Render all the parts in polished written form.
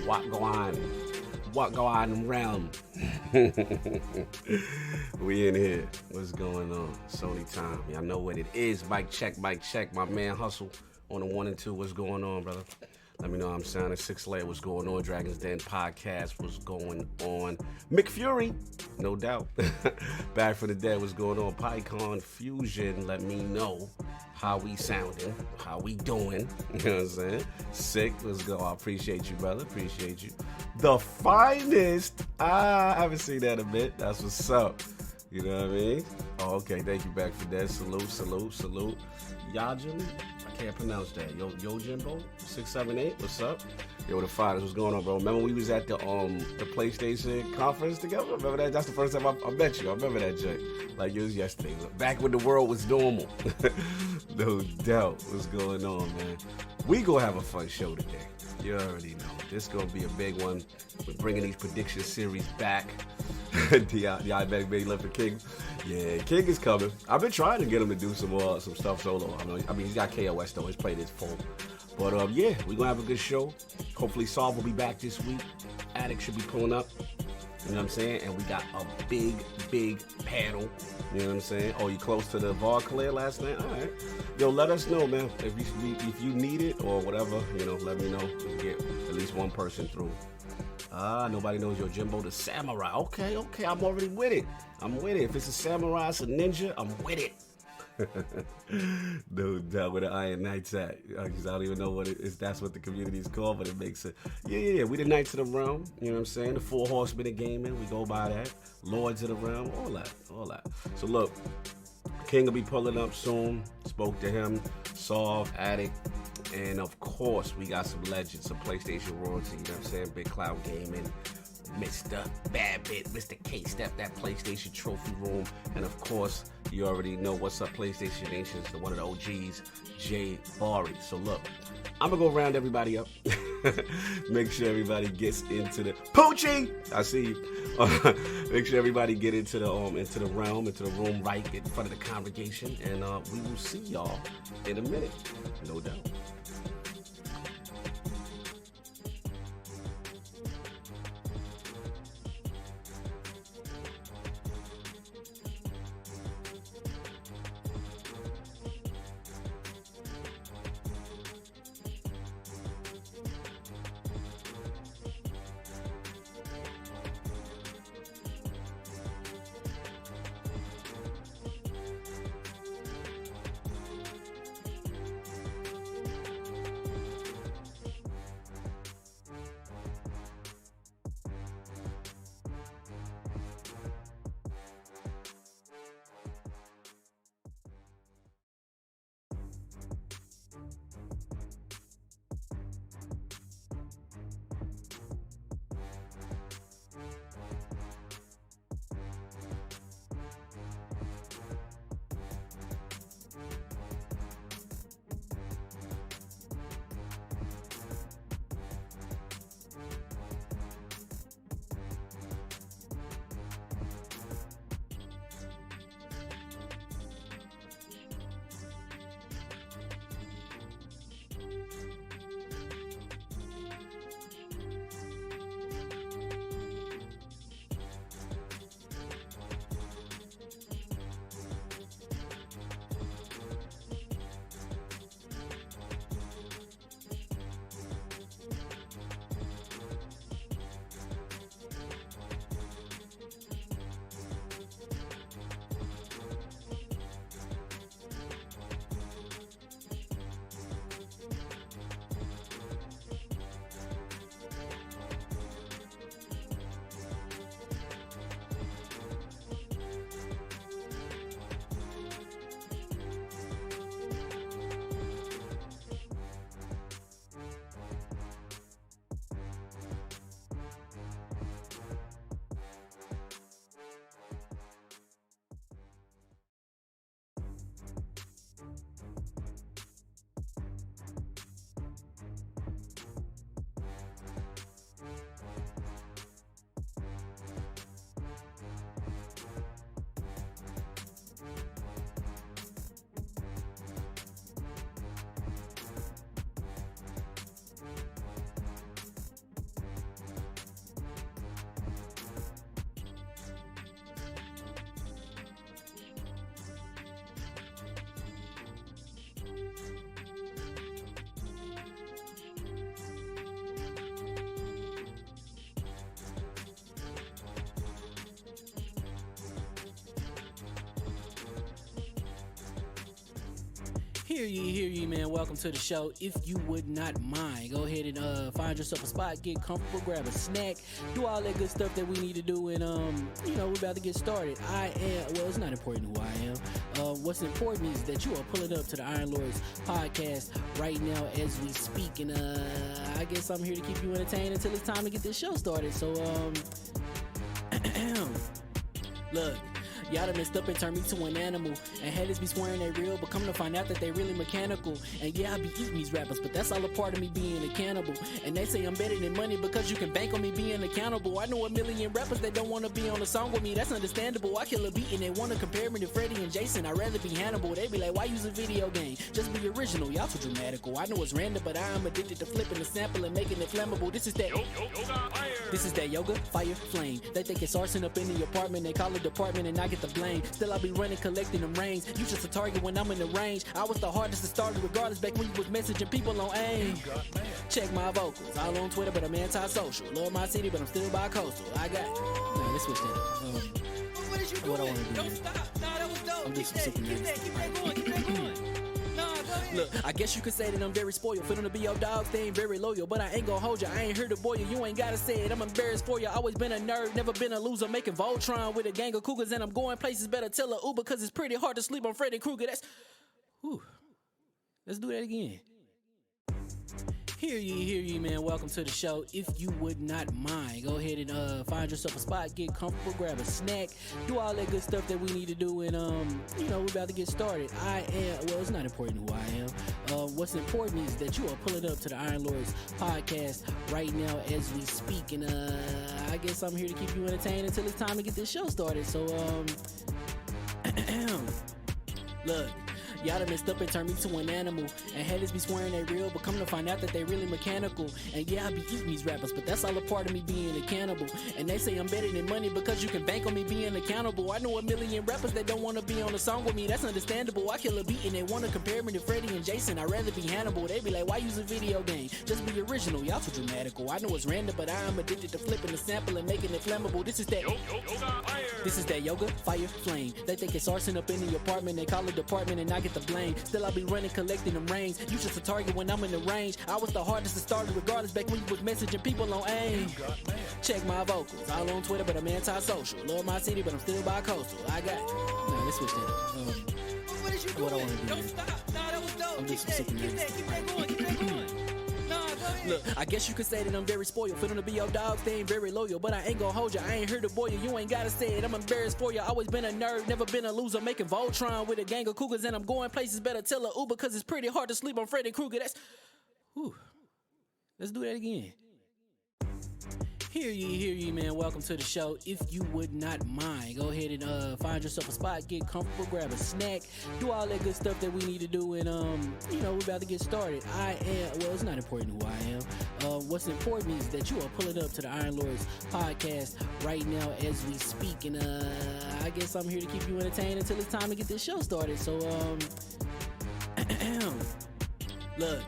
What go on? What go on realm? We in here. What's going on? Sony time. Y'all know what it is. Mic check, mic check. My man Hustle on the 1 and 2. What's going on, brother? Let me know I'm sounding. 6 Layer, what's going on? Dragon's Den Podcast, what's going on? McFury, no doubt. Back for the Dead, what's going on? PyCon Fusion, let me know how we sounding, how we doing. You know what I'm saying? Sick, let's go. I appreciate you, brother. Appreciate you. The Finest. I haven't seen that in a bit. That's what's up. You know what I mean? Oh, okay. Thank you, Back for Dead. Salute, salute, salute. Yajin? I can't pronounce that. Yo Jimbo 678. What's up? Yo, the Finest. What's going on, bro? Remember we was at the PlayStation conference together? Remember that? That's the first time I met you. I remember that joke. Like it was yesterday. Back when the world was normal. No doubt. What's going on, man? We gonna have a fun show today. You already know. This gonna be a big one. We're bringing these prediction series back. the I Bet Big Left for King. Yeah, King is coming. I've been trying to get him to do some stuff solo. I mean, he's got KOS though. He's played his full. But yeah, we're gonna have a good show. Hopefully, Solve will be back this week. Addict should be pulling up. You know what I'm saying? And we got a big panel. You know what I'm saying? Oh, you close to the VAR clear last night? All right. Yo, let us know, man. If you need it or whatever, you know, let me know. We'll get at least one person through. Nobody knows your Jimbo the Samurai. Okay, I'm already with it. I'm with it. If it's a samurai, it's a ninja, I'm with it. No doubt where the Iron Knights at. Because I don't even know what it is. That's what the community is called, but it makes it. Yeah. We the Knights of the Realm. You know what I'm saying? The 4 Horsemen of gaming. We go by that. Lords of the Realm. All that. So look, King will be pulling up soon. Spoke to him. Solve, Addict. And of course, we got some legends, some PlayStation royalty. You know what I'm saying? BitCloudGaming. MrBadBit, MrKStep, that PlayStation Trophy Room, and of course, you already know what's up, PlayStation Nations, one of the OGs, JayBari. So look, I'm gonna go round everybody up. Make sure everybody gets into the Poochie. I see you. Make sure everybody get into the realm, into the room right in front of the congregation, and we will see y'all in a minute, no doubt. Hear ye, man. Welcome to the show. If you would not mind, go ahead and find yourself a spot, get comfortable, grab a snack, do all that good stuff that we need to do, and we're about to get started. It's not important who I am. What's important is that you are pulling up to the Iron Lords podcast right now as we speak, and I guess I'm here to keep you entertained until it's time to get this show started. So look. Y'all done messed up and turned me to an animal. And haters be swearing they real, but come to find out that they really mechanical. And yeah, I be eating these rappers, but that's all a part of me being a cannibal. And they say I'm better than money because you can bank on me being accountable. I know a million rappers that don't want to be on a song with me, that's understandable. I kill a beat and they want to compare me to Freddie and Jason. I'd rather be Hannibal. They be like, why use a video game? Just be original, y'all too dramatical. I know it's random, but I am addicted to flipping the sample and making it flammable. This is that yoga, fire, flame. They think it's arson up in the apartment, they call it department and I get the blame. Still I be running, collecting them rings. You just a target when I'm in the range. I was the hardest to start regardless back when you was messaging people on AIM. Check my vocals, all on Twitter but I'm anti-social. Love my city but I'm still bi-coastal. Let's switch that up. What is you doing? What I want to do. Don't stop. Nah, that was dope. I'm doing some super Keep that going. Nah, go ahead. Look, I guess you could say that I'm very spoiled. For them to be your dogs, they ain't very loyal. But I ain't gonna hold you, I ain't here to boil you. You ain't gotta say it, I'm embarrassed for you. Always been a nerd, never been a loser. Making Voltron with a gang of cougars. And I'm going places, better tell a Uber. Cause it's pretty hard to sleep on Freddy Krueger. Let's do that again. Hear ye, man. Welcome to the show. If you would not mind, go ahead and find yourself a spot, get comfortable, grab a snack, do all that good stuff that we need to do, and we're about to get started. It's not important who I am. What's important is that you are pulling up to the Iron Lords podcast right now as we speak, and I guess I'm here to keep you entertained until it's time to get this show started. So look. Y'all done messed up and turned me to an animal. And haters be swearing they real, but come to find out that they really mechanical. And yeah, I be eating these rappers, but that's all a part of me being a cannibal. And they say I'm better than money because you can bank on me being accountable. I know a million rappers that don't want to be on a song with me, that's understandable. I kill a beat and they want to compare me to Freddie and Jason. I'd rather be Hannibal. They be like, why use a video game? Just be original, y'all too dramatical. I know it's random, but I am addicted to flipping the sample and making it flammable. This is that yoga, fire, flame. They think it's arson up in the apartment, they call it department and I get the blame. Still I be running, collecting them rings. You just a target when I'm in the range. I was the hardest to start regardless back when you was messaging people on AIM. Check my vocals, all on Twitter but I'm anti-social. Love my city but I'm still bi-coastal. Let's switch that up. What is you doing? What I want to do. Don't stop. Nah, that was dope. I'm doing some super Keep that going. Nah, go ahead. Look, I guess you could say that I'm very spoiled. For them to be your dogs, they ain't very loyal. But I ain't gonna hold you, I ain't here to boil you. You ain't gotta say it, I'm embarrassed for you. Always been a nerd, never been a loser. Making Voltron with a gang of cougars. And I'm going places, better tell a Uber. Cause it's pretty hard to sleep on Freddy Krueger. Let's do that again. Hear ye, man. Welcome to the show. If you would not mind, go ahead and find yourself a spot, get comfortable, grab a snack, do all that good stuff that we need to do, and we're about to get started. It's not important who I am. What's important is that you are pulling up to the Iron Lords podcast right now as we speak, and I guess I'm here to keep you entertained until it's time to get this show started. So look.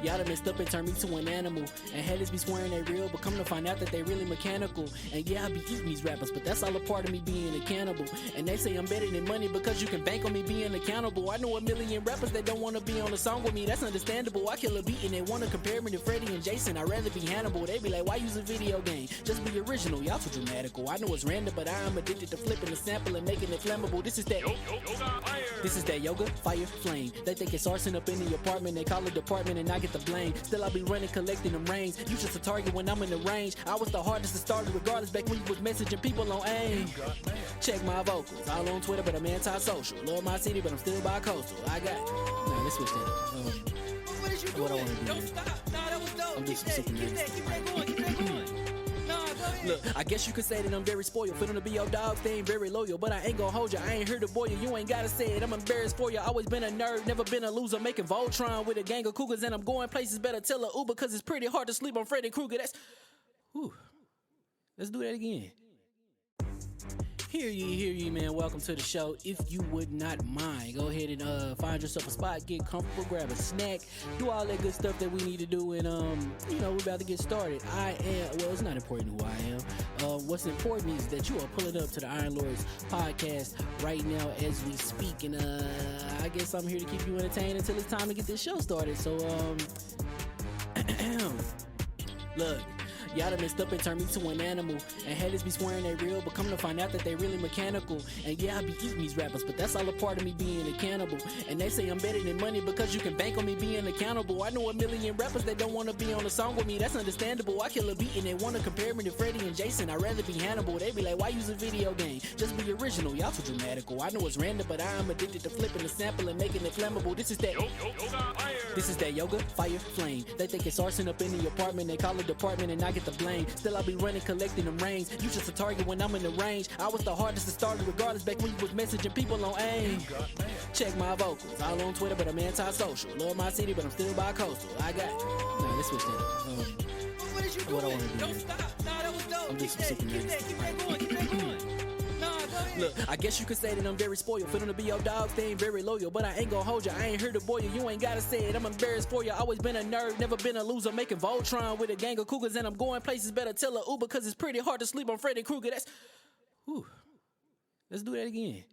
Y'all done messed up and turned me to an animal. And haters be swearing they real, but come to find out that they really mechanical. And yeah, I be eating these rappers, but that's all a part of me being a cannibal. And they say I'm better than money because you can bank on me being accountable. I know a million rappers that don't want to be on a song with me, that's understandable. I kill a beat and they want to compare me to Freddie and Jason. I'd rather be Hannibal. They be like, why use a video game? Just be original, y'all too dramatical. I know it's random, but I am addicted to flipping the sample and making it flammable. This is that yoga, fire, flame. They think it's arson up in the apartment, they call it department and I get the blame. Still I be running, collecting them rings. You just a target when I'm in the range. I was the hardest to start regardless back when you was messaging people on AIM. Check my vocals, all on Twitter but I'm anti-social. Love my city but I'm still bi-coastal. Let's switch that up. What is you doing? What I want to do. Don't stop. Nah, that was dope. I'm doing some super Keep that going. Nah, go ahead. Look, I guess you could say that I'm very spoiled. For them to be your dogs, they ain't very loyal. But I ain't gonna hold you, I ain't here to boil you. You ain't gotta say it, I'm embarrassed for you. Always been a nerd, never been a loser. Making Voltron with a gang of cougars. And I'm going places, better tell a Uber. Cause it's pretty hard to sleep on Freddy Krueger. Let's do that again. Hear ye, man. Welcome to the show. If you would not mind, go ahead and find yourself a spot, get comfortable, grab a snack, do all that good stuff that we need to do, and we're about to get started. It's not important who I am. What's important is that you are pulling up to the Iron Lords podcast right now as we speak, and I guess I'm here to keep you entertained until it's time to get this show started. So, look. Y'all done messed up and turned me to an animal. And haters be swearing they real, but come to find out that they really mechanical. And yeah, I be eating these rappers, but that's all a part of me being a cannibal. And they say I'm better than money because you can bank on me being accountable. I know a million rappers that don't want to be on a song with me, that's understandable. I kill a beat and they want to compare me to Freddie and Jason. I'd rather be Hannibal. They be like, why use a video game? Just be original, y'all too dramatical. I know it's random, but I am addicted to flipping the sample and making it flammable. This is that yoga, fire, flame. They think it's arson up in the apartment, they call it department and I get the blame. Still I be running, collecting them rains. You just a target when I'm in the range. I was the hardest to start regardless back when you was messaging people on AIM. Check my vocals, all on Twitter, but I'm anti-social. Love my city, but I'm still bi-coastal. I got no, let's switch that up. What is you What I doing? wanna do Don't here. stop. Nah, that was dope. I'm just Keep super that going. Keep that going. Nah, go ahead. Look, I guess you could say that I'm very spoiled. For them to be your dogs, they ain't very loyal. But I ain't gon' hold you, I ain't here to boil you. You ain't gotta say it, I'm embarrassed for you. Always been a nerd, never been a loser. Making Voltron with a gang of cougars, and I'm going places. Better tell a Uber, cause it's pretty hard to sleep on Freddy Krueger. Let's do that again.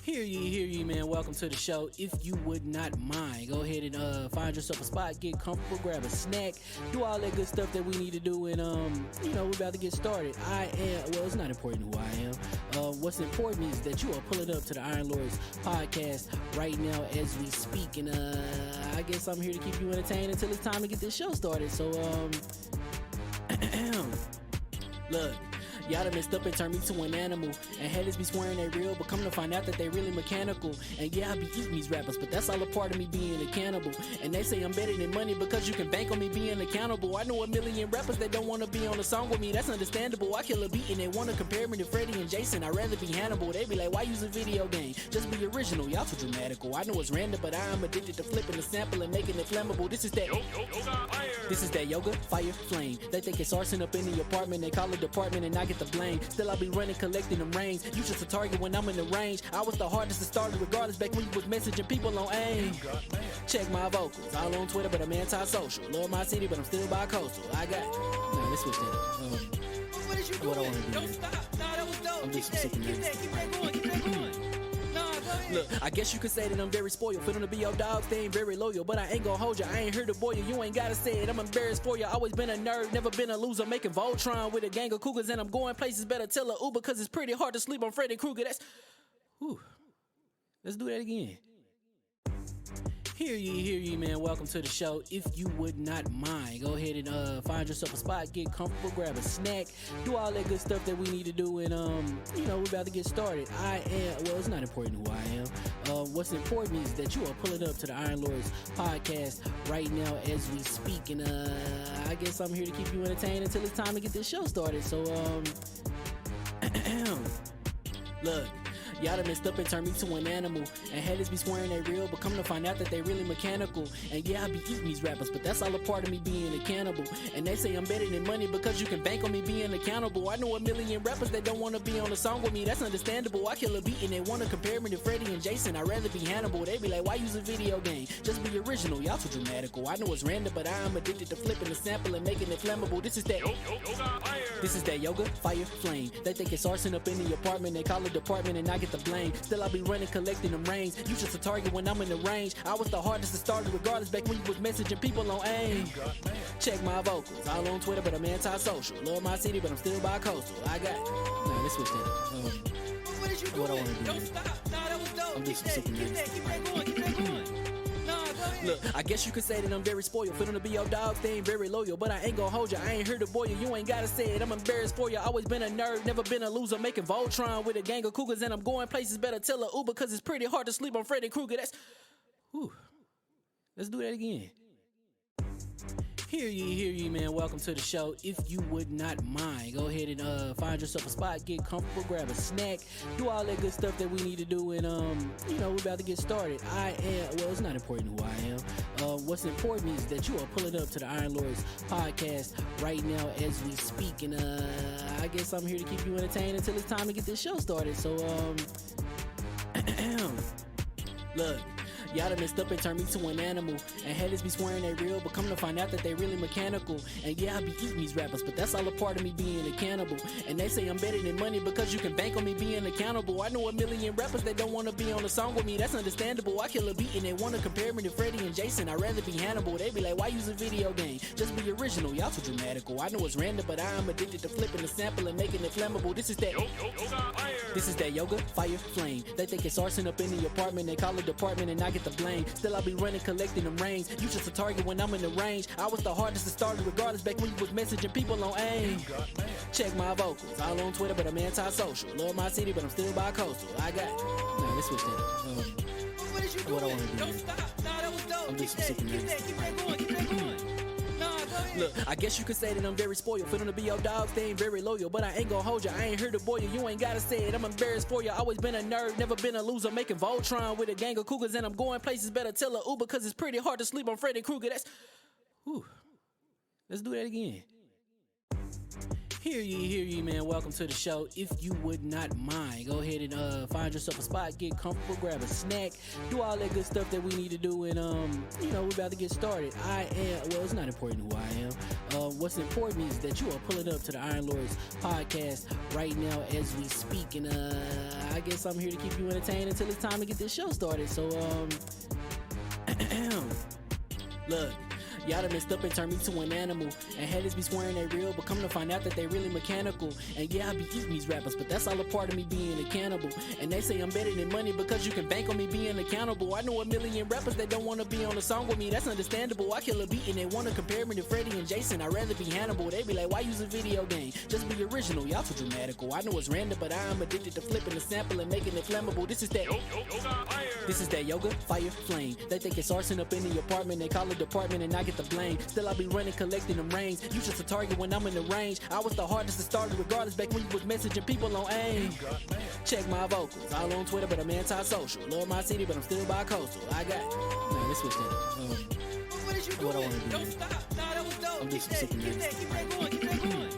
Hear ye, man. Welcome to the show. If you would not mind, go ahead and find yourself a spot, get comfortable, grab a snack, do all that good stuff that we need to do, and we're about to get started. It's not important who I am. What's important is that you are pulling up to the Iron Lords podcast right now as we speak, and I guess I'm here to keep you entertained until it's time to get this show started. So, look. Y'all done messed up and turned me to an animal. And haters be swearing they real, but come to find out that they really mechanical. And yeah, I be eating these rappers, but that's all a part of me being a cannibal. And they say I'm better than money because you can bank on me being accountable. I know a million rappers that don't want to be on a song with me, that's understandable. I kill a beat and they want to compare me to Freddie and Jason. I'd rather be Hannibal. They be like, why use a video game? Just be original, y'all too dramatical. I know it's random, but I am addicted to flipping the sample and making it flammable. This is that yoga, fire, flame. They think it's arson up in the apartment, they call it department and I get the blame. Still I be running, collecting them rains. You just a target when I'm in the range. I was the hardest to start regardless back when you was messaging people on AIM. Check my vocals, all on Twitter, but I'm anti-social. Love my city, but I'm still bi-coastal. I got no, let's switch that up. What is you What I doing? wanna do Don't here. stop. Nah, that was dope. I'm Keep just that super going. Keep that going. Nah, go ahead. Look, I guess you could say that I'm very spoiled. For them to be your dogs, they ain't very loyal. But I ain't gon' hold you, I ain't here to boil you. You ain't gotta say it, I'm embarrassed for you. Always been a nerd, never been a loser. Making Voltron with a gang of cougars, and I'm going places. Better tell a Uber, cause it's pretty hard to sleep on Freddy Krueger. Let's do that again. Hear ye, man. Welcome to the show. If you would not mind, go ahead and find yourself a spot, get comfortable, grab a snack, do all that good stuff that we need to do, and we're about to get started. It's not important who I am. What's important is that you are pulling up to the Iron Lords podcast right now as we speak, and I guess I'm here to keep you entertained until it's time to get this show started. So, look. Y'all done messed up and turned me to an animal. And haters be swearing they real, but come to find out that they really mechanical. And yeah, I be eating these rappers, but that's all a part of me being a cannibal. And they say I'm better than money because you can bank on me being accountable. I know a million rappers that don't want to be on a song with me, that's understandable. I kill a beat and they want to compare me to Freddie and Jason. I'd rather be Hannibal. They be like, why use a video game? Just be original, y'all too dramatical. I know it's random, but I am addicted to flipping the sample and making it flammable. This is that yoga, fire, flame. They think it's arson up in the apartment, they call it department and I get the blame. Still I be running, collecting them rains. You just a target when I'm in the range. I was the hardest to start regardless back when you was messaging people on AIM. Check my vocals, all on Twitter, but I'm anti-social. Love my city, but I'm still bi-coastal. I got no, let's switch that up. What is you What I doing? wanna do Don't here. stop. Nah, that was dope. I'm just Keep super that going. Keep that going. Nah, go ahead. Look, I guess you could say that I'm very spoiled. For them to be your dogs, they ain't very loyal. But I ain't gon' hold you, I ain't here to boil you. You ain't gotta say it, I'm embarrassed for you. Always been a nerd, never been a loser. Making Voltron with a gang of cougars, and I'm going places. Better tell a Uber, cause it's pretty hard to sleep on Freddy Krueger. Let's do that again. Hear ye, man. Welcome to the show. If you would not mind, go ahead and find yourself a spot, get comfortable, grab a snack, do all that good stuff that we need to do, and we're about to get started. It's not important who I am. What's important is that you are pulling up to the Iron Lords podcast right now as we speak, and I guess I'm here to keep you entertained until it's time to get this show started. So, look. Y'all done messed up and turned me to an animal. And haters be swearing they real, but come to find out that they really mechanical. And yeah, I be eating these rappers, but that's all a part of me being a cannibal. And they say I'm better than money because you can bank on me being accountable. I know a million rappers that don't want to be on a song with me, that's understandable. I kill a beat and they want to compare me to Freddie and Jason. I'd rather be Hannibal. They be like, why use a video game? Just be original, y'all too dramatical. I know it's random, but I am addicted to flipping the sample and making it flammable. This is that yoga, fire, flame. They think it's arson up in the apartment. They call it department and I get the blame. Still I be running, collecting them rings. You just a target when I'm in the range. I was the hardest to start regardless back when you was messaging people on AIM. Check my vocals. All on Twitter, but I'm anti-social. Love my city, but I'm still bi-coastal. I got... Nah, let's switch that up. What is you doing? What I want to do. Don't stop. Nah, that was dope. I'm Keep just that super going. Keep that going. Nah, go ahead. Look, I guess you could say that I'm very spoiled. For them to be your dogs, they ain't very loyal. But I ain't gonna hold you, I ain't here to boil you. You ain't gotta say it, I'm embarrassed for you. Always been a nerd, never been a loser. Making Voltron with a gang of cougars. And I'm going places, better tell a Uber. Cause it's pretty hard to sleep on Freddy Krueger. Whew. Let's do that again. Hear ye, man. Welcome to the show. If you would not mind, go ahead and find yourself a spot, get comfortable, grab a snack, do all that good stuff that we need to do, and we're about to get started. It's not important who I am. What's important is that you are pulling up to the Iron Lords podcast right now as we speak, and I guess I'm here to keep you entertained until it's time to get this show started. So, look. Y'all done messed up and turned me to an animal. And haters be swearing they real, but come to find out that they really mechanical. And yeah, I be eating these rappers, but that's all a part of me being a cannibal. And they say I'm better than money because you can bank on me being accountable. I know a million rappers that don't want to be on a song with me, that's understandable. I kill a beat and they want to compare me to Freddie and Jason. I'd rather be Hannibal. They be like, why use a video game? Just be original, y'all too dramatical. I know it's random, but I am addicted to flipping the sample and making it flammable. This is that yoga, fire, flame. They think it's arson up in the apartment. They call it department and I get the blame. Still I be running, collecting them rings. You just a target when I'm in the range. I was the hardest to start regardless back when you was messaging people on AIM. Check my vocals. All on Twitter, but I'm anti-social. Love my city, but I'm still bi-coastal. I got... Nah, let's switch that up. What is you doing? What I want to do. Don't stop. Nah, that was dope. I'm just Keep that going. Keep that going.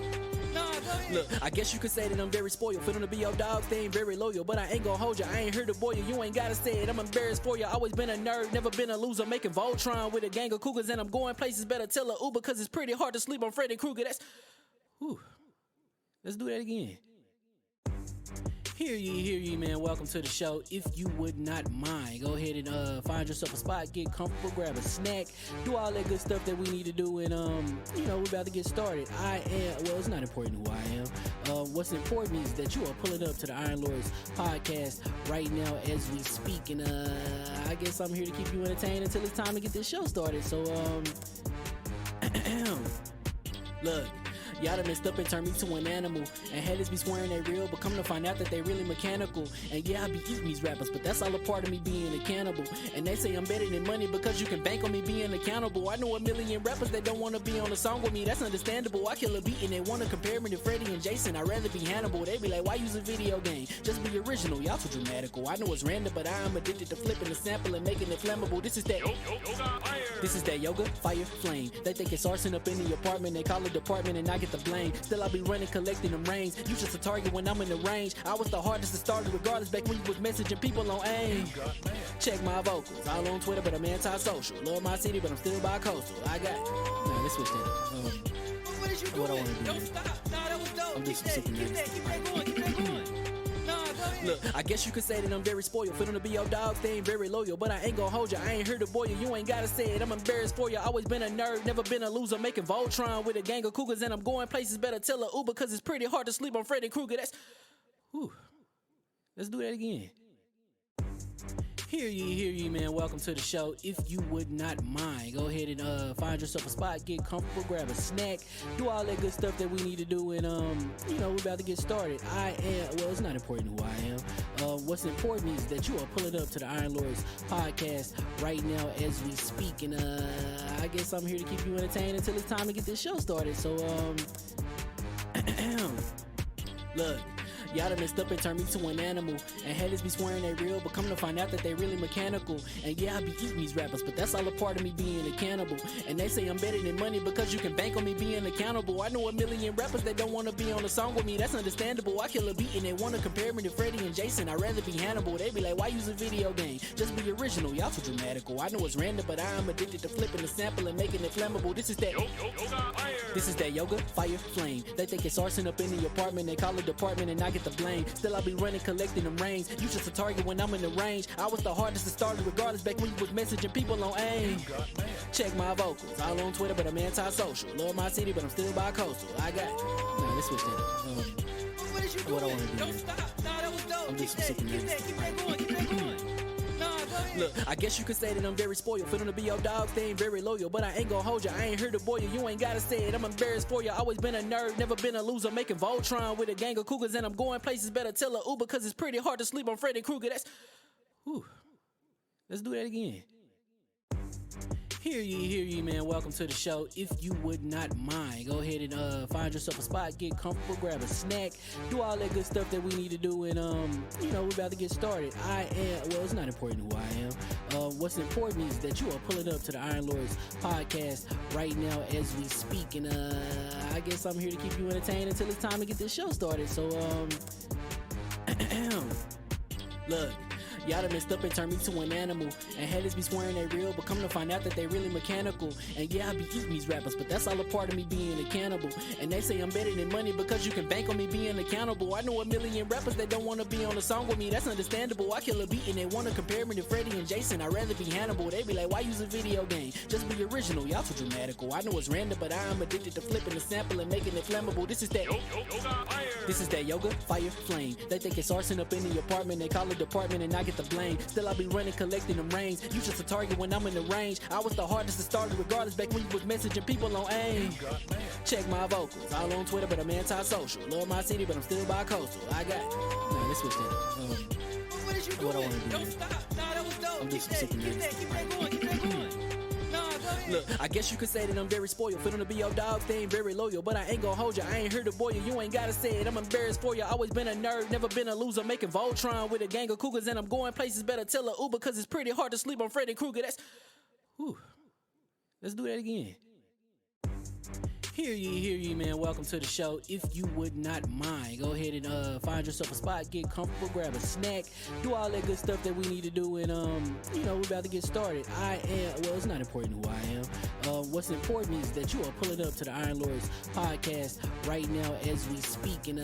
Nah, go ahead. Look, I guess you could say that I'm very spoiled. For them to be your dogs, they ain't very loyal. But I ain't gonna hold you, I ain't here to boil you. You ain't gotta say it, I'm embarrassed for you. Always been a nerd, never been a loser. Making Voltron with a gang of cougars. And I'm going places, better tell a Uber. Cause it's pretty hard to sleep on Freddy Krueger. Whew. Let's do that again. Hear ye, man. Welcome to the show. If you would not mind, go ahead and find yourself a spot, get comfortable, grab a snack, do all that good stuff that we need to do, and we're about to get started. It's not important who I am. What's important is that you are pulling up to the Iron Lords podcast right now as we speak, and I guess I'm here to keep you entertained until it's time to get this show started. So, look. Y'all done messed up and turned me to an animal. And haters be swearing they real, but come to find out that they really mechanical. And yeah, I be eating these rappers, but that's all a part of me being a cannibal. And they say I'm better than money because you can bank on me being accountable. I know a million rappers that don't want to be on a song with me, that's understandable. I kill a beat and they want to compare me to Freddie and Jason. I'd rather be Hannibal. They be like, why use a video game? Just be original, y'all too dramatical. I know it's random, but I am addicted to flipping the sample and making it flammable. This is that yoga, fire, flame. They think it's arson up in the apartment. They call it department and I get the blame. Still I be running, collecting them rings. You just a target when I'm in the range. I was the hardest to start regardless back when you was messaging people on AIM. Check my vocals. All on Twitter, but I'm anti-social. Love my city, but I'm still bi-coastal. I got... Nah, let's switch that up. What is you doing? What I want to do. Don't stop. Nah, that was dope. I'm just Keep super that going. Keep that going. Nah, go ahead. Look, I guess you could say that I'm very spoiled. For them to be your dogs, they ain't very loyal. But I ain't gonna hold you, I ain't here to boil you. You ain't gotta say it, I'm embarrassed for you. Always been a nerd, never been a loser. Making Voltron with a gang of cougars. And I'm going places, better tell a Uber. Cause it's pretty hard to sleep on Freddy Krueger. Whew. Let's do that again. Hear ye, man. Welcome to the show. If you would not mind, go ahead and find yourself a spot, get comfortable, grab a snack, do all that good stuff that we need to do, and we're about to get started. It's not important who I am. What's important is that you are pulling up to the Iron Lords podcast right now as we speak, and I guess I'm here to keep you entertained until it's time to get this show started. So look. Y'all done messed up and turned me to an animal. And haters be swearing they real, but come to find out that they really mechanical. And yeah, I be eating these rappers, but that's all a part of me being a cannibal. And they say I'm better than money because you can bank on me being accountable. I know a million rappers that don't want to be on a song with me, that's understandable. I kill a beat and they want to compare me to Freddie and Jason. I'd rather be Hannibal. They be like, why use a video game? Just be original, y'all too dramatical. I know it's random, but I am addicted to flipping the sample and making it flammable. This is that yoga, fire, flame. They think it's arson up in the apartment. They call it department and I get the blame. Still I be running, collecting them rings. You just a target when I'm in the range. I was the hardest to start regardless back when you was messaging people on AIM. Check my vocals. All on Twitter, but I'm anti-social. Love my city, but I'm still bi-coastal. Let's switch that up. What is you doing? What I wanna do, Don't man. stop. Nah, that was dope. I'm just Keep sick of that this. going. Nah, go ahead. Look, I guess you could say that I'm very spoiled. For them to be your dogs, they ain't very loyal. But I ain't gon' hold you, I ain't here to boil you. You ain't gotta say it, I'm embarrassed for you. Always been a nerd, never been a loser. Making Voltron with a gang of cougars. And I'm going places, better tell a Uber. Cause it's pretty hard to sleep on Freddy Krueger. Let's do that again. Hear ye, man. Welcome to the show. If you would not mind, go ahead and find yourself a spot, get comfortable, grab a snack, do all that good stuff that we need to do, and we're about to get started. It's not important who I am. What's important is that you are pulling up to the Iron Lords podcast right now as we speak, and I guess I'm here to keep you entertained until it's time to get this show started. So look. Y'all done messed up and turned me to an animal. And haters be swearing they real, but come to find out that they really mechanical. And yeah, I be eating these rappers, but that's all a part of me being a cannibal. And they say I'm better than money because you can bank on me being accountable. I know a million rappers that don't want to be on a song with me, that's understandable. I kill a beat and they want to compare me to Freddie and Jason. I'd rather be Hannibal. They be like, why use a video game? Just be original, y'all too dramatical. I know it's random, but I am addicted to flipping the sample and making it flammable. This is that yoga, fire, flame. They think it's arson up in the apartment. They call it department and I get the blame. Still I be running, collecting them rings. You just a target when I'm in the range. I was the hardest to start regardless back when you was messaging people on AIM. Check my vocals. All on Twitter, but I'm anti-social. Love my city, but I'm still bi-coastal. Let's switch that up. What is you doing? What I wanna do, Don't man. stop. Nah, that was dope. I'm just Keep sick of this. that going. Nah, go ahead. Look, I guess you could say that I'm very spoiled. For them to be your dogs, they ain't very loyal. But I ain't gon' hold you, I ain't here to boil you. You ain't gotta say it, I'm embarrassed for you. Always been a nerd, never been a loser. Making Voltron with a gang of cougars. And I'm going places, better tell a Uber. Cause it's pretty hard to sleep on Freddy Krueger. Let's do that again. Hear ye, man. Welcome to the show. If you would not mind, go ahead and find yourself a spot, get comfortable, grab a snack, do all that good stuff that we need to do, and we're about to get started. It's not important who I am. What's important is that you are pulling up to the Iron Lords podcast right now as we speak, and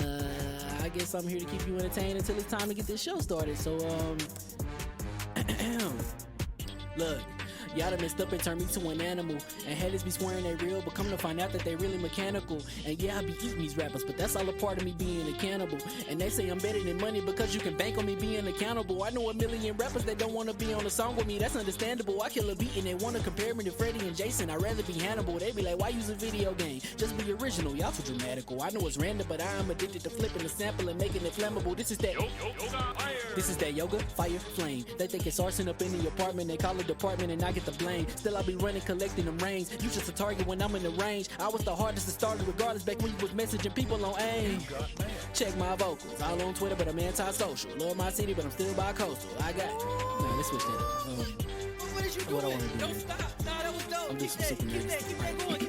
I guess I'm here to keep you entertained until it's time to get this show started. So look. Y'all done messed up and turned me to an animal. And haters be swearing they real, but come to find out that they really mechanical. And yeah, I be eating these rappers, but that's all a part of me being a cannibal. And they say I'm better than money because you can bank on me being accountable. I know a million rappers that don't want to be on a song with me, that's understandable. I kill a beat and they want to compare me to Freddie and Jason. I'd rather be Hannibal. They be like, why use a video game? Just be original, y'all too dramatical. I know it's random, but I am addicted to flipping the sample and making it flammable. This is that yoga, fire, flame. They think it's arson up in the apartment. They call it department and I get the blame. Still I be running, collecting them rings. You just a target when I'm in the range. I was the hardest to start regardless back when you was messaging people on AIM. Check my vocals. All on Twitter, but I'm anti-social. Love my city, but I'm still bi-coastal. Let's switch that up. What is you doing? What I wanna do, Don't man. stop. Nah, that was dope. I'm just Keep sick of this. that going.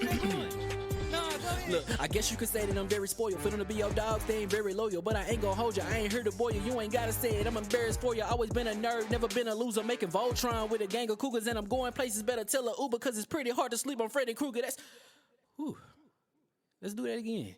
Nah, go ahead. Look, I guess you could say that I'm very spoiled. For them to be your dogs, they ain't very loyal. But I ain't gon' hold you, I ain't here to boil you. You ain't gotta say it, I'm embarrassed for you. Always been a nerd, never been a loser. Making Voltron with a gang of cougars. And I'm going places, better tell a Uber. Cause it's pretty hard to sleep on Freddy Krueger. Let's do that again.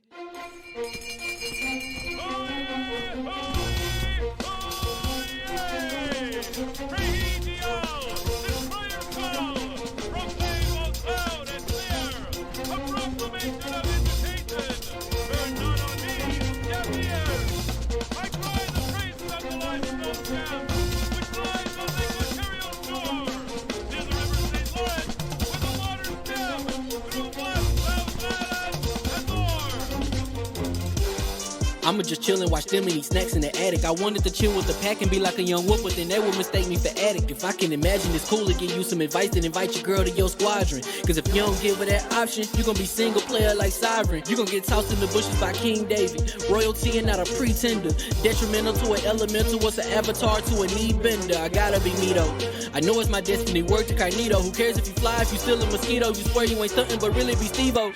I'ma just chill and watch them and eat snacks in the attic. I wanted to chill with the pack and be like a young whoop, but then they would mistake me for addict. If I can imagine it's cool to give you some advice, then invite your girl to your squadron. Cause if you don't give her that option, you gon' be single player like Sovereign. You gon' get tossed in the bushes by King David. Royalty and not a pretender. Detrimental to an elemental, what's an avatar to a knee bender? I gotta be me though. I know it's my destiny, word to Carnito. Who cares if you fly, if you still a mosquito? You swear you ain't stuntin', but really be Steve-O.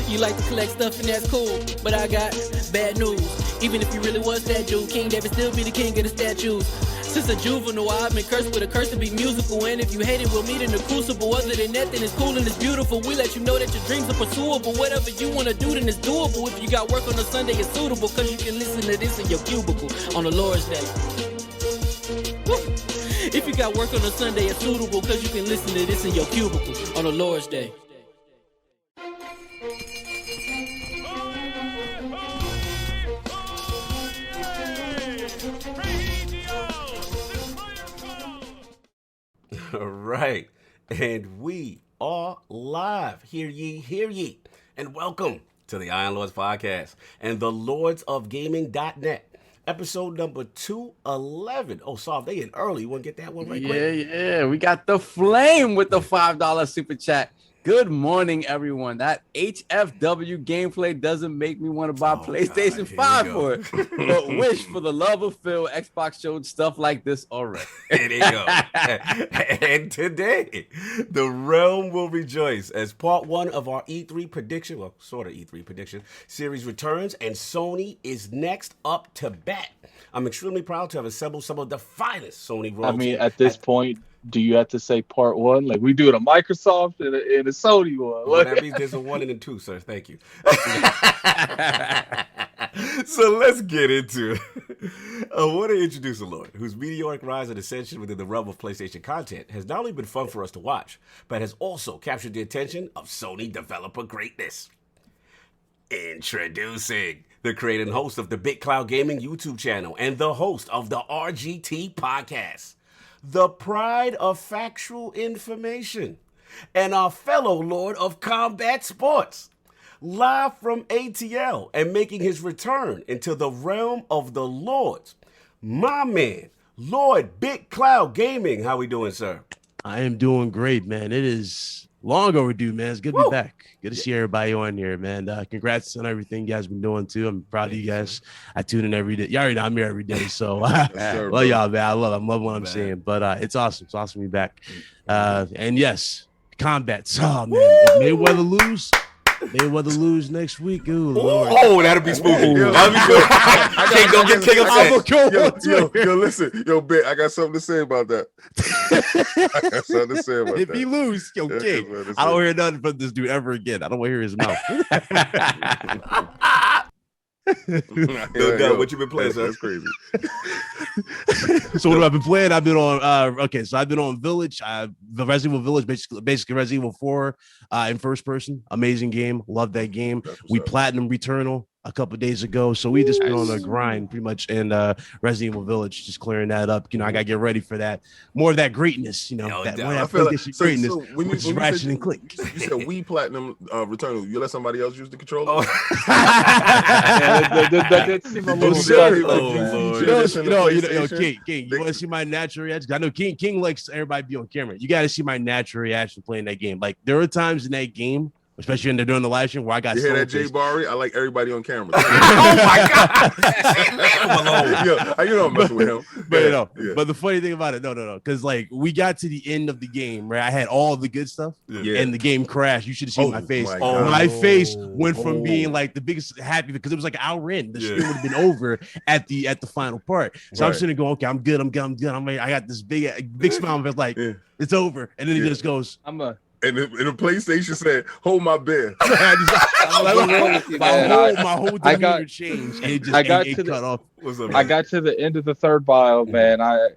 You like to collect stuff and that's cool, but I got bad news. Even if you really was that dude, King David still be the king of the statues. Since a juvenile, I've been cursed with a curse to be musical. And if you hate it, we'll meet in the crucible. Other than that, then it's cool and it's beautiful. We let you know that your dreams are pursuable. Whatever you wanna do, then it's doable. If you got work on a Sunday, it's suitable. Cause you can listen to this in your cubicle on the Lord's Day. Woo. If you got work on a Sunday, it's suitable. Cause you can listen to this in your cubicle on the Lord's Day. All right, and we are live. Hear ye, and welcome to the Iron Lords Podcast and the lordsofgaming.net, episode number 211. Oh, Soft, they in early. You want to get that one right quick? Yeah, we got the flame with the $5 super chat. Good morning, everyone. That HFW gameplay doesn't make me want to buy PlayStation 5 for it. But wish for the love of Phil, Xbox showed stuff like this already. There you go. And today, the realm will rejoice as part one of our E3 prediction, well, sort of E3 prediction series returns, and Sony is next up to bat. I'm extremely proud to have assembled some of the finest Sony royalty. I mean, at this point, do you have to say part one? Like we do it a Microsoft and a Sony one. Well, that means there's a 1 and a 2, sir. Thank you. So let's get into it. I want to introduce a Lord whose meteoric rise and ascension within the realm of PlayStation content has not only been fun for us to watch, but has also captured the attention of Sony developer greatness. Introducing the creator and host of the BitCloudGaming YouTube channel and the host of the RGT podcast, the pride of factual information, and our fellow Lord of Combat Sports, live from ATL and making his return into the realm of the Lords, my man, Lord BitCloudGaming. How we doing, sir? I am doing great, man. It is long overdue, man. It's good to be back. Good to see everybody on here, man. Congrats on everything you guys been doing, too. I'm proud of you guys. I tune in every day. You already know I'm here every day, so love y'all, man. I love what I'm saying. But it's awesome. It's awesome to be back. And yes, combats. Oh, man. If Mayweather lose next week. Ooh, Lord. Oh, that'll be spooky. That'll be good. I can't go get King upset. Yo, listen. Yo, Bit, I got something to say about that. I got something to say about if that. he lose, King, I don't hear nothing from this dude ever again. I don't want to hear his mouth. No, what you been playing, sir? That's crazy. So what have I been playing? I've been on I've been on Village, the Resident Evil Village, basically Resident Evil 4 in first person. Amazing game. Love that game. We platinum Returnal a couple of days ago. So we just been on a grind pretty much in Resident Evil Village, just clearing that up. You know, I gotta get ready for that. More of that greatness, you know, greatness, when which is Ratchet and Clank. You said we platinum Returnal. You let somebody else use the controller? That seemed a little King, you want to see my natural reaction? I know King likes everybody be on camera. You got to see my natural reaction playing that game. Like there are times in that game, especially during the live stream, where I got. You hear that, JayBari? I like everybody on camera. Oh my God! You know I'm messing with him. But but the funny thing about it, no, because like we got to the end of the game, right? I had all the good stuff, and the game crashed. You should have seen my face. My face went from being like the biggest happy because it was like an hour in. The stream would have been over at the final part. So I'm sitting there going, okay, I'm good. I got this big smile. It's like it's over, and then he just goes, And the PlayStation said, "Hold my beer." my whole demeanor changed, and it just cut off. I got to the end of the third bio, man. I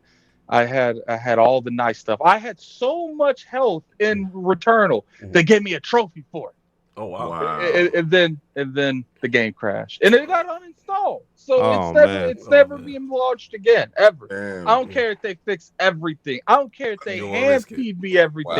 had all the nice stuff. I had so much health in Returnal. They gave me a trophy for it. Oh wow. Wow. and then the game crashed, and it got uninstalled. So Oh, it's man. never man. being launched again ever. Damn. I don't care if they fix everything. I don't care if they You wanna hand risk it. feed me everything.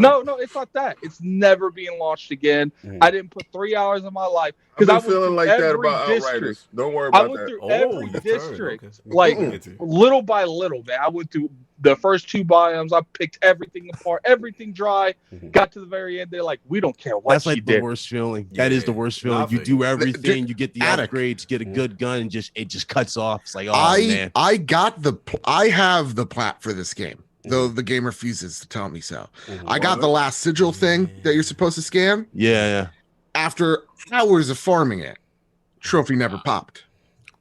Wow. No, it's not that. It's never being launched again. Mhm. I didn't put 3 hours of my life I've because been I went feeling through like that every about district. Outriders. Don't worry I about went that. through Oh, every you turned, district, okay. like Get to it. little by little, man. I went through the first 2 biomes. I picked everything apart, everything dry. Mhm. Got to the very end. They're like, we don't care what That's you like the did. worst feeling. That is the Yeah. worst No, I feeling. You feel do you. everything, you get the Attic. upgrades, get a good gun, and it just cuts off. It's like, oh man. I have the plat for this game, though the game refuses to tell me so. Mhm. I got the last sigil thing that you're supposed to scan. Yeah. After hours of farming it, trophy never popped.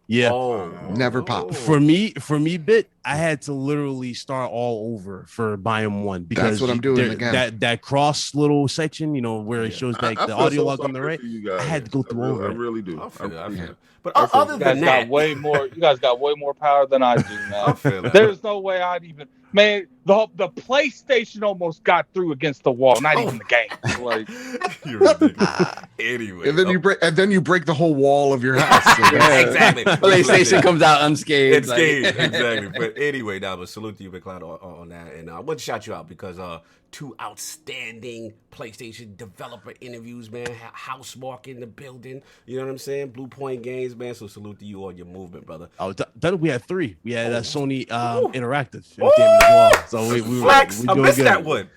Yeah. Oh, Never popped. For me, Bit, I had to literally start all over for biome 1 because That's what I'm doing again. That cross little section, where it Yeah. shows like I the feel audio so log on the sorry right. for you guys. I had to go through really, over I it. really do. I feel it. Yeah. But I feel other You than guys that, got way more. You guys got way more power than I do, I man. feel that. There's no way I'd even. Man, the PlayStation almost got through against the wall. Not even the game. Like, You're ridiculous. Anyway, And then you break the whole wall of your house. So Yeah, exactly. PlayStation comes out unscathed. It's like- game, exactly. But anyway, now, but salute to you, BitCloud, on that. And I want to shout you out because 2 outstanding PlayStation developer interviews, man. Housemark in the building. You know what I'm saying? Blue Point Games, man. So salute to you on your movement, brother. Oh, then we had 3. We had Sony Interactive Ooh. Entertainment as well. So we Flex. I doing missed good. that one.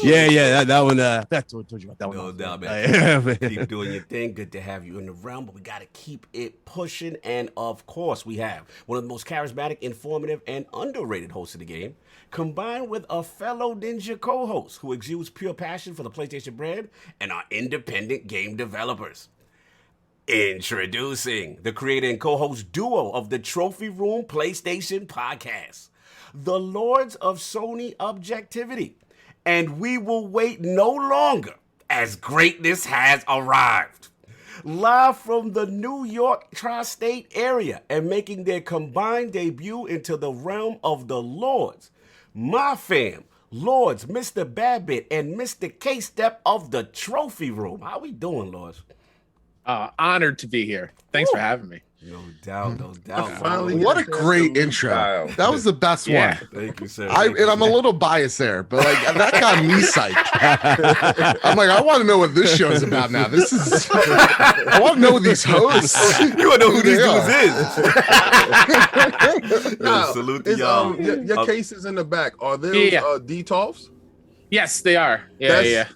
Yeah. That one. I told you about that one. No doubt, Yeah. man. Keep doing your thing. Good to have you in the realm, but we got to keep it pushing. And of course, we have one of the most charismatic, informative, and underrated hosts of the game, combined with a fellow Ninja co-host who exudes pure passion for the PlayStation brand and our independent game developers. Introducing the creator and co-host duo of the Trophy Room PlayStation Podcast, the Lords of Sony Objectivity. And we will wait no longer as greatness has arrived. Live from the New York tri-state area and making their combined debut into the realm of the Lords, my fam, Lords, MrBadBit and MrKStep of the Trophy Room. How we doing, Lords? Honored to be here. Thanks for having me. No doubt, no doubt. Finally what a get a chance great to meet intro. Kyle. That was the best Yeah. one. Thank you, sir. And I'm a little biased there, but like that got me psyched. I'm like, I want to know what this show's about now. This is I want to know these hosts. You want to know who these Yeah. dudes is? Yo, salute to Is, y'all. your cases in the back, are those Yeah. DTOFs? Yes, they are. Yeah.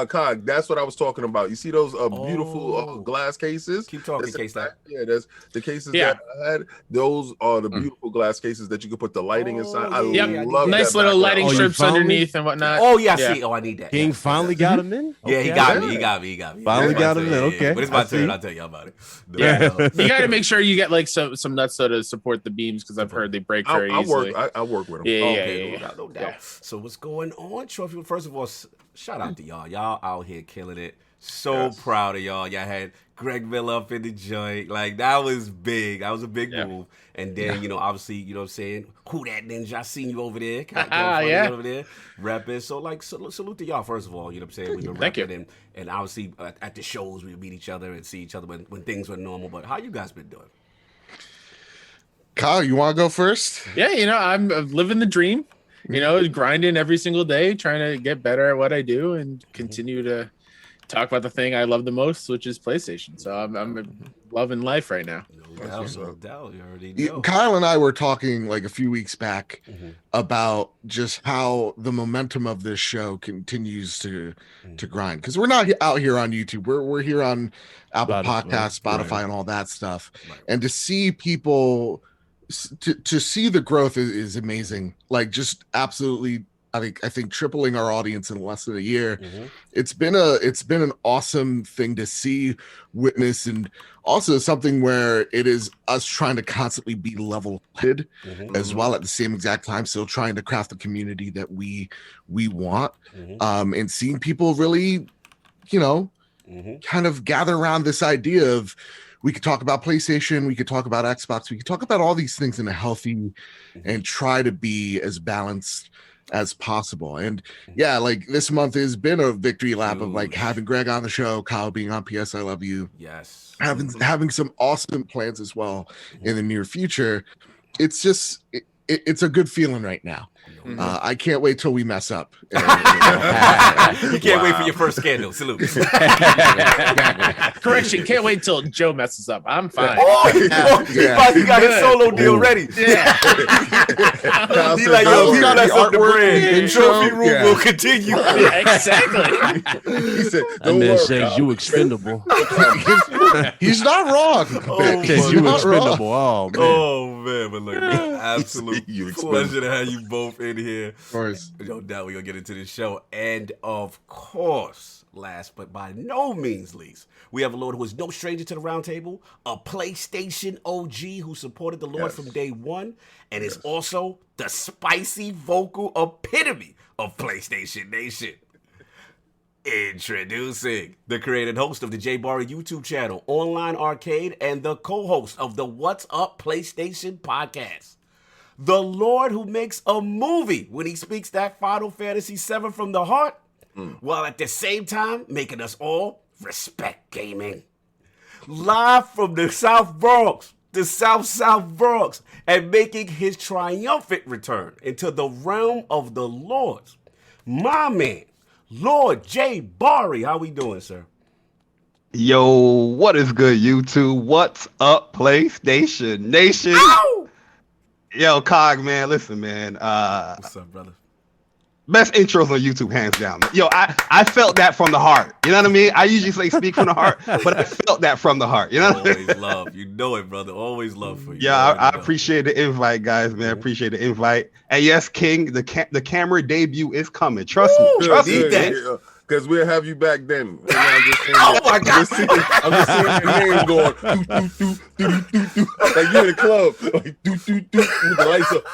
Cog, that's what I was talking about. You see those beautiful Oh. glass cases? Keep talking, That's in K-Step. fact- Yeah, that's the cases Yeah. that I had. Those are the beautiful glass cases that you can put the lighting inside. I yeah, Yep. love Nice that little background. lighting Oh, you strips found me? underneath and whatnot. Oh, yeah, Yeah. see. Oh, I need that. King Yeah. finally got him in. Yeah, he Okay. got me. He got me. Finally It's my got him turn. in, Yeah, okay. But it's my I see. turn. I'll tell y'all about it. Yeah. You got to make sure you get like some nuts so to support the beams because I've heard they break very I easily. work with them. Yeah, Okay, yeah. no doubt, no doubt. Yeah. So what's going on, Trophy? First of all, shout out to y'all. Y'all out here killing it. So Yes. proud of y'all. Y'all had Greg Miller up in the joint. Like, that was big. That was a big move. And then, obviously, you know what I'm saying? Who that ninja? I seen you over there. Yeah. Over there. Repping. So, like, salute to y'all, first of all. You know what I'm saying? We've been Thank you. repping. And obviously, at the shows, we would meet each other and see each other when things were normal. But how you guys been doing? Kyle, you want to go first? Yeah, I'm living the dream. Grinding every single day, trying to get better at what I do and continue to talk about the thing I love the most, which is PlayStation. So I'm loving life right now. No doubt, no doubt. You already You- know. Kyle and I were talking like a few weeks back about just how the momentum of this show continues to grind, because we're not out here on YouTube. We're here on Apple Spotify, Podcasts, Spotify, right. and all that stuff. Right. And to see people to see the growth is amazing. Like, just absolutely. I think tripling our audience in less than a year. It's been an awesome thing to see, witness, and also something where it is us trying to constantly be level-headed as well at the same exact time, still trying to craft the community that we want, and seeing people really, kind of gather around this idea of, we could talk about PlayStation, we could talk about Xbox, we could talk about all these things in a healthy and try to be as balanced as possible. And yeah, like this month has been a victory lap of like having Greg on the show, Kyle being on PS I Love You. Yes. Having some awesome plans as well in the near future. It's just it's a good feeling right now. I can't wait till we mess up. You can't wait for your first scandal. Salute. Correction, can't wait till Joe messes up. I'm fine. He got his solo deal ready. Yeah. He's like, yo, he mess up the brand. Trophy Room will continue. Yeah, exactly. He said, That "Don't man worry, says Kyle." you expendable. He's not wrong. Says He's you not wrong. expendable. Oh man. Oh man, but look, absolute You pleasure to have you both in here. Of course. No doubt we're gonna get into the show. And of course, last but by no means least, we have a Lord who is no stranger to the round table, a PlayStation OG who supported the Lord from day one, and is also the spicy vocal epitome of PlayStation Nation. Introducing the creator and host of the JayBari YouTube channel, Online Arcade, and the co-host of the What's Up PlayStation podcast. The Lord who makes a movie when he speaks that Final Fantasy VII from the heart, while at the same time making us all respect gaming. Live from the South Bronx, the South Bronx, and making his triumphant return into the realm of the Lords. My man, Lord JayBari, how we doing, sir? Yo, what is good, YouTube? What's up, PlayStation Nation? Ow! Yo, Cog, man, listen, man. What's up, brother? Best intros on YouTube, hands down. Yo, I felt that from the heart. You know what I mean? I usually say speak from the heart, but I felt that from the heart. You know what I mean? Always love. You know it, brother. Always love for you. Yeah, I appreciate the invite, guys, man. Appreciate the invite. And yes, King, the camera debut is coming. Trust me. Trust me. Because we'll have you back then. And I'm just saying Oh my God. I'm just seeing your name going like you in the club, like with the lights up.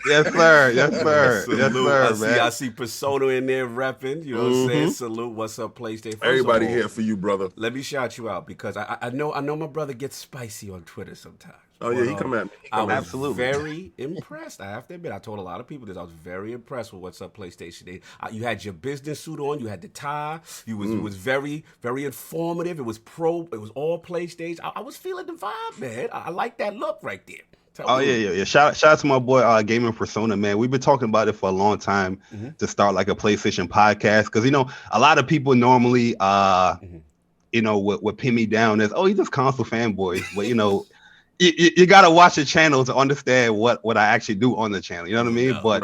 Yes, sir. Yes, sir. Yes, Salute. sir, man. I see Persona in there repping. You know what I'm saying? Salute. What's up, PlayStation? First of Everybody all, here for you, brother. Let me shout you out because I know my brother gets spicy on Twitter sometimes. Oh yeah, he come at me. I was Absolutely. very impressed. I have to admit, I told a lot of people this. I was very impressed with What's Up PlayStation. You had your business suit on. You had the tie. You was very, very informative. It was It was all PlayStation. I was feeling the vibe, man. I like that look right there. Oh yeah. Shout out to my boy Gaming Persona, man. We've been talking about it for a long time to start like a PlayStation podcast because a lot of people normally would pin me down as he just console fanboys, but you gotta watch the channel to understand what I actually do on the channel. You know what I mean? But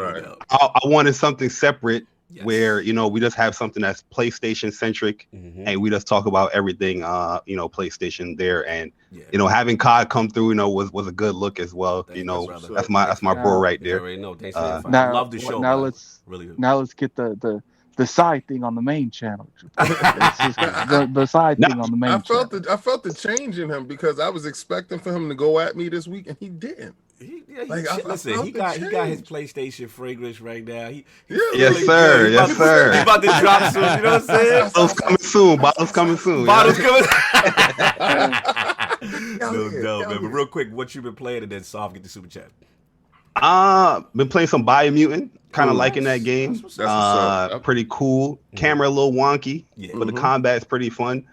I wanted something separate where we just have something that's PlayStation centric and we just talk about everything PlayStation there and having COD come through was a good look as well. That's my bro right there. Now, love the show. Now let's get the side thing on the main channel. the side thing on the main channel. I felt the change in him because I was expecting for him to go at me this week and he didn't. He got his PlayStation fragrance right now. Yes, sir. Yes, sir. He about to drop soon. You know what I'm saying? Bottles coming soon. Bottles coming. No doubt, man. But real quick, what you been playing, and then Soft get the super chat. Been playing some Biomutant. Kind of liking that game. That's what's up. Pretty cool. Camera a little wonky, but the combat's pretty fun.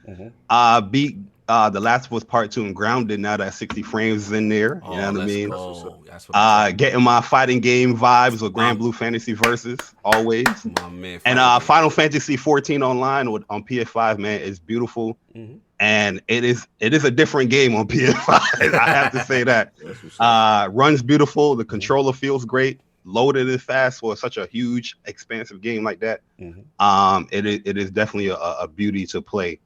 Beat The Last of Us Part 2 and Grounded now that 60 frames is in there. You know what I mean? Getting my fighting game vibes with Grand Blue Fantasy Versus always. My man, and Final Fantasy 14 online on PS5, man, is beautiful. And it is a different game on PS5. I have to say that. Runs beautiful. The controller feels great. Loaded it fast for such a huge, expansive game like that. It is definitely a beauty to play.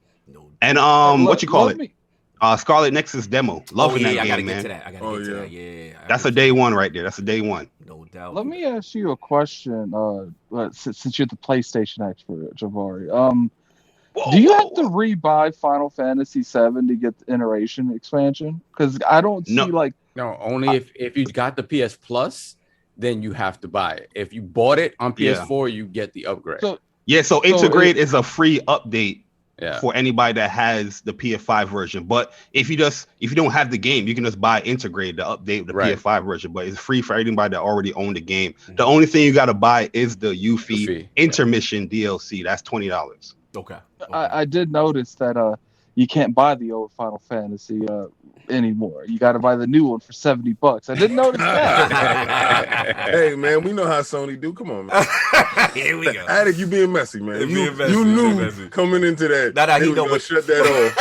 And what you call it? Scarlet Nexus demo. Loving that game, man. I gotta get to that. Yeah. That's a day one right there. That's a day one. No doubt. Let me ask you a question. Since you're the PlayStation expert, JayBari, do you have to rebuy Final Fantasy VII to get the iteration expansion? Because I don't see No, only if you got the PS Plus, then you have to buy it. If you bought it on PS4, you get the upgrade. So Integrate is a free update for anybody that has the PS5 version. But if you don't have the game, you can just buy integrated to update the PS5 version. But it's free for anybody that already owned the game. The only thing you got to buy is the Yuffie intermission DLC. That's $20. Okay. I did notice that you can't buy the old Final Fantasy anymore. You got to buy the new one for $70. I didn't notice that. Hey man, we know how Sony do. Come on, man. Here we go. Addict, you being messy, man. Being messy, you knew messy. coming into that. He know what. Shut that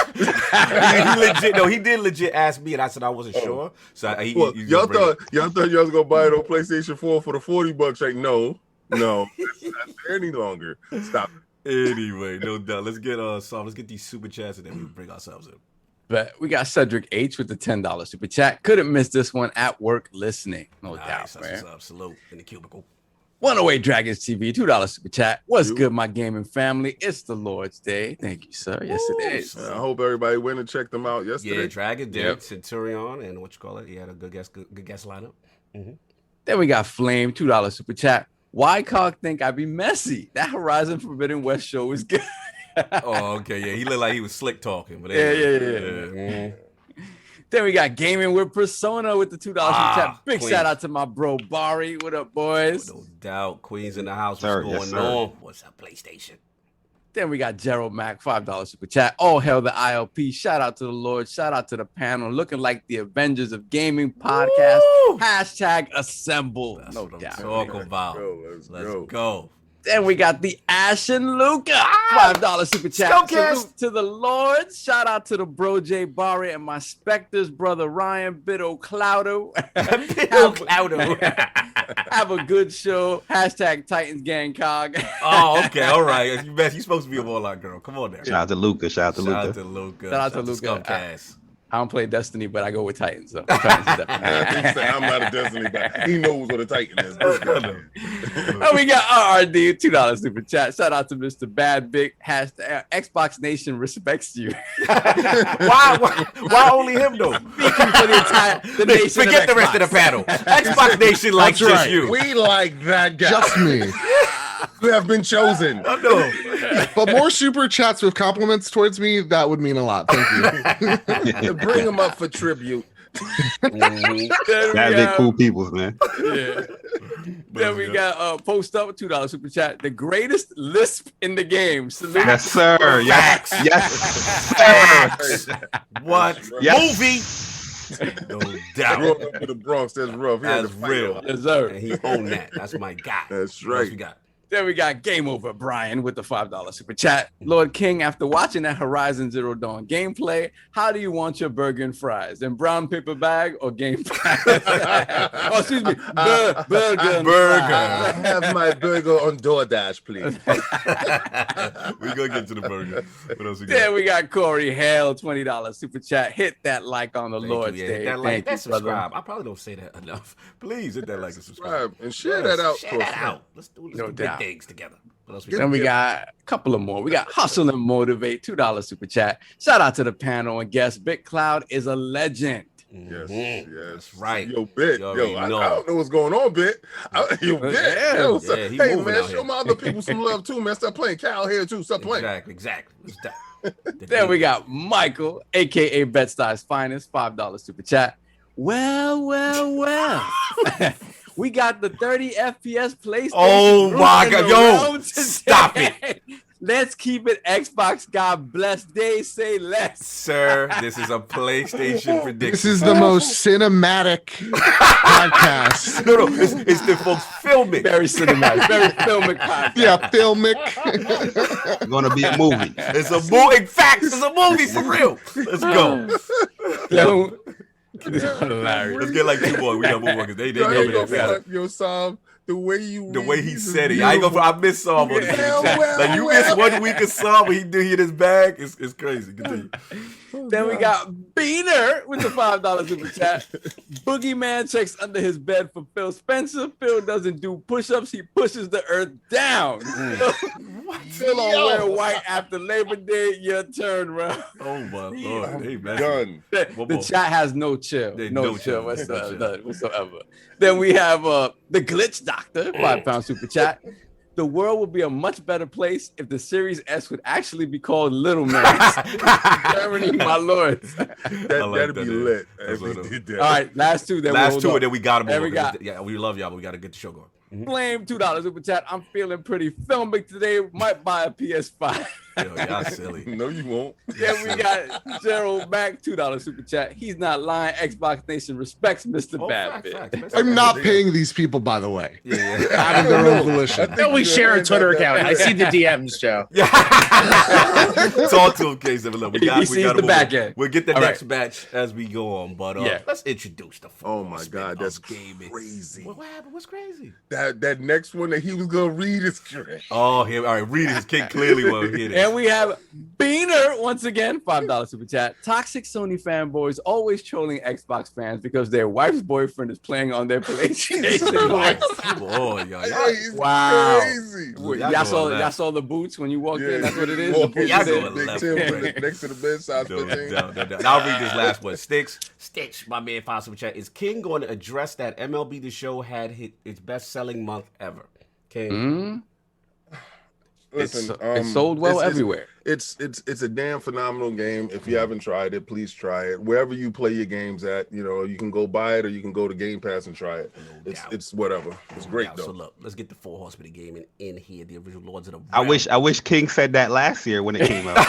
off. he did legit ask me, and I said I wasn't sure. So y'all thought y'all was gonna buy it on PlayStation 4 for the $40. Like, no, it's not there any longer. Stop. Anyway, no doubt. Let's get these super chats and then we bring ourselves in. But we got Cedric H with the $10 super chat. Couldn't miss this one at work listening. No doubt, man. Salute in the cubicle. 108 Dragons TV, $2 super chat. What's good, my gaming family? It's the Lord's Day. Thank you, sir. Yes, it is. I hope everybody went and checked them out yesterday. Yeah, Dragon did. Centurion and what you call it? He had a good guest lineup. Mm-hmm. Then we got Flame, $2 super chat. Why Cog think I be messy? That Horizon Forbidden West show is good. Oh, okay, yeah. He looked like he was slick talking, but yeah. Mm-hmm. Then we got Gaming with Persona with the $2 chat. Big Queens. shout out to my bro Bari. What up, boys? No doubt. Queens in the house. What's going on? What's up, PlayStation? Then we got Gerald Mack, $5 super chat. All hail the ILP. Shout out to the Lord. Shout out to the panel. Looking like the Avengers of Gaming podcast. Woo! Hashtag assemble. That's no what doubt. I'm talking about. Let's go. Then we got the Ashen Luca, $5 super chat. Salute to the Lord. Shout out to the bro JayBari and my Spectres brother Ryan BitCloud. Have a good show. Hashtag Titans Gang Cog. Oh, okay. All right. You're supposed to be a Warlock girl. Come on there. Shout out to Luca. Shout out to Luca. I don't play Destiny, but I go with Titans. So I'm not a Destiny, but he knows what a Titan is. Oh, we got RRD, $2 super chat. Shout out to MrBadBit. Hashtag Xbox Nation respects you. Why only him though? Speaking for the nation. Forget the rest of the panel. Xbox Nation likes just you. We like that guy. Just me. You have been chosen. I know. But more super chats with compliments towards me, that would mean a lot. Thank you. Bring them up for tribute. That's cool peoples, man. Yeah. Then we got post up $2 super chat. The greatest lisp in the game. Salute. Yes, sir. Yes. What? Yes. Movie? No doubt. Growing up in the Bronx, that's rough. That's real. Yes, sir. And he owned that. That's my guy. That's What else right. we got? Then we got Game Over Brian with the $5 super chat. Lord King, after watching that Horizon Zero Dawn gameplay, how do you want your burger and fries? In brown paper bag or game pass? Oh, excuse me. Burger. I have my burger on DoorDash, please. We're going to get to the burger. What else we got? Then we got Corey Hale, $20 super chat. Hit that like on the Lord's Day. Hit that like, Thank you, subscribe. brother. I probably don't say that enough. Please hit that like and subscribe. And share that out. Share that out. Let's do No big doubt. things together. What else we Then got? we got a couple of more. We got Hustle and Motivate, $2 super chat. Shout out to the panel and guest. BitCloud is a legend. Yes. That's right. Yo, Bit. You already I know. don't know what's going on, Bit. Yo, Bit. Yeah. Yo, Yeah, he hey, moving man, out show here. my other people some love, too, man. Stop playing. Cal here, too. Stop playing. Exactly. Let's do- Then we got Michael, a.k.a. BetStar's Finest, $5 super chat. Well. We got the 30 FPS PlayStation. Oh, my in God. the Yo, realm today. stop it. Let's keep it Xbox. God bless. They say less. Sir, this is a PlayStation prediction. This is the most cinematic podcast. No, it's the folks filming. Very cinematic. Very filmic podcast. Yeah, filmic. It's gonna be a movie. It's a movie. In fact, it's a movie for real. Let's go. Hilarious. Let's get like 2 more. We got more because they Yo, go ain't gonna there. front, yo, Sam, the way he said it. I ain't gonna. I miss Sam on the Well, chat. well, Like you miss 1 week of Sam when he do hit his bag. It's crazy. Continue. Then we got Beaner with the $5 super chat. Boogeyman checks under his bed for Phil Spencer. Phil doesn't do push-ups. He pushes the earth down. Phil don't wear white after Labor Day. Your turn, bro. Oh my Lord. Hey, man. done. The chat has no chill. They No no chill chill. whatsoever. Then we have the Glitch Doctor, £5 super chat. the world would be a much better place if the Series S would actually be called Little Man. Germany, my lords. That'd be lit. That's If what we did that. All right, last two. Then Last two, and then we got them. There we got. Yeah, we love y'all, but we got to get the show going. Flame $2 super chat. I'm feeling pretty filmic today. Might buy a PS5. Yo, y'all silly. No, you won't. Then we got Gerald back $2 super chat. He's not lying. Xbox Nation respects Mr. BadBit. I'm not paying these people, by the way. Yeah. Out of their own volition. Don't we share a Twitter account? I see the DMs, Joe. Talk to him, K7. Look, we got the back end. We'll get the All next right. batch as we go on, but let's introduce the. Oh my spin God, of that's gaming. crazy. What happened? What's crazy? That next one that he was gonna read is correct. Oh, here. All right, read it. His kid clearly won't hear it. And we have Beaner once again, $5 super chat. Toxic Sony fanboys always trolling Xbox fans because their wife's boyfriend is playing on their PlayStation. Boy, y'all. It's Wow. crazy. Y'all saw the boots when you walked in. That's what it is. Walk The in, boots Y'all is going in. Big left, Tim right. next to the bed, size 15. I'll read this last one. Stitch, my man, five super chat. Is King going to address that MLB The Show had hit its best-selling month ever? King. Listen, It's sold well everywhere. It's a damn phenomenal game. If you haven't tried it, please try it. Wherever you play your games at, you can go buy it or you can go to Game Pass and try it. It's whatever. It's great though. So look, let's get the Four Horsemen of Gaming in here. The original Lords of the I Realm. wish King said that last year when it came out.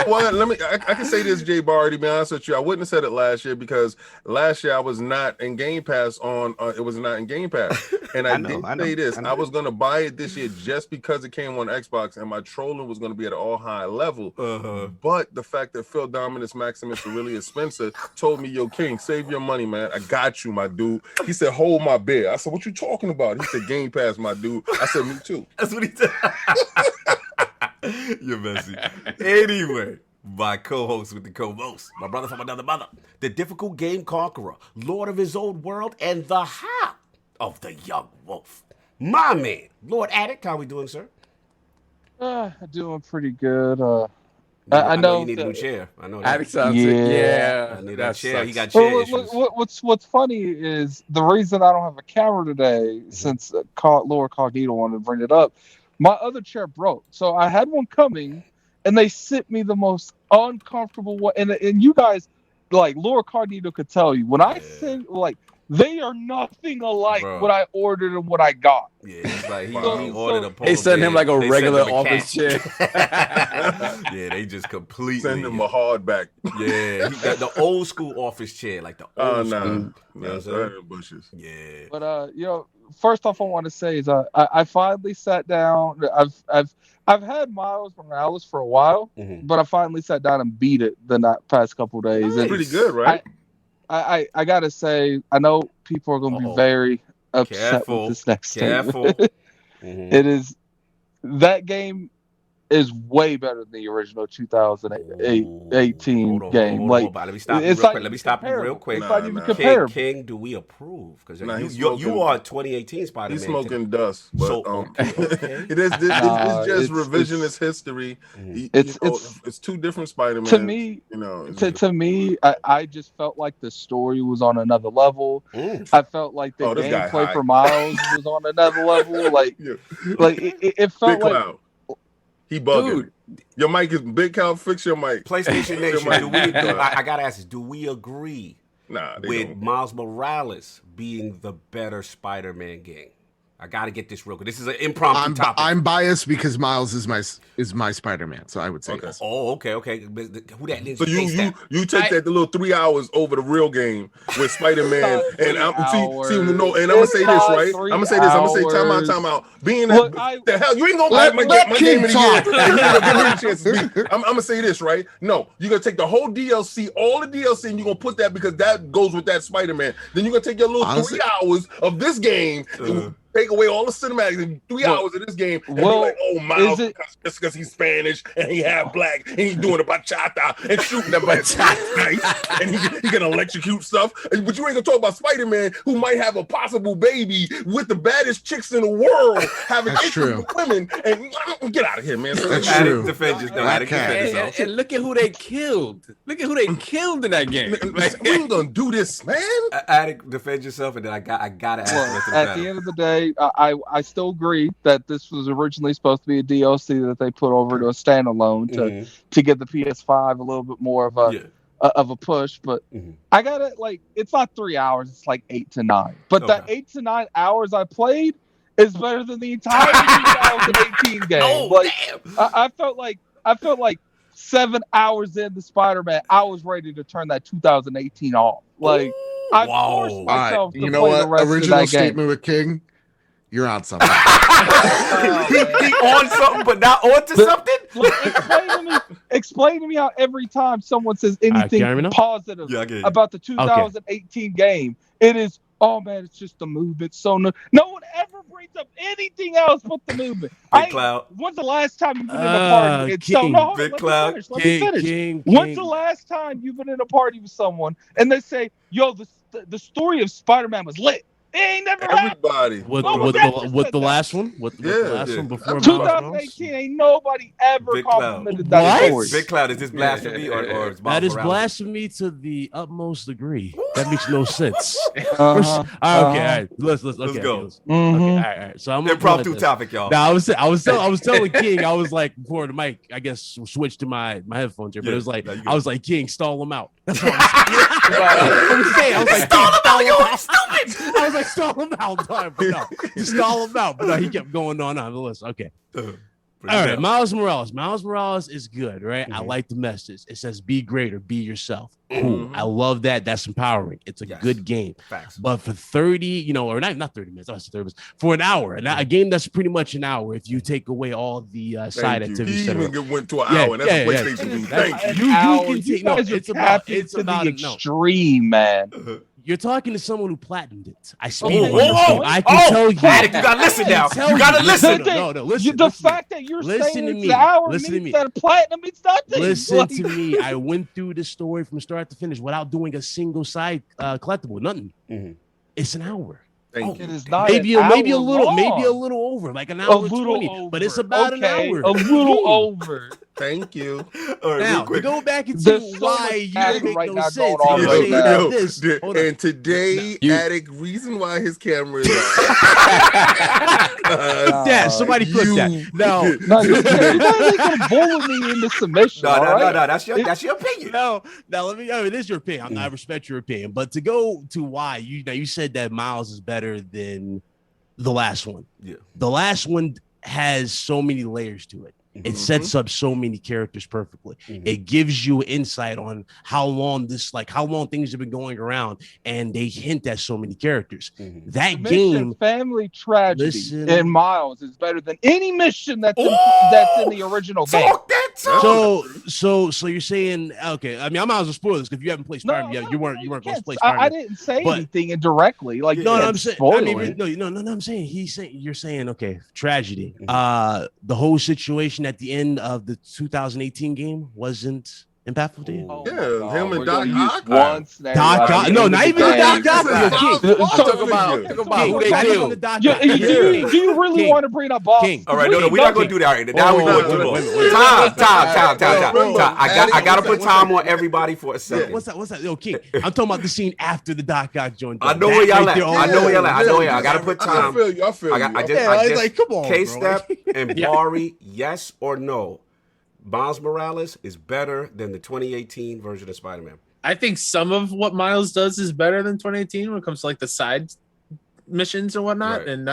Well, I can say this, JayBari, to be honest with you. I wouldn't have said it last year because last year I was not in Game Pass it was not in Game Pass. And I did say this. I was gonna buy it this year just because it came on Xbox and my trolling was gonna be at an all-high level. But the fact that Phil Dominus Maximus Aurelius Spencer told me, yo, King, save your money, man. I got you, my dude. He said, hold my beer. I said, what you talking about? He said, Game Pass, my dude. I said, me too. That's what he said. You're messy. Anyway, my co-host with the co-most, my brother from another mother, the difficult game conqueror, lord of his own world, and the heart of the young wolf. My man, Lord Addict, how we doing, sir? Doing pretty good. I know you need a new chair. I know that. Addict sounds I need that chair. sucks. He got chair issues. What's funny is the reason I don't have a camera today, since Lord Cognito wanted to bring it up. My other chair broke, so I had one coming, and they sent me the most uncomfortable one. And you guys, like Lord Cognito could tell you, when I send they are nothing alike what I ordered and what I got. Yeah, it's like he ordered a polo. They sent him like a regular office chair. Yeah, they just completely send him a hardback. Yeah, he got the old school office chair, like the old school. You know what I'm saying? Bushes. Yeah. But first off, I want to say is I finally sat down. I've had Miles Morales for a while, but I finally sat down and beat it the past couple days. That's pretty good, right? I gotta say, I know people are gonna be very upset with this next game. It is that game is way better than the original 2018 game. Let me stop you real quick. Let me stop you real quick. King, do we approve? Because you are 2018 Spider-Man. He's smoking dust. But, so it is just revisionist history. It's two different Spider-Man. To me, I just felt like the story was on another level. I felt like the gameplay for Miles was on another level. It felt BitCloud. He bugging. Your mic is BitCloud. Fix your mic. PlayStation Nation. I gotta ask this: do we agree with Miles Morales being the better Spider-Man game? I gotta get this real quick. This is an impromptu topic. I'm biased because Miles is my Spider-Man, so I would say yes. Oh, okay. Who that? So you take that the little 3 hours over the real game with Spider-Man, and I'm gonna say this right. I'm gonna say time out. Being the hell, you ain't gonna buy my game in a year. I'm gonna say this right. No, you're gonna take the whole DLC, all the DLC, and you're gonna put that because that goes with that Spider-Man. Then you're gonna take your little 3 hours of this game. Take away all the cinematics in 3 hours of this game and be like, oh, Miles, just because he's Spanish and he half black and he's doing a bachata and shooting the bachata and he can electrocute stuff. But you ain't gonna talk about Spider-Man, who might have a possible baby with the baddest chicks in the world, having issues with women. And get out of here, man. That's true. And look at who they killed. Look at who they killed in that game. We ain't gonna do this, man. Addict, defend yourself, and then I gotta ask. At the end of the day, I still agree that this was originally supposed to be a DLC that they put over to a standalone to give the PS5 a little bit more of a push. But I got it, like, it's not 3 hours, it's like 8 to 9. But the 8 to 9 hours I played is better than the entire 2018 game. Oh, like damn. I felt like 7 hours into Spider-Man, I was ready to turn that 2018 off. Like, I forced myself to you know play what? the rest Original of that statement game. with King, you're on something. He on something, but not on to something. Like, explain to me how every time someone says anything positive about the 2018 game, it is, oh man, it's just the movement. So no one ever brings up anything else but the movement. BitCloud. When's the last time you've been in a party? BitCloud. Let me finish. When's the last time you've been in a party with someone and they say, "Yo, the story of Spider-Man was lit"? It ain't never Everybody. happened. With the last one? With the last one before 2018, ain't nobody ever complimented that story. BitCloud, is this blasphemy or is that is Morales? blasphemy to the utmost degree. That makes no sense. Okay, all right. Let's go. Okay, all right. So I'm impromptu topic, y'all. Now I was telling King, I was like, before the mic, I guess switched to my headphones here, but it was like I was like, King, stall him out. That's what I was saying. I was like, stall him out, yo, stupid. I was like, stall him out, but no, stall him out. But no, he kept going on the list. Okay. All right, Miles Morales. Miles Morales is good, right? I like the message. It says, "Be greater, be yourself." Cool. I love that. That's empowering. It's a good game. Facts. But for 30, or not 30 minutes, I was 30 minutes, for an hour, and a game that's pretty much an hour if you take away all the side activities. He even went to an hour, and that's a PlayStation game. Thank you. You guys are the extreme, man. You're talking to someone who platinumed it. I speak. I can tell you. Addict, you gotta listen now. You gotta listen. No, listen. The fact that you're saying it's an hour means that platinum means nothing. Listen to me. I went through the story from start to finish without doing a single side collectible. Nothing. It's an hour. It is not maybe a little over, like an hour and 20, but it's about an hour. A little over. Thank you. All right, now, to go back and see why you don't make no sense. And today, Attic, reason why his camera is Dad, somebody flip that. No, you're gonna bully me into submission. No, that's your opinion. No, now it is your opinion. I respect your opinion, but to go to why you said that Miles is better than the last one. Yeah, the last one has so many layers to it. It sets up so many characters perfectly. It gives you insight on how long things have been going around, and they hint at so many characters. That game, Family Tragedy in Miles is better than any mission that's in the original game. So you're saying, okay? I mean, I'm not going to spoil this because if you haven't played Spider-Man yet, you weren't going to play Spider-Man. I didn't say anything indirectly. Like, I'm saying. I'm saying. You're saying, okay, tragedy. The whole situation at the end of the 2018 game wasn't impactful to you? Him and Doc Ock. Doc Ock? No, not even Doc Ock. Talk about do you really want to bring up Bob? All right, no, we're not going to do that. All right, now we're going to do time. I got to put time on everybody for a second. What's that? Yo, King, I'm talking about the scene after the Doc Ock joined. I know where y'all at. I got to put time. I feel you. I just like, come on, K-Step and Bari, yes or no? Miles Morales is better than the 2018 version of Spider-Man. I think some of what Miles does is better than 2018 when it comes to like the side missions and whatnot, and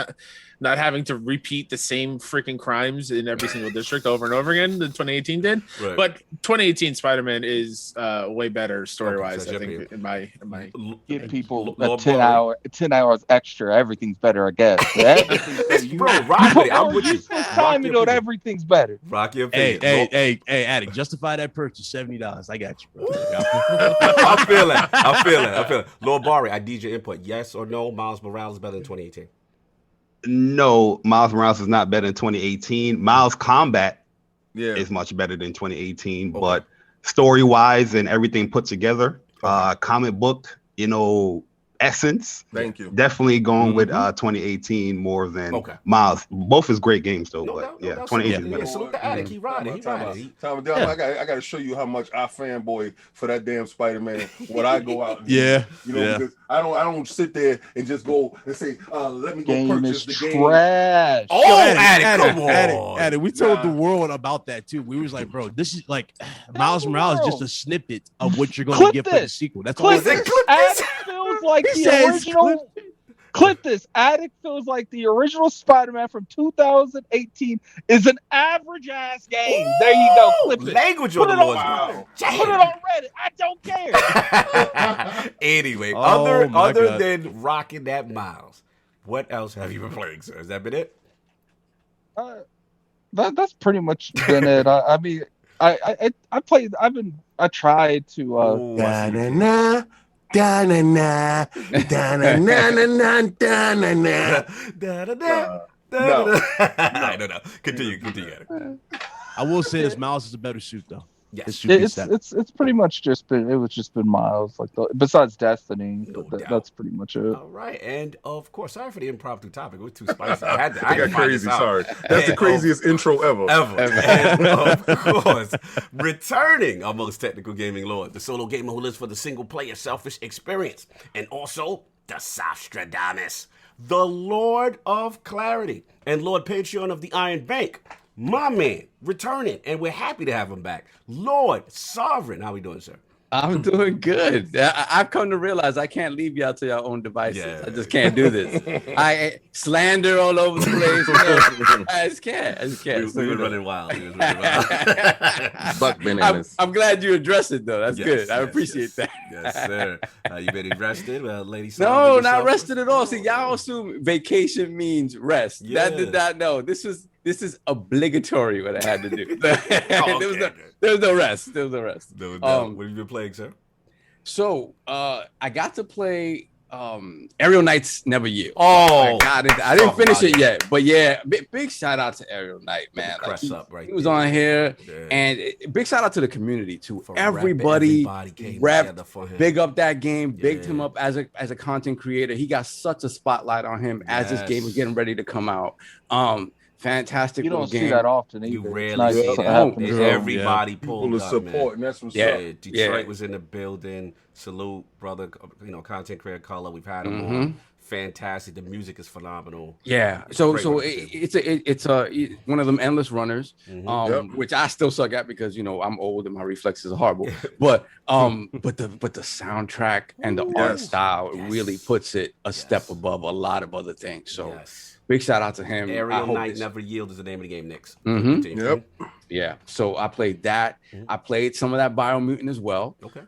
not having to repeat the same freaking crimes in every single district over and over again than 2018 did. Right. But 2018 Spider-Man is way better story-wise, I think, in my give people 10 hours extra. Everything's better, I guess. Everything's better. Rock your opinion. Hey, Addict, justify that purchase, $70. I got you, bro. I feel it. Lord Bari, I need your input. Yes or no, Miles Morales better than 2018? No, Miles Morales is not better than 2018. Miles Combat is much better than 2018, but story-wise and everything put together, comic book, essence. Thank you. Definitely going with 2018 more than Miles. Both is great games though, but yeah, 2018. Yeah, salute the addict. He riding. I got to show you how much I fanboy for that damn Spider-Man. What I go out and do, Yeah, because I don't sit there and just go and say, let me go Game purchase is the game. trash. Oh, addict, come on. Addict. We told the world about that too. We was like, bro, this is like Miles Morales is just a snippet of what you're going to get for the sequel. That's all it is. Addict feels like the original. Clip this. Addict feels like the original Spider-Man from 2018 is an average ass game. There you go. Clip it. Language Put on it the on Lord's Twitter. Put it on Reddit. I don't care. Anyway, Oh, my other God. than rocking that Miles, what else have you been playing, sir? Has that been it? That's pretty much been it. I mean, I played. I tried to. Da-na-na, da-na-na, da-na-na-na-na, da-na-na. No. Continue. I will say this, Miles is a better suit though. Yes. It's pretty much just been. It was just been Miles. Like besides Destiny, that's pretty much it. All right, and of course, sorry for the impromptu topic. It was too spicy. I got crazy. Sorry, that's the craziest intro ever. And of course, returning our most technical gaming lord, the solo gamer who lives for the single-player selfish experience, and also the Sostradamus, the Lord of Clarity, and Lord Patreon of the Iron Bank. My man, returning, and we're happy to have him back. Lord Sovereign, how we doing, sir? I'm doing good. I've come to realize I can't leave y'all to your own devices. Yeah. I just can't do this. I slander all over the place. I just can't. We were running wild. I'm glad you addressed it, though. That's good. I appreciate that. Yes, sir. You been rested, lady? No, not rested at all. See, y'all assume vacation means rest. Yeah. That did not know. This is obligatory what I had to do. There was no rest. What have you been playing, sir? So I got to play Aerial Knights Never Yield. Oh, I didn't finish it yet, but yeah, big shout out to Aerial Knight, man. Like he was on here, and big shout out to the community too. Everybody repped, big up that game, bigged him up as a content creator. He got such a spotlight on him as this game was getting ready to come out. Fantastic. You don't game. see that often either. You rarely see that. Everybody pulled up, support, man. And that's what's up. Detroit was in the building. Salute, brother. Content creator color. We've had him on. Fantastic. The music is phenomenal. Yeah. So it's one of them endless runners, which I still suck at because I'm old and my reflexes are horrible. But the soundtrack and the art style really puts it a step above a lot of other things. So. Big shout out to him. Aerial Knight Never Yield is the name of the game, Knicks. Yep. Yeah. So I played that. I played some of that Biomutant as well. Okay.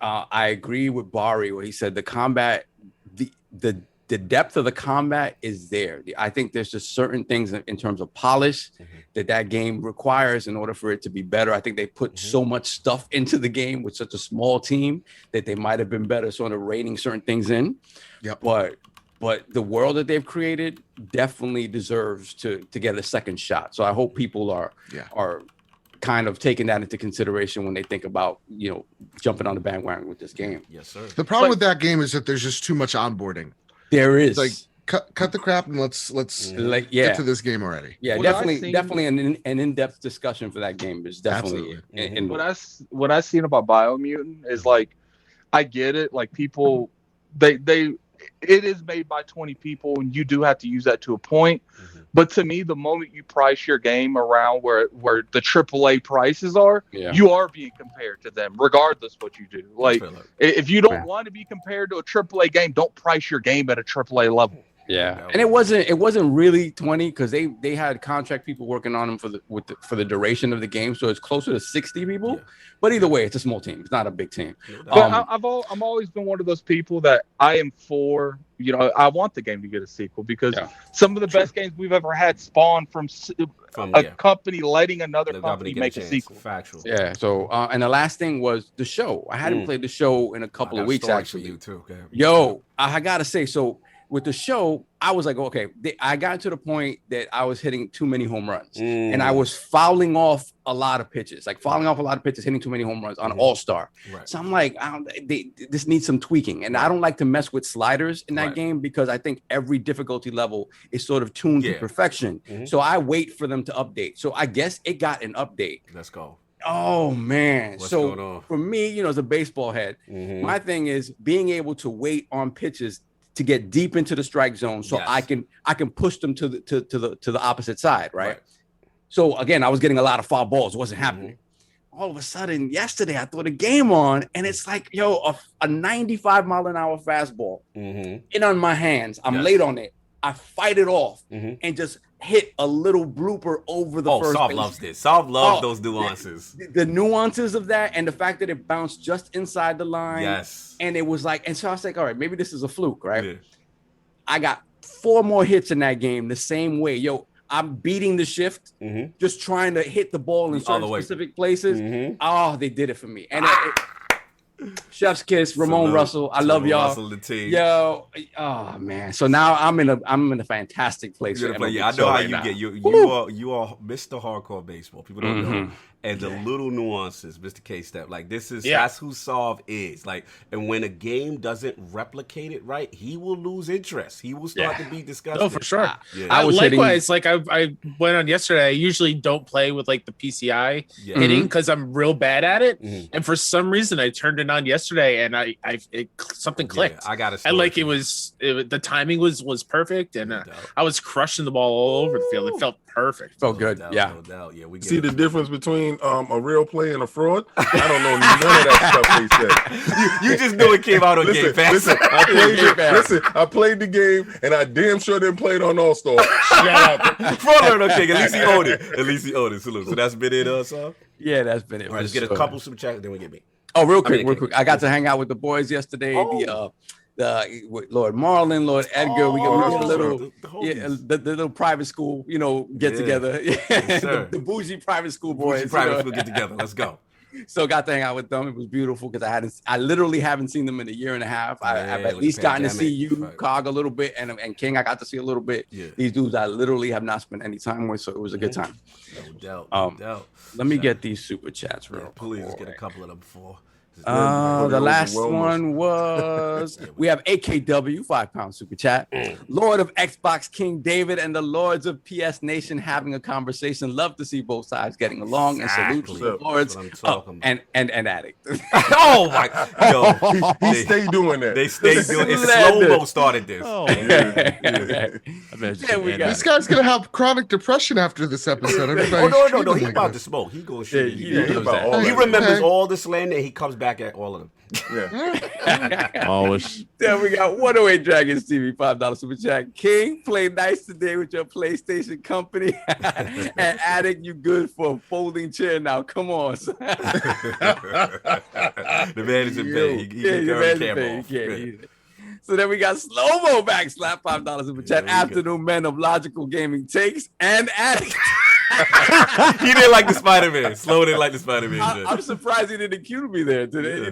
I agree with Bari where he said the combat, the depth of the combat is there. I think there's just certain things in terms of polish that game requires in order for it to be better. I think they put so much stuff into the game with such a small team that they might have been better sort of rating certain things in. Yep. But the world that they've created definitely deserves to get a second shot. So I hope people are kind of taking that into consideration when they think about, jumping on the bandwagon with this game. Yes, sir. The problem with that game is that there's just too much onboarding. There is. It's like cut the crap and let's get to this game already. Yeah, definitely an in-depth discussion for that game is definitely in what I've seen about Biomutant is like I get it, like people it is made by 20 people and you do have to use that to a point. But to me, the moment you price your game around where the AAA prices are, you are being compared to them, regardless what you do. Like, if you don't want to be compared to a AAA game, don't price your game at a AAA level. Yeah, and it wasn't really 20 because they had contract people working on them for the duration of the game, so it's closer to 60 people. Yeah. But either way, it's a small team. It's not a big team. But I'm always been one of those people that I am for. I want the game to get a sequel because some of the best games we've ever had spawn from a company letting another company make a sequel. Factual. Yeah. So and the last thing was the show. I hadn't played the show in a couple of weeks actually. For you too. Yo, I gotta say so. with the show, I was like, okay, I got to the point that I was hitting too many home runs, and I was fouling off a lot of pitches, hitting too many home runs on All-Star. Right. So I'm like, this needs some tweaking, and I don't like to mess with sliders in that game because I think every difficulty level is sort of tuned to perfection. So I wait for them to update. So I guess it got an update. Let's go. Oh man! What's going on? For me, as a baseball head, my thing is being able to wait on pitches to get deep into the strike zone, so I can push them to the opposite side, right? So again, I was getting a lot of foul balls; it wasn't happening. All of a sudden, yesterday, I threw the game on, and it's like, a 95 mile an hour fastball in on my hands. I'm late on it. I fight it off and just hit a little blooper over the first Sov base. loves this. Sov loves those nuances. The nuances of that and the fact that it bounced just inside the line. Yes. And it was like, and so I was like, all right, maybe this is a fluke, right? Yeah. I got 4 more hits in that game the same way. I'm beating the shift, just trying to hit the ball in certain specific places. Oh, they did it for me. And chef's kiss, Ramon Russell. I love y'all. Russell, the team. Yo, oh man. So now I'm in a fantastic place. I know how you get. You are Mr. Hardcore Baseball. People don't know. And the little nuances, MrKStep. Like that's who Sov is. Like, and when a game doesn't replicate it right, he will lose interest. He will start to be disgusted. Oh, for sure. Likewise, like I went on yesterday. I usually don't play with like the PCI hitting because I'm real bad at it. And for some reason, I turned it on yesterday, and something clicked. I got it. And like the timing was perfect, and I was crushing the ball all over the field. It felt perfect. Felt good. No doubt. Yeah, we see the difference between a real play and a fraud. I don't know none of that stuff they said. You just knew it came out on Game Pass. I played the game, and I damn sure didn't play it on All-Star. Shout out. Fraud alert, okay. At least he owned it. Salute. So that's been it, Sov? Yeah, that's been it. All right, let's get a couple super chats, then we get me. Oh, real quick. I got to hang out with the boys yesterday. The Lord Marlon, Lord Edgar, we got a little the little private school, get together. Yes, the bougie private school boys. Private school get together. Let's go. So got to hang out with them. It was beautiful because I literally haven't seen them in a year and a half. I've at least gotten to see you, Cog, a little bit, and King I got to see a little bit. Yeah. These dudes I literally have not spent any time with, so it was a good time. No doubt. Let me get these super chats real quick. Please, let's get a couple of them before. The last one was we have AKW £5 super chat. Lord of Xbox King David and the Lords of PS Nation having a conversation. Love to see both sides getting along and salute to the Lords and Addict. Oh my! Yo, he stayed doing that. They stayed doing it. Slow-mo started this. Oh, this guy's gonna have chronic depression after this episode. No. He about to smoke. He gonna shoot. He remembers all the slander. He comes back at all of them. Yeah. Always. Then we got 108 Dragons TV, $5 super chat. King, play nice today with your PlayStation company. And Addict, you good for a folding chair now. Come on. The man is in bed. He can camera off. So then we got Slow-Mo back, slap $5 super chat. Afternoon men of logical gaming takes and Addict. He didn't like the Spider-Man. Slow didn't like the Spider-Man. I'm surprised he didn't cue me there today.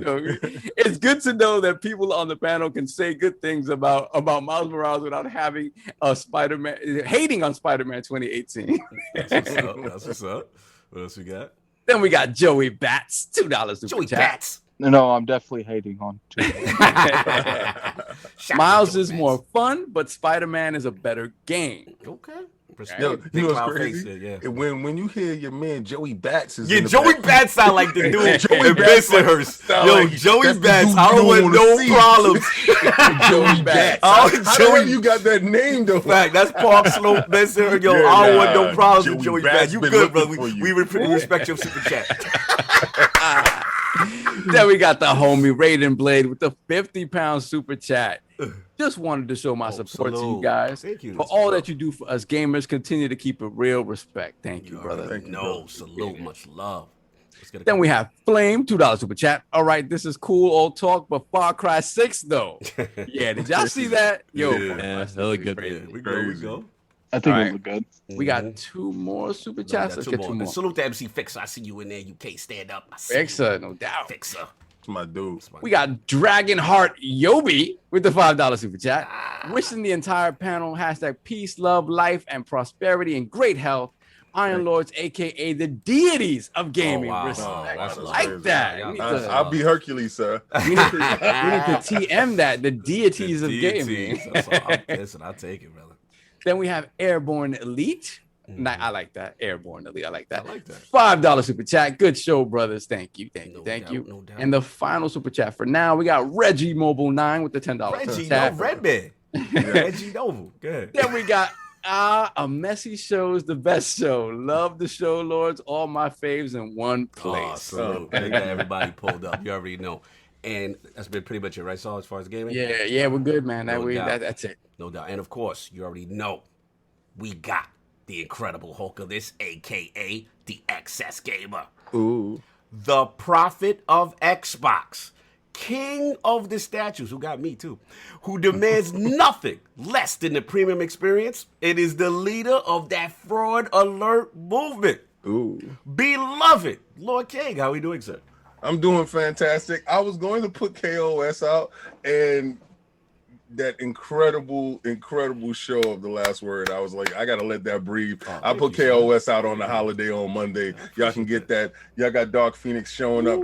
It's good to know that people on the panel can say good things about Miles Morales without having a Spider-Man hating on Spider-Man 2018. That's what's up. What else we got? Then we got Joey Bats, $2 super Joey chat. Bats. No, I'm definitely hating on Miles is more fun, but Spider-Man is a better game. Okay. Yo, you know what's crazy? When you hear your man Joey Bats is Joey Bats sound like the dude in Bensonhurst. Joey Bats, I don't want no problems. Joey Bats. How you got that name though? Fact, that's Park Slope Bensonhurst. Yo, I don't want no problems with Joey Bats. You good, brother? We respect your super chat. Then we got the homie Raiden Blade with the 50-pound super chat. Just wanted to show my support to you guys. Thank you. For all that you do for us gamers. Continue to keep it real. Respect. Thank you, brother. Salute. Much love. Then we have Flame, $2 super chat. All right, this is cool old talk, but Far Cry 6 though. Yeah, did y'all see that? Yo, that's really good. We go. I think it looked good. We got 2 more super chats. Let's get 2 more. Salute to MC Fixer. I see you in there. You can't stand up. Fixer, no doubt. Fixer. It's my dude. We got Dragonheart Yobi with the $5 super chat. Wishing the entire panel #peace, love, life, and prosperity and great health. Iron Lords, aka the deities of gaming. Respect. That's like that. I'll be Hercules, sir. We need to TM that, the deities of gaming. Listen, I'll take it, brother. Then we have Airborne Elite. I like that. Airborne Elite. I like that. I like that. $5 super chat. Good show, brothers. Thank you. No doubt. And the final super chat for now, we got Reggie Mobile 9 with the $10 Reggie, super chat. Red Man. Reggie Noble. Good. Then we got a messy show is the best show. Love the show, Lords. All my faves in one place. They got everybody pulled up. You already know. And that's been pretty much it, right, Saul, as far as gaming? Yeah, we're good, man. That's it. No doubt. And of course, you already know we got the Incredible Hulk of this, aka the XS Gamer. Ooh. The prophet of Xbox. King of the statues, who got me too, who demands nothing less than the premium experience. It is the leader of that fraud alert movement. Ooh. Beloved Lord King, how we doing, sir? I'm doing fantastic. I was going to put KOS out, and that incredible show of The Last Word, I was like, I gotta let that breathe. I put KOS out on the holiday on Monday. Y'all can get that. Y'all got Dark Phoenix showing up,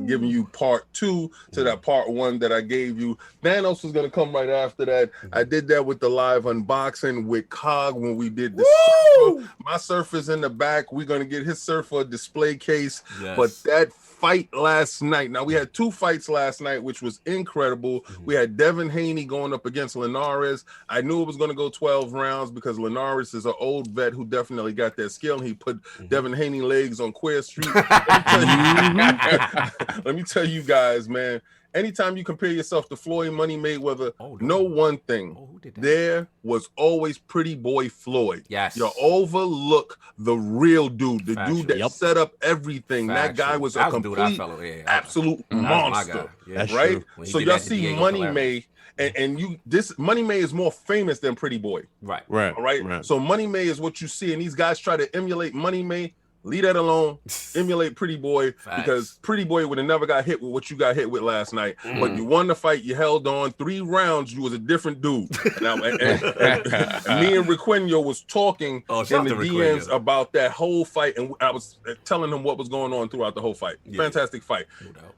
giving you part 2 to that part 1 that I gave you. Thanos was gonna come right after that. I did that with the live unboxing with Cog when we did the Surfer. My Surfer's in the back. We're gonna get his Surfer display case. Yes. But that fight last night. Now, we had 2 fights last night, which was incredible. We had Devin Haney going up against Linares. I knew it was going to go 12 rounds because Linares is an old vet who definitely got that skill. He put Devin Haney legs on Queer Street. Let me tell you guys, man, anytime you compare yourself to Floyd Money Mayweather, know one thing. There was always Pretty Boy Floyd. Yes. You overlook the real dude, the dude that set up everything. That guy was a complete, absolute monster. Right? So y'all see Money May, and Money May is more famous than Pretty Boy. Right. All right. So Money May is what you see, and these guys try to emulate Money May. Leave that alone. Emulate Pretty Boy, because Pretty Boy would have never got hit with what you got hit with last night. But you won the fight. You held on 3 rounds. You was a different dude. And me and Requinho was talking in the DMs about that whole fight, and I was telling him what was going on throughout the whole fight. Fantastic fight. No doubt.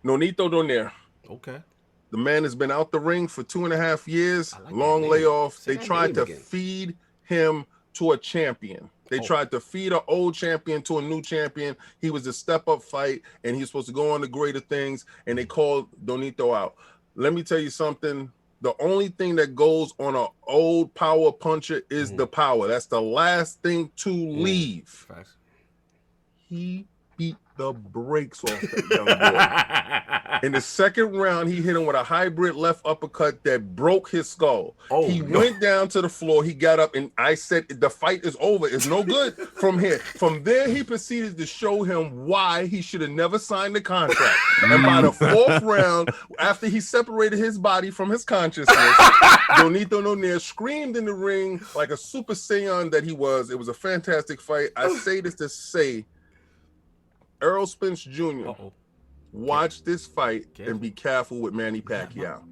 Nonito Donaire. Okay. The man has been out the ring for 2.5 years. Long layoff. They tried to feed him to a champion. They tried to feed an old champion to a new champion. He was a step-up fight, and he was supposed to go on to greater things, and they called Donito out. Let me tell you something. The only thing that goes on an old power puncher is the power. That's the last thing to leave. He beat the brakes off that young boy. In the second round, he hit him with a hybrid left uppercut that broke his skull. He went down to the floor. He got up, and I said, the fight is over. It's no good from here. From there, he proceeded to show him why he should have never signed the contract. And by the 4th round, after he separated his body from his consciousness, Donito Donaire screamed in the ring like a Super Saiyan that he was. It was a fantastic fight. I say this to say, Errol Spence Jr. Watch this fight and be careful with Manny Pacquiao.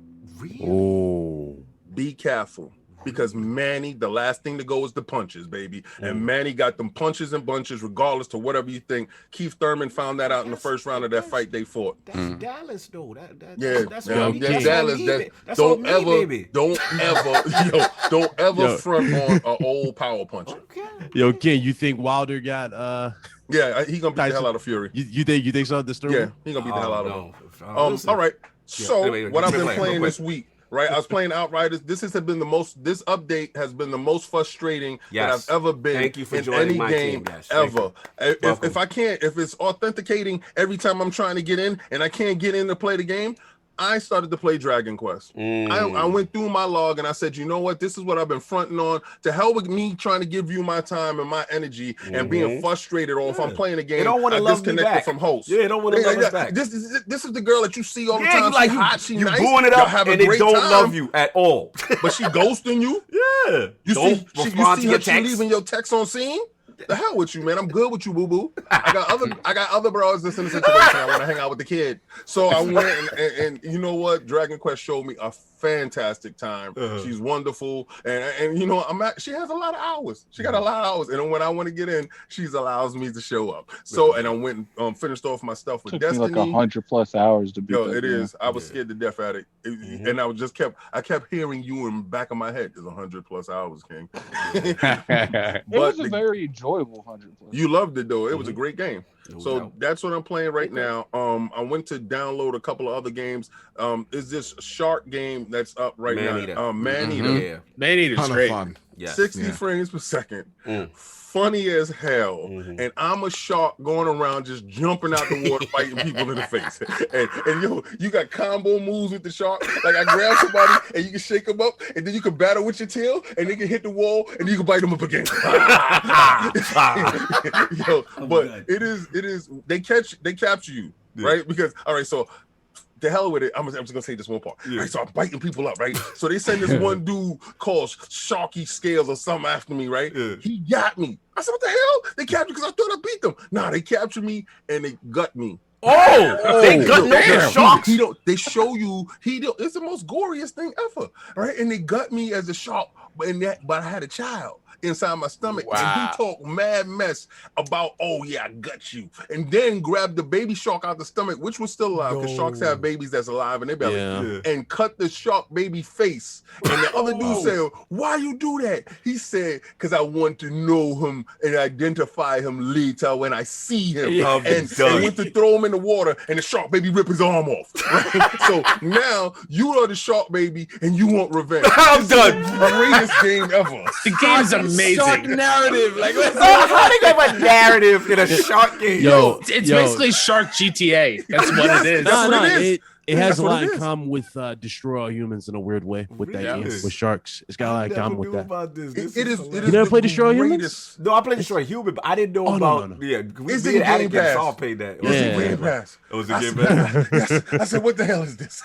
Oh, be careful, because Manny, the last thing to go is the punches, baby. And Manny got them punches and bunches, regardless to whatever you think. Keith Thurman found that out in the first round of that fight they fought. That's Dallas, though. That's Dallas. Don't ever front on an old power puncher. Yo, Ken, you think Wilder got Yeah, he gonna beat the hell out of Fury. You think so? Yeah, he gonna beat the hell out of him. All right. So what I've been playing this week, right? I was playing Outriders. This update has been the most frustrating that I've ever been in any game ever. If it's authenticating every time I'm trying to get in and I can't get in to play the game, I started to play Dragon Quest. I went through my log and I said, you know what? This is what I've been fronting on. To hell with me trying to give you my time and my energy and being frustrated, or if I'm playing a game, don't want to love disconnected from hosts. Yeah, don't want to love us back. This is the girl that you see all the time. Like you booing it up and they don't love you at all. But she ghosting you? Yeah. You see her leaving your text on scene? The hell with you, man. I'm good with you, boo boo. I got other bros that's in the situation. I want to hang out with the kid. So I went and you know what? Dragon Quest showed me a fantastic time. She's wonderful, and you know she has a lot of hours. She got a lot of hours, and when I want to get in, she allows me to show up. So and I went and finished off my stuff with Destiny. Like 100+ hours to be. Yo, it is. I was scared to death at it, and I kept hearing you in the back of my head. There's 100+ hours, King. It was a very enjoyable 100+. You loved it though. It was a great game. So that's what I'm playing right now. I went to download a couple of other games. Is this shark game that's up right now? Man-Eater. Yeah. Man-Eater's great. Fun. Yes. 60 frames per second. Funny as hell. And I'm a shark going around just jumping out the water, fighting people in the face. And yo, you got combo moves with the shark. Like I grab somebody and you can shake them up, and then you can battle with your tail, and they can hit the wall, and you can bite them up again. Yo, but it is. They capture you, right? Because all right, so. The hell with it. I'm just gonna say this one part. Right, so I'm biting people up, right? So they send this one dude called Sharky Scales or something after me, right? He got me. I said, what the hell? They captured because I thought I beat them. Nah, they captured me and they gut me. They gut the sharks. They show you it's the most goriest thing ever, right? And they gut me as a shark, but I had a child inside my stomach. And he talked mad mess about, oh yeah, I gut you, and then grabbed the baby shark out the stomach, which was still alive because sharks have babies that's alive in their belly, and cut the shark baby face. And the other dude said, why you do that? He said, because I want to know him and identify him later when I see him. And went to throw him in the water, and the shark baby ripped his arm off. Right? So now you are the shark baby and you want revenge. I'm done. The greatest game ever. The game's amazing. Shark narrative. Like, how they got a narrative in a shark game? It's basically Shark GTA. That's what it is. It has a lot in common with Destroy All Humans in a weird way with that game, with sharks. It's got a lot in common with that. About this. It is You never played Destroy All Humans? No, I played Destroy Human, but I didn't know about. No. Yeah, It's in Game Pass. So I paid that. It was in Game Pass. It was a Game Pass. Yes. I said, what the hell is this?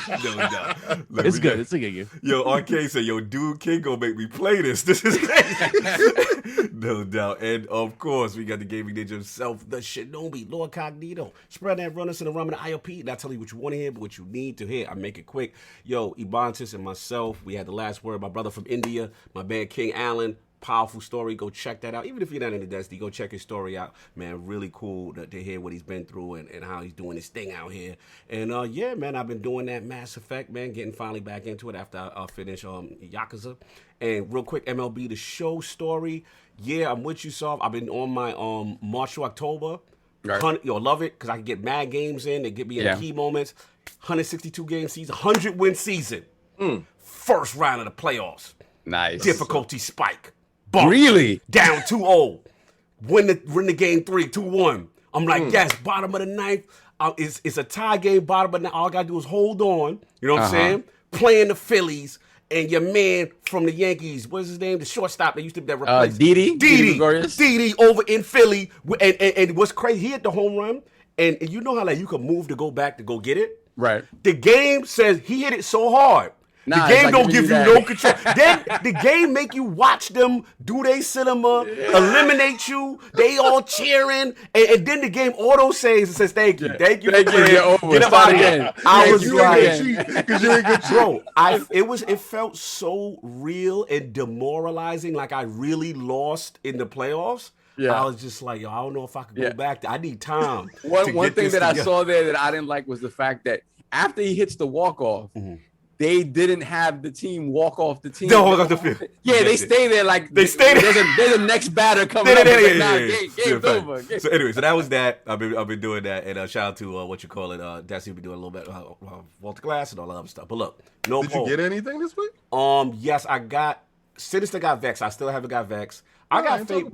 No. Look, It's good. It's a good game. Yo, Arcade said, yo, dude, King gonna make me play this. This is crazy. No doubt. And of course, we got the gaming ninja himself, the Shinobi, Lord Cognito. Spread that runners in the rum of the ILP. Not tell you what you want to hear, but what you need to hear. I make it quick. Yo, Ibantis and myself, we had the last word. My brother from India, my man King Allen. Powerful story. Go check that out. Even if you're not in the Destiny, go check his story out. Man, really cool to hear what he's been through and how he's doing his thing out here. And yeah, man, I've been doing that Mass Effect, man, getting finally back into it after I finish Yakuza. And real quick, MLB The Show story. Yeah, I'm with you, Soft. I've been on my March to October. Right. Yo, love it because I can get mad games in. They get me in key moments. 162 game season, 100 win season. First round of the playoffs. Nice. Difficulty spike. Bump. Really? Down 2-0. Win the game 2-1. I'm like, yes, bottom of the ninth. It's a tie game, bottom of the ninth. All I got to do is hold on. You know what I'm saying? Playing the Phillies. And your man from the Yankees, what's his name? The shortstop that used to be that replace Didi over in Philly. And what's crazy, he hit the home run. And you know how like you can move to go back to go get it? Right. The game says he hit it so hard. Nah, the game like don't give you no control. Then the game make you watch them do their cinema, eliminate you. They all cheering, and then the game auto saves and says, "Thank you, thank you, get up out of here." I was like, bro, it felt so real and demoralizing. Like I really lost in the playoffs. Yeah. I was just like, yo, I don't know if I could go back. I need time. One thing that I saw there that I didn't like was the fact that after he hits the walk-off, they didn't have the team walk off the team. No, the field. Yeah, they stay there like they stay there. There's a next batter coming up. Game's over. So anyway, so that was that. I've been doing that, and shout out to what you call it. Destiny been doing a little bit Walter Glass and all that other stuff. But look, did you get anything this week? Yes, I got. Sinister got Vex. I still haven't got Vex. I got Fate.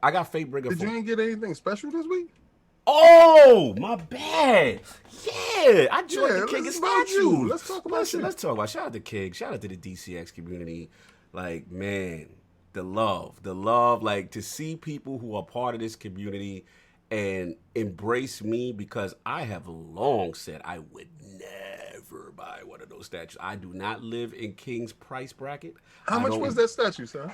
I got Fate Bringer. Did you ain't get anything special this week? Oh, my bad. Yeah, I joined the King of Statue. Let's talk about it. Let's talk about it. Shout out to King. Shout out to the DCX community. Like, man, the love, like to see people who are part of this community and embrace me because I have long said I would never buy one of those statues. I do not live in King's price bracket. How much was that statue, son?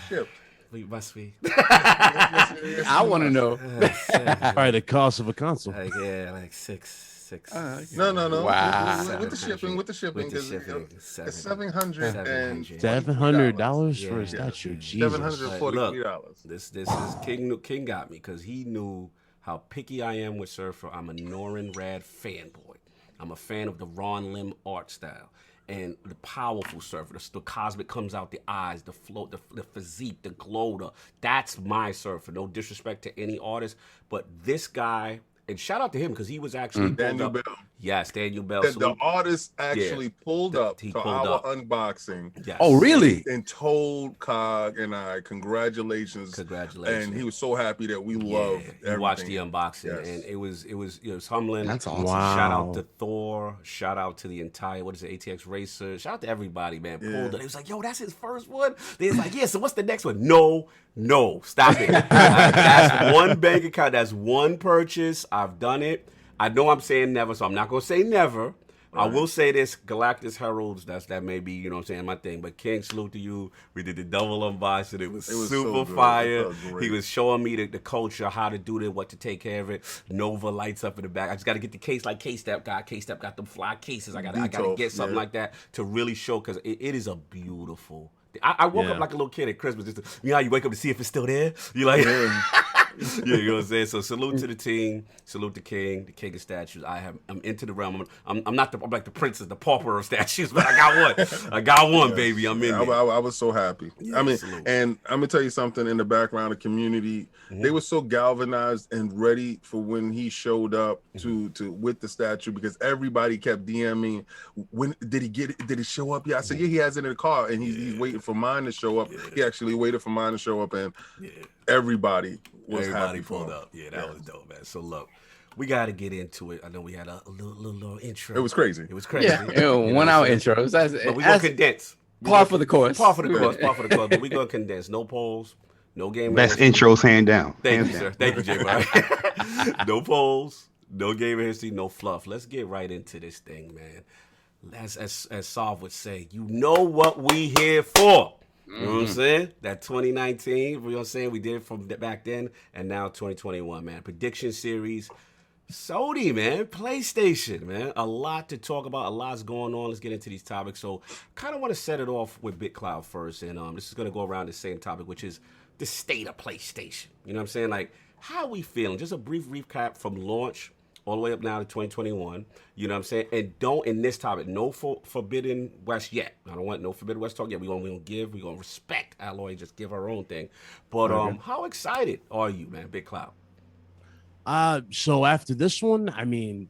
Shipped. We must be. I want to know. Probably the cost of a console. Like six. No. Wow. With the shipping, because it's $700 $700 for a statue. Jesus. $743. This is King got me because he knew how picky I am with Surfer. I'm a Norin Rad fanboy. I'm a fan of the Ron Lim art style. And the powerful Surfer, the cosmic comes out the eyes, the float, the physique, the glow. That's my Surfer. No disrespect to any artist, but this guy, and shout out to him because he was actually Daniel Bell. Yes, Daniel Bell. The artist actually pulled up to our unboxing. Yes. Oh, really? And told Cog and I, congratulations. And he was so happy that we loved everything. He watched the unboxing, and it was humbling. That's awesome. Wow. Shout out to Thor. Shout out to the entire ATX Racer. Shout out to everybody, man. Pulled it. It was like, yo, that's his first one. They was like, yeah. So what's the next one? No, stop it. That's one bank account. That's one purchase. I've done it. I know I'm saying never, so I'm not going to say never. Right. I will say this, Galactus Heralds, that may be, you know what I'm saying, my thing. But King, salute to you. We did the double unboxing. It was super so fire. He was showing me the culture, how to do it, what to take care of it. Nova lights up in the back. I just got to get the case like K-Step got. K-Step got them fly cases. I got to get something like that to really show, because it is a beautiful... I woke up like a little kid at Christmas. You know how you wake up to see if it's still there? You like... Yeah, you know what I'm saying? So salute to the team, salute the king of statues. I'm into the realm. I'm like the princess, the pauper of statues, but I got one, baby. I'm in there. I was so happy. Yeah, I mean, absolutely. and I'm gonna tell you something. In the background, the community, they were so galvanized and ready for when he showed up to with the statue, because everybody kept DMing. When did he get it? Did it show up? Yeah, I said, yeah, he has it in the car, and he's waiting for mine to show up. He actually waited for mine to show up, and everybody pulled up. Yeah, that was dope, man. So look, we got to get into it. I know we had a little intro. It was crazy. Yeah, 1 hour intro. But we're going to condense. Par for the course. But we're going to condense. No polls, no game. Best intros, hand down. Thank you, sir. Thank you, JayBari. No polls, no game history, no fluff. Let's get right into this thing, man. As Sav would say, you know what we here for. You know what I'm saying? That 2019, you know what I'm saying? We did it from back then, and now 2021, man. Prediction series. Sony, man. PlayStation, man. A lot to talk about. A lot's going on. Let's get into these topics. So kind of want to set it off with BitCloud first. And this is going to go around the same topic, which is the state of PlayStation. You know what I'm saying? Like, how are we feeling? Just a brief recap from launch all the way up now to 2021. You know what I'm saying? And don't, in this topic, no Forbidden West yet. I don't want no Forbidden West talk yet. We're going to respect Alloy, just give our own thing. But how excited are you, man, BitCloud? So after this one, I mean,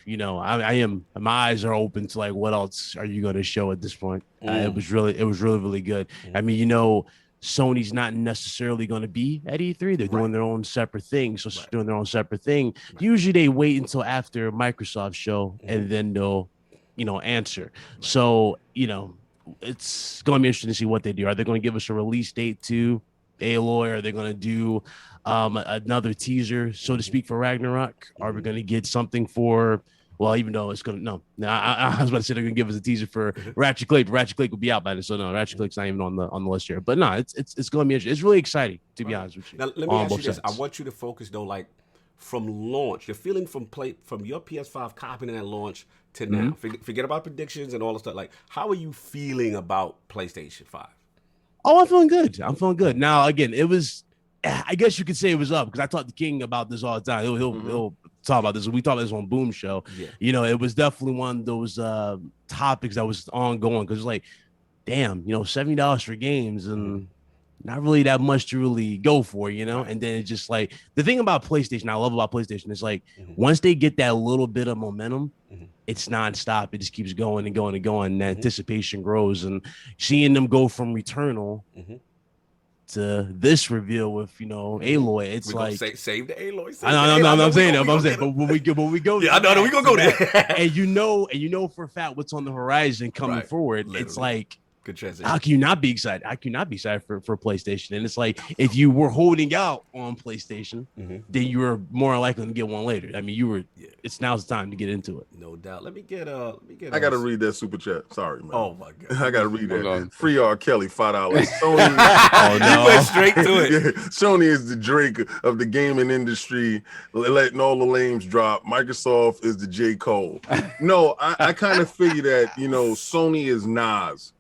you know, I am, my eyes are open to like, what else are you going to show at this point? It was really good. I mean, you know, Sony's not necessarily going to be at E3. They're doing their own separate thing. So doing their own separate thing. Usually they wait until after Microsoft show and then they'll, you know, answer. So, you know, it's going to be interesting to see what they do. Are they going to give us a release date to Aloy? Are they going to do another teaser, so to speak, for Ragnarok? Are we going to get something for... Well, even though it's gonna I was about to say they're gonna give us a teaser for Ratchet Clank, but Ratchet Clank will be out by then, so no, Ratchet Clank's not even on the list here. But no, it's gonna be interesting. It's really exciting, to be honest with you. Now let me ask you this: I want you to focus though, like from launch, your feeling from your PS5 copying at launch to now. Forget about predictions and all the stuff. Like, how are you feeling about PlayStation 5? Oh, I'm feeling good. Now, again, it was. I guess you could say it was up because I talk to King about this all the time. He'll talk about this. We talked about this on Boom Show. Yeah. You know, it was definitely one of those topics that was ongoing because it's like, damn, you know, $70 for games and not really that much to really go for, you know. And then it's just like the thing about PlayStation, I love about PlayStation is like once they get that little bit of momentum, it's nonstop. It just keeps going and going and going. And the anticipation grows, and seeing them go from Returnal to this reveal with, you know, Aloy, it's like save the Aloy. I'm saying, but when we go, yeah, I know we gonna go there. and you know for a fact what's on the horizon coming forward. Literally. It's like Good transition. How can you not be excited? How can you not be excited for PlayStation? And it's like if you were holding out on PlayStation, then you were more likely to get one later. I mean, you were. Yeah. It's now's the time to get into it. No doubt. Let me get. I gotta read that super chat. Sorry, man. Oh my god. I gotta read that. Free R. Kelly, $5. Sony. Oh no. He went straight to it. Yeah. Sony is the Drake of the gaming industry, letting all the lames drop. Microsoft is the J. Cole. No, I kind of figure that Sony is Nas.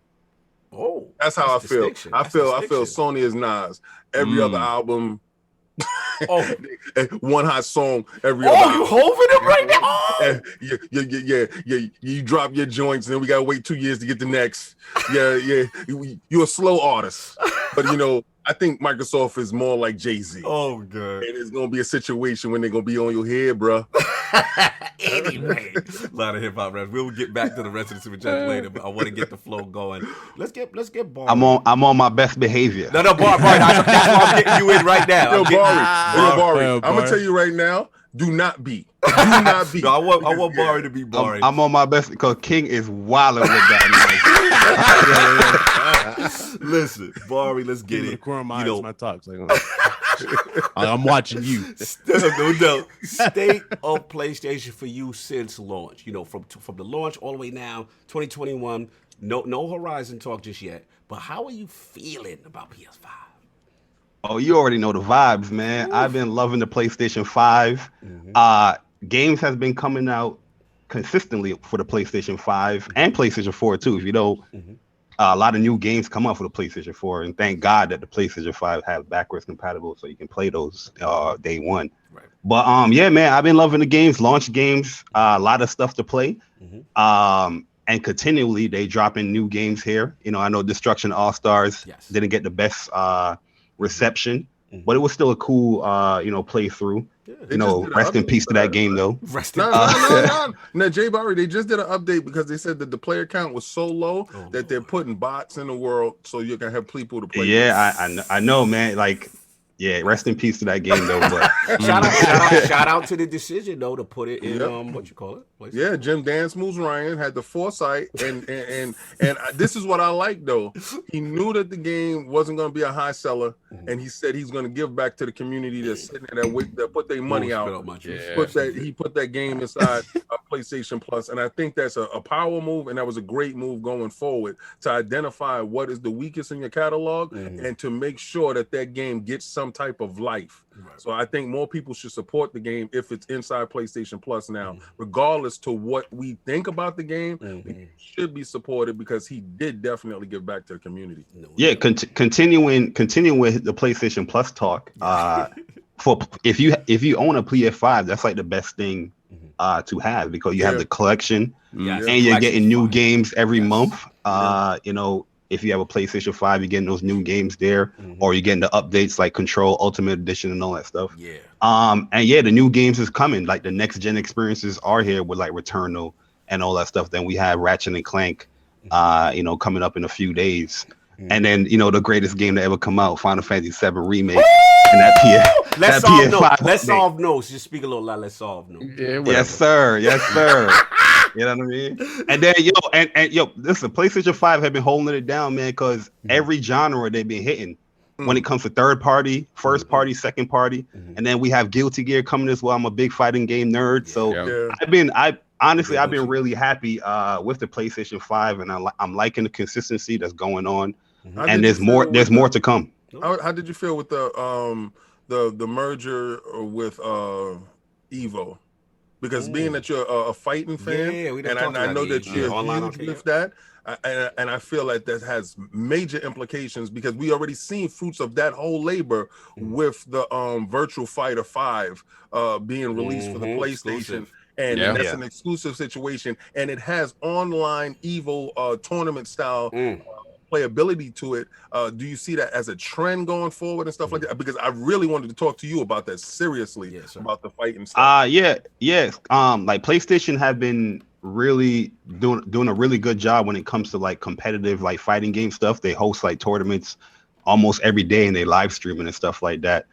Oh, that's how I feel. I feel Sony is Nas. Every other album, one hot song every other album. You hoving him right now? Yeah. You drop your joints, and then we gotta wait 2 years to get the next. Yeah. You're a slow artist, but I think Microsoft is more like Jay-Z. Oh, good. And it's gonna be a situation when they're gonna be on your head, bro. Anyway, a lot of hip hop raps. We'll get back to the rest of the super chat later, but I want to get the flow going. Let's get Bari. I'm on my best behavior. No, Bari. That's why I'm getting you in right now. Yo, Bari. I'm gonna tell you right now. Do not be. Do not be. No, I want Bari to be Bari. I'm on my best because King is wilding with that. Listen, Bari, let's get it. My talks. I'm watching you. No. State of PlayStation for you since launch. From the launch all the way now, 2021. No Horizon talk just yet. But how are you feeling about PS5? Oh, you already know the vibes, man. Oof. I've been loving the PlayStation 5. Games has been coming out consistently for the PlayStation 5 and PlayStation 4 too. If you know, a lot of new games come out for the PlayStation 4, and thank God that the PlayStation 5 have backwards compatible, so you can play those day one. Right. But yeah, man, I've been loving the games, launch games, a lot of stuff to play. And continually they dropping new games here. I know Destruction All Stars didn't get the best reception, but it was still a cool playthrough. Rest in peace to that game though. No, JayBari, they just did an update because they said that the player count was so low that they're putting bots in the world so you can have people to play. Yeah, I know, man. Rest in peace to that game though. But shout out to the decision though to put it in what you call it. PlayStation. Yeah, Jim Dance Moves Ryan had the foresight, and this is what I like though. He knew that the game wasn't going to be a high seller, and he said he's going to give back to the community that's sitting there that put their money out. He put that game inside PlayStation Plus, and I think that's a power move, and that was a great move going forward to identify what is the weakest in your catalog and to make sure that game gets some type of life. Right. So I think more people should support the game if it's inside PlayStation Plus now, regardless to what we think about the game. It should be supported because he did definitely give back to the community. Continuing with the PlayStation Plus talk. For if you own a PS5, that's like the best thing to have because you have the collection and you're getting new games every month. If you have a PlayStation 5, you're getting those new games there, or you're getting the updates like Control Ultimate Edition and all that stuff. The new games is coming. Like the next gen experiences are here with like Returnal and all that stuff. Then we have Ratchet and Clank, coming up in a few days. And then the greatest game to ever come out, Final Fantasy VII Remake. And Let's solve notes. Just speak a little loud. Let's solve notes. Yes, sir. You know what I mean? And then listen, PlayStation 5 have been holding it down, man, because every genre they've been hitting when it comes to third party, first party, second party, and then we have Guilty Gear coming as well. I'm a big fighting game nerd, so I've been really happy with the PlayStation 5, and I'm liking the consistency that's going on, and there's more to come. How did you feel with the merger with Evo? Because being that you're a fighting fan, and I know that you're huge with that, and I feel like that has major implications because we already seen fruits of that whole labor with the Virtual Fighter 5 being released for the PlayStation. And that's an exclusive situation, and it has online Evo tournament style playability to it. Do you see that as a trend going forward and stuff like that? Because I really wanted to talk to you about that seriously, about the fighting stuff. Like PlayStation have been really doing a really good job when it comes to like competitive like fighting game stuff. They host like tournaments almost every day and they live streaming and stuff like that.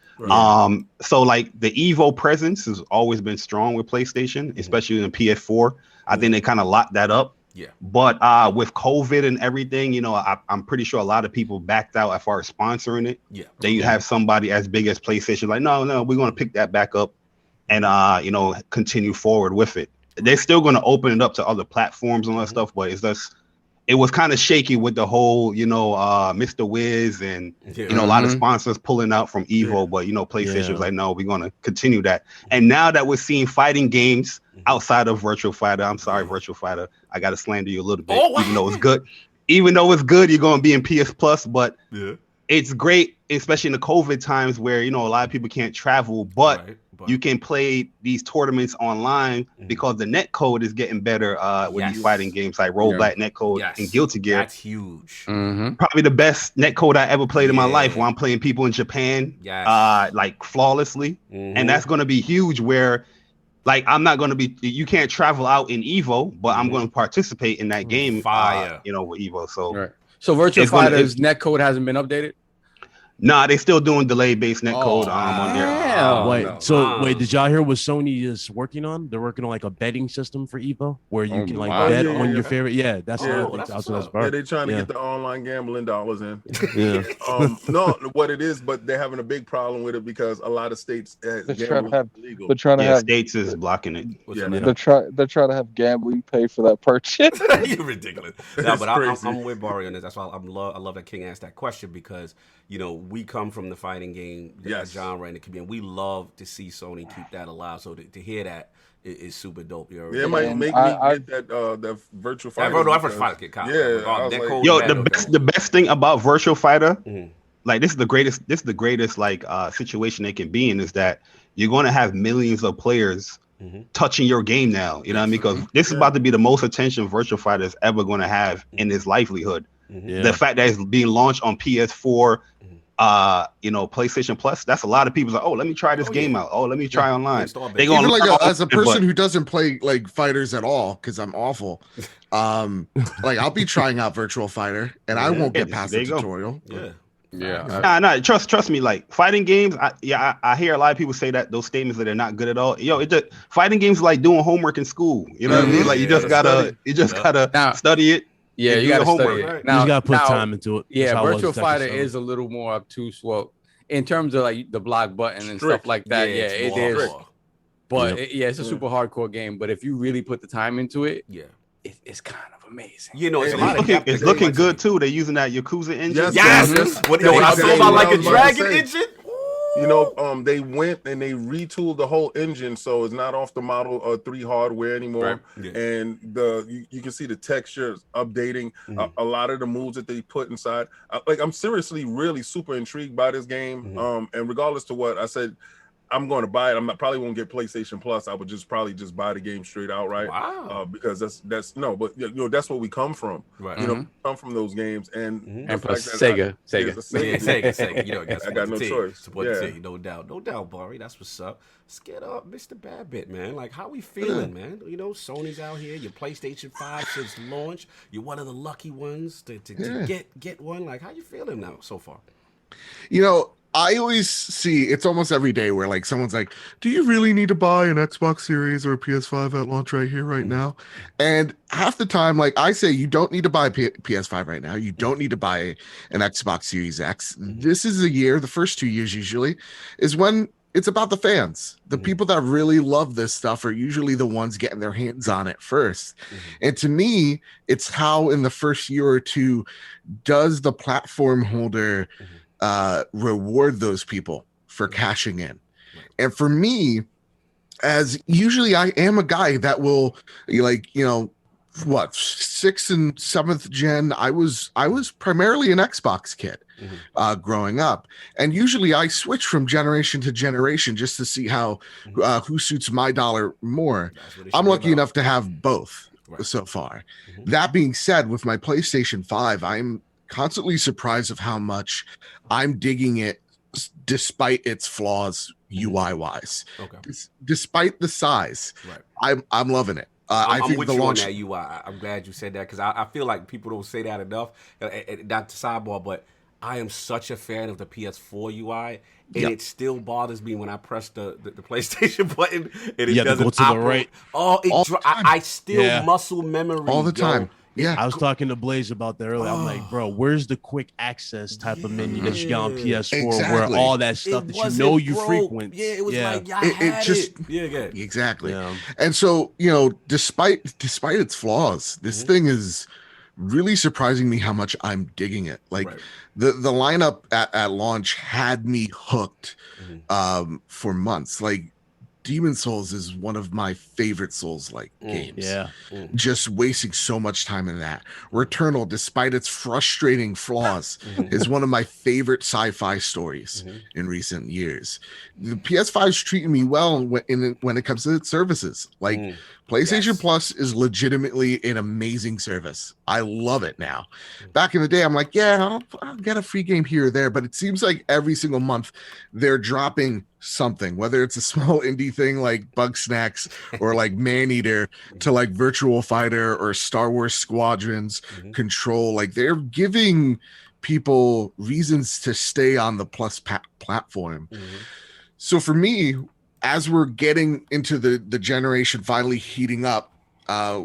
So like the Evo presence has always been strong with PlayStation, especially in PS4. I think they kind of locked that up. Yeah. But with COVID and everything, you know, I'm pretty sure a lot of people backed out as far as sponsoring it. Yeah. Then you have somebody as big as PlayStation like, no, we're going to pick that back up and, you know, continue forward with it. They're still going to open it up to other platforms and all that stuff, but it's just, it was kind of shaky with the whole, you know, Mr. Wiz and, you know, a lot of sponsors pulling out from Evo, but, you know, PlayStation was like, no, we're going to continue that. And now that we're seeing fighting games outside of Virtual Fighter, I'm sorry, Virtual Fighter, I got to slander you a little bit, even though it's good. Even though it's good, you're going to be in PS Plus, but it's great, especially in the COVID times where, you know, a lot of people can't travel, but you can play these tournaments online because the net code is getting better with these fighting games like Rollback net code and Guilty Gear. That's huge. Probably the best net code I ever played in my life while I'm playing people in Japan, like flawlessly. And that's going to be huge where, like, I'm not going to be, you can't travel out in Evo, but I'm going to participate in that game, you know, with Evo. So, so Virtual Fighter's net code hasn't been updated? Nah, they still doing delay-based net code on there. Wait, did y'all hear what Sony is working on? They're working on like a betting system for Evo where you can like bet on your favorite. Yeah, that's that's they're trying to get the online gambling dollars in. Yeah. No, what it is, but they're having a big problem with it because a lot of states gambling illegal. They're trying to have states is blocking it. They're trying to have gambling pay for that purchase. You're ridiculous. No, but I'm with Bari on this. That's why I love that King asked that question because, you know, we come from the fighting game genre in the community. We love to see Sony keep that alive. So to hear that is super dope. It might make me get that Virtual Fighter. The best thing about Virtual Fighter, like this is the greatest like situation they can be in is that you're going to have millions of players touching your game now. You know what I mean? Because this is about to be the most attention Virtual Fighter is ever going to have in his livelihood. The fact that it's being launched on PS4, you know, PlayStation Plus, that's a lot of people like, oh, let me try this game out. Oh, let me try online. They gonna like as a person who doesn't play like fighters at all because I'm awful. Like I'll be trying out Virtual Fighter and I won't get past the tutorial. Nah, trust me. Like fighting games, I hear a lot of people say that those statements that they're not good at all. Yo, fighting games is like doing homework in school. You know what I mean? Like you just gotta study it. Yeah, you got to study it. Now, you got to put time into it. Yeah, Virtual Fighter is a little more obtuse. Well, in terms of like the block button and stuff like that, it is. But it's a super hardcore game. But if you really put the time into it, it's kind of amazing. You know, it's looking good too. They're using that Yakuza engine. Yes. What I saw about like a dragon engine. You know, they went and they retooled the whole engine, so it's not off the Model 3 hardware anymore. And you can see the textures updating. A lot of the moves that they put inside. Like I'm seriously really super intrigued by this game. And regardless to what I said, I'm going to buy it. Probably won't get PlayStation Plus. I would probably just buy the game straight outright. Wow. Because that's but you know that's what we come from. Right. You know, we come from those games and plus Sega. Sega. You know, I got no choice. Support the team, no doubt, Bari. That's what's up. Let's get up, MrBadBit, man. Like, how we feeling, man? You know, Sony's out here. Your PlayStation 5 since launch. You're one of the lucky ones to get one. Like, how you feeling now so far? You know, I always see it's almost every day where like someone's like, do you really need to buy an Xbox Series or a PS5 at launch right here, right now? And half the time, like I say, you don't need to buy PS5 right now. You don't need to buy an Xbox Series X. This is a year, the first 2 years usually, is when it's about the fans. The people that really love this stuff are usually the ones getting their hands on it first. And to me, it's how in the first year or two does the platform holder reward those people for cashing in. And for me, as usually I am a guy that will like, you know, what 6th and 7th gen, I was primarily an Xbox kid growing up, and usually I switch from generation to generation just to see how who suits my dollar more. I'm lucky enough to have both so far. That being said, with my PlayStation 5, I'm constantly surprised of how much I'm digging it despite its flaws UI wise. Despite the size, I'm loving it. I'm with you on that UI. I'm glad you said that because I feel like people don't say that enough. Not to sidebar, but I am such a fan of the PS4 UI, and it still bothers me when I press the PlayStation button and it doesn't go to the right. Oh, I still muscle memory all the time. Yeah, I was talking to Blaze about that earlier. I'm like, bro, where's the quick access type of menu that you got on PS4 where all that stuff that you know you frequent? Yeah, it was like, I had it. Yeah, exactly. Yeah. And so, despite its flaws, this thing is really surprising me how much I'm digging it. Like the lineup at launch had me hooked for months. Like Demon's Souls is one of my favorite Souls-like games. Yeah. Just wasting so much time in that. Returnal, despite its frustrating flaws, is one of my favorite sci-fi stories in recent years. The PS5 is treating me well when it comes to its services. Like PlayStation Plus is legitimately an amazing service. I love it now. Back in the day, I'm like, yeah, I'll get a free game here or there, but it seems like every single month they're dropping something, whether it's a small indie thing like Bug Snacks or like Maneater to like Virtual Fighter or Star Wars Squadrons, Control. Like they're giving people reasons to stay on the Plus platform. So for me, as we're getting into the generation finally heating up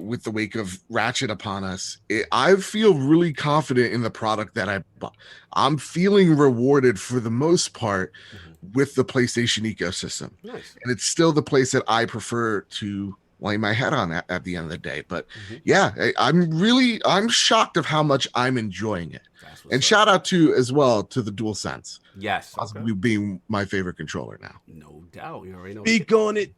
with the wake of Ratchet upon us, I feel really confident in the product that I bought. I'm feeling rewarded for the most part with the PlayStation ecosystem. Nice. And it's still the place that I prefer to lay my head on at the end of the day. But I'm shocked of how much I'm enjoying it. And shout out to the DualSense. Yes. Possibly being my favorite controller now. No doubt. You already know. Speak on it.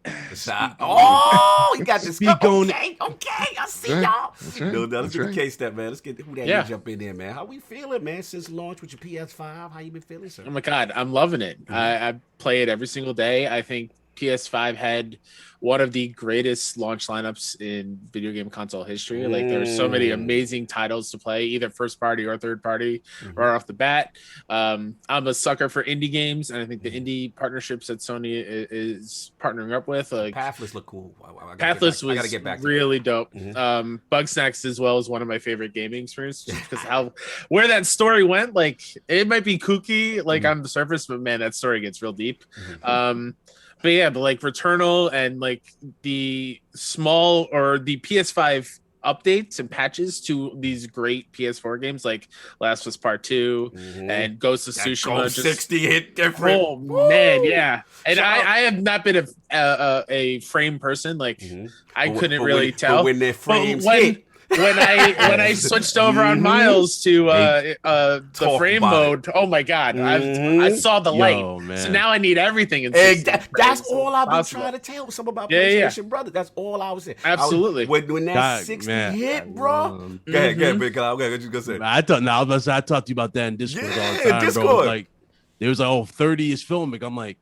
Oh, you got this. Speak on it. Okay. I see y'all. That's right. No, let's get the KStep, man. Let's get who that jump in there, man. How we feeling, man, since launch with your PS5? How you been feeling, sir? Oh my God, I'm loving it. I play it every single day. I think PS5 had one of the greatest launch lineups in video game console history. Like there were so many amazing titles to play, either first party or third party, right off the bat. I'm a sucker for indie games, and I think the indie partnerships that Sony is partnering up with, like Pathless, look cool. Pathless was really dope. Bug Snacks as well is one of my favorite gaming experiences, just because where that story went. Like it might be kooky, like on the surface, but man, that story gets real deep. But like Returnal and like the the PS5 updates and patches to these great PS4 games like Last of Us Part 2 and Ghost of Tsushima. 60 hit different. Oh man, yeah. And I have not been a frame person. Like I couldn't really tell. But when their frames hit. When I switched over on Miles to the frame mode, oh my God, I saw the light. So now I need everything in 60. That's all I've been trying to tell some about PlayStation, brother. That's all I was saying. Absolutely. When that 60 hit, bro. Go ahead, BitCloud. Okay, what you gonna say? I talked to you about that in Discord all the time, Discord. bro. Like there was like 30 is filmic. I'm like,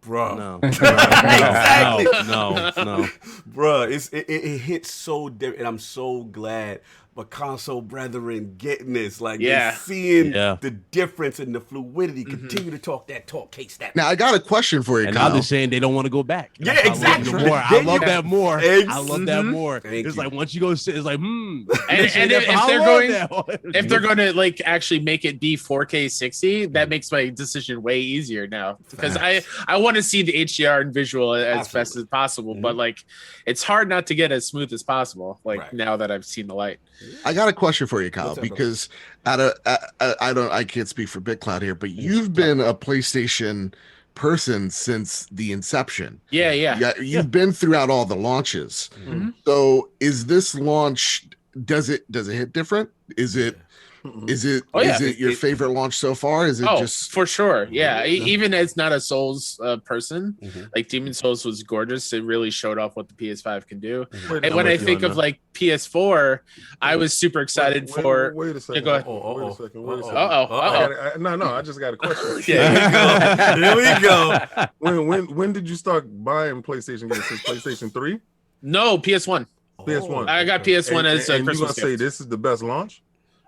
bro, no, exactly. no, bro. It hits so different, and I'm so glad. But console brethren getting this, like seeing the difference in the fluidity. Continue to talk that talk, KStep. Now I got a question for you, and Kyle. now they're saying they don't want to go back. Yeah, exactly. I love that more. I love that more. It's like once you go sit, it's like And if they're going to like actually make it be 4K 60, that makes my decision way easier now, because I want to see the HDR and visual as best as possible. But like it's hard not to get as smooth as possible. Like now that I've seen the light. I got a question for you, Kyle, because I can't speak for BitCloud here, but you've been a PlayStation person since the inception. You've been throughout all the launches. So is this launch, does it hit different? Is it your favorite launch so far? Is it just for sure? Yeah, even as not a Souls person, like Demon's Souls was gorgeous. It really showed off what the PS5 can do. And when I think of like PS4, I was super excited for. Wait a second. Go ahead. Wait a second. I just got a question. Here we go. When did you start buying PlayStation games? Since PlayStation 3? No, PS1. PS1. I got PS1 as a Christmas gift. Say this is the best launch?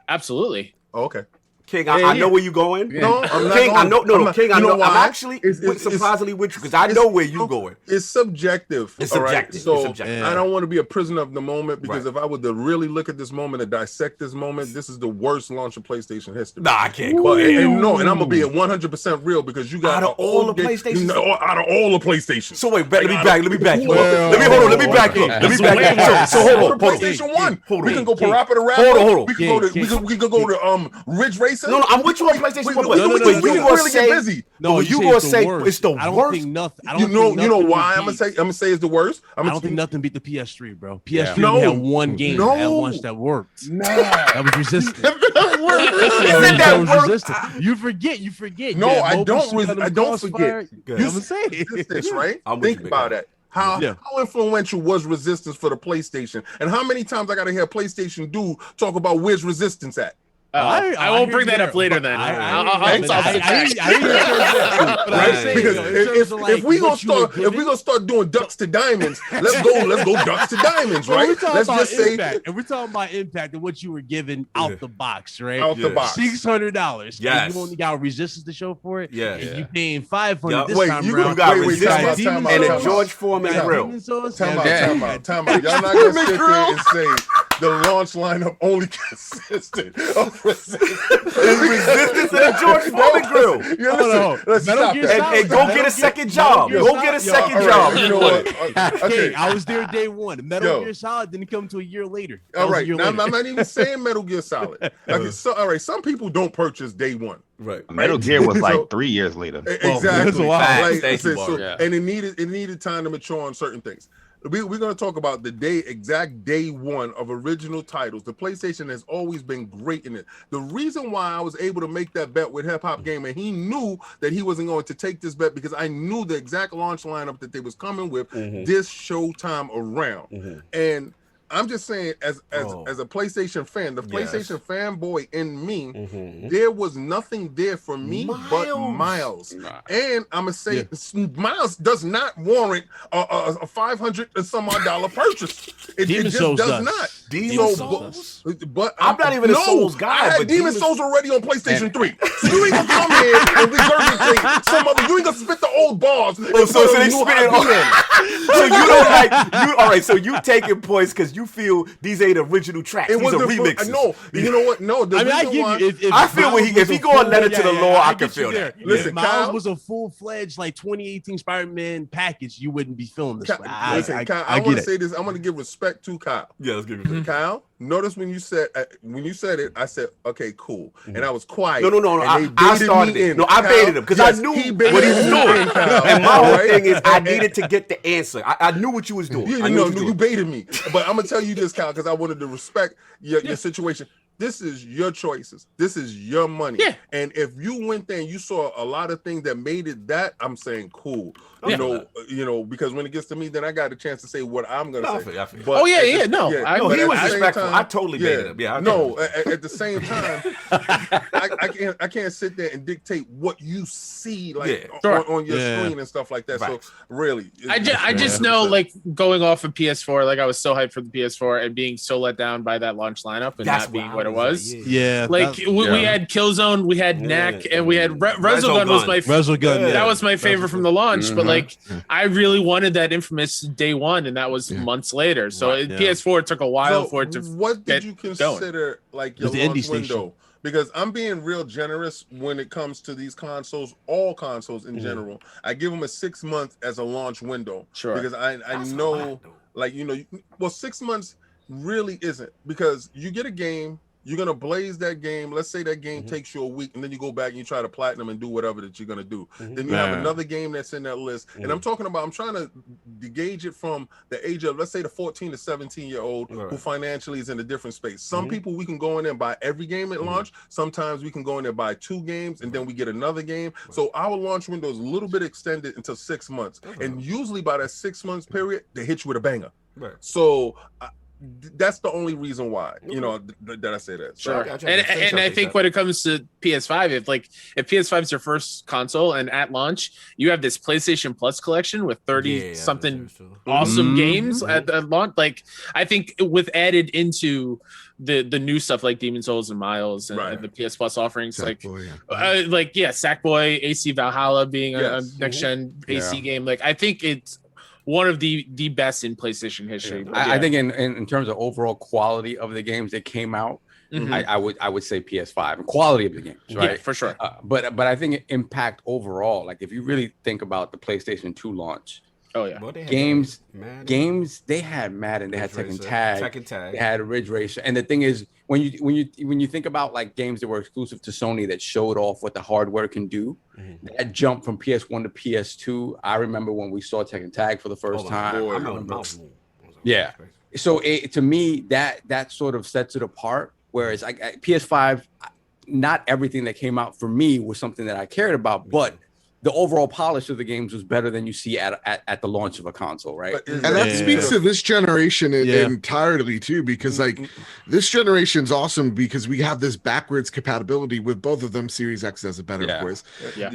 Absolutely. Oh, okay. King, I know where you going. No, I'm not King, going. I know. No, I'm no, not- King, you I know know. why? I'm actually It's surprisingly with you because I know where you going. It's subjective. It's all right? subjective. So It's subjective. I don't want to be a prisoner of the moment because Right. if I were to really look at this moment and dissect this moment, this is the worst launch of PlayStation history. Nah, I can't. But, And and I'm gonna be 100% real because you got Out of all the PlayStations? out of all the PlayStations. So wait, let me back. Let me back. Well, Let me hold on. Let me back up. Let me back up. So hold on. Hold on. PlayStation 1. Hold on. We can go King. Parappa the Rapper. Hold on, hold on. We can go to Ridge Racing. No, I'm with you on PlayStation 1. We can really get busy. No, you gonna say it's the worst? I don't think nothing. You know why I'm gonna say it's the worst. I don't think nothing beat the PS3, bro. PS3 No. had one game at launch that worked. Nah. That was resistant. that was worked? resistant. You forget. No, Yeah, I mobile don't. suit under I don't Crossfire. forget. I'm saying. Resistance, right? I'm with Think you, big about guy. that. How influential was Resistance for the PlayStation? And how many times I gotta hear a PlayStation dude talk about where's Resistance at? I won't bring that up later then. Because if we gonna start doing ducks to diamonds, let's go ducks to diamonds, right? Let's just say, and we're talking about impact and what you were given out the box, right? Out the box. $600. Yes. You only got Resistance to show for it. Yeah. And you paying $500 Yep. this Wait, time you around. got wait, Resistance time out, and time a out. George Foreman grill. Time out. Y'all not gonna sit there and say the launch lineup only consisted of Resistance. Resistance and a George Foreman grill. Let's stop that. And go get a second job. Go get a second job. You know what? Okay, I was there day one. Metal Gear Solid didn't come to a year later. All right, now I'm not even saying Metal Gear Solid. All right, some people don't purchase day one. Right. Metal Gear was like 3 years later. Exactly. That's a lot. Like, Thank you, so, Mario. and it needed time to mature on certain things. We're going to talk about the exact day one of original titles. The PlayStation has always been great in it. The reason why I was able to make that bet with Hip Hop Gamer, he knew that he wasn't going to take this bet because I knew the exact launch lineup that they was coming with this showtime around. And I'm just saying, as a PlayStation fan, the PlayStation fanboy in me, there was nothing there for me but Miles. And I'm gonna say, Miles does not warrant a $500 and some odd purchase. It just does not. Demon Souls? But I'm not even a Souls guy. I had Demon Souls already on PlayStation 3. So you ain't gonna come here and regurgitate some other. You ain't gonna spit the old bars. So they spit it on. So you don't like you. All right. So you taking points because you feel these ain't original tracks. These are remixes. No, you know what? No, I mean, I give you. I feel if he go and let it to the law, I can feel that. Listen, if Miles Kyle was a full-fledged like 2018 Spider-Man package, you wouldn't be feeling this. Kyle, Kyle, I want to say this. I want to give respect to Kyle. Yeah, let's give it. Kyle, notice when you said it, I said, okay, cool, and I was quiet. No. And I started it. No, I baited him because I knew what he was doing. And my whole thing is, I needed to get the answer. I knew what you was doing. You baited me, but I'm gonna tell you this, Kyle, because I wanted to respect your situation. This is your choices. This is your money. Yeah. And if you went there and you saw a lot of things that made it that, I'm saying cool. You know, because when it gets to me, then I got a chance to say what I'm gonna say. But he was respectful. Time, I totally baited him. Yeah. At the same time, I can't sit there and dictate what you see on your screen and stuff like that. Right. So really, I just know, like, going off of PS4, like I was so hyped for the PS4 and being so let down by that launch lineup and not being what it was. Yeah, like we had Killzone, we had Knack, and we had Resogun was my Resogun. That was my favorite from the launch, but like I really wanted that infamous day one, and that was months later. So PS4 took a while for it to. What did you consider like your launch window? Because I'm being real generous when it comes to these consoles, all consoles in general. I give them a 6 month as a launch window. Sure. Because I know, like, 6 months really isn't, because you get a game. You're going to blaze that game. Let's say that game takes you a week, and then you go back and you try to platinum and do whatever that you're going to do. Then you have another game that's in that list. And I'm trying to gauge it from the age of, let's say, the 14 to 17-year-old who financially is in a different space. Some people, we can go in there and buy every game at launch. Sometimes we can go in there and buy 2 games, and then we get another game. So our launch window is a little bit extended until 6 months. And usually by that 6 months period, they hit you with a banger. So that's the only reason why, that I say that. Sure. Gotcha. And I think when it comes to PS5, if PS5 is your first console and at launch, you have this PlayStation Plus collection with 30 something awesome games at launch. Like, I think with added into the new stuff like Demon's Souls and Miles and the PS Plus offerings, Sackboy, AC Valhalla being a next gen AC game. Like, I think it's one of the best in PlayStation history. I think in terms of overall quality of the games that came out, I would say PS5 and quality of the games, right? Yeah, for sure. But I think impact overall, like if you really think about the PlayStation 2 launch, games they had Madden, they had Tekken Tag, they had Ridge Racer, and the thing is when you think about like games that were exclusive to Sony that showed off what the hardware can do, that jump from PS1 to PS2. I remember when we saw Tekken Tag for the first time. So to me that sort of sets it apart. Whereas PS5, not everything that came out for me was something that I cared about, but the overall polish of the games was better than you see at the launch of a console, right? And that speaks to this generation entirely too, because like this generation's awesome because we have this backwards compatibility with both of them. Series X does it better, of course.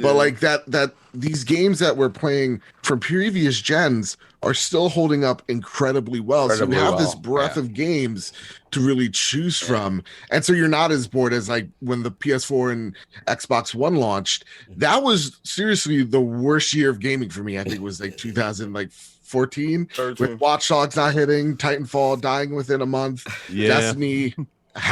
But like that these games that we're playing from previous gens are still holding up incredibly well. So you have this breadth of games to really choose from. And so you're not as bored as like when the PS4 and Xbox One launched. That was seriously the worst year of gaming for me. I think it was like 2014 with Watch Dogs not hitting, Titanfall dying within a month, Destiny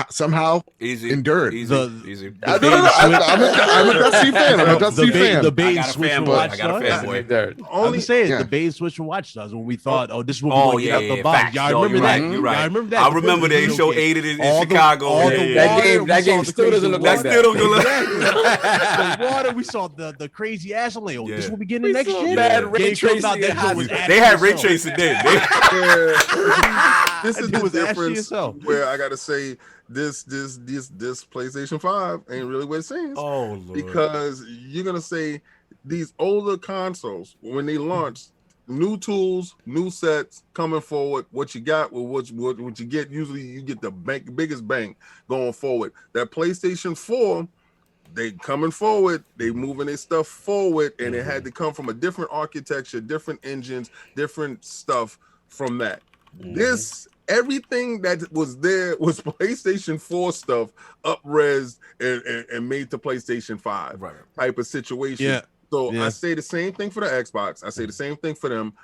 somehow endured. Easy. I'm a Destiny fan. I'm a Destiny fan. The bait and switch from Watch I got a fanboy. Only saying the bait and switch from Watch Dogs when we thought, this is what we're going to get out the box. Y'all remember that? You're right. I remember that. I remember they show 8 in Chicago. That game still doesn't look like that. Still don't look like the water. We saw the crazy ass. I'm like, this will be getting next gen. Ray tracing. They had ray tracing then. This is the difference where I got to say, this PlayStation 5 ain't really what it seems. Oh, Lord. Because you're gonna say these older consoles when they launch, new tools, new sets coming forward. What you got with what you get. Usually, you get the biggest bang going forward. That PlayStation 4, they coming forward. They moving their stuff forward, and it had to come from a different architecture, different engines, different stuff from that. Everything that was there was PlayStation 4 stuff up-res and made to PlayStation 5 type of situation. I say the same thing for the Xbox. I say the same thing for them.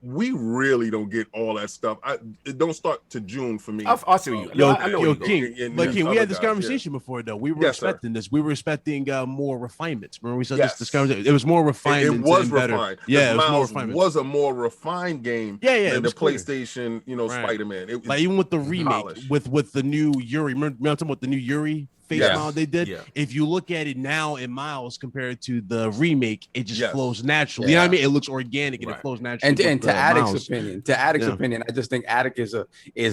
We really don't get all that stuff. It don't start to June for me. I'll see you. Yo, King. But King, we had this conversation before, though. We were expecting this. We were expecting more refinements. Remember we said this conversation? It was more refined. It was refined. Yeah, it was more refined. Was a more refined game than the PlayStation, Spider-Man. Like even with the remake, with the new Yuri. Remember I'm talking about the new Yuri face mount they did? If you look at it now in Miles compared to the remake, it just flows naturally. You know what I mean? It looks organic and it flows naturally. And to Attic's opinion, I just think Attic is a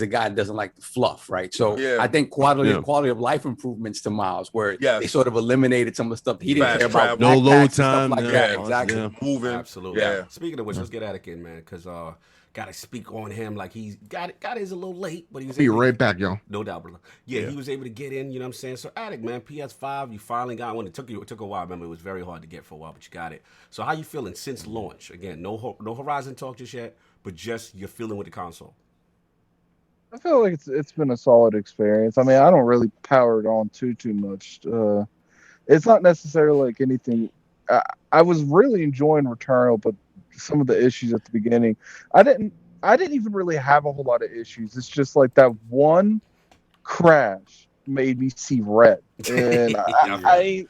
guy that doesn't like the fluff, right? So I think quality of life improvements to Miles, where they sort of eliminated some of the stuff he didn't care about. No load time, like that. Exactly. Moving. Absolutely. Speaking of which, let's get Attic in, man, because gotta speak on him like he's got his a little late, but he was be right back, yo. No doubt, brother. He was able to get in, you know what I'm saying? So Attic, man, PS5, you finally got one. It took a while. Remember, it was very hard to get for a while, but you got it. So how you feeling since launch? Again, no Horizon talk just yet, but just your feeling with the console. I feel like it's been a solid experience. I mean, I don't really power it on too much. It's not necessarily like anything. I was really enjoying Returnal, but some of the issues at the beginning, I didn't even really have a whole lot of issues. It's just like that one crash made me see red, and I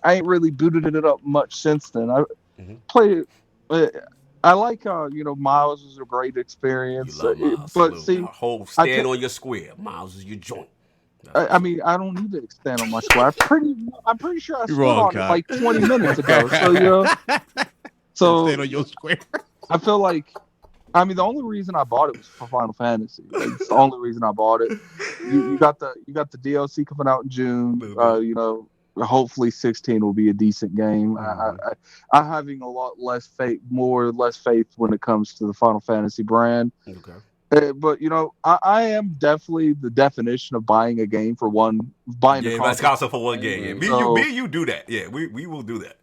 ain't really booted it up much since then. I played it. I like Miles is a great experience, but see, stand on your square. Miles is your joint. I mean, I don't need to stand on my square. I'm pretty sure I stood on it like 20 minutes ago. So So stand on your square. I feel like, I mean, the only reason I bought it was for Final Fantasy. Like, it's the only reason I bought it. You got the DLC coming out in June. Hopefully 16 will be a decent game. I'm having a lot less faith when it comes to the Final Fantasy brand. Okay. But I am definitely the definition of buying a game for one. Buying Yeah, a that's console console for one game. Yeah. Me and you do that. Yeah, we will do that.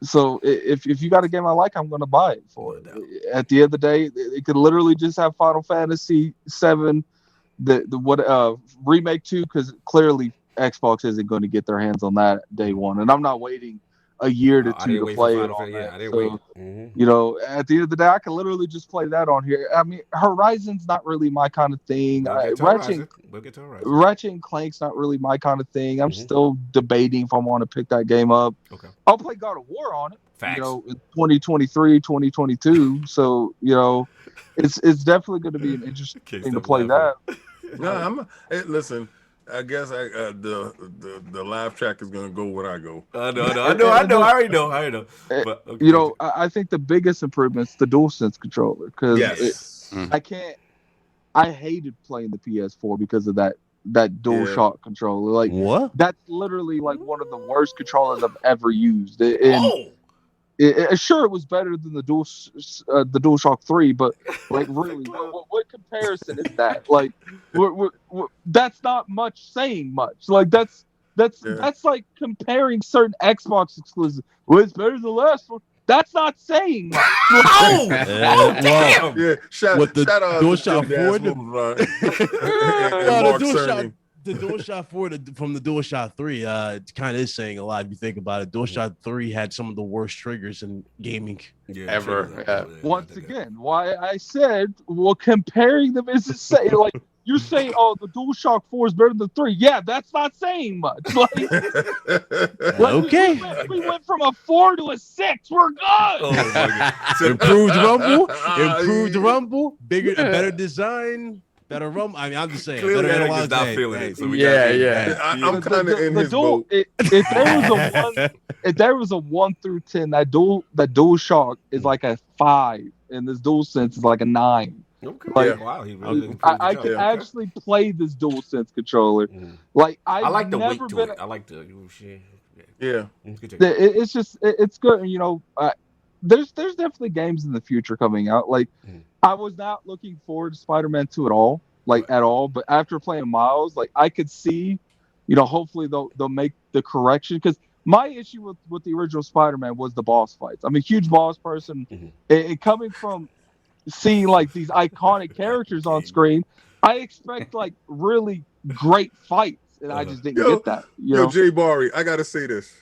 So if you got a game I like, I'm going to buy it for it. At the end of the day, it could literally just have Final Fantasy VII, the remake 2, because clearly Xbox isn't going to get their hands on that day one, and I'm not waiting a year to 2 to play it on that. I didn't so, wait. At the end of the day, I can literally just play that on here. I mean, Horizon's not really my kind of thing. We'll get to Horizon. Ratchet and Clank's not really my kind of thing. I'm still debating if I want to pick that game up. Okay. I'll play God of War on it. Facts. In 2023, 2022. So, it's definitely going to be an interesting thing to play that. No, listen. I guess the live track is gonna go when I go. I know. I already know. But, okay. I think the biggest improvement's the DualSense controller, because I hated playing the PS4 because of that DualShock controller. Like, what? That's literally like one of the worst controllers I've ever used. Sure, it was better than the DualShock 3, but like, really, what comparison is that? Like, that's not much saying much. Like, that's like comparing certain Xbox exclusives. Well, it's better than the last one. That's not saying much. Damn! Yeah, shout out to DualShock 4. The DualShock 4 from the DualShock 3 kind of is saying a lot if you think about it. DualShock 3 had some of the worst triggers in gaming ever. Once again, why I said, comparing them is to say, like, you're saying, the DualShock 4 is better than 3. Yeah, that's not saying much. Like, okay. We went from a 4 to a 6. We're good. Oh my God. Improved rumble, better design. Better rum. I mean, I'm just saying. Clearly, Eric is not feeling it. So I'm kind of in his boat. If there was a 1 through 10, that DualShock is like a 5, and this DualSense is like a 9. Okay. Like, wow. He really I can actually play this DualSense controller. Like, I like the weight to been. it. I like the It's just it's good. There's definitely games in the future coming out. Like, I was not looking forward to Spider-Man 2 at all, at all. But after playing Miles, like, I could see, hopefully they'll make the correction, because my issue with the original Spider-Man was the boss fights. I'm a huge boss person, and coming from seeing like these iconic characters on screen, I expect like really great fights, and I just didn't get that. JayBari, I gotta say this.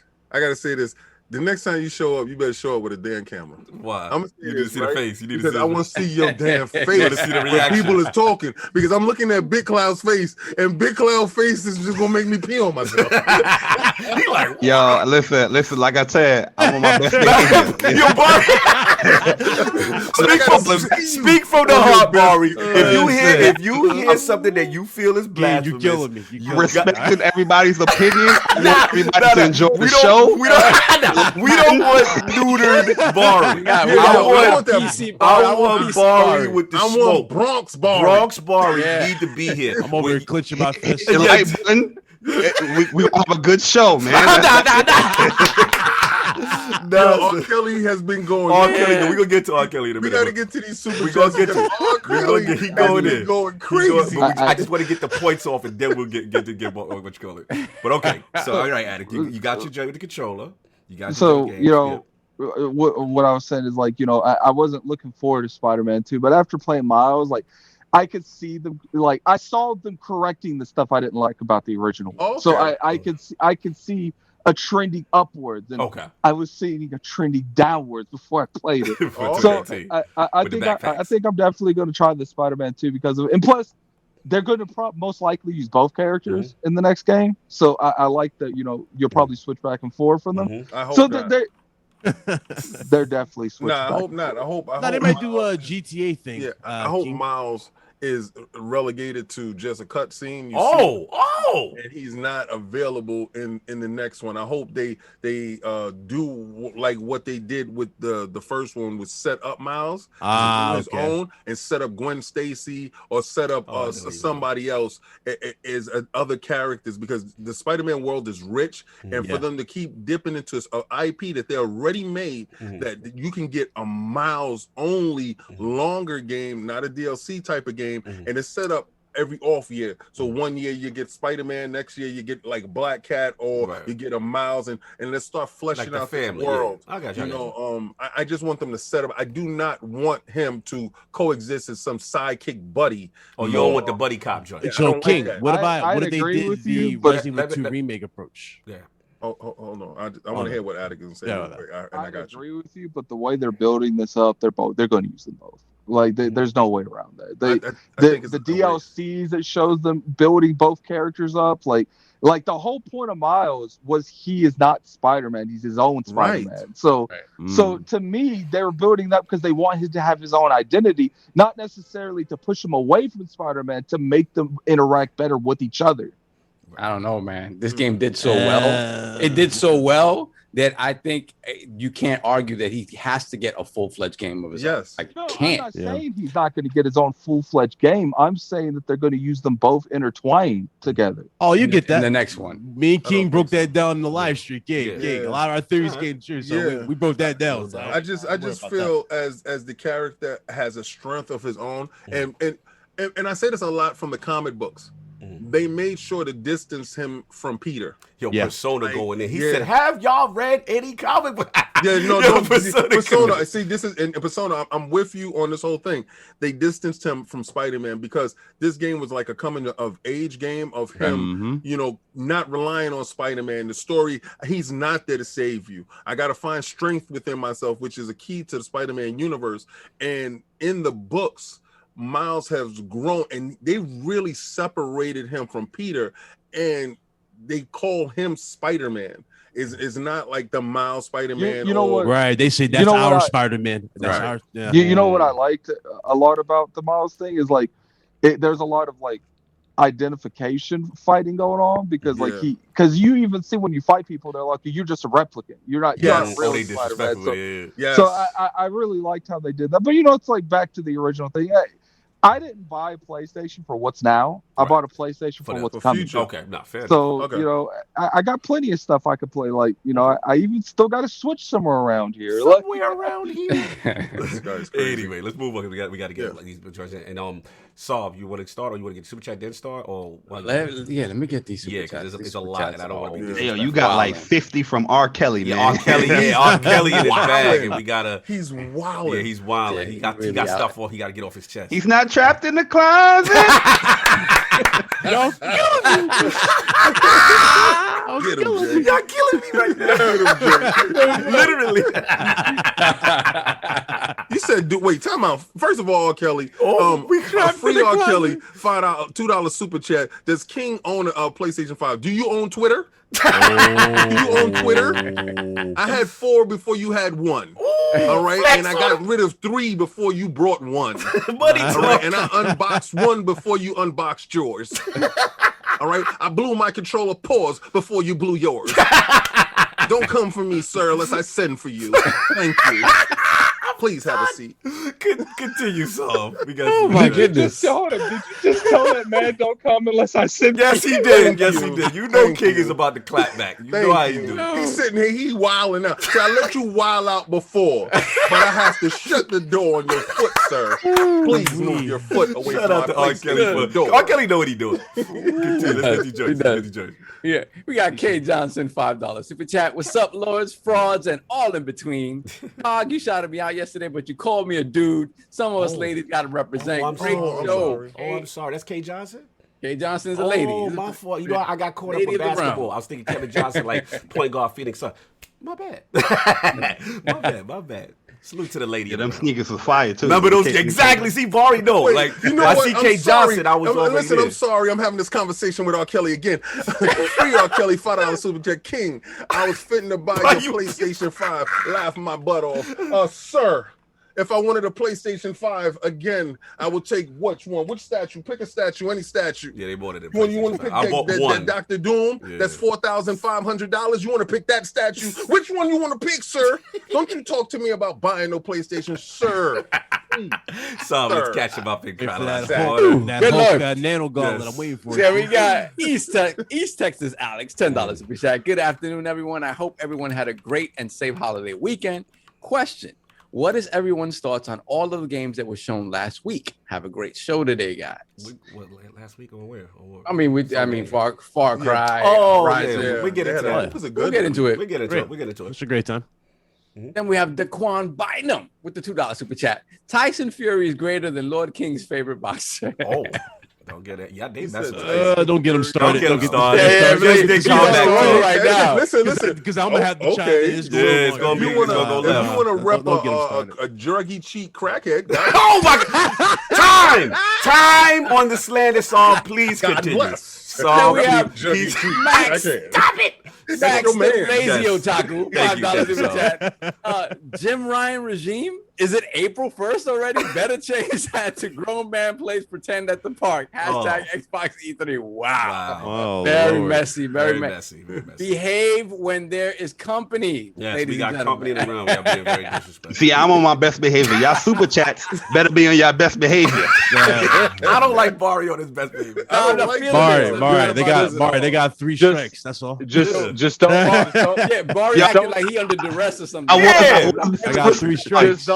The next time you show up, you better show up with a damn camera. Why? I'm you need to see the face. You need because to see I want to see your damn face. You want to see the reaction. When people is talking, because I'm looking at BitCloud's face, and BitCloud's face is just gonna make me pee on myself. He like, yo, listen. Like I said, I'm on my best day. Speak from the heart, Bari. If you hear something that you feel is blasphemous, you killing me. Respecting everybody's opinion. Everybody to enjoy the show. We don't want neutered Bari. I want Bari with the smoke. I want Bronx Bari. Bronx Bari need to be here. I'm over here clenching my fist. We have a good show, man. R. Kelly has been going. R. Kelly, we're gonna get to R. Kelly in a minute. We gotta get to these super. We're gonna get to R. Kelly. He going in. Going crazy. I just want to get the points off, and then we'll get what you call it. But okay, so all right, Attic, you got your joy with the controller. You got what I was saying is, like, I wasn't looking forward to Spider-Man 2, but after playing Miles, like, I could see them, like, I saw them correcting the stuff I didn't like about the original. Okay. So I could see a trending upwards, and I was seeing a trending downwards before I played it. So I think I'm definitely going to try the Spider-Man 2 because of it. And plus, they're going to most likely use both characters in the next game. So I like that, you'll probably switch back and forth from them. I hope so not. they're definitely switching. I hope not. I hope they might do a GTA thing. Yeah, I hope Miles is relegated to just a cut scene. And he's not available in the next one. I hope they do like what they did with the first one, was set up Miles on his own and set up Gwen Stacy or set up somebody else as other characters, because the Spider-Man world is rich, and for them to keep dipping into an IP that they already made, that you can get a Miles only longer game, not a DLC type of game, game, and it's set up every off year. So one year you get Spider-Man, next year you get like Black Cat, or you get a Miles, and let's start fleshing Like out the family, the world. yeah. I got you. You know, I just want them to set up. I do not want him to coexist as some sidekick buddy. Oh, you don't want the buddy cop joint. So King, what I'd if they agree did with the you, but- Resident Evil 2 remake approach? Yeah. Oh, hold on. I want to hear what Attic is saying. Yeah, I I got you. agree with you, but the way they're building this up, they're going to use them both. Like there's no way around that. I think it's the a way. DLCs that shows them building both characters up, like the whole point of Miles was he is not Spider-Man; he's his own Spider-Man. So to me, they were building that because they want him to have his own identity, not necessarily to push him away from Spider-Man, to make them interact better with each other. I don't know, man. This game did so well. It did so well that I think you can't argue that he has to get a full-fledged game of his own. Yes. No, can't. I'm not saying he's not going to get his own full-fledged game. I'm saying that they're going to use them both intertwined together. Oh, you get that. In the next one. Me and King broke that down in the live stream. Yeah. A lot of our theories came true, so Yeah. we broke that down. So. I just feel as the character has a strength of his own, and I say this a lot from the comic books. They made sure to distance him from Peter. Yo, Persona Like, going in. He said, "Have y'all read any comic book?" Persona. See, this is in Persona. I'm with you on this whole thing. They distanced him from Spider-Man because this game was like a coming of age game of him, you know, not relying on Spider-Man. The story, he's not there to save you. I got to find strength within myself, which is a key to the Spider-Man universe. And in the books, Miles has grown, and they really separated him from Peter, and they call him Spider-Man. Is not like the Miles Spider-Man. You know what? Right. They say that's our Spider-Man. That's our. Yeah. You know what I liked a lot about the Miles thing is like there's a lot of like identification fighting going on because because you even see when you fight people, they're like, you're just a replicant. You're not really Spider-Man. So I really liked how they did that. But you know, it's like back to the original thing. I didn't buy a PlayStation for what's now. I bought a PlayStation for what's coming. Okay, not fair. So you know, I got plenty of stuff I could play. Like you know, I even still got a Switch somewhere around here. Around here. Anyway, let's move on. We got to get like these choices. And Saab, you want to start, or you want to get Super Chat then start, or let me get these Super Chats. Because there's a lot, and I don't want to be. You got like 50 from R. Kelly, man. R. Kelly in his bag, and we gotta. He's wilding. Yeah, he's wilding. He got stuff off. He got to get off his chest. He's not trapped in the closet. Y'all killing me right now. Literally. You said, wait, time out. First of all, R. Kelly, free R. Kelly, $2 super chat. Does King own a PlayStation 5? Do you own Twitter? Do you own Twitter? I had 4 before you had 1. All right, and I got rid of 3 before you brought 1. All right, and I unboxed 1 before you unboxed yours. All right, I blew my controller pause before you blew yours. Don't come for me, sir, unless I send for you. Thank you. Please have a seat. Continue, Saul. Oh my goodness! Did you just tell that man don't come unless I send? Yes, he did. Yes, he did. You know, King is about to clap back. You know how you do. He's sitting here. He wilding out. See, I let you wild out before, but I have to shut the door on your foot, sir. Please move your foot away Shout from out my to R. Kelly. door. R. Kelly know what he doing. Let's get these joints. Yeah, we got K Johnson, $5 super chat. What's up, lords, frauds, and all in between? Dog, you shouted me out yesterday, but you called me a dude. Some of us ladies got to represent. I'm sorry. That's K Johnson. K Johnson's a lady. Oh, my fault. You know, I got caught up in basketball. I was thinking Kevin Johnson, like point guard Phoenix Sun. My bad. My bad. Salute to the lady. Yeah, them sneakers was fire too. Remember those? Exactly. See, Bari know. Like, you know I what? see K Johnson. I was listen, I'm sorry. I'm having this conversation with R. Kelly again. Free R. Kelly, $5 super chat. King, I was fitting to buy your PlayStation 5. Laughing my butt off. Sir, if I wanted a PlayStation 5 again, I would take which one? Which statue? Pick a statue, any statue. Yeah, they bought it. You want to pick that Dr. Doom? Yeah. That's $4,500. You want to pick that statue? Which one you want to pick, sir? Don't you talk to me about buying no PlayStation, sir. So let's catch him up in that nano gauntlet. I'm waiting for it. Yeah, we got East Texas Alex, $10 super chat. Good afternoon, everyone. I hope everyone had a great and safe holiday weekend. Question: What is everyone's thoughts on all of the games that were shown last week? Have a great show today, guys. What last week or where? I mean, Far Cry. Oh, Horizon. yeah. We get into it. It was a We'll good get into it. We get into it. We get into it. It's a great time. Then we have Daquan Bynum with the $2 super chat. Tyson Fury is greater than Lord King's favorite boxer. Oh, don't get it. Yeah, they messing with Don't get him started. Don't get him him started. Yeah, Just dig combat too. right now. Listen. Because I'm gonna have to chime in. Okay. It's gonna be. If you It's gonna go want left. to rep Don't get him started. a druggy cheat crackhead, Oh my God! Time on the slander song. Please God continue. bless. Song. we have please. Max, Stop it. Max the man. Lazy Yes. Otaku, Thank you, $5 super yes, chat. JimRyan regime? Is it April 1st already? Better change that to grown man plays pretend at the park. Hashtag Xbox E3. Wow. Oh, Very Lord. messy. Very Very messy. messy. Very messy. Behave when there is company. Yes, ladies we got and company in gentlemen. the room. We are being very disrespectful. See, I'm on my best behavior. Y'all super chats better be on y'all best behavior. I don't like Barry on his best behavior. I don't don't like like Barry, they got 3 Just- strikes. That's all. Just don't. Yeah, Barry Yeah. acting like he under duress or something. I I got 3 strikes.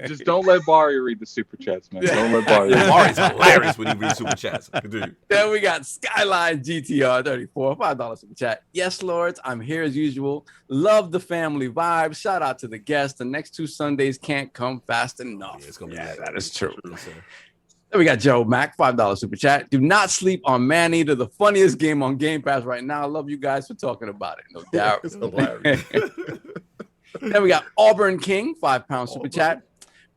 Just don't let Barry read the super chats, man. Don't let Barry. read Barry's hilarious when he reads super chats. Continue. Then we got Skyline GTR 34, $5 super chat. Yes, Lords, I'm here as usual. Love the family vibe. Shout out to the guests. The next 2 Sundays can't come fast enough. Yeah, it's gonna be that is true. sir. Then we got Joe Mac, $5 super chat. Do not sleep on Maneater, the funniest game on Game Pass right now. I love you guys for talking about it, no doubt. It's hilarious. Then we got Auburn King, £5 super chat.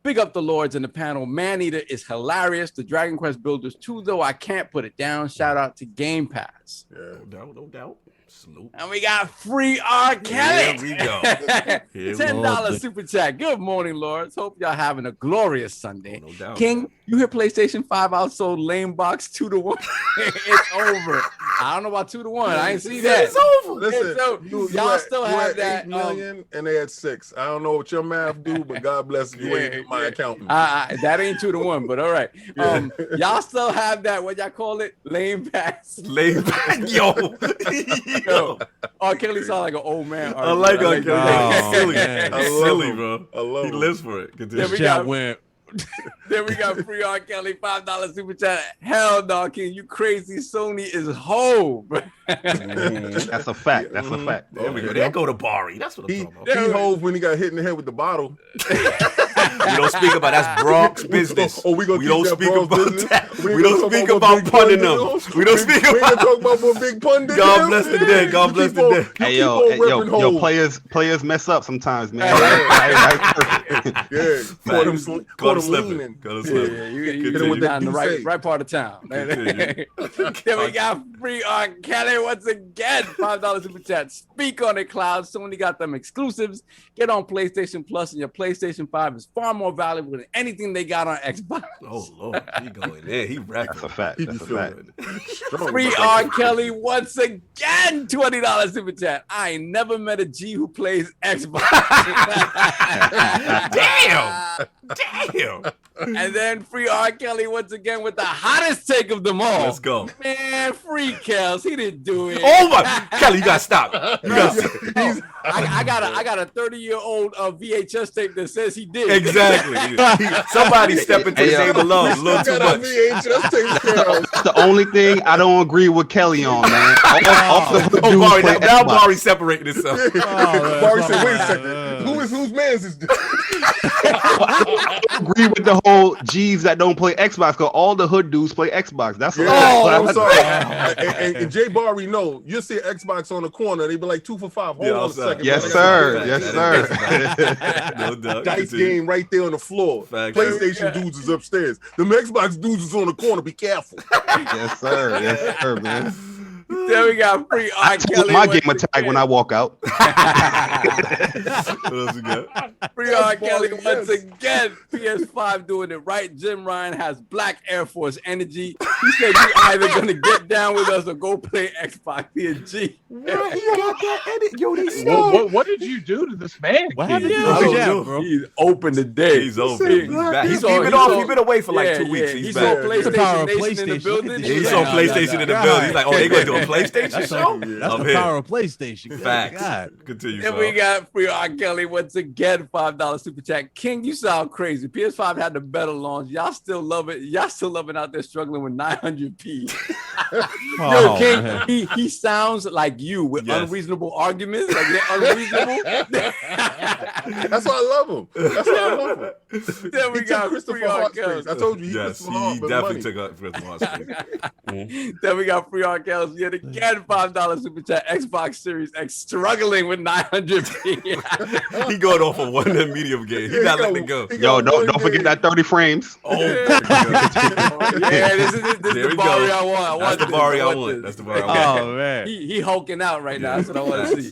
Big up the Lords in the panel. Maneater is hilarious. The Dragon Quest Builders 2, though, I can't put it down. Shout out to Game Pass. No doubt. Salute. And we got Free R. Kelly. Here we go. Here we $10 go. super chat. Good morning, Lords. Hope y'all having a glorious Sunday. No doubt. King, you hear PlayStation 5 outsold lame box 2-1. It's over. I don't know about 2-1. I ain't see that. It's over. Listen, y'all still have had that 8 million and they had 6. I don't know what your math do, but God bless you. Yeah, Ain't my accountant. That ain't 2-1, but all right. Y'all still have that, what y'all call it? Lame pass. Lay back, yo. Yo, R. Kelly sound like an old man. I like R. Kelly. Oh, Silly, man. He's I love silly, him. bro. I love He him. lives for it. Continue. Yeah, we Chat got- went. Then we got Free R. Kelly, $5 super chat. Hell no, King, you crazy. Sony is hove. That's a fact. That's a fact. There we go. There go to Barry. That's what I'm He talking about. hove when he got hit in the head with the bottle. We don't speak about that's Bronx business. Oh, we gonna we keep don't that speak Bronx about business? that. We We ain't don't gonna speak talk about Big punning Pun them. deal. We don't speak We ain't about. gonna talk about what Big Pun did. God to bless him. the dead. God bless the dead. Hey You yo, keep on yo, ripping yo, hoes. players mess up sometimes, man. Yeah, caught him slipping. leaning. Caught him Yeah, slipping. you Continue. went down the Duce. right part of town. Continue. Then we got Free R. Kelly once again. $5 super chat. Speak on it, Cloud. Sony got them exclusives. Get on PlayStation Plus, and your PlayStation 5 is far more valuable than anything they got on Xbox. Oh Lord, he going there. He That's rapping. a fact. He That's a be fact. feeling strong. Free R. Kelly once again. $20 super chat. I ain't never met a G who plays Xbox. Damn. Damn. And then Free R. Kelly once again with the hottest take of them all. Let's go. Man, Free Kels, he didn't do it. Oh my, Kelly, you gotta stop. You gotta stop. I got a 30-year-old VHS tape that says he did. Exactly. Somebody step into the table love a little too Got a much. VHS tape care of. That's the only thing I don't agree with Kelly on, man. All the Oh, dudes Barry, play now Xbox. Barry separated himself. Barry said, "Wait a second, whose man's is this?" I agree with the whole G's that don't play Xbox because all the hood dudes play Xbox. That's what I'm I sorry. And JayBari, no, you'll see Xbox on the corner. They be like 2 for $5. Hold Yeah, on a outside. second. Yes, man. sir. Yes, sir. No doubt. Dice Continue. game right there on the floor. Fact. PlayStation dudes is upstairs. Them Xbox dudes is on the corner. Be careful. Yes, sir. Yes, sir, man. Then we got Free R. I Kelly. put my once game tag again. when I walk out. What else we got? Free R. Yes, Kelly Barry, once yes. again. PS5 doing it right. JimRyan has black Air Force energy. He said you either gonna get down with us or go play Xbox PNG. Yo, they What did you do to this man? What King? happened to I the don't jab, know. bro? He's open today. He's over. He's back. He's on- been he's off. on- He's been away for like Yeah, 2 weeks. yeah. He's He back. saw The power PlayStation of Nation in the PlayStation. building. Look at He this saw shit. PlayStation in the building. He's like, oh, they gonna do a PlayStation That's show? That's the power of PlayStation. Good Facts. God. Continue. And we got free R. Kelly once again, $5 super chat. King, you sound crazy. PS5 had the better launch. Y'all still love it. Y'all still loving out there struggling with 900p. Yo, King, man. he sounds like you with unreasonable arguments. Like they're unreasonable. That's why I love him. That's why I love him. Then we He got took Christopher free R. Hart's Kelly. space. I told you he Yes, Christopher Hart he for the definitely money. took up Christopher Hart's space. Then we got free R. Kelly yet again, $5 super chat. Xbox Series X struggling with 900p. He going off of one of the medium game. He not letting it go. Yo, don't forget that 30 frames. Oh, Yeah, this is There the we Bari go. I want. That's the this. Bari I want want. this. That's the Bari I want. Oh man. He hulking out right now. That's what I want to see.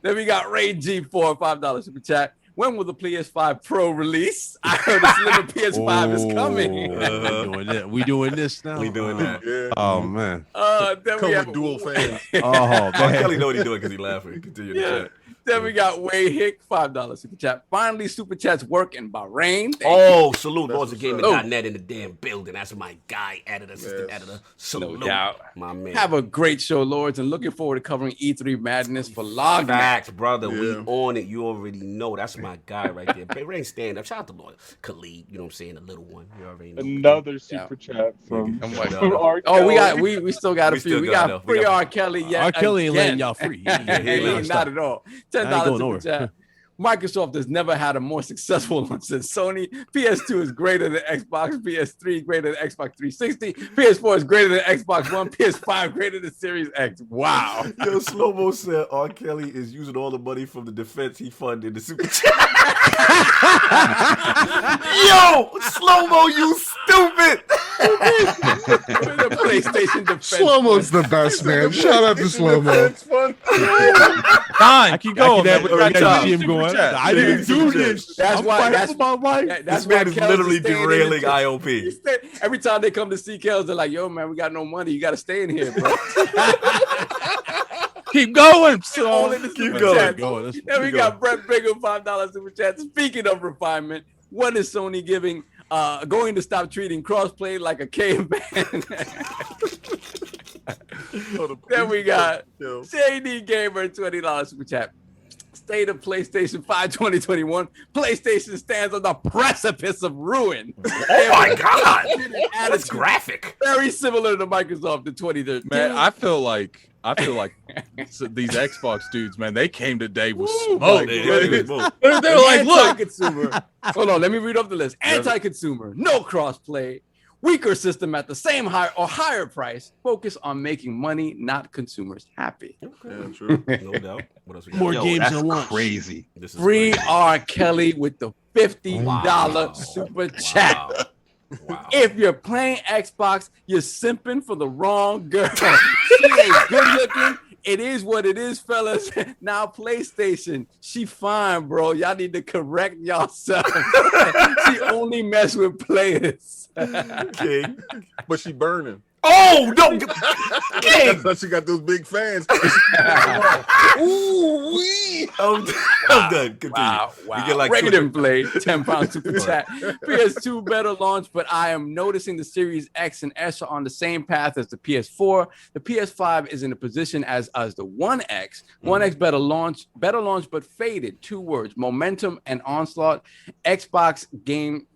Then we got Ray G4, $5 super chat. When will the PS5 Pro release? I heard a slimmer PS5 is coming. We doing this now. We doing that. Yeah. Oh man. Then Come we have with dual fans. Oh R. Kelly man. know what he doing because he laughing. Continue to chat. Then we got Wade Hick, $5 super chat. Finally, super chats work in Bahrain. Oh, salute. That's LordsOfGaming.net in the damn building. That's my guy, editor, assistant editor. Salute. No doubt. My man. Have a great show, Lords, and looking forward to covering E3 madness for Log. Facts, brother. We Yeah. on it. You already know. That's my guy right there. But Rain stand up. Shout out to Lord Khalid. You know what I'm saying? The little one. You already know. Another super chat from Yeah. R. Oh, Kelly. we still got a We few. still We got got enough. free We got- R. Kelly yet R. Kelly ain't again. letting y'all free. He ain't Not at all. $10 going super nowhere. chat. Microsoft has never had a more successful launch than Sony. PS2 is greater than Xbox. PS3 is greater than Xbox 360. PS4 is greater than Xbox One. PS5 greater than Series X. Wow. Yo, Slow Mo said R. Kelly is using all the money from the defense he funded in the super chat. Yo, Slow Mo, you stupid. The PlayStation defense. Slow-mo's the best, man. Shout out to Slow-mo. Fine, keep going, man. I can see him going. I didn't do this. That's I'm why. fighting That's for my life. That's This why man is Kells literally staying in derailing the- IOP. Every time they come to see Kells, they're like, "Yo, man, we got no money. You got to stay in here, bro." Keep going. All in the Keep super going. chat. Go, let's Then we keep got Brett Bigger, $5 super chat. Speaking of refinement, what is Sony going to stop treating crossplay like a caveman? Then we got JD Gamer, $20 super chat. State of PlayStation 5 2021. PlayStation stands on the precipice of ruin. Oh my God. That's Attitude graphic. very similar to Microsoft in 2013. Man, I feel like these Xbox dudes, man, they came today with Ooh, smoke. Yeah, They yeah, yeah. were like, look, anti-consumer. Hold on, let me read off the list. Anti-consumer, no crossplay, weaker system at the same higher price. Focus on making money, not consumers happy. Yeah, true. No doubt. What else we got? More Yo, games that's than lunch. crazy. This is Free crazy. R. Kelly with the $50 Wow. super chat. Wow. Wow. If you're playing Xbox, you're simping for the wrong girl. She ain't good looking. It is what it is, fellas. Now PlayStation, she fine, bro. Y'all need to correct yourself. She only mess with players. King. But she burning. Oh, no. That's why she got those big fans. Ooh wee. I'm done. Continue. Wow. You get like Raiden Blade, £10 super chat. PS2 better launch, but I am noticing the Series X and S are on the same path as the PS4. The PS5 is in a position as the One X. One X better launch, but faded. 2 words: momentum and onslaught. Xbox Game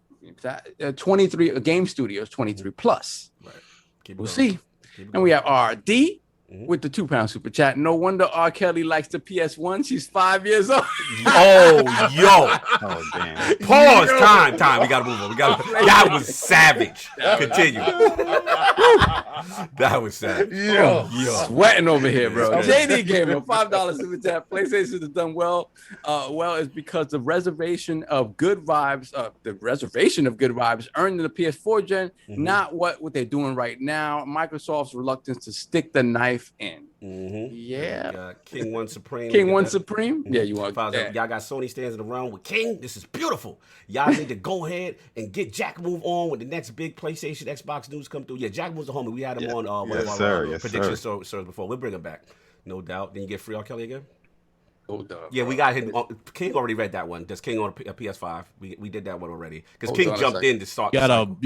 23 Game Studios 23 plus. Right. Keep it We'll going. see. Keep it And we going. have RD with the £2 super chat. No wonder R. Kelly likes the PS1. She's 5 years old. Oh, yo. Oh damn. Pause. Time. We gotta move on. That was savage. Continue. That was savage. Yo, sweating over here, bro. That's JD Gamer, $5 super chat. PlayStation has done well. Well, is because the reservation of good vibes, earned in the PS4 gen, not what they're doing right now. Microsoft's reluctance to stick the knife in. Yeah. King One Supreme. King Get One that. Supreme. Yeah, you want Y'all got Sony stands in the round with King. This is beautiful. Y'all need to go ahead and get Jack Move on with the next big PlayStation, Xbox news come through. Yeah, Jack Move's the homie. We had him on Yes, sir. Yes, Prediction sir. Series before. We'll bring him back. No doubt. Then you get free R. Kelly again? Hold up. Yeah, we got him. King already read that one. Does King on a PS5? We did that one already because Hold King on a jumped second. in to start. You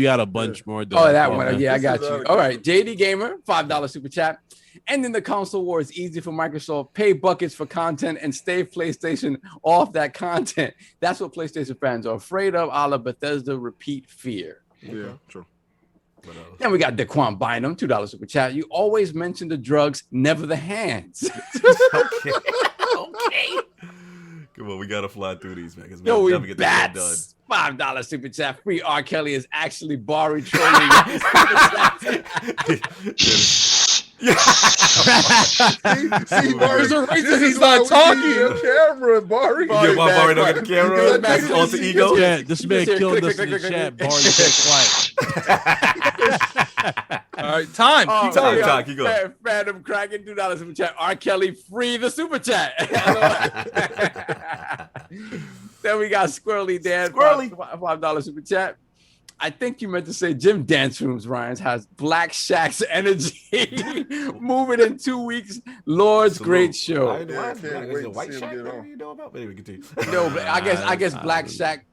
got a bunch more. Oh, that one. Yeah, I This got is, you. All right, JD Gamer, $5 super chat. Ending the console war is easy for Microsoft. Pay buckets for content and stay PlayStation off that content. That's what PlayStation fans are afraid of. A la Bethesda repeat fear. Yeah, true. Then we got Daquan Bynum, $2 super chat. You always mention the drugs, never the hands. Okay. Come on, we gotta fly through these, man. Yo, we get this one done. bats. $5 super chat. Free R. Kelly is actually Bari trolling. See, Barry, There's a reason he's not talking. Camera, Barry. Yeah, why Barry don't get the camera? That's alter ego. Yeah, this man killed us in the chat. Barry, quiet. All right, time. Keep going. Time, keep going. Phantom Kraken, $2 super chat. R. Kelly, free the super chat. Then we got Squirrely Dan, $5 super chat. I think you meant to say Gym Dance Rooms, Ryan, has Black Shack's energy. Moving in 2 weeks. Lord's great show. White Shack? What do you know about? Anyway, continue. No, but I guess Black Shack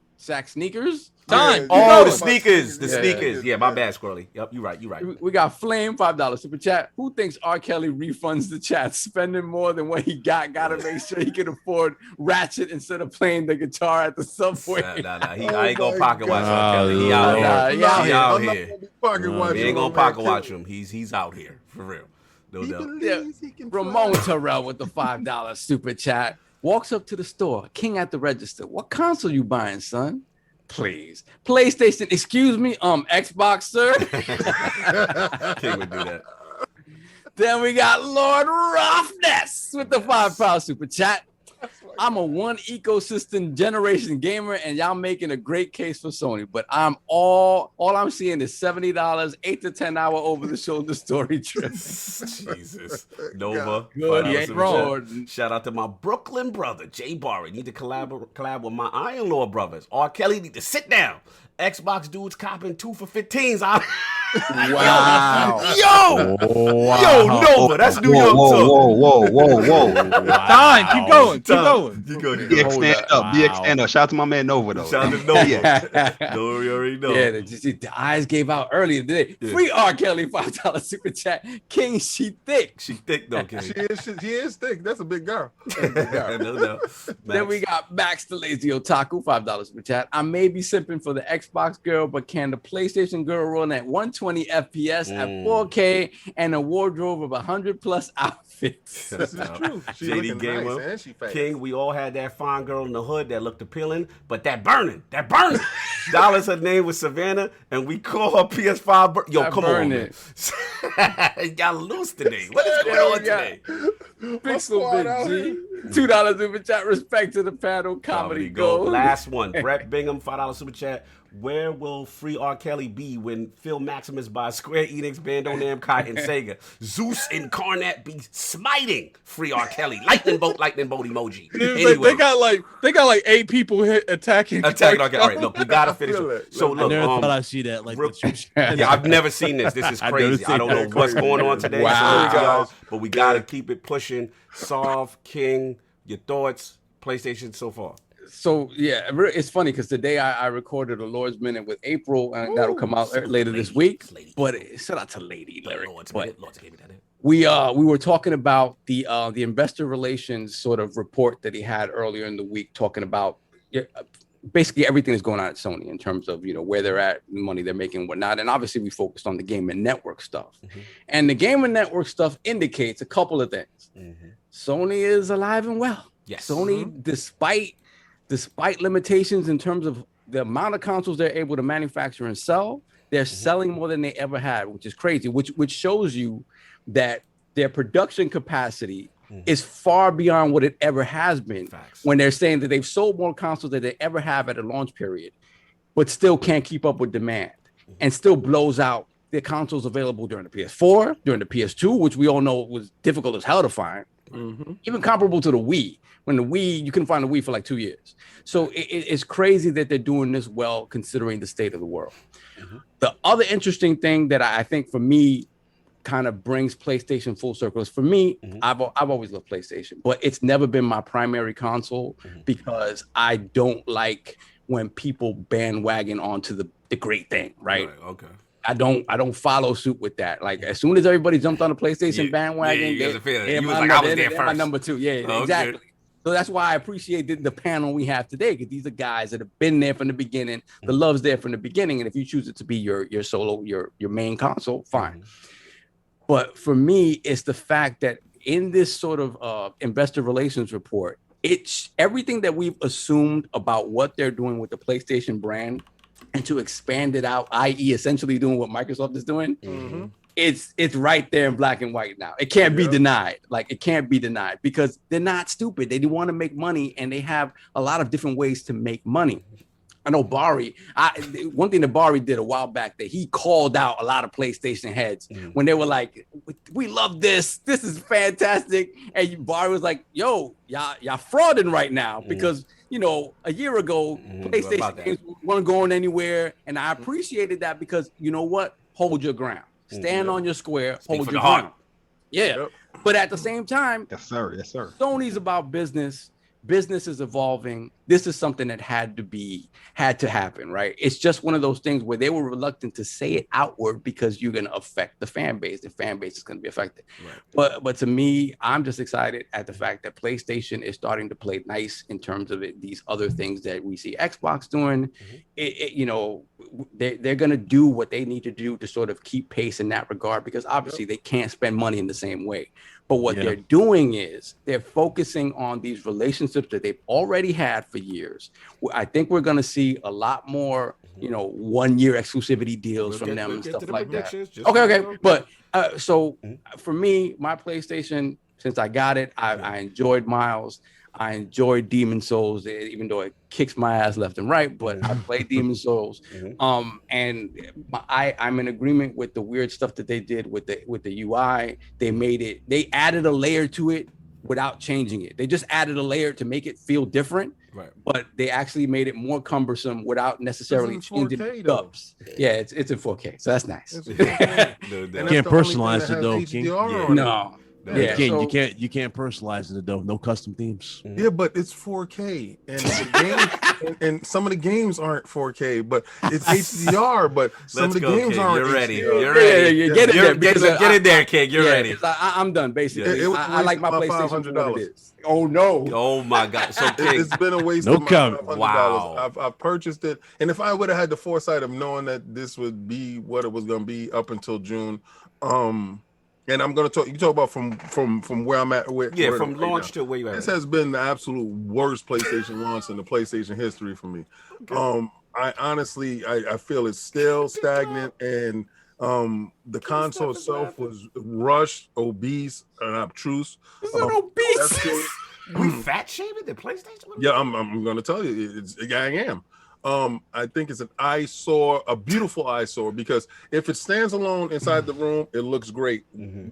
sneakers. Time. Oh, the sneakers. The sneakers. Yeah, my bad, Squirrely. Yep, you're right. We got Flame, $5 super chat. Who thinks R. Kelly refunds the chat? Spending more than what he got. Gotta make sure he can afford Ratchet instead of playing the guitar at the subway. Nah. I ain't gonna pocket watch R. Kelly. He out here. He ain't gonna pocket watch him. He's out here for real. No doubt. Yeah. Ramon Terrell with the $5 super chat. Walks up to the store. King at the register. What console you buying, son? Please. PlayStation, excuse me, Xbox, sir. King would do that. Then we got Lord Roughness with the $5 super chat. I'm a one ecosystem generation gamer, and y'all making a great case for Sony. But I'm all I'm seeing is $70, 8 to 10 hour over the shoulder story trip. Jesus, Nova. Good, you ain't wrong. Shout out to my Brooklyn brother JayBari. Need to collab with my Iron Law brothers. R. Kelly need to sit down. Xbox dudes copping 2 for 15s. Wow. Yo, Nova. That's New York talk. Whoa. Time. Keep going. DX stand up. Shout out to my man Nova though. Shout out to Nova. No, we already know. Yeah, the eyes gave out earlier today. Yeah. Free R. Kelly, $5 super chat. King, she thick. She thick though, King. She is thick. That's a big girl. No. Then we got Max the Lazy Otaku, $5 super chat. I may be simping for the Xbox girl, but can the PlayStation girl run at 120 FPS at 4K and a wardrobe of 100 plus outfits? This is true. JD Gamer, nice, and she fast. King, we all had that fine girl in the hood that looked appealing, but that burning. Dollars her name was Savannah, and we call her PS5. Yo, come on, man. It got loose today. What is going on today? Pixel Big G, $2 super chat. Respect to the panel. Comedy gold. Last one. Brett Bingham, $5 super chat. Where will free R. Kelly be when Phil Maximus buys Square Enix, Bandai Namco, and Sega? Zeus Incarnate be smiting free R. Kelly. Lightning bolt emoji. Anyway. They got like 8 people attacking R. Kelly. All right, look, we gotta finish it. So look, I never thought I'd see that. Yeah, I've never seen this. This is crazy. I don't know what's going on today. Wow. But we gotta keep it pushing. Solve, King, your thoughts, PlayStation so far. So yeah, it's funny because today I recorded a Lord's Minute with April, and that'll come out later this week. But shout out to Lady Lyric. We were talking about the investor relations sort of report that he had earlier in the week, talking about basically everything that's going on at Sony in terms of where they're at, the money they're making, whatnot. And obviously we focused on the game and network stuff, and the game and network stuff indicates a couple of things. Sony is alive and well. Yes. Sony, despite limitations in terms of the amount of consoles they're able to manufacture and sell, they're selling more than they ever had, which is crazy, which shows you that their production capacity is far beyond what it ever has been. Facts. When they're saying that they've sold more consoles than they ever have at a launch period, but still can't keep up with demand and still blows out their consoles available during the PS4, during the PS2, which we all know was difficult as hell to find, even comparable to the Wii. When the Wii, you couldn't find the Wii for like 2 years. So it's crazy that they're doing this well, considering the state of the world. The other interesting thing that I think for me kind of brings PlayStation full circle. For me, I've always loved PlayStation, but it's never been my primary console because I don't like when people bandwagon onto the great thing, right? Okay. I don't follow suit with that. Like as soon as everybody jumped on the PlayStation bandwagon, you was my, like, I was there first. My number 2, exactly. Good. So that's why I appreciate the panel we have today, because these are guys that have been there from the beginning. The love's there from the beginning, and if you choose it to be your solo, your main console, fine. But for me, it's the fact that in this sort of investor relations report, it's everything that we've assumed about what they're doing with the PlayStation brand, and to expand it out, i.e., essentially doing what Microsoft is doing. It's right there in black and white now. It can't be denied. Like, it can't be denied because they're not stupid. They do want to make money, and they have a lot of different ways to make money. I know Bari, one thing that Bari did a while back, that he called out a lot of PlayStation heads when they were like, we love this. This is fantastic. And Bari was like, yo, y'all frauding right now because, you know, a year ago, PlayStation games weren't going anywhere. And I appreciated that because, you know what? Hold your ground. Stand on your square. Hold your ground. Yeah. But at the same time, yes, sir. Yes, sir. Sony's about business. Business is evolving. This is something that had to happen, right? It's just one of those things where they were reluctant to say it outward because you're going to affect the fan base. The fan base is going to be affected. Right. But to me, I'm just excited at the fact that PlayStation is starting to play nice in terms of these other things that we see Xbox doing. You know, they're going to do what they need to do to sort of keep pace in that regard, because obviously they can't spend money in the same way. But what they're doing is they're focusing on these relationships that they've already had for years. I think we're going to see a lot more, you know, 1-year exclusivity deals from them and stuff like that. Okay. But so for me, my PlayStation, since I got it, I enjoyed Miles. I enjoyed Demon Souls, even though it kicks my ass left and right, but I played Demon Souls. And I'm in agreement with the weird stuff that they did with the UI. They added a layer to it without changing it. They just added a layer to make it feel different, but they actually made it more cumbersome without necessarily changing the dubs. Yeah, it's in 4K, so that's nice. You can't personalize it though, King. No. Yeah, you can't personalize it though. No custom themes. Yeah, but it's 4K, and the game, and some of the games aren't 4K, but it's HDR. But some of the games aren't. You're ready. HDR. You're ready. Yeah, get in there. Get in there, kid. You're ready. I'm done. Basically, I like my PlayStation for what it is. Oh no! Oh my God! So it's been a waste of my $500. Wow. I've purchased it, and if I would have had the foresight of knowing that this would be what it was going to be up until June, and I'm going to talk. You talk about from where I'm at. From launch to where you at. This has been the absolute worst PlayStation launch in the PlayStation history for me. I honestly, I feel it's still stagnant, and the console itself was rushed, obese, and obtruse. Obese. We fat shaming the PlayStation? Yeah, I'm going to tell you, I am. I think it's an eyesore, a beautiful eyesore, because if it stands alone inside the room, it looks great.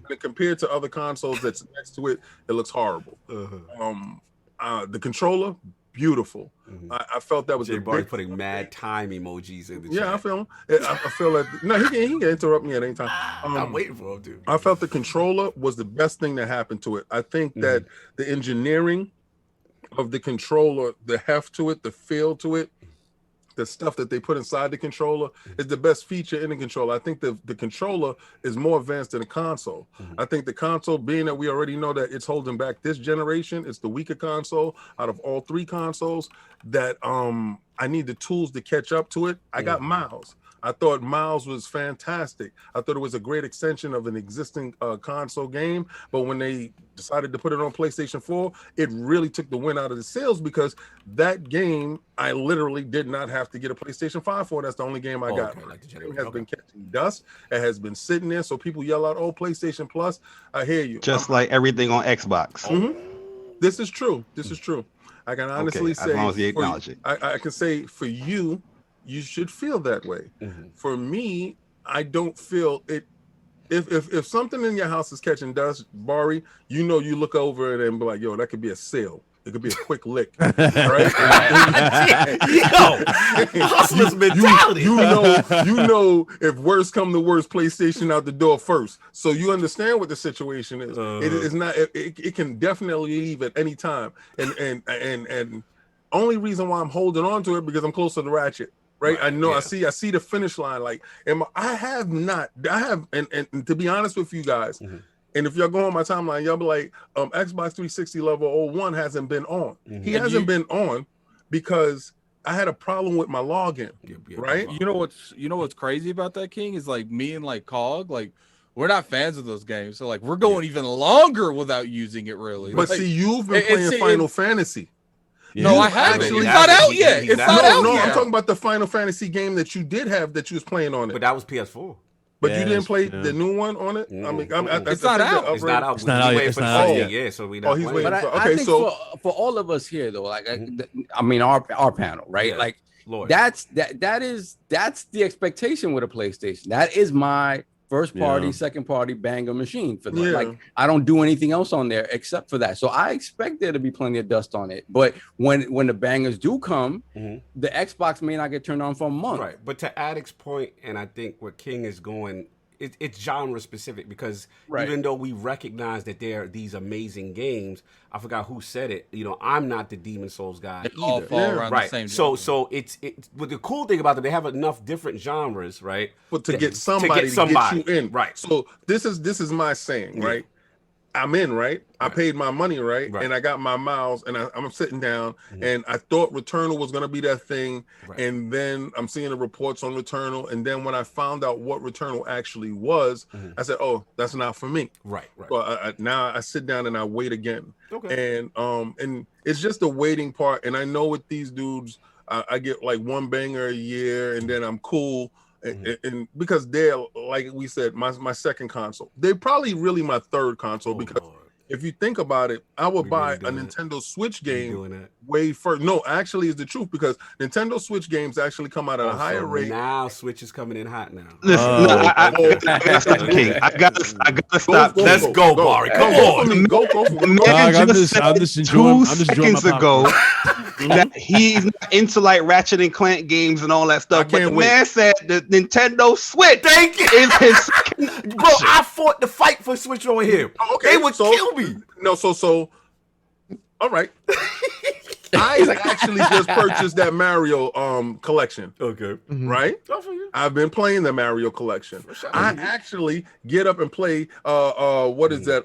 But compared to other consoles that's next to it, it looks horrible. The controller, beautiful. I felt that was JayBari putting mad time emojis in the chat. Yeah, I feel him. I feel like he can interrupt me at any time. I'm waiting for him to. I felt the controller was the best thing that happened to it. I think that the engineering of the controller, the heft to it, the feel to it, the stuff that they put inside the controller is the best feature in the controller. I think the controller is more advanced than the console. I think the console, being that we already know that it's holding back this generation, it's the weaker console out of all three consoles, that I need the tools to catch up to it. I got Miles. I thought Miles was fantastic. I thought it was a great extension of an existing console game. But when they decided to put it on PlayStation 4, it really took the wind out of the sails, because that game, I literally did not have to get a PlayStation 5 for. That's the only game I got. It has been catching dust. It has been sitting there. So people yell out, oh, PlayStation Plus. I hear you. Just like everything on Xbox. This is true. This is true. I can honestly say, as long as you acknowledge it. I can say for you, you should feel that way. For me, I don't feel it. If something in your house is catching dust, Bari, you know, you look over it and be like, yo, that could be a sale. It could be a quick lick, Yo, right? hustler's mentality. You know, if worst come to worst, PlayStation out the door first. So you understand what the situation is. It is not. It can definitely leave at any time. And only reason why I'm holding on to it because I'm closer to Ratchet. Right, I know. Yeah. I see the finish line. Like, and to be honest with you guys, and if y'all go on my timeline, y'all be like, Xbox 360 level 01 hasn't been on. He hasn't been on because I had a problem with my login. Right? You know what's crazy about that, King, is like me and like Cog, like we're not fans of those games, so like we're going even longer without using it really. But like, see, you've been playing Final Fantasy. No, I haven't. It's not out yet. It's not out yet. I'm talking about the Final Fantasy game that you did have that you was playing on it. But that was PS4. But you didn't play the new one on it? I mean, it's not out. It's not out. It's not out yet. It's not out yet. Yeah, so we not he's playing. waiting. But I think for all of us here though, like I mean our panel, right? Yeah. Like Lord. that's the expectation with a PlayStation. That is my first party, second party banger machine for them. Like I don't do anything else on there except for that. So I expect there to be plenty of dust on it. But when the bangers do come, the Xbox may not get turned on for a month. Right. But to Addict's point, and I think where King is going, it's genre specific because even though we recognize that there are these amazing games, I forgot who said it. You know, I'm not the Demon Souls guy either. All fall around the same so it's but the cool thing about them, they have enough different genres, right? But to get somebody to get you in, right? So this is my saying, right? I'm in, right? I paid my money, right? And I got my miles, and I'm sitting down, and I thought Returnal was gonna be that thing, and then I'm seeing the reports on Returnal, and then when I found out what Returnal actually was, I said, "Oh, that's not for me." Right. Well, now I sit down and I wait again, and it's just the waiting part. And I know with these dudes, I get like one banger a year, and then I'm cool. And because they're, like we said, my second console, they're probably really my third console because if you think about it, I would buy a Nintendo Switch game way first. No, actually, is the truth because Nintendo Switch games actually come out at a higher rate. Now Switch is coming in hot now. Listen, I gotta stop. Let's go, Bari. Come on. Go for me. I'm just enjoying. 2 seconds ago that he's not into like Ratchet and Clank games and all that stuff. But the man said the Nintendo Switch is his second. Bro, I fought the fight for Switch over here. They would kill me. No, so all right. I actually just purchased that Mario collection. Okay. Right? I've been playing the Mario collection. I actually get up and play what is that?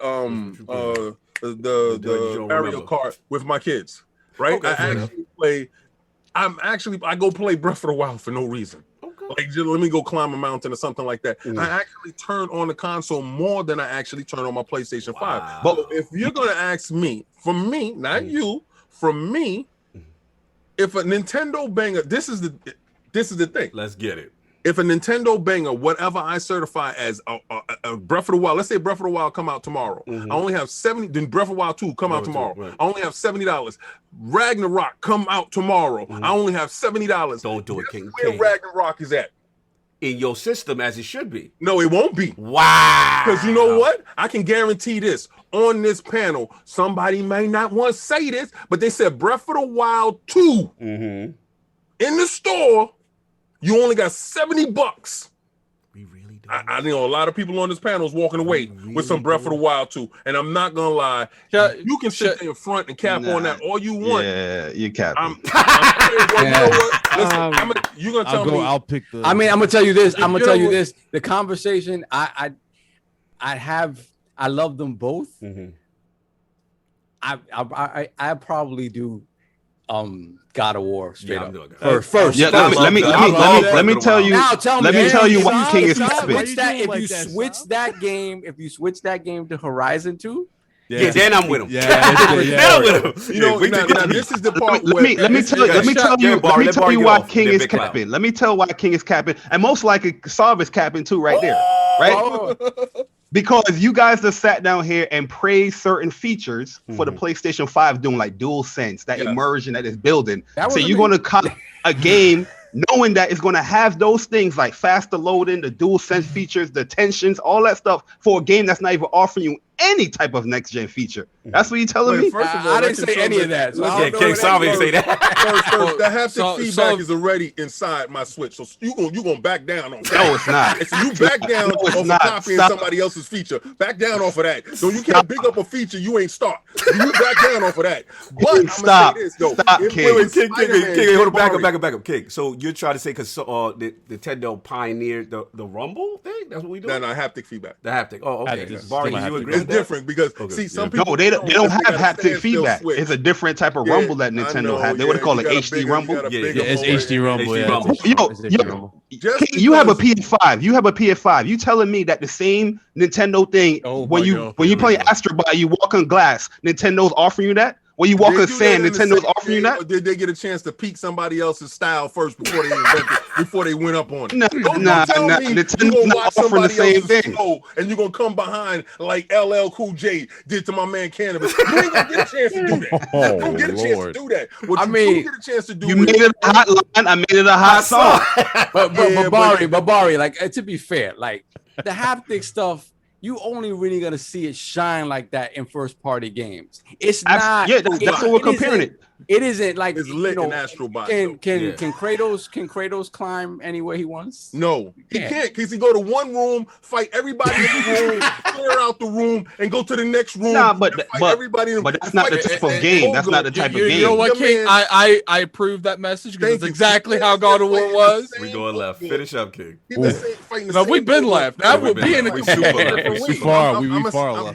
The Mario Kart with my kids. Right? I go play Breath of the Wild for no reason. Like, just let me go climb a mountain or something like that. I actually turn on the console more than I actually turn on my PlayStation 5. But if you're going to ask me, from me, not you, from me, if a Nintendo banger, this is the thing. Let's get it. If a Nintendo banger, whatever I certify as a Breath of the Wild, let's say Breath of the Wild come out tomorrow. I only have 70. Then Breath of the Wild 2 come out tomorrow. I only have $70. Ragnarok come out tomorrow. I only have $70. Don't do it, King. Where Ragnarok is at? In your system as it should be. No, it won't be. Wow. Because you know what? I can guarantee this. On this panel, somebody may not want to say this, but they said Breath of the Wild 2 in the store. You only got $70. We really do. I know a lot of people on this panel is walking away with some Breath of the Wild 2. And I'm not going to lie. You can sit there in front and cap on that all you want. Yeah, you cap. You know what? Listen, you're going to tell me. I'll pick the. I mean, I'm going to tell you this. The conversation, I love them both. I probably do God of War straight up. First. Yeah, let me tell you. Let me tell you why King is capping. If you switch that game to Horizon 2. Yeah, then I'm with him. Then I'm with him. You know, now, this is the part. Let me tell you why King is capping. Let me tell why King is capping, and most likely Sav is capping too, right there, right? Because you guys just sat down here and praised certain features for the PlayStation 5 doing like DualSense, that immersion that is building. So you're going to cut a game knowing that it's going to have those things like faster loading, the DualSense features, the tensions, all that stuff for a game that's not even offering you any type of next gen feature. That's what you telling me? First of all, I didn't say any of that. So yeah, King Salvi didn't say that. First, the haptic feedback is already inside my Switch, so you gonna back down on that. No, it's not. If you back down off of copying somebody else's feature, back down off of that. So you can't big up a feature you ain't start. You back down off of that. But stop. I'm gonna say this though. Stop, King. King, hold on, back up, King. So you're trying to say because the Nintendo pioneered the Rumble thing? That's what we do? No, haptic feedback. The haptic. Oh, okay. Bari, do you agree? It's different because see some people. No, they don't have haptic feedback. It's a different type of Rumble that Nintendo has. They would call it HD Rumble. Yeah, it's HD Rumble. Yo, you have a PS5. You have a PS5. You telling me that the same Nintendo thing when you play Astro Bot, you walk on glass. Nintendo's offering you that? When you walk on sand, Nintendo's offering you that? Or did they get a chance to peek somebody else's style first before they went up on it? Nah. Nintendo's not offering the same thing. And you're gonna come behind like LL Cool J did to my man Cannabis. You ain't gonna get a chance to do that. You don't get a chance to do that. What you get a chance to do. You made it a hot line. I made it a hot song. But Bari, like to be fair, like the haptic stuff. You only really gonna see it shine like that in first party games. It's not. Yeah, that's what we're comparing it. It isn't like it's lit in Astro Bot. Can Kratos climb anywhere he wants? No, he can't because he go to one room, fight everybody in the room, clear out the room, and go to the next room. Nah, but everybody. But that's not the type of game. That's not the type of game. You know what, King? I approve that message because that's exactly how God of War was. We going left. Finish up, King. No, we've been left. Now we're being we far. I'm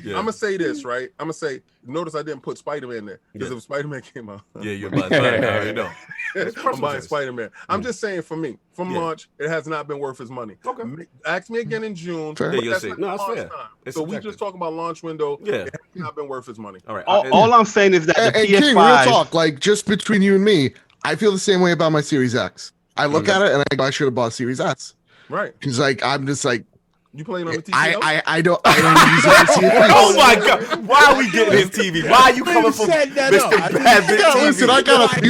gonna say this, right? I'm gonna say. Notice I didn't put Spider-Man there because if Spider-Man came out, you're buying Spider-Man. You know, I'm buying Spider-Man. I'm just saying, for me, from launch, it has not been worth his money. Okay, ask me again in June. Yeah, you'll see. No, that's fair. So we just talking about launch window. Yeah, it has not been worth his money. All right. All I'm saying is that the PS5. King, real talk, like just between you and me, I feel the same way about my Series X. I look at it and I should have bought Series S. Right. Because like I'm just like. You playing on the TV? I don't use it for TV. Oh my God! Why are we getting his TV? Why are you coming from MrBadBit? Listen, I got a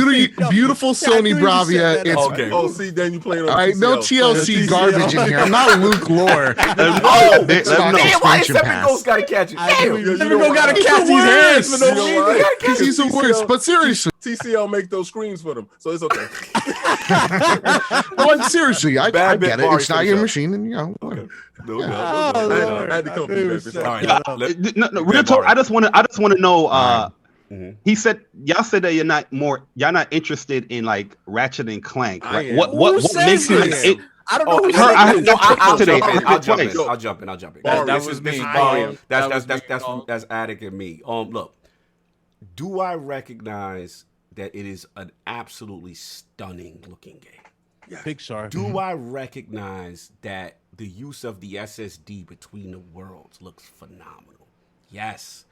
beautiful Sony Bravia. Okay. Oh, see, then you playing on. All right, no TLC garbage in here. I'm not Luke Lore. Oh, damn! Why is Seven Ghost gotta catch it? Seven Ghost gotta catch these hands for no reason. Because he's the worst. But seriously, TCL make those screens for them, so it's okay. But seriously, I get it. It's not your machine, and you know. Okay. I had to come All right, no, real talk. I just want to know. He said, y'all said that y'all not interested in like Ratchet and Clank. Right? What makes you? I don't know. I'll jump in. That was me. That's Attic and me. Look, do I recognize that it is an absolutely stunning looking game? Yeah. Pixar. Do I recognize that the use of the SSD between the worlds looks phenomenal? Yes.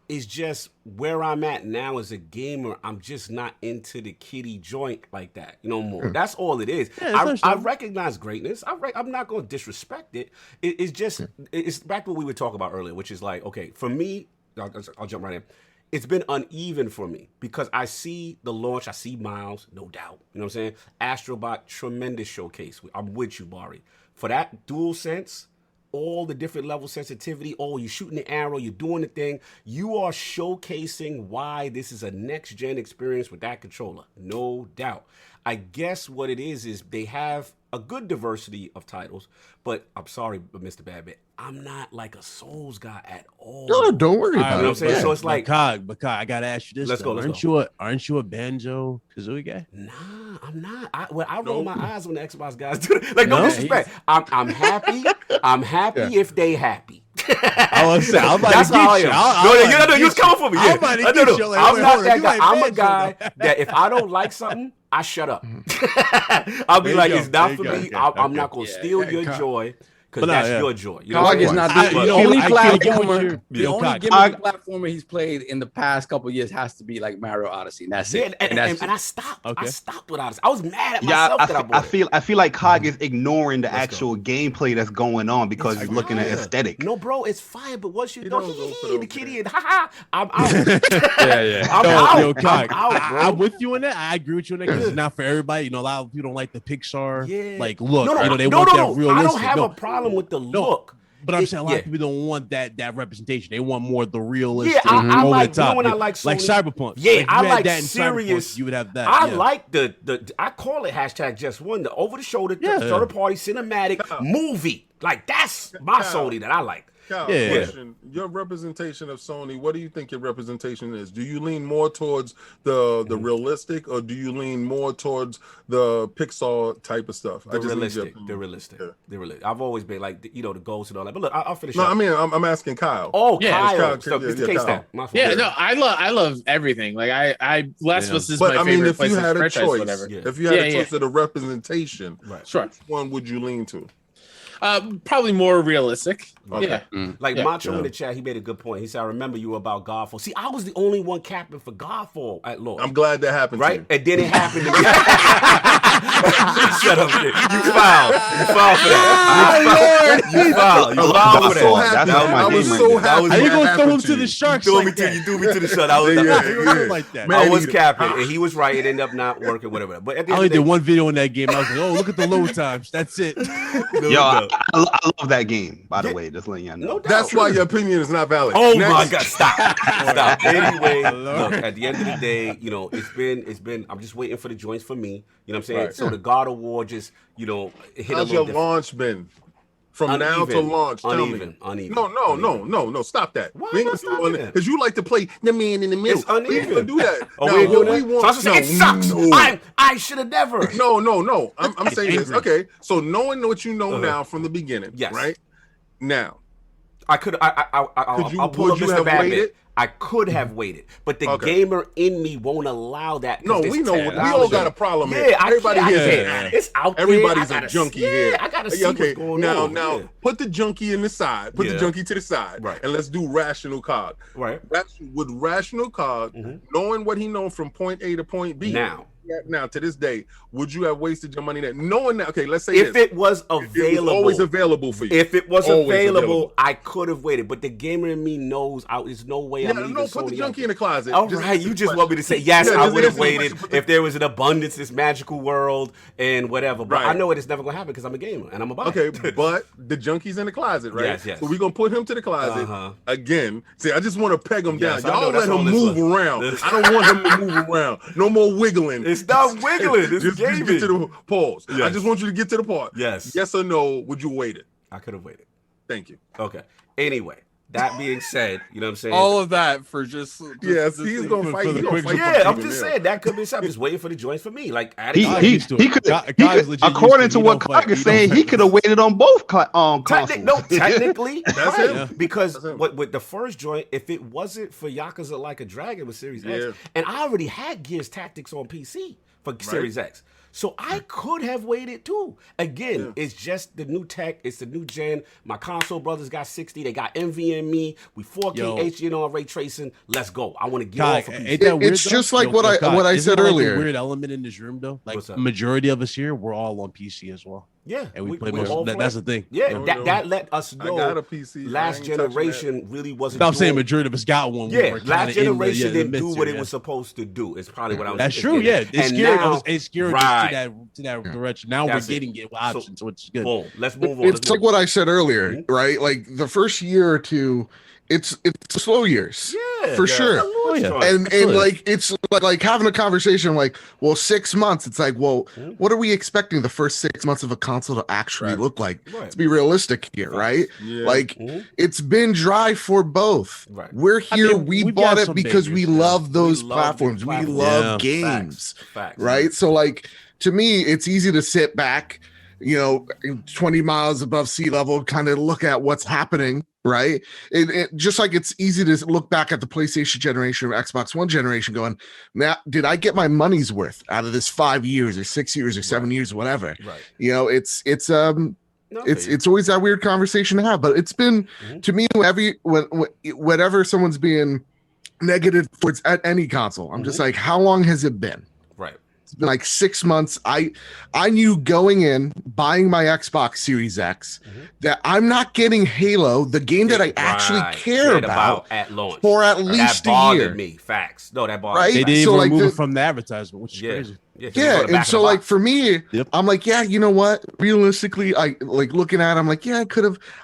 It's just where I'm at now as a gamer, I'm just not into the kiddie joint like that, more. That's all it is. Yeah, I recognize greatness. I'm not going to disrespect it. It's just, it's back to what we were talking about earlier, which is like, okay, for me, I'll jump right in. It's been uneven for me because I see the launch. I see Miles, no doubt. You know what I'm saying? Astrobot, tremendous showcase. I'm with you, Bari. For that dual sense, all the different level sensitivity, you're shooting the arrow, you're doing the thing. You are showcasing why this is a next-gen experience with that controller. No doubt. I guess what it is they have a good diversity of titles, but I'm sorry, MrBadBit, I'm not like a Souls guy at all. No, don't worry about it. You know what I'm saying? So it's like, Bakag, I gotta ask you this. Let's go. Aren't you a Banjo Kazooie guy? Nah, I'm not. I roll my eyes when the Xbox guys do it. Like, no disrespect. I'm happy. I'm happy if they happy. That's how I am. You was coming for me. Yeah. I'm not that guy. I'm a guy that if I don't like something, I shut up. I'll be like, it's not for me. I'm not gonna steal your joy. Because that's your joy. Cog is not the only platformer. The only platformer he's played in the past couple of years has to be like Mario Odyssey. And that's it. And I stopped. Okay. I stopped with Odyssey. I was mad at myself that I bought it. I feel like Cog is ignoring the actual gameplay that's going on because he's looking at aesthetic. No, bro, it's fire. But once you know, the kitty and I'm out. Yo, Cog, I'm with you on that. I agree with you on that because it's not for everybody. A lot of people don't like the Pixar like look. They want that realistic. I don't have a problem with the look. But I'm saying a lot of people don't want that representation. They want more the realistic, Yeah, I over like, the top. you know when I like like Sony? Cyberpunk. Yeah, like, I like that in serious. Cyberpunk, you would have that. I like the I call it #just1, the over the shoulder third party cinematic movie. Like that's my Sony that I like. Kyle, question. Your representation of Sony, what do you think your representation is? Do you lean more towards the realistic, or do you lean more towards the Pixar type of stuff? The realistic. I've always been like, the goals and all that. But look, I'll finish. No, I mean, I'm asking Kyle. Oh, Yeah, Kyle. Kyle. No, I love everything. Like I Last of Us is my favorite. If you had a choice, whatever. If you had a choice of the representation, sure, which one would you lean to? Probably more realistic. Okay. Yeah. Like Macho in the chat, he made a good point. He said, I remember you were about Godfall. See, I was the only one capping for Godfall at launch. I'm glad that happened to you. And then it happened to me. Shut up, kid. You foul. You foul for that. You foul. You foul for that. I was so happy. Are you going to throw him to the sharks You like that? You threw me to the shark. I was like that. I was capping, and he was right. It ended up not working, whatever. But at the I end only of the did day, one video in that game. I was like, oh, look at the load times. That's it. Yo, I love that game, by the way. Just letting y'all know. No doubt. That's why your opinion is not valid. Oh my God! Stop. Anyway, look. At the end of the day, it's been. I'm just waiting for the joints for me. You know what I'm saying? Right. So the God of War just, hit How's a your little different. launch been? From now to launch, tell me. Uneven. No, stop that. Why We am I ain't stopping that? because you like to play the man in the middle. It's uneven. We ain't gonna do that. Oh, Now, we ain't what doing we that? want, So I sucks. I should have never. No. I'm saying this. angry. Okay, so knowing what you know now from the beginning, Yes. right? Now, I could. I'll pull up would you have MrBadBit. waited? I could have waited, but the gamer in me won't allow that. No, we know. We all got a problem here. Yeah, Everybody here. It's out there. Everybody's I a gotta junkie see, here. I gotta see what's going on. Now, put the junkie in the side. Put the Yeah. junkie to the side, Right. and let's do rational cog. Right. Would rational cog, knowing what he knows from point A to point B, now to this day, would you have wasted your money there? Knowing that, okay, let's say if this. it was available, It was always available for you. If it was Always available, I could have waited. But the gamer in me knows there's no way I'm leaving Sony. Put the junkie in the closet. All right, you just want me to say yes. Yeah, I just would have answer the waited question. if there was an abundance, this magical world, and whatever. But Right. I know it's never gonna happen because I'm a gamer and I'm a buyer. Okay, but the junkie's in the closet, right? Yes. So we're gonna put him to the closet again. See, I just want to peg him Yes, down. I know, Y'all let that's him all this move was. around. I don't want him to move around. No more wiggling. It's not wiggling. It's just gaming. get to the pause. I Yes. just want you to get to the part. Yes. Yes or no? Would you wait it? I could have waited. Thank you. Okay. Anyway, that being said, you know what I'm saying? All of that for just Yes, he's gonna fight. He's gonna fight. Yeah, I'm just saying that could be something. Just waiting for the joints for me. Like, He could, according to what Cog is saying, he could have waited on both consoles. Technically, That's right. him. Because with the first joint, if it wasn't for Yakuza Like a Dragon with Series X, and I already had Gears Tactics on PC for Series X. So I could have waited too. Again, it's just the new tech. It's the new gen. My console brothers got 60. They got NVMe. We 4K HDR ray tracing. Let's go. I want to get off of PC. It's just like what I said earlier. Weird element in this room though. Like majority of us here, we're all on PC as well. Yeah, and we play most. That's the thing. Yeah, that let us know. I got a PC. Last generation really wasn't. I'm saying majority of us got one. Yeah, last generation didn't do what it was supposed to do. It's probably what I was. That's true. Yeah, it's scary. It's scary to that direction. Now That's we're getting it options, which is good. Boom. Let's move on. It's like what I said earlier, right? Like the first year or two, it's slow years, for sure. Oh, yeah. And like it's like having a conversation like, well, 6 months. It's like, well, what are we expecting the first 6 months of a console to actually look like? Let's be realistic here, right? Yeah. Like it's been dry for both. Right. We're here. We bought got it some because we bangers, love those We love platforms. the We platforms. love Yeah. games, Facts. right? So like to me, it's easy to sit back, 20 miles above sea level, kind of look at what's happening, right? It just like it's easy to look back at the PlayStation generation or Xbox One generation going, now, did I get my money's worth out of this 5 years or 6 years or 7 years, whatever? Right. It's always that weird conversation to have, but it's been to me whenever someone's being negative towards at any console, I'm just like, how long has it been? Right. It's been like 6 months. I knew going in, buying my Xbox Series X, that I'm not getting Halo, the game that I actually care about at launch for at least that a year. Me. Facts. No, that bothered Right? me. They didn't So, even like, remove it from the advertisement, which is crazy. Yeah, and so like for me, I'm like, yeah, you know what? Realistically, I like looking at it, I'm like, yeah,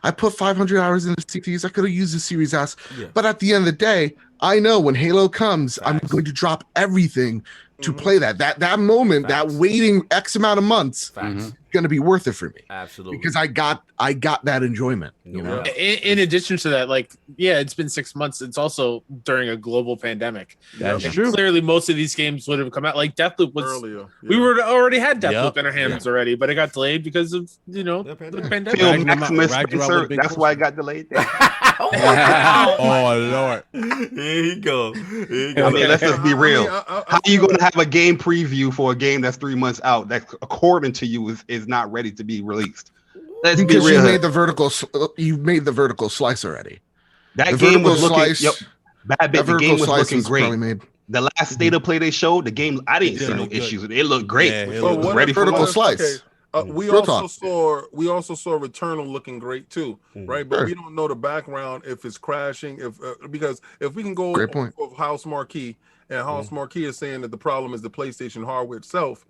I put 500 hours into CTs. I could have used the Series S. Yeah. But at the end of the day, I know when Halo comes, I'm going to drop everything to play that. That moment, that waiting X amount of months, going to be worth it for me. Absolutely. Because I got that enjoyment, you know. In addition to that, like, yeah, it's been 6 months. It's also during a global pandemic. That's true. Clearly, most of these games would have come out. Like Deathloop was earlier. We were already had Deathloop in our hands already, but it got delayed because of the pandemic. Phil Maximus Spencer, that's why it got delayed. Oh Lord! Here you go. I mean, let's just be real. How are you going to have a game preview for a game that's 3 months out that, according to you, is not ready to be released? Let's be real. You made the vertical slice already. That game was looking. BadBit, the game was looking great. The last state of play they showed, the game, I didn't see no issues. It looked great. It was ready for vertical slice. We also saw Returnal looking great too, right? But we don't know the background if it's crashing. Because if we can go off House Marquee, and House Marquee is saying that the problem is the PlayStation hardware itself,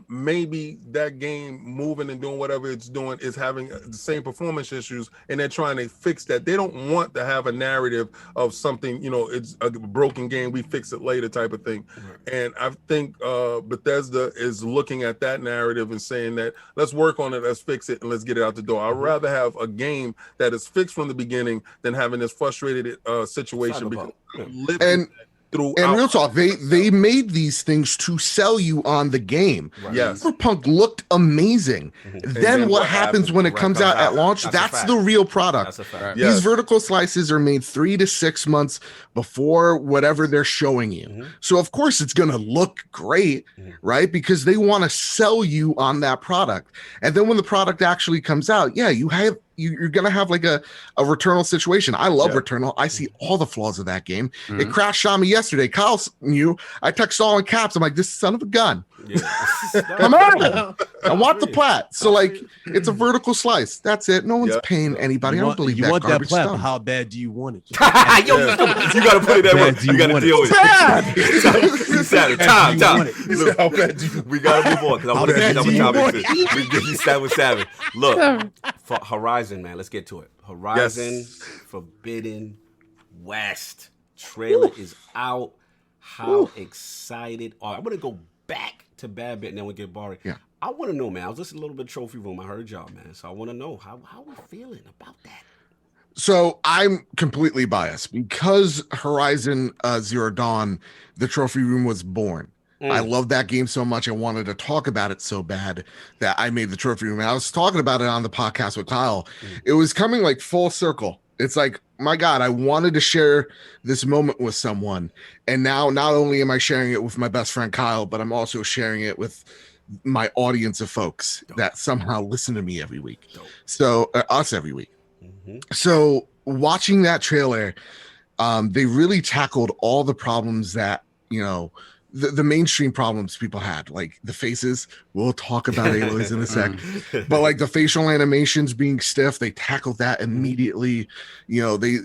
maybe that game moving and doing whatever it's doing is having the same performance issues, and they're trying to fix that. They don't want to have a narrative of something, it's a broken game, we fix it later type of thing. And I think Bethesda is looking at that narrative and saying that let's work on it, let's fix it, and let's get it out the door. I'd rather have a game that is fixed from the beginning than having this frustrated situation. Because and real talk, they made these things to sell you on the game. Yes, Cyberpunk looked amazing. Then what happens when it comes out at launch? That's the real product. That's a fact. These vertical slices are made 3 to 6 months before whatever they're showing you. So of course it's going to look great, right? Because they want to sell you on that product. And then when the product actually comes out, you're gonna have like a Returnal situation. I love Returnal. I see all the flaws of that game. It crashed on me yesterday. Kyle knew. I text all in caps. I'm like, this son of a gun. Come on. I want the plat. So like, it's a vertical slice. That's it. No one's paying anybody. I don't believe you want that plat. Stuff. How bad do you want it? You gotta put it that way. You gotta deal with it. Time. How bad do you? We gotta move on because I want to see how much time we give you 7-7. Look, for Horizon, man, let's get to it. Horizon Forbidden West trailer is out. How excited are I'm gonna go back to BadBit and then we get Bari. I want to know, man. I was listening a little bit of Trophy Room. I heard y'all, man. So I want to know how we feeling about that. So I'm completely biased because Horizon Zero Dawn, the Trophy Room was born. I love that game so much. I wanted to talk about it so bad that I made the Trophy Room. And I was talking about it on the podcast with Kyle. It was coming like full circle. It's like, my God, I wanted to share this moment with someone. And now not only am I sharing it with my best friend Kyle, but I'm also sharing it with my audience of folks that somehow listen to me every week. So us every week. So watching that trailer, they really tackled all the problems that, the mainstream problems people had, like the faces. We'll talk about Aloys in a sec, but like the facial animations being stiff, they tackled that immediately. They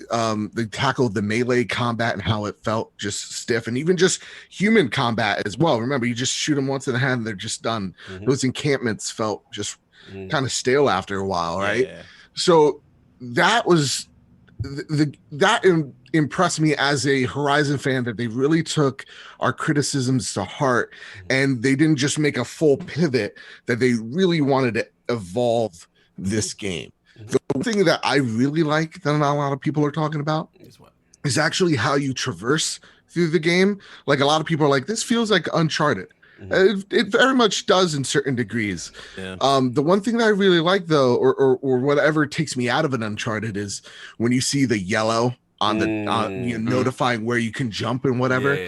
tackled the melee combat and how it felt just stiff, and even just human combat as well. Remember, you just shoot them once in the head and they're just done. Those encampments felt just kind of stale after a while, right? So that was that impressed me as a Horizon fan, that they really took our criticisms to heart and they didn't just make a full pivot, that they really wanted to evolve this game. The thing that I really like that not a lot of people are talking about is actually how you traverse through the game. Like, a lot of people are like, this feels like Uncharted. It very much does in certain degrees. The one thing that I really like, though, or whatever takes me out of an Uncharted, is when you see the yellow on the notifying where you can jump and whatever.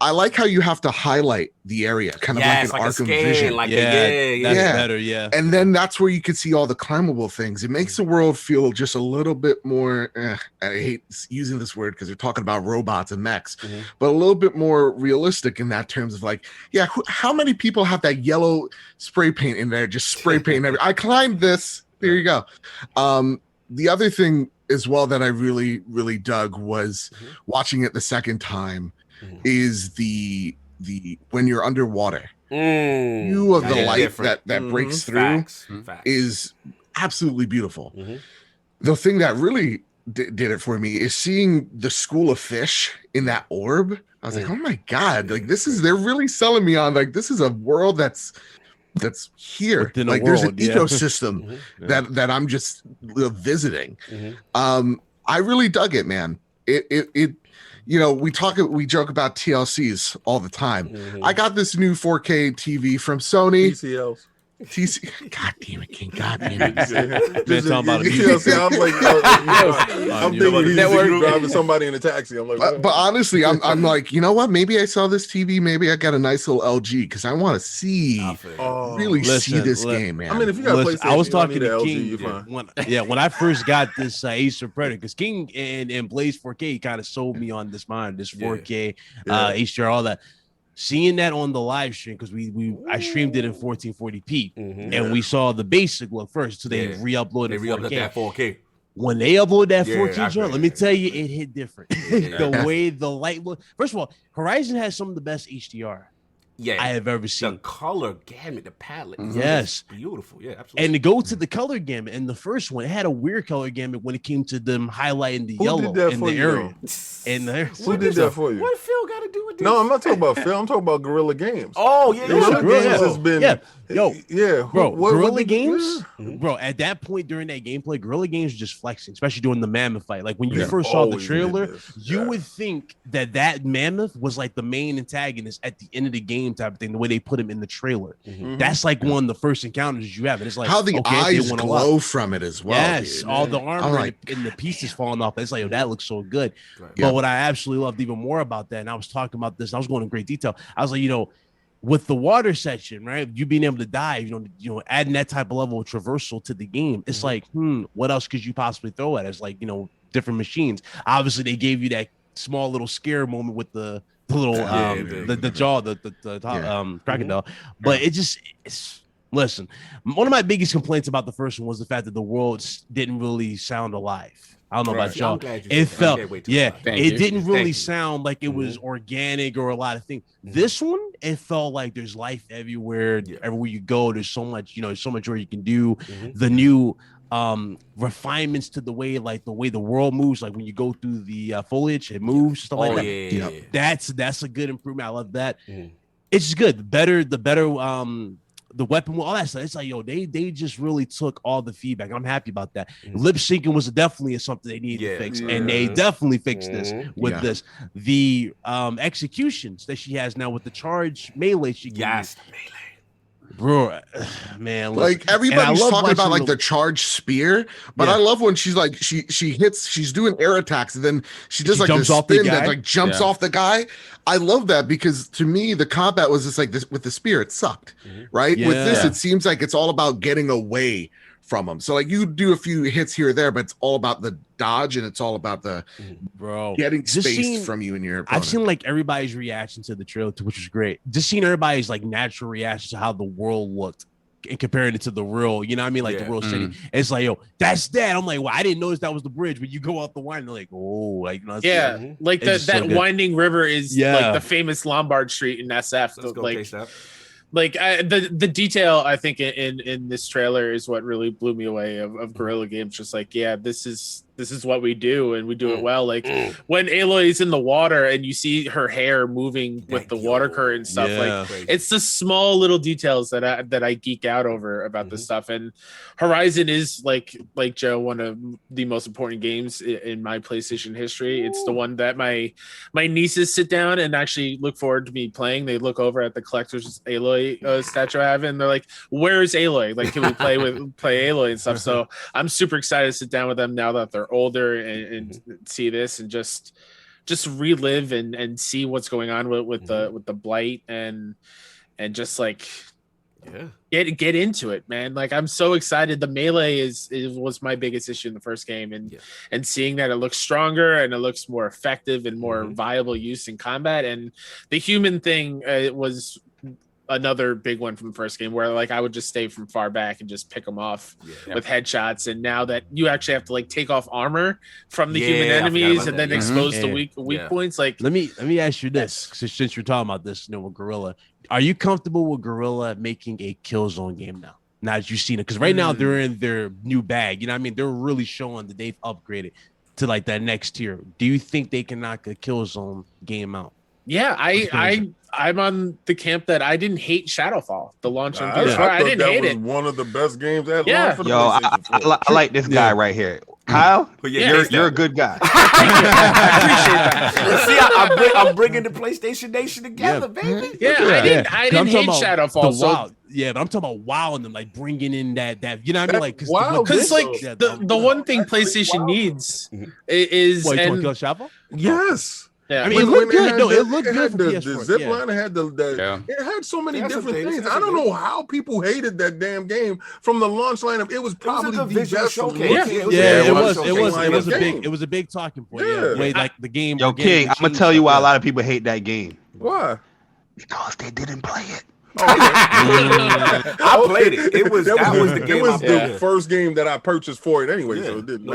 I like how you have to highlight the area, kind of like an Arkham Vision. That's better. And then that's where you can see all the climbable things. It makes the world feel just a little bit more, I hate using this word because we're talking about robots and mechs, but a little bit more realistic in that terms of like, how many people have that yellow spray paint in there, just spray paint I climbed this. There you go. The other thing as well that I really, really dug was watching it the second time is the when you're underwater hue of the light different. that breaks through Facts. is absolutely beautiful. Mhm. The thing that really did it for me is seeing the school of fish in that orb. I was like, oh my God, like they're really selling me on, like, this is a world that's here. Within like a there's an world, yeah. ecosystem that I'm just visiting. I really dug it, man. It you know, we joke about TLCs all the time. I got this new 4K TV from Sony. TCLs. God damn it, King. God damn it. Man, talking about a TLC, I'm like, I'm thinking he's driving somebody in a taxi. I'm like, but honestly, I'm like, you know what? Maybe I saw this TV. Maybe I got a nice little LG because I want to see, see this game, man. I mean, if you got a PlayStation, I was talking to LG, King you're fine. when I first got this Ace of Predator, because King and Blaze 4K kind of sold me on this 4K, HDR, all that. Seeing that on the live stream, because I streamed it in 1440p, and we saw the basic look first, so they re-uploaded 4K. That 4K. When they upload that 4K joint, let me tell you, it hit different. The way the light look. First of all, Horizon has some of the best HDR I have ever seen. The color gamut, the palette, yes, beautiful. Yeah, absolutely. And to go to the color gamut, and the first one, it had a weird color gamut when it came to them highlighting the yellow in the area. Who did that for you? What Phil got to do with this? No, I'm not talking about Phil. I'm talking about Guerrilla Games. Oh yeah, Guerrilla Games has been bro. Guerrilla Games, bro. At that point during that gameplay, Guerrilla Games was just flexing, especially during the mammoth fight. Like when you first saw the trailer, you would think that mammoth was like the main antagonist at the end of the game type of thing. The way they put him in the trailer, that's like one of the first encounters you have, and it's like how the eyes glow from it as well. Yes, dude, all the armor and the pieces falling off. It's like, yo, that looks so good. But what I absolutely loved even more about that, and I was talking about this, and I was going in great detail. I was like, you know, with the water section, right? You being able to dive, you know, adding that type of level of traversal to the game. It's like, what else could you possibly throw at us? Like, you know, different machines. Obviously, they gave you that small little scare moment with the little the jaw, the crocodile. But listen, one of my biggest complaints about the first one was the fact that the world didn't really sound alive. I don't know about y'all. It felt, it didn't really sound like it was organic or a lot of things. This one, it felt like there's life everywhere. Everywhere you go, there's so much, so much more you can do. The new refinements to the way the world moves, like when you go through the foliage, it moves, stuff like that. That's a good improvement. I love that. It's just good. The better the weapon, all that stuff. It's like, yo, they just really took all the feedback. I'm happy about that. Lip syncing was definitely something they needed to fix, and they definitely fixed this with this. The executions that she has now with the charge melee she can bro, man, like everybody's talking about like the charge spear, but I love when she's like she hits, she's doing air attacks, and then she does like this spin that like jumps off the guy. I love that because to me the combat was just like this with the spear, it sucked, right? With this, it seems like it's all about getting away from him. So like you do a few hits here or there, but it's all about the dodge and it's all about the getting space from you and your opponent. I've seen like everybody's reaction to the trailer, which was great. Just seeing everybody's like natural reaction to how the world looked and comparing it to the real, you know what I mean? Like the real city. It's like, yo, that's that. I'm like, well, I didn't notice that was the bridge, but you go out the wine, they're like, oh, like, like that winding river is like the famous Lombard Street in SF. Let's go, like, like the detail I think in this trailer is what really blew me away of Guerrilla Games. Just like, this is what we do, and we do it well. Like when Aloy's in the water and you see her hair moving with the water current and stuff, like it's the small little details that I geek out over about this stuff. And Horizon is like Joe, one of the most important games in my PlayStation history. It's the one that my nieces sit down and actually look forward to me playing. They look over at the collector's Aloy statue I have, and they're like, "Where's Aloy? Like, can we play Aloy and stuff?" So I'm super excited to sit down with them now that they're older and see this and just relive and see what's going on with the blight and just like get into it, man. Like, I'm so excited. The melee was my biggest issue in the first game, and seeing that it looks stronger and it looks more effective and more viable use in combat, and the human thing was another big one from the first game where like I would just stay from far back and just pick them off with headshots. And now that you actually have to like take off armor from the human enemies and then expose the weak points. Like, let me ask you this, since you're talking about this, with Gorilla, are you comfortable with Gorilla making a Killzone game now? Now that you've seen it, because right now they're in their new bag. You know what I mean? They're really showing that they've upgraded to like that next tier. Do you think they can knock a Killzone game out? Yeah, I'm on the camp that I didn't hate Shadowfall, the launch on PS4. I didn't hate it. One of the best games that Yeah. for the Yo, PlayStation 4. I like this guy right here. Kyle, you're a good guy. I appreciate that. See, I'm bringing the PlayStation Nation together, baby. Yeah, I didn't hate Shadowfall. But I'm talking about WoW and them, like bringing in that you know what I mean? Like, because like the one thing PlayStation needs is Yes. Yeah, I mean, it looked good. No, it looked good for the PS4. zip line. It had it had so many different things. I don't know how people hated that damn game from the launch lineup. It was probably the best showcase. It was a big talking point. Like the game. Yo, King, I'm gonna tell you why a lot of people hate that game. Why? Because they didn't play it. I played it. That was the game. It was the first game that I purchased for it anyway. So it didn't.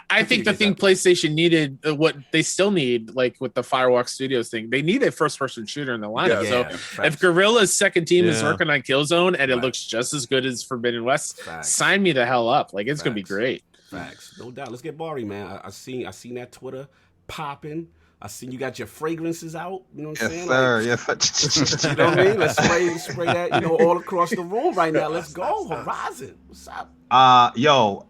I think the thing PlayStation needed, what they still need, like with the Firewalk Studios thing, they need a first-person shooter in the lineup. If Guerrilla's second team is working on Killzone and it looks just as good as Forbidden West, sign me the hell up. Like it's gonna be great. Facts, no doubt. Let's get Bari, man. I seen that Twitter popping. I seen you got your fragrances out. You know what I'm saying? Yes, sir. You know what I mean? Let's spray that, all across the room right now. Let's go. Horizon. What's up? Yo,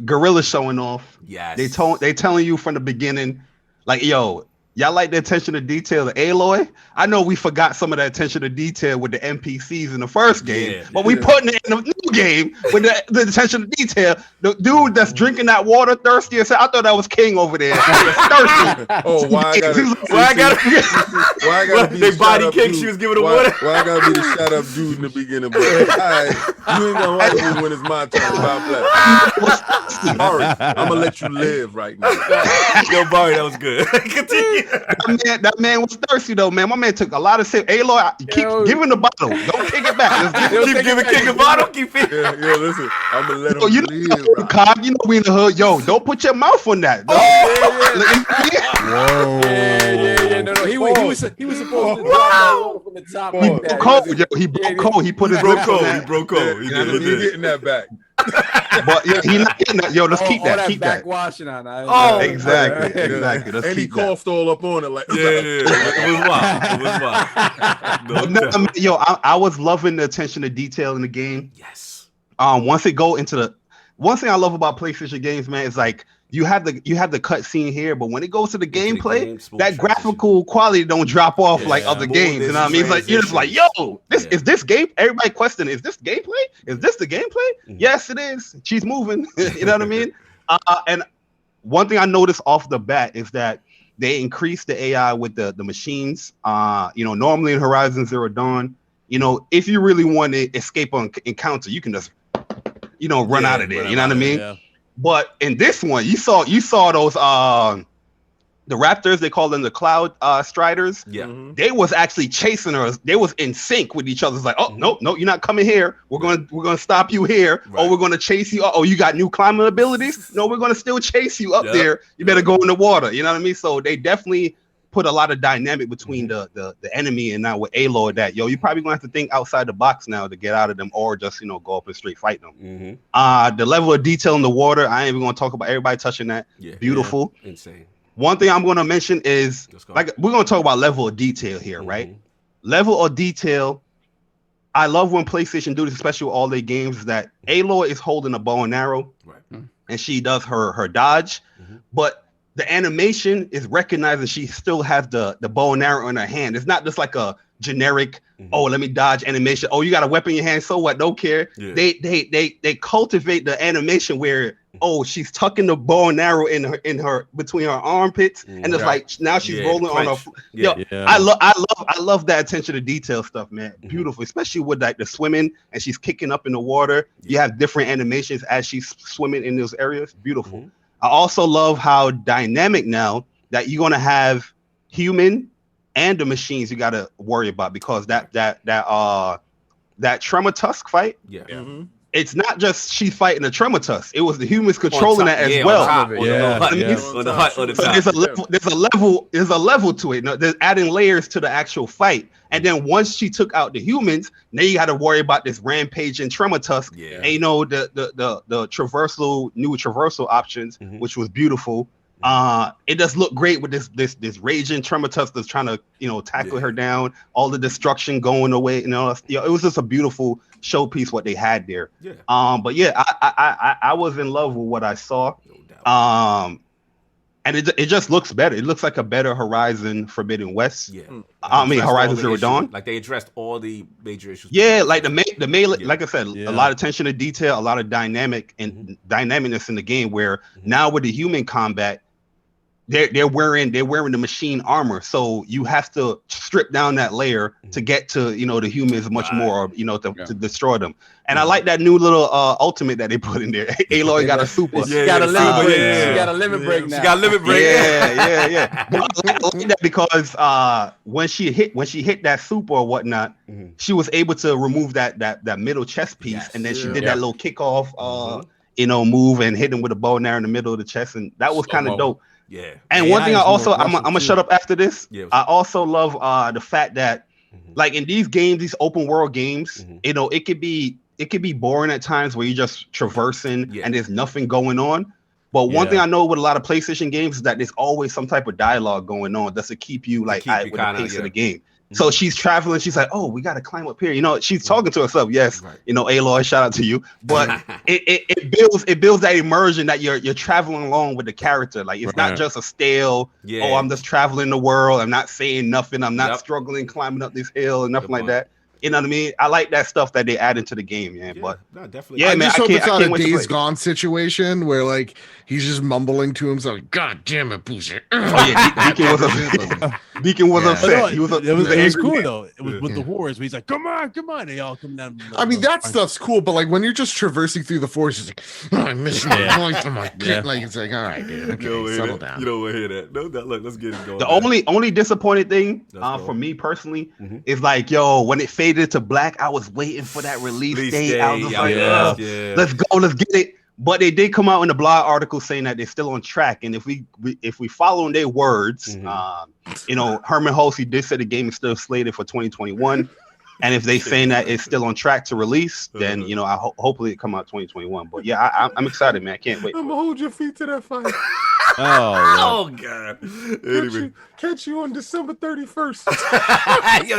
Gorilla showing off. Yes. They telling you from the beginning, like, yo, y'all like the attention to detail of Aloy? I know we forgot some of the attention to detail with the NPCs in the first game, but we putting it in the new game with the attention to detail. The dude that's drinking that water thirsty as hell. I thought that was King over there. Thirsty. Oh, why I gotta be they body kick? She was giving the water. Why I gotta be the shut up dude in the beginning? But you ain't gonna like me when it's my turn to play. Sorry, I'm gonna let you live right now. Yo, Barry, that was good. Continue. That man was thirsty though, man. My man took a lot of sip. Aloy, keep giving the bottle. Don't take it back. Keep giving King the bottle. Keep it. Yeah, listen. I'm gonna let him live. Cobb, you know we in the hood. Yo, don't put your mouth on that. Whoa. No. He was supposed to drop from the top. He broke code. Yo, he broke code. He put his broke code. He broke code. He getting that back. But yeah, he not getting that. Yo, let's keep that. Keep that. Backwashing on. Exactly. Let's and he coughed all up on it like. It was wild. Yo, I was loving the attention to detail in the game. Yes. Once it go into the one thing I love about PlayStation games, man, is like you have the cut scene here, but when it goes to the gameplay, that graphical quality don't drop off like other games. You know what I mean? It's like you're just like, yo, is this game? Everybody questioning, is this gameplay? Is this the gameplay? Mm-hmm. Yes, it is. She's moving. You know what I mean? And one thing I noticed off the bat is that they increased the AI with the machines. Normally in Horizon Zero Dawn, if you really want to escape on encounter, you can just run out of there. You know what I mean? Yeah. But in this one, you saw those the Raptors, they call them the Cloud Striders. Yeah. Mm-hmm. They was actually chasing us. They was in sync with each other. It's like, no, you're not coming here. We're gonna stop you here, or we're gonna chase you. Oh, you got new climbing abilities? No, we're gonna still chase you up there. You better go in the water. You know what I mean? So they definitely put a lot of dynamic between the enemy and now with Aloy that you're probably gonna have to think outside the box now to get out of them, or just go up and straight fight them. Mm-hmm. The level of detail in the water, I ain't even gonna talk about everybody touching that. Beautiful. Insane. One thing I'm gonna mention is we're gonna talk about level of detail here, right? Level of detail. I love when PlayStation do this, especially with all their games, is that Aloy is holding a bow and arrow, and she does her dodge, but the animation is recognizing she still has the bow and arrow in her hand. It's not just like a generic, let me dodge animation. Oh, you got a weapon in your hand, so what? Don't care. Yeah. They cultivate the animation where she's tucking the bow and arrow in her between her armpits, and it's like now she's rolling on her. I love that attention to detail stuff, man. Beautiful, especially with like the swimming and she's kicking up in the water. You have different animations as she's swimming in those areas. Beautiful. I also love how dynamic now that you're gonna have human and the machines you got to worry about, because that Tremor Tusk fight. Yeah. Mhm. It's not just she fighting the Tremor Tusk. It was the humans controlling that as well. On the hut. So there's a level to it. No, they're adding layers to the actual fight. And then once she took out the humans, now you got to worry about this rampaging Tremor Tusk. Yeah. And you know the new traversal options, which was beautiful. It does look great with this raging Tremor Tusk that's trying to tackle her down. All the destruction going away. It was just a beautiful showpiece what they had there. Yeah. But yeah, I was in love with what I saw. No doubt. And it just looks better. It looks like a better Horizon Forbidden West. Yeah. I mean Horizon Zero Dawn. Like they addressed all the major issues. Yeah, like the melee. Yeah. Like I said, a lot of attention to detail, a lot of dynamicness in the game. Where now with the human combat, they're wearing the machine armor, so you have to strip down that layer to get to the humans much more, to destroy them. And I like that new little ultimate that they put in there. Aloy got a super. She got a limit break. She got a limit break now. She got a limit break. Yeah. But I like that because when she hit that super or whatnot, she was able to remove that middle chest piece, and then she did that little kickoff, move and hit him with a bow and arrow in the middle of the chest, and that was kind of dope. Yeah. And one thing I'm gonna shut up after this. Yeah. I also love the fact that like in these games, these open world games, it could be boring at times where you're just traversing and there's nothing going on. But one thing I know with a lot of PlayStation games is that there's always some type of dialogue going on that's to keep you with the pace of the game. So she's traveling. She's like, "Oh, we got to climb up here." She's talking to herself. Yes, Aloy, shout out to you. But it builds that immersion that you're traveling along with the character. Like it's not just a stale. Yeah. Oh, I'm just traveling the world. I'm not saying nothing. I'm not struggling climbing up this hill and nothing like that. You know what I mean? I like that stuff that they add into the game, man. But definitely. I just hope it's not a Days Gone situation where like he's just mumbling to himself, "God damn it, bullshit." Deacon was upset. It was cool though. It was with the horse. He's like, "Come on!" They all come down. I mean, that stuff's cool, but like when you're just traversing through the forest, it's like, "Oh, I missed my voice." I'm like, like it's like, all right, dude, okay, settle down. You don't want to hear that. No, look, let's get it going. The only disappointed thing for me personally is like, when it faded to black, I was waiting for that release date. I was like, let's go, let's get it. But they did come out in the blog article saying that they're still on track, and if we follow their words, Herman Hulsey did say the game is still slated for 2021, and if they saying that it's still on track to release, then hopefully it come out 2021. But yeah, I'm excited, man. I can't wait. I'm gonna hold your feet to that fight. Oh God! Anyway. Catch you on December 31st. You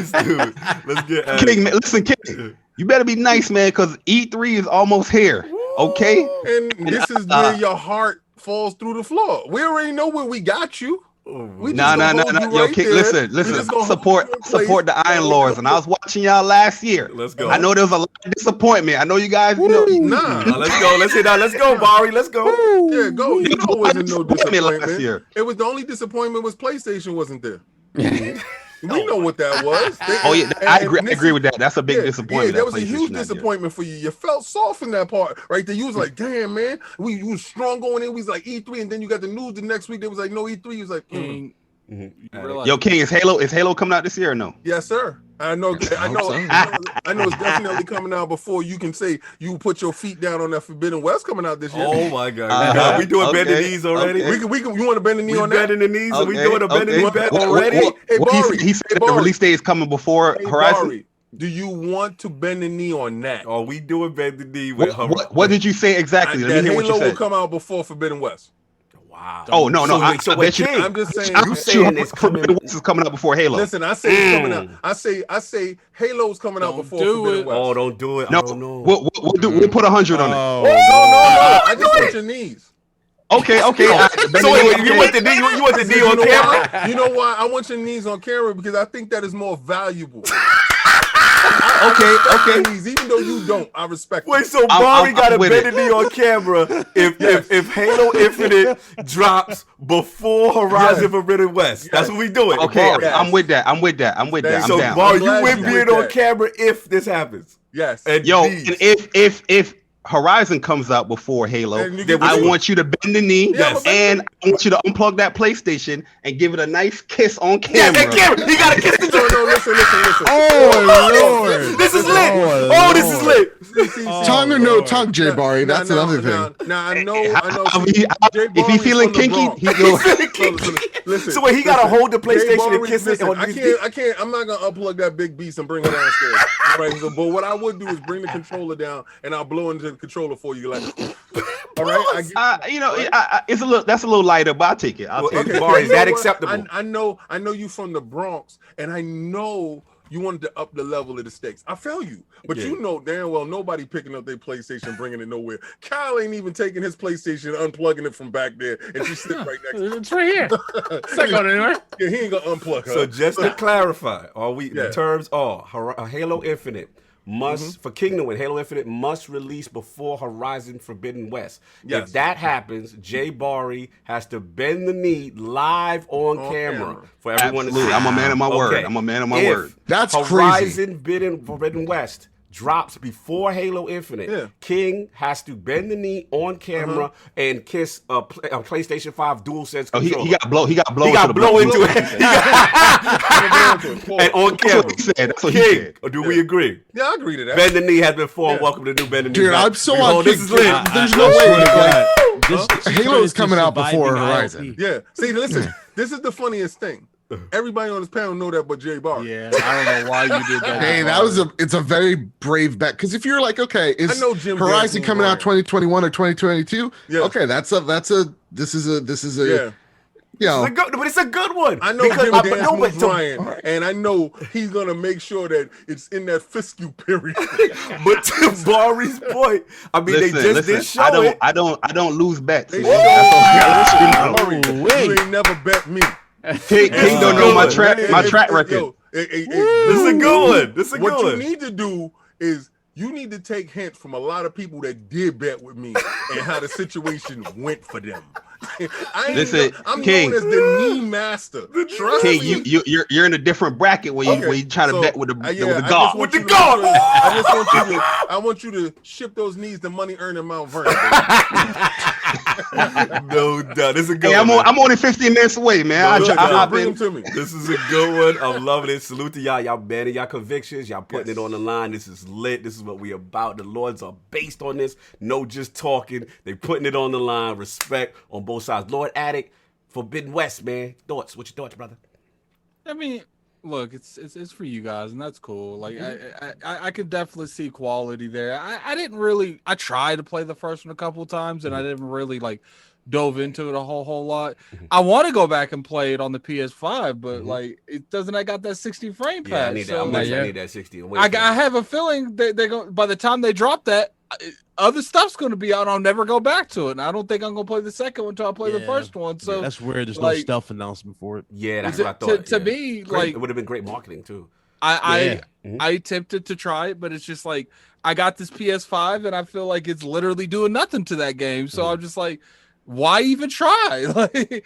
stupid. Let's get King, listen, King. You better be nice, man, because E3 is almost here. Okay. And this is where your heart falls through the floor. We already know where we got you. No. Yo, King, listen. Support the Iron Lords. And I was watching y'all last year. Let's go. I know there was a lot of disappointment. I know you guys. Let's go. Let's go, Bari. Let's go. Yeah, go. You know, it wasn't no disappointment last year. It was the only disappointment was PlayStation wasn't there. We know what that was. I agree with that. That's a big disappointment. Yeah, that was a huge disappointment for you. You felt soft in that part right there. You was like, damn, man. We was strong going in. We was like E3, and then you got the news the next week. They was like, no E3. He was like, Yo, King, is Halo coming out this year or no? Yes, sir. I know it's definitely coming out before you can say you put your feet down on that Forbidden West coming out this year. Oh my God. We doing bend the knees already? We can, you want to bend the knee on that? Bending the knees? Are we doing a bend the knee bet already? Hey, Bari, he said the release date is coming before Horizon. Bari, do you want to bend the knee on that? Are we doing bend the knee with what did you say exactly? Let me hear what you said. Halo will come out before Forbidden West. Wow. Oh no! I'm just saying. You saying it's coming out before Halo? Listen, I say it's coming out. I say Halo's coming out before Forbidden West. Oh, don't do it. No, we'll put 100 on it. No. I just want your knees. Okay. So wait, you want the knee? You want the knee on camera? You know why? I want your knees on camera because I think that is more valuable. Okay. Even though you don't, I respect. Wait, so Bari got a bend the knee on camera if Halo Infinite drops before Horizon Forbidden West. That's what we doing. Okay, I'm with that. So down. Bari, you win being on camera if this happens. Yes. And if Horizon comes out before Halo, And I want you to bend the knee, Yes. and I want you to unplug that PlayStation and give it a nice kiss on Yeah, camera. he got to kiss the No, listen. Oh Lord, This is lit. Oh, this is lit. See, Tongue or no tongue, JayBari. That's another thing. Now I know. If he feeling kinky, he go. Listen. So wait, he got to hold the PlayStation and JayBari, kiss it. listen, I can't. I'm not gonna unplug that big beast and bring it downstairs. Right. So, but what I would do is bring the controller down and I'll blow into the controller for you. Like, all right. It's a little. That's a little lighter, but I'll take it. Okay, Barry, is that acceptable? I know you from the Bronx, and I know you wanted to up the level of the stakes. I feel you, but you know damn well nobody picking up their PlayStation, bringing it nowhere. Kyle ain't even taking his PlayStation, unplugging it from back there, and she's sitting right next to him. It's right here. It's not going anywhere. Yeah, he ain't gonna unplug her. So just to clarify, the terms are Halo Infinite must for Kingdom Win, Halo Infinite must release before Horizon Forbidden West. Yes. If that happens, JayBari has to bend the knee live on camera for everyone to see. I'm a man of my word. Okay. I'm a man of my word. That's Horizon Forbidden West drops before Halo Infinite. King has to bend the knee on camera and kiss a PlayStation 5 DualSense controller. He got blow. He got blow. He got blow into it. And on camera. That's what he King, said. or do we agree? Yeah, I agree to that. Bend the knee has been formed. Welcome to New Bend the Knee. Dude, I'm so on this is lit. There's no way. Halo's coming out before Horizon. Yeah. See, listen. This is the funniest thing. Everybody on this panel know that, but JayBari. Yeah, I don't know why you did that. Hey, it's a very brave bet, because if you're like, okay, is I know Jim Horizon coming out 2021 or 2022? Yeah. Okay, this is a you know, But it's a good one. I know Jim Dance moves Ryan, and I know he's gonna make sure that it's in that fiscal period. But to Bari's point, I mean, they just did show it. I don't lose bets. They That's you ain't never bet me. King don't know my track record. Yo, This is a good one. This is a good what one. you need to do is you need to take hints from a lot of people that did bet with me and how the situation went for them. I'm King, known as the knee master. Trust King, me. you're in a different bracket where you try to bet with the guard. With the guard. I want you to ship those knees to money earning Mount Vernon. No doubt. This is a good Hey, one. I'm only 15 minutes away, man. I Bring them to me. This is a good one. I'm loving it. Salute to y'all. Y'all banning y'all convictions. Y'all putting it on the line. This is lit. This is what we about. The Lords are based on this. No just talking. They putting it on the line. Respect on both sides. Lord Addict, Forbidden West, man. Thoughts? What's your thoughts, brother? I mean, look, it's for you guys, and that's cool. Like I could definitely see quality there. I didn't really. I tried to play the first one a couple of times, and I didn't really like dove into it a whole lot. I want to go back and play it on the PS5, but like it doesn't. I got that 60 frame patch. Yeah, I need that. I need that 60. I have a feeling they go by the time they drop that. Other stuff's going to be out. I'll never go back to it. And I don't think I'm going to play the second one until I play the first one. So that's weird. There's like, no stealth announcement for it. Yeah, that's what I thought. To me, great, like it would have been great marketing too. I attempted to try it, but it's just like I got this PS5 and I feel like it's literally doing nothing to that game. So I'm just like, why even try? Like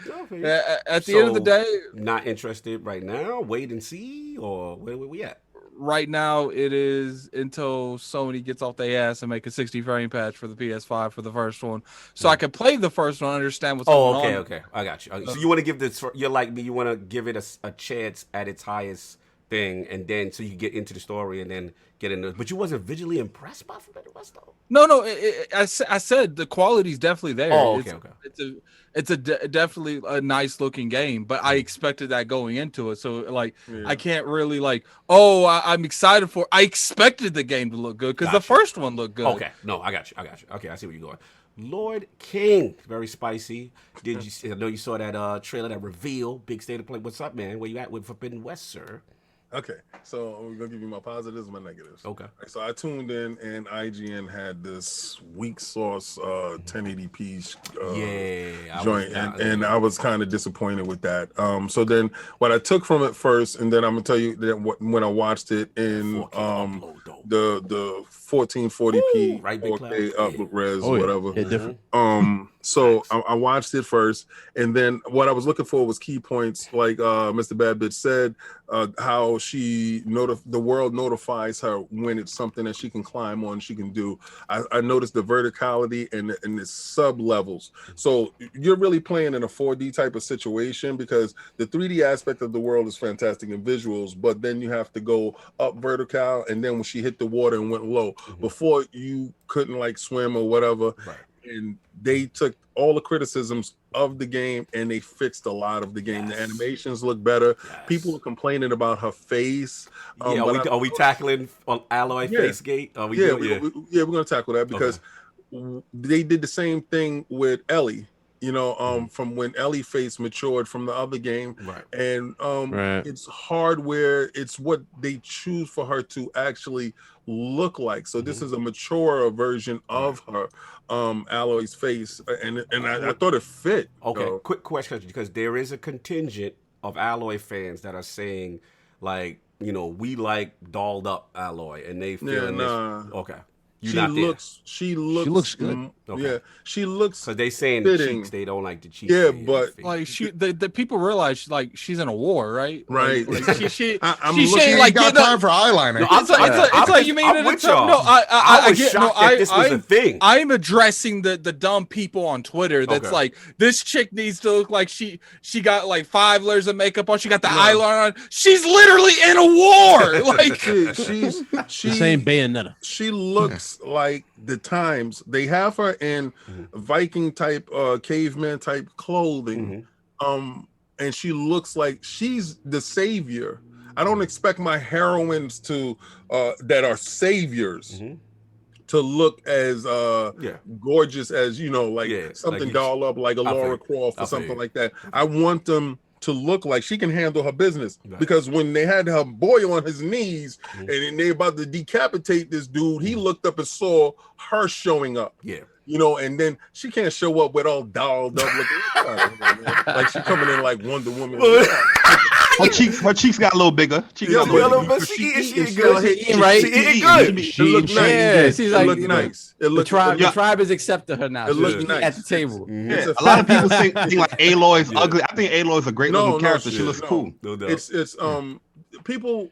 at the end of the day, not interested right now. Wait and see, or where we at? Right now, it is until Sony gets off their ass and make a 60 frame patch for the PS5 for the first one, so I can play the first one, understand what's going on. Okay, I got you. So you want to give this? You're like me. You want to give it a chance at its highest thing, and then so you can get into the story and then get into. But you wasn't visually impressed by Forbidden West though. No. I said the quality's definitely there. Oh, okay. It's definitely a nice looking game, but I expected that going into it. So like, I can't really like, I'm excited for. I expected the game to look good because the first one looked good. Okay, no, I got you. Okay, I see where you're going. Lord King, very spicy. Did you? I know you saw that trailer, that reveal, big state of play. What's up, man? Where you at with Forbidden West, sir? Okay, so we're gonna give you my positives and my negatives. Okay. So I tuned in, and IGN had this weak sauce 1080p joint, and I was kind of disappointed with that. So then, what I took from it first, and then I'm gonna tell you that when I watched it in the 1440p 4K up res, whatever. Yeah, different. So I watched it first, and then what I was looking for was key points, like MrBadBit said, how the world notifies her when it's something that she can climb on, she can do. I noticed the verticality and the sub levels. So you're really playing in a 4D type of situation, because the 3D aspect of the world is fantastic in visuals, but then you have to go up vertical, and then when she hit the water and went low, before you couldn't like swim or whatever. Right. And they took all the criticisms of the game and they fixed a lot of the game. The animations look better. People are complaining about her face. Are we tackling Alloy face gate? We're going to tackle that, because they did the same thing with Ellie. From when Ellie face matured from the other game, and it's hardware. It's what they choose for her to actually look like. So this is a maturer version of her, Alloy's face, and I thought it fit. Okay, quick question, because there is a contingent of Alloy fans that are saying, like, we like dolled up Alloy, and they feel okay. She looks good. Okay. Yeah, she looks. Because they saying the cheeks, they don't like the cheeks. Yeah, but like the people realize she's in a war, right? Right. Like, I'm looking like got time for eyeliner. No, it's like you mean it. No, I was shocked that this was a thing. I'm addressing the dumb people on Twitter. That's like, this chick needs to look like she got like 5 layers of makeup on. She got the eyeliner on. She's literally in a war. Like she's the same Bayonetta. She looks like the times. They have her in Viking type caveman type clothing, and she looks like she's the savior. I don't expect my heroines to that are saviors to look as gorgeous as something doll up like a Laura Croft or something like that. I want them to look like she can handle her business, because when they had her boy on his knees and they about to decapitate this dude, he looked up and saw her showing up. And then she can't show up with all dolled up looking like she coming in like Wonder Woman. Her cheeks got a little bigger. She eating good. She look nice. Yeah, she's like, look nice. It looks the tribe has accepted her now. It looks nice at the table. A lot of people think like Aloy's ugly. I think Aloy's a great looking character. She looks cool. No doubt. It's people.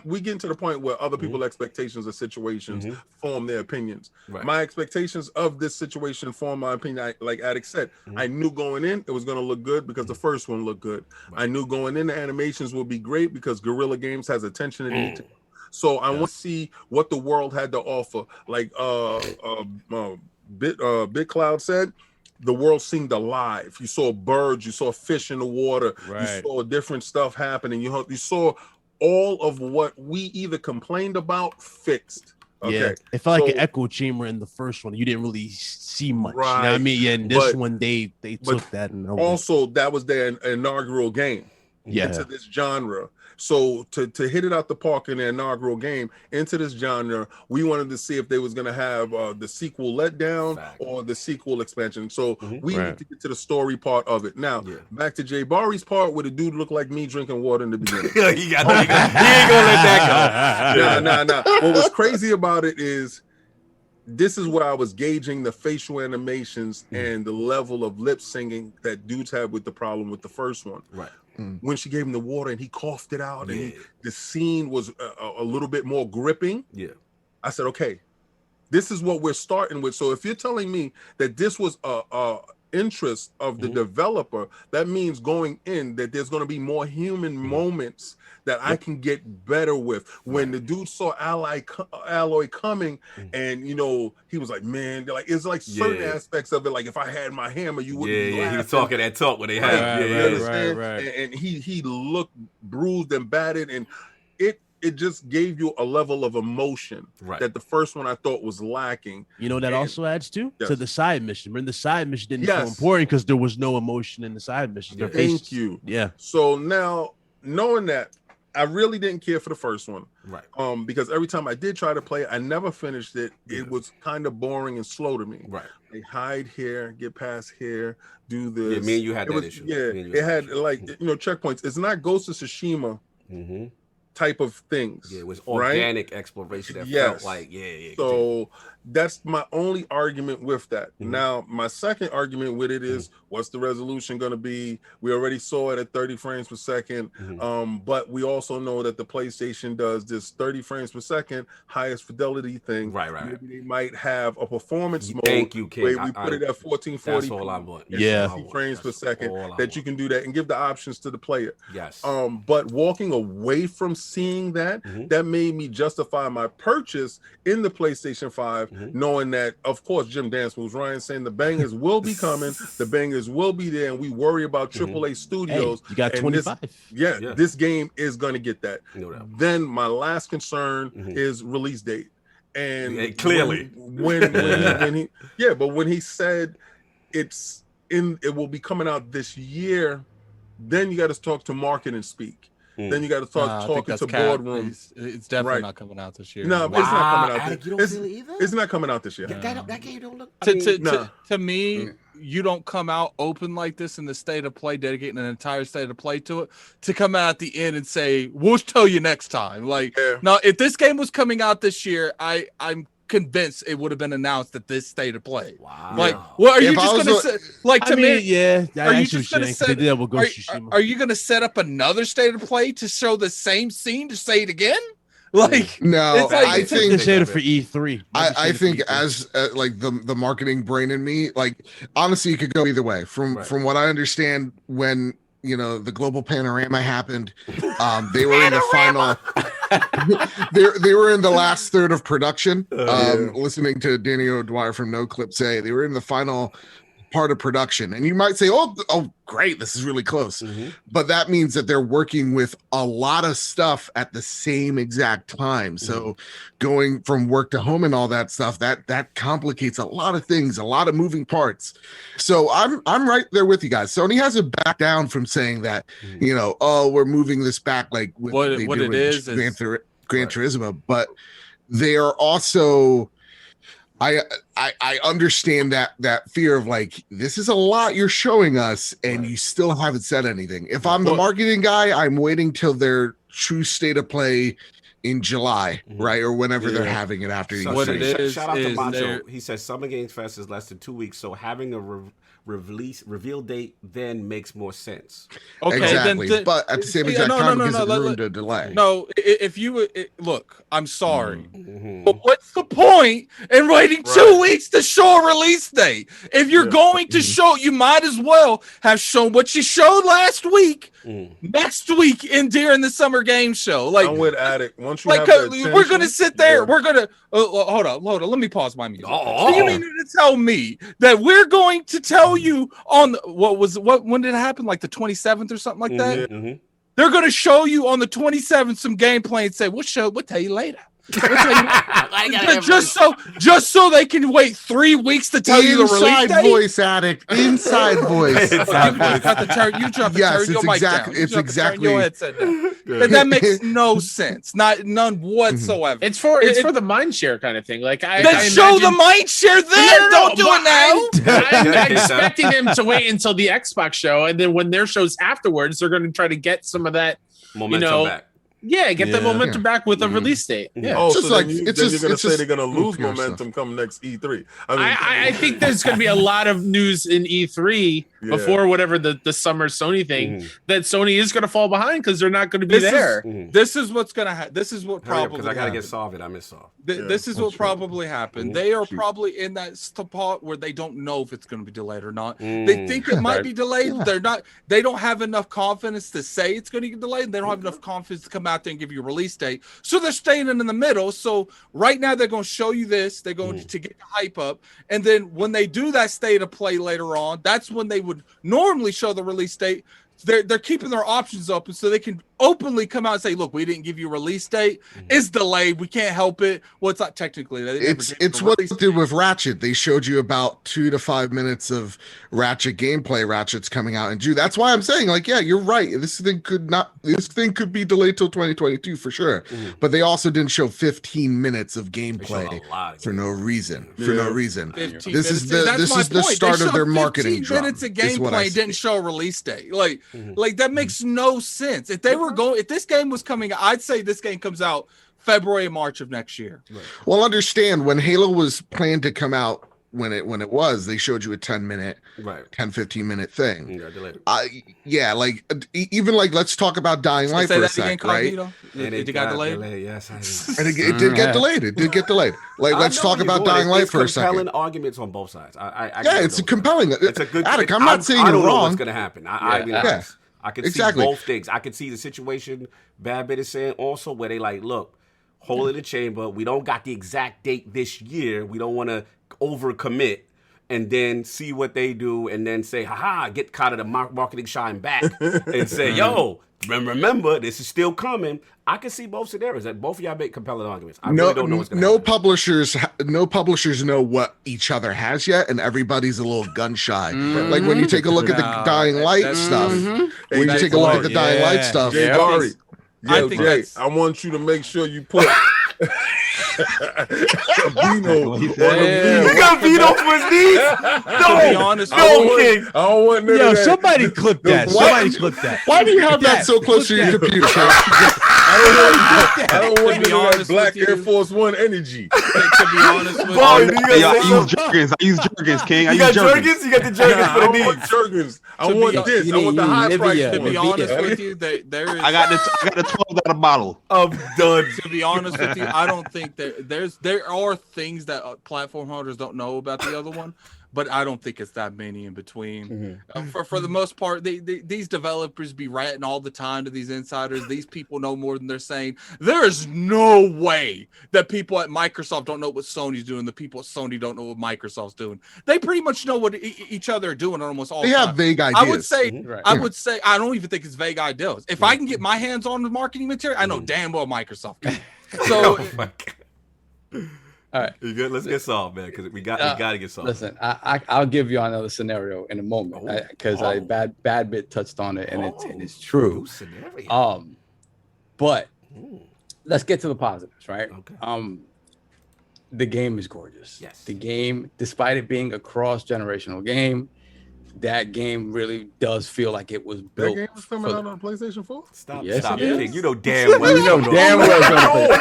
We get to the point where other people's expectations of situations form their opinions. My expectations of this situation form my opinion. Like Attic said, I knew going in it was going to look good because the first one looked good. I knew going in the animations would be great because Guerrilla Games has attention to detail. So I want to see what the world had to offer. Like BitCloud said, the world seemed alive. You saw birds, you saw fish in the water, you saw different stuff happening. You saw all of what we either complained about fixed. Okay. Yeah, it felt like an echo chamber in the first one. You didn't really see much. You know what I mean? Yeah, and this one they took that. And also, that was their inaugural game into this genre. So to hit it out the park in their inaugural game into this genre, we wanted to see if they was going to have the sequel letdown or the sequel expansion. So we need to get to the story part of it. Now, back to JayBari's part where the dude looked like me drinking water in the beginning. he ain't gonna let that go. Nah. What was crazy about it is this is where I was gauging the facial animations and the level of lip singing that dudes have with the problem with the first one. When she gave him the water and he coughed it out and the scene was a little bit more gripping. I said, okay, this is what we're starting with. So if you're telling me that this was a interest of the developer, that means going in that there's going to be more human moments that I can get better with. When the dude saw Alloy coming and he was like, man, like it's like certain aspects of it, like if I had my hammer, you wouldn't be laughing. He was talking that talk when they had right. And he looked bruised and battered, and it just gave you a level of emotion that the first one I thought was lacking. That also adds to the side mission. Remember, the side mission didn't feel important because there was no emotion in the side mission. Thank you. Yeah. So now, knowing that, I really didn't care for the first one. Because every time I did try to play it, I never finished it. It was kind of boring and slow to me. They hide here, get past here, do this. Yeah, me and you had that issue. It had like checkpoints. It's not Ghost of Tsushima type of things. Yeah, it was organic exploration that felt like, So That's my only argument with that. Now, my second argument with it is, what's the resolution going to be? We already saw it at 30 frames per second, but we also know that the PlayStation does this 30 frames per second highest fidelity thing. Right. Maybe they might have a performance mode. Thank you, King. Where we put it at 1440. That's all I want. 60 frames per second. That you can do that and give the options to the player. Yes. But walking away from seeing that, that made me justify my purchase in the PlayStation 5. Knowing that, of course, Jim Dance moves Ryan saying the bangers will be coming, the bangers will be there, and we worry about AAA studios. Hey, you got 25. This game is going to get that. Then my last concern is release date. And clearly, when he said it will be coming out this year, then you got to talk to market and speak. Then you got to talking to boardroom. It's definitely not coming out this year. No, it's not coming out. You don't feel it either? It's not coming out this year. That game don't look. To me, you don't come out open like this in the state of play, dedicating an entire state of play to it, to come out at the end and say, "We'll tell you next time." Now, if this game was coming out this year, I'm convinced it would have been announced at this state of play. Wow. What are you just going to say? Are you just going to set? Are you going to set up another state of play to show the same scene to say it again? No, I think they said it for E3. I think as like the marketing brain in me, like honestly, it could go either way. From what I understand, when the global panorama happened, they were in the final. they were in the last third of production. Listening to Danny O'Dwyer from No Clip say they were in the final part of production, and you might say, oh great, this is really close, but that means that they're working with a lot of stuff at the same exact time. So going from work to home and all that stuff, that complicates a lot of things, a lot of moving parts. So I'm right there with you guys. Sony hasn't backed down from saying that we're moving this back, like with what it is Gran Turismo, but they are also I understand that fear of like, this is a lot you're showing us and you still haven't said anything. If I'm the marketing guy, I'm waiting till their true state of play in July, right? Or whenever they're having it after. What it is, shout out to Macho. He says Summer Games Fest is less than 2 weeks, so having a reveal date then makes more sense. Okay, exactly. But at the same exact time, it gives it room to delay. No, if you look, I'm sorry, but what's the point in waiting 2 weeks to show a release date? If you're going to show, you might as well have shown what you showed last week. Next week during the Summer Game Show, like I'm with Addict. Once you we're gonna sit there, we're gonna hold on. Let me pause my music. Do you mean to tell me that we're going to tell you on when did it happen? Like the 27th or something like that? They're gonna show you on the 27th some gameplay and say, we'll tell you later. Just so they can wait 3 weeks to tell you the release date. Voice Addict, inside voice. You got the turn. You drop the turn your mic down. It's exactly your headset down. That makes no sense. None whatsoever. It's for the mind share kind of thing. Like I show the mind share then. Don't do it now. I'm expecting them to wait until the Xbox show, and then when their shows afterwards, they're going to try to get some of that momentum back. Yeah, get the momentum back with a release date. Yeah. Oh, so then you're going to say they're going to lose momentum come next E3. I think there's going to be a lot of news in E3 before whatever the summer Sony thing that Sony is going to fall behind because they're not going to be there. This is what's going to happen. This is what probably because I got to get solved. I miss solved. This is what probably happened. They are probably in that spot where they don't know if it's going to be delayed or not. They think it might be delayed. They're not. They don't have enough confidence to say it's going to get delayed. They don't have enough confidence to come out there and give you a release date. So they're staying in the middle. So right now they're going to show you this. They're going to get the hype up. And then when they do that state of play later on, that's when they would normally show the release date. They're keeping their options open so they can openly come out and say, look, we didn't give you a release date. It's delayed. We can't help it. Well, it's not technically. It's what they did with Ratchet. They showed you about 2 to 5 minutes of Ratchet gameplay. Ratchet's coming out in June. That's why I'm saying, like, yeah, you're right. This thing could be delayed till 2022 for sure. But they also didn't show 15 minutes of gameplay for no reason. This is the start of their marketing. 15 minutes of gameplay didn't show a release date. Like that makes no sense. If this game was coming out, I'd say this game comes out February, March of next year. Right. Well, understand when Halo was planned to come out, when it was, they showed you a 10-minute, Right. 10-15 minute thing. Yeah, delayed. Yeah, like even like let's talk about Dying Light for a sec, right? And it got delayed. Yes, And it did get delayed. It did get delayed. Like let's talk about Dying Light for a second. Compelling arguments on both sides. It's compelling. It's a good. Attic, I'm not saying I you're don't know wrong. what's gonna happen. I can see both things. I can see the situation BadBit is saying also where they like, look, hole in the chamber. We don't got the exact date this year. We don't want to overcommit and then see what they do and then say, haha, get caught of the marketing shine back and say, yo, remember, this is still coming. I can see both scenarios. That both of y'all make compelling arguments. I really don't know what's going to happen. No publishers know what each other has yet, and everybody's a little gun shy. Like when you take a look at the Dying Light stuff, when you take a look at the Dying Light stuff, JayBari, Jay, I want you to make sure you put Vino. You got Vino for his knees? No, King. I don't want none of that. Somebody clip that. Why do you have that so close to your computer? I don't want none of that black Air Force One energy. To be honest with you, I use Jergens, King. You got Jergens? You got the Jergens for the knees. Jergens. I want this. I want the high price to one. be honest with you, there is. I got the $12 bottle. I'm done. To be honest with you, I don't think there are things that platform holders don't know about the other one, but I don't think it's that many in between. For the most part, these developers be ratting all the time to these insiders. These people know more than they're saying. There is no way that people at Microsoft don't know what Sony's doing. The people at Sony don't know what Microsoft's doing. They pretty much know what each other are doing almost all the time. They have vague ideas. I would say I don't even think it's vague ideas. If I can get my hands on the marketing material, I know damn well Microsoft can. So. All right, you good? Let's get solved, man, because we got to get solved. Listen, I'll give you another scenario in a moment because BadBit touched on it and it's true. But let's get to the positives, right? Okay. The game is gorgeous. Yes. The game, despite it being a cross-generational game, that game really does feel like it was built. That game was coming out on PlayStation 4? Stop. Yes, stop. it is. You know damn well. You know damn well it's gonna play.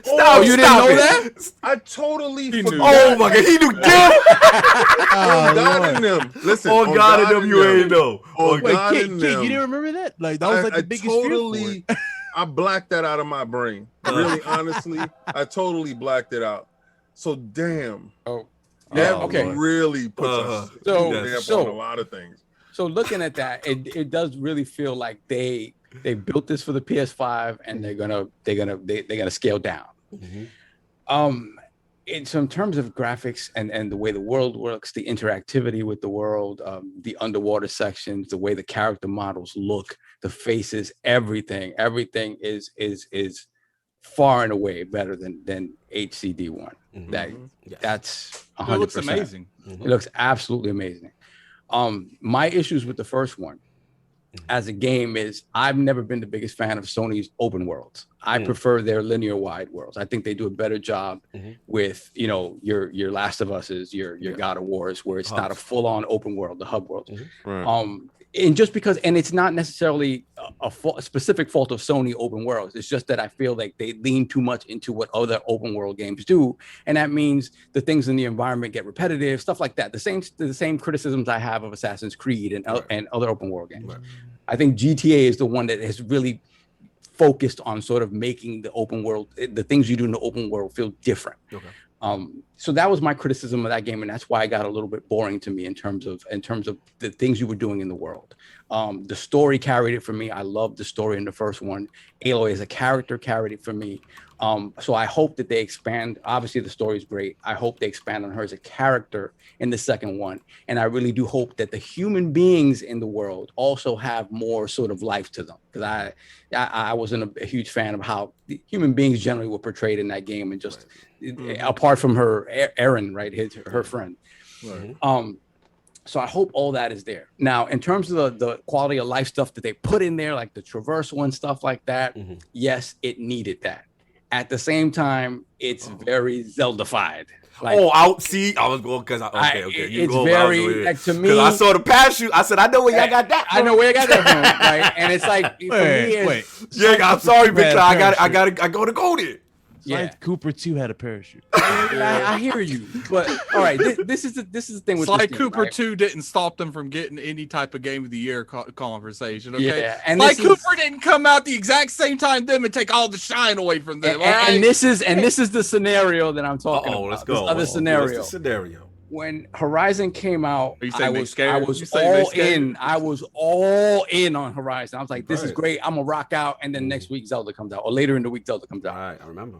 Stop, you didn't know that? I totally forgot. Oh my God, he knew damn. On God in them. Listen, on God in them, you ain't know. On God in them. You didn't remember that? Like that was like the biggest fear for it. I blacked that out of my brain. Really, honestly, I totally blacked it out. So damn. That really puts us on a lot of things. So looking at that, it does really feel like they built this for the PS5 and they're gonna scale down. In terms of graphics and the way the world works, the interactivity with the world, the underwater sections, the way the character models look, the faces, everything is far and away better than HCD1. That's 100%. It looks amazing. It looks absolutely amazing. My issues with the first one as a game is I've never been the biggest fan of Sony's open worlds. I prefer their linear wide worlds. I think they do a better job with, your Last of Us's, your God of Wars, where it's not a full on open world, the hub world. And just because, and it's not necessarily a specific fault of Sony open worlds. It's just that I feel like they lean too much into what other open world games do. And that means the things in the environment get repetitive, stuff like that. The same criticisms I have of Assassin's Creed and other open world games. I think GTA is the one that has really focused on sort of making the open world, the things you do in the open world feel different. So that was my criticism of that game, and that's why it got a little bit boring to me in terms of the things you were doing in the world. The story carried it for me. I loved the story in the first one. Aloy as a character carried it for me. So I hope that they expand. Obviously, the story is great. I hope they expand on her as a character in the second one. And I really do hope that the human beings in the world also have more sort of life to them. Because I wasn't a huge fan of how the human beings generally were portrayed in that game. And just apart from her, Erin, right, her friend. So I hope all that is there. Now, in terms of the quality of life stuff that they put in there, like the traversal and stuff like that, yes, it needed that. At the same time, it's very Zelda-fied. Like, out. See, I was going because okay. It's very like to me. I saw the parachute. I said, I know where y'all got that. I know where you got that from. Right, and it's like Wait. Yeah, I'm sorry, BitCloud. I gotta go there. Yeah, Cooper too had a parachute. I hear you, but all right, this is the thing with Sly this Cooper right? 2 didn't stop them from getting any type of Game of the Year conversation. Okay, Yeah, and Sly Cooper didn't come out the exact same time them and take all the shine away from them. And this is the scenario that I'm talking about. Let's go. This other scenario. What's the scenario? When Horizon came out, I was all in. I was all in on Horizon. I was like, this is great. I'm gonna rock out, and then next week Zelda comes out, or later in the week Zelda comes out. All right, I remember.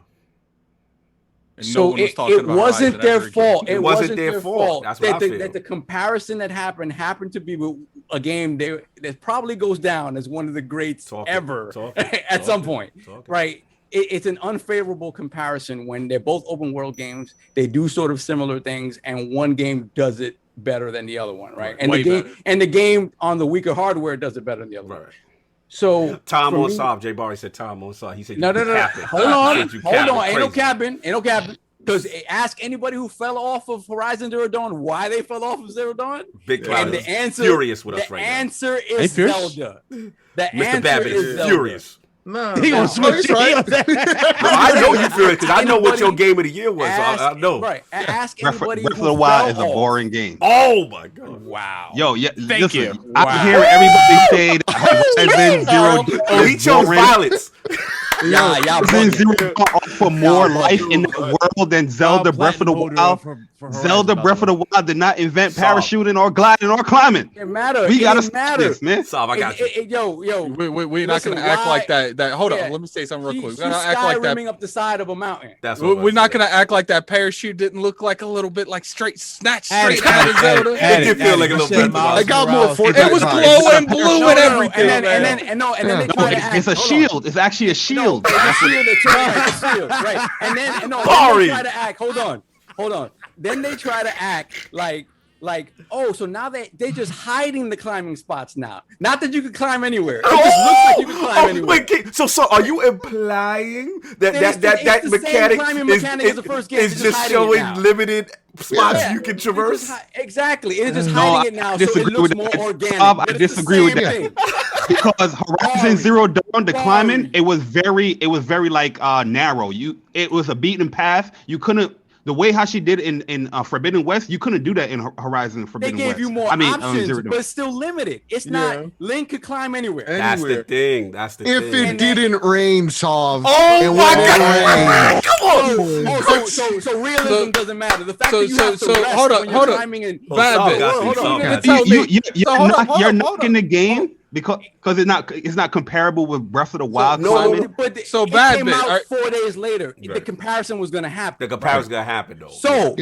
And So it wasn't their fault. It wasn't their fault. That's what I feel. That the comparison that happened to be with a game that probably goes down as one of the greats ever at some point, right? It's an unfavorable comparison when they're both open world games. They do sort of similar things, and one game does it better than the other one, right? And the game on the weaker hardware does it better than the other one. So Tom on Saab, JayBari said Tom on Saab. He said no. Hold on. Ain't no capping. Because ask anybody who fell off of Horizon Zero Dawn why they fell off of Zero Dawn. BitCloud is furious with us right now. The answer is Zelda. MrBadBit is furious. No, he gonna switch right. No, I know you furious because I know what your game of the year was. I know. Right. Ask anybody. Breath of the Wild is a boring game. Oh my god! Wow. Yo, yeah. Thank you. I'm hearing everybody say Horizon Zero. Oh, he chose violence. Y'all offer more life in the world than Zelda Breath of the Wild. Zelda Breath of the Wild did not invent parachuting or gliding or climbing. It matters. We gotta stop this, man. Saab, I got you. Yo, we're not gonna act like that. Hold on, let me say something real quick. We're gonna act like that. Up the side of a mountain. That's what we're not gonna act like that parachute didn't look like a little bit like snatched straight out of Zelda. It did feel like a little bit. It got more. It was glowing blue and everything. And then they try to act. It's a shield. It's actually a shield. Right. And then they try to act. Hold on. Then they try to act like, oh, so now they're just hiding the climbing spots now. Not that you could climb anywhere. It just looks like you can climb anywhere. Wait, so are you implying that mechanic is the first game, is just showing limited spots you can traverse? Exactly. It is just hiding it now, so it looks more organic. I disagree with that. Because Horizon Zero Dawn, the climbing, it was very like narrow. It was a beaten path. You couldn't. The way how she did in Forbidden West, you couldn't do that in Horizon Forbidden West. They gave you more options, but it's still limited. It's not Link could climb anywhere. That's the thing. If it didn't rain, Sav. Oh my God! Come on. So realism doesn't matter. The fact that you have to rest hold when you're climbing in. You're knocking the game. Because it's not comparable with Breath of the Wild. But it came out 4 days later. Right. The comparison was going to happen. The comparison going to happen though. So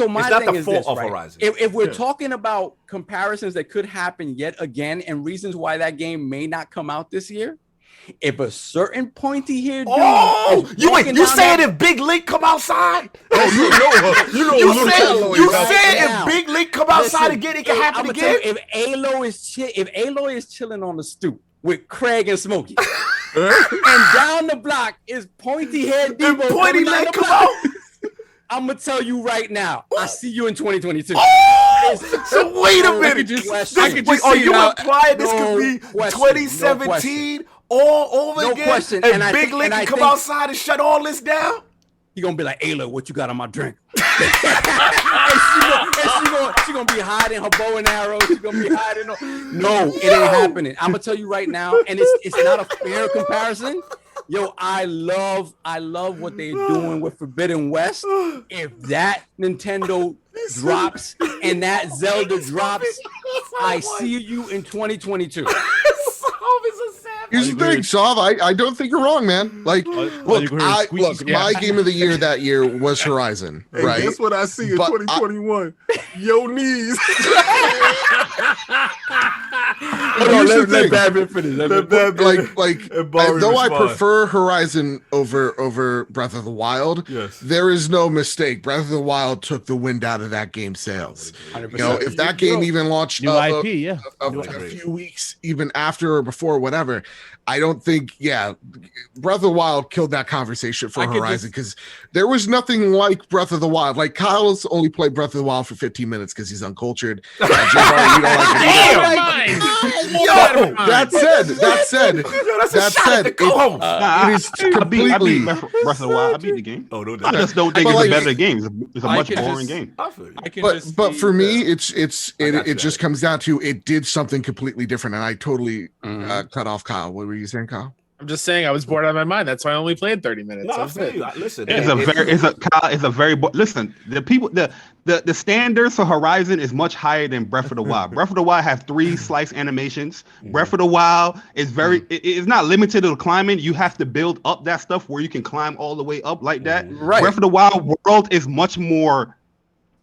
my thing is this, right? Horizon. If we're talking about comparisons that could happen yet again and reasons why that game may not come out this year, if a certain pointy haired dude, you saying if Big Link come outside? You said if Big Link come outside again, it can happen again. If Aloy is chilling on the stoop with Craig and Smokey, and down the block is pointy haired Debo, pointy leg come out. I'm gonna tell you right now, I see you in 2022. So wait a minute. Are you implying this could be 2017 all over again? Question. And Big Link can come outside and shut all this down? He gonna be like, Ayla, what you got on my drink? and she gonna be hiding her bow and arrow. She's gonna be hiding. No, it ain't happening. I'm gonna tell you right now, and it's not a fair comparison. Yo, I love what they're doing with Forbidden West. If that Nintendo drops and that Zelda drops, I see you in 2022. Here's the thing, Sav. I don't think you're wrong, man. Like, look, my game of the year that year was Horizon, right? That's what I see in 2021. Yo knees. let BadBit finish. Though I prefer Horizon over Breath of the Wild, there is no mistake. Breath of the Wild took the wind out of that game's sails. 100%. You know, if that game even launched new IP, a few weeks even after or before, whatever, I don't think, Breath of the Wild killed that conversation for Horizon because there was nothing like Breath of the Wild. Like, Kyle's only played Breath of the Wild for 15 minutes because he's uncultured. JayBari, you don't like it. That said, it is completely. I beat Breath of the Wild. I beat the game. Oh, no, I just don't think it's a better game. It's a much boring game. But for me, it just comes down to it did something completely different, and I totally cut off Kyle. What were you saying, Kyle? I'm just saying I was bored out of my mind. That's why I only played 30 minutes. No, I feel you. Listen, listen. The people, the standards for Horizon is much higher than Breath of the Wild. Breath of the Wild have 3 slice animations. Breath of the Wild is it's not limited to climbing. You have to build up that stuff where you can climb all the way up like that. Right. Breath of the Wild world is much more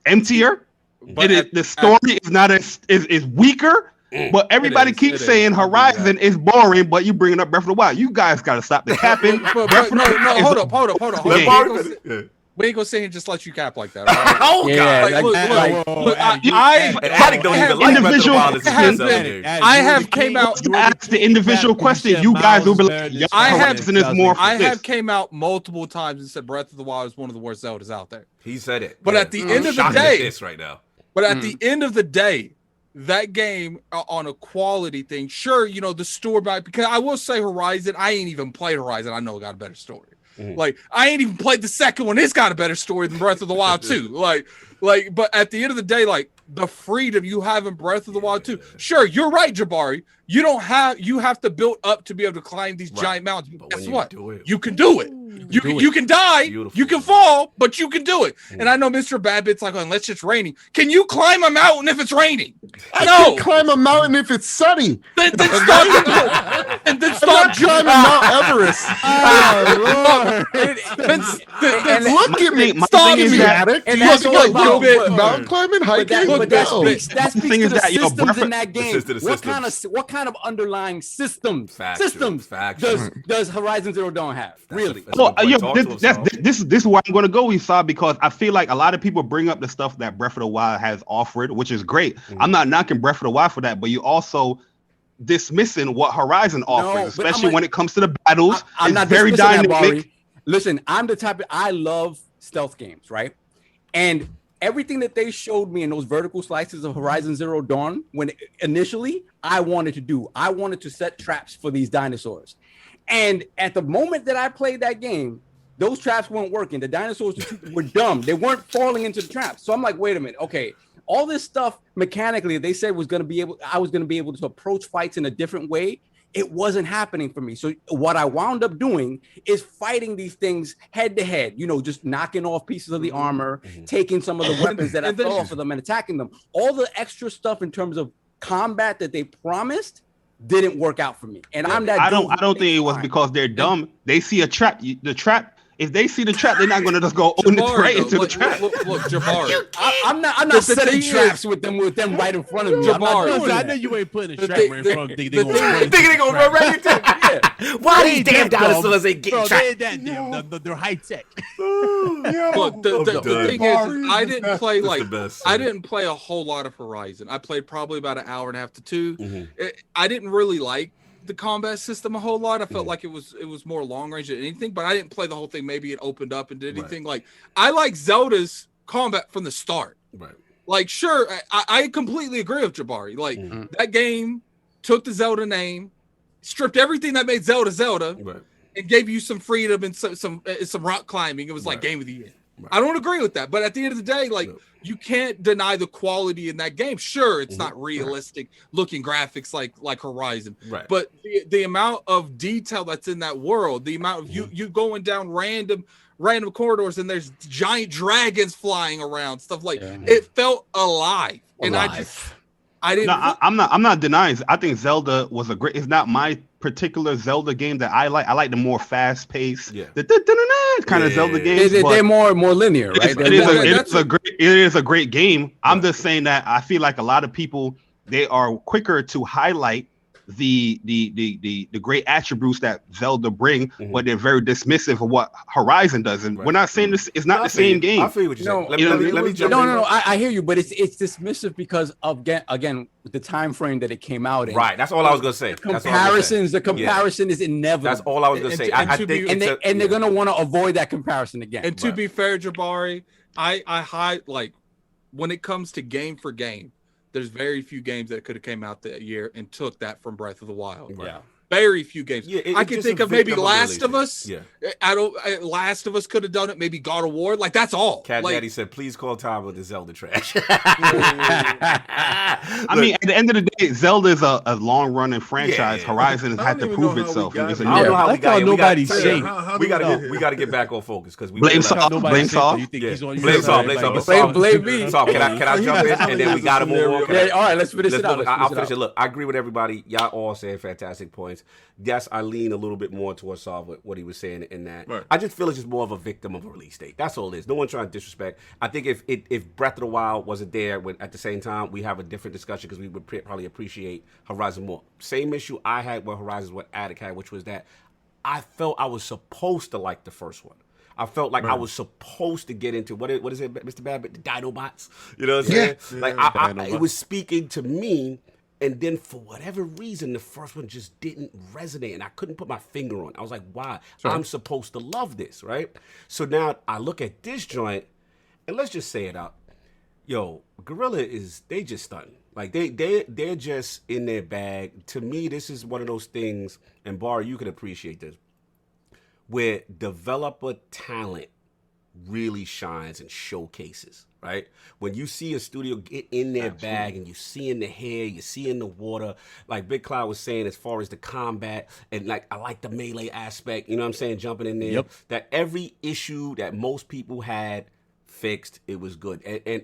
emptier. But the story is not is weaker. But everybody keeps saying Horizon is boring, but you bringing up Breath of the Wild. You guys got to stop the capping. Hold up. We ain't gonna sit here and just let you cap like that. Right? Oh God! I have came out. Ask the individual question. You guys will be like, I have came out multiple times and said Breath of the Wild is one of the worst Zeldas out there. He said it. But at the end of the day, this right now. But at the end of the day, that game on a quality thing, sure, you know, the story because I will say Horizon, I ain't even played Horizon. I know it got a better story. Like, I ain't even played the second one. It's got a better story than Breath of the Wild too. But at the end of the day, like, the freedom you have in Breath of the Wild too. Sure, you're right, JayBari. You have to build up to be able to climb these giant mountains. But guess what? You can do it. You can die, you can fall, but you can do it. And I know MrBadBit's like, unless it's raining. Can you climb a mountain if it's raining? I can climb a mountain if it's sunny. Then stop climbing Mount Everest. Look at me. Stop me, addict. And that's mountain climbing, hiking. But that speaks to the systems in that game. What kind of underlying systems does Horizon Zero Dawn have? Really? This is where I'm going to go, Esau, because I feel like a lot of people bring up the stuff that Breath of the Wild has offered, which is great. I'm not knocking Breath of the Wild for that, but you also dismissing what Horizon offers, especially when it comes to the battles. I'm not very dynamic. Listen, I'm the type I love stealth games, right? And everything that they showed me in those vertical slices of Horizon Zero Dawn, when initially I wanted to set traps for these dinosaurs. And at the moment that I played that game, those traps weren't working. The dinosaurs were dumb. They weren't falling into the traps. So I'm like, wait a minute. Okay, all this stuff mechanically they said I was going to be able to approach fights in a different way. It wasn't happening for me. So what I wound up doing is fighting these things head to head, you know, just knocking off pieces of the armor, taking some of the weapons that I fell off of them and attacking them. All the extra stuff in terms of combat that they promised didn't work out for me. And I don't think it was because they're dumb. They see a trap. The trap. If they see the trap, they're not going to just go right into the trap. Look, JayBari. I'm not setting traps with them right in front of me. JayBari, I know you ain't putting a trap right in front of them. They're going to run right into it. Why these damn dinosaurs ain't getting trapped? They're high tech. Look, the thing is, I didn't play a whole lot of Horizon. I played probably about an hour and a half to 2. I didn't really like the combat system a whole lot. I felt like it was more long range than anything, but I didn't play the whole thing. Maybe it opened up and did anything. Like, I like Zelda's combat from the start. Right. Like, sure, I completely agree with JayBari. Like, that game took the Zelda name, stripped everything that made Zelda, and gave you some freedom and some rock climbing. It was like game of the year. Right. I don't agree with that, but at the end of the day, like, you can't deny the quality in that game. Sure, it's not realistic looking graphics like Horizon, but the amount of detail that's in that world, the amount of you going down random corridors and there's giant dragons flying around, stuff like it felt alive. And I didn't. No, I'm not denying. I think Zelda was a great. It's not my particular Zelda game that I like. I like the more fast paced, kind of Zelda games. They're more linear, right? It is a great game. I'm just saying that I feel like a lot of people, they are quicker to highlight the great attributes that Zelda bring, but they're very dismissive of what Horizon does. And we're not saying this is not the same game. I feel what you're saying. Let me jump in. No. I hear you, but it's dismissive because of again the time frame that it came out in. Right. That's all I was gonna say. The comparison is inevitable. That's all I was gonna say. I think they're gonna want to avoid that comparison again. And to be fair, JayBari, I hide like when it comes to game for game, there's very few games that could have came out that year and took that from Breath of the Wild. Yeah. Very few games. Yeah, I can think of maybe Last of Us. Yeah. Last of Us could have done it. Maybe God of War. Like that's all. Cat like, Daddy said, "Please call time with the Zelda trash." I mean, at the end of the day, Zelda is a long-running franchise. Horizon has had to prove itself. I don't know how we got nobody's saying. We got to get back on focus because we blame Saw. Blame Saw. Blame Saw. Blame me. Saw, can I jump in and then we got to move on? Yeah, all right, let's finish it out. I'll finish it. Look, I agree with everybody. Y'all all saying fantastic points. Yes, I lean a little bit more towards Saw with what he was saying in that. Right. I just feel it's just more of a victim of a release date. That's all it is. No one trying to disrespect. I think if Breath of the Wild wasn't there at the same time, we have a different discussion because we would probably appreciate Horizon more. Same issue I had with Horizon, what Attic had, which was that I felt I was supposed to like the first one. I felt like I was supposed to get into what is it, MrBadBit, the Dinobots. You know what I'm saying? Yeah. Like it was speaking to me. And then for whatever reason, the first one just didn't resonate, and I couldn't put my finger on it. I was like, why? Sure. I'm supposed to love this, right? So now I look at this joint, and let's just say it out. Yo, Gorilla they just stunning. Like they're just in their bag. To me, this is one of those things, and Bar, you can appreciate this, where developer talent really shines and showcases. Right? When you see a studio get in their bag and you see in the hair, you see in the water, like BitCloud was saying as far as the combat, and like I like the melee aspect, you know what I'm saying, jumping in there, that every issue that most people had fixed, it was good. And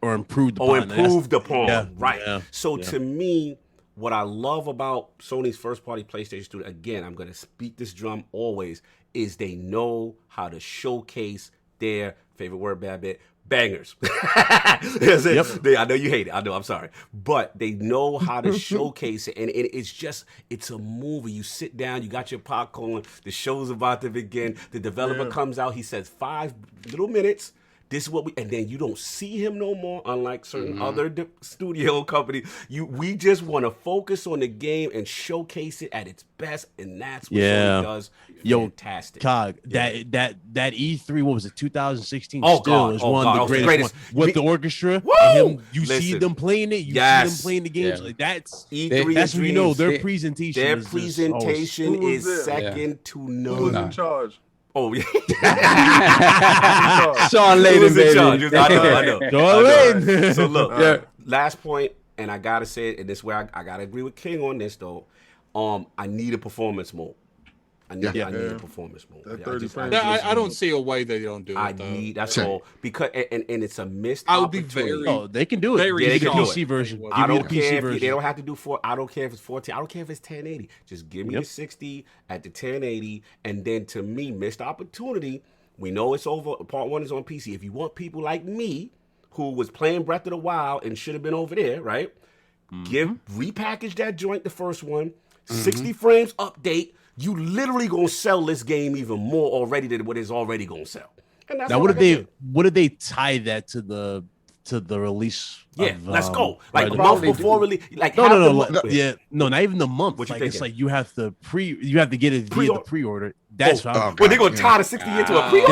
or improved upon. Yeah, right. Yeah, so to me, what I love about Sony's first party PlayStation studio, again, I'm going to speak this drum always, is they know how to showcase their favorite word, BadBit, bangers. I know you hate it. I know. I'm sorry. But they know how to showcase it. And it's a movie. You sit down, you got your popcorn, the show's about to begin. The developer comes out, he says 5 little minutes. This is what and then you don't see him no more, unlike certain other studio companies. We just want to focus on the game and showcase it at its best, and that's what Sony does. Fantastic. Cog, that E3, what was it, 2016? Is one of the greatest ones. With the orchestra, you see them playing it, you see them playing the games. Like that's E3. That's when you know their presentation. Their presentation is second to none. Who's in charge? Oh yeah, Sean Layden, baby. I know. Sean Layden. So look, last point, and I gotta say it, and this way I gotta agree with King on this though. I need a performance mode. I need a performance mode. I don't see a way they don't do it. I need that's all because and it's a missed opportunity. They can do it. They can do PC it. version. I don't care if they don't have to do 4. I don't care if it's 14. I don't care if it's 1080. Just give me the 60 at the 1080, and then to me, missed opportunity. We know it's over. Part 1 is on PC. If you want people like me, who was playing Breath of the Wild and should have been over there, right? Repackage that joint, the first one, 60 frames update. You literally gonna sell this game even more already than what it's already gonna sell. And that's now, what did they tie that to the release? Let's go. Like a month before release. Like no, not even the month. What you it's like you have to get it via the pre-order. That's well, they're gonna tie the 60 into a pre-order.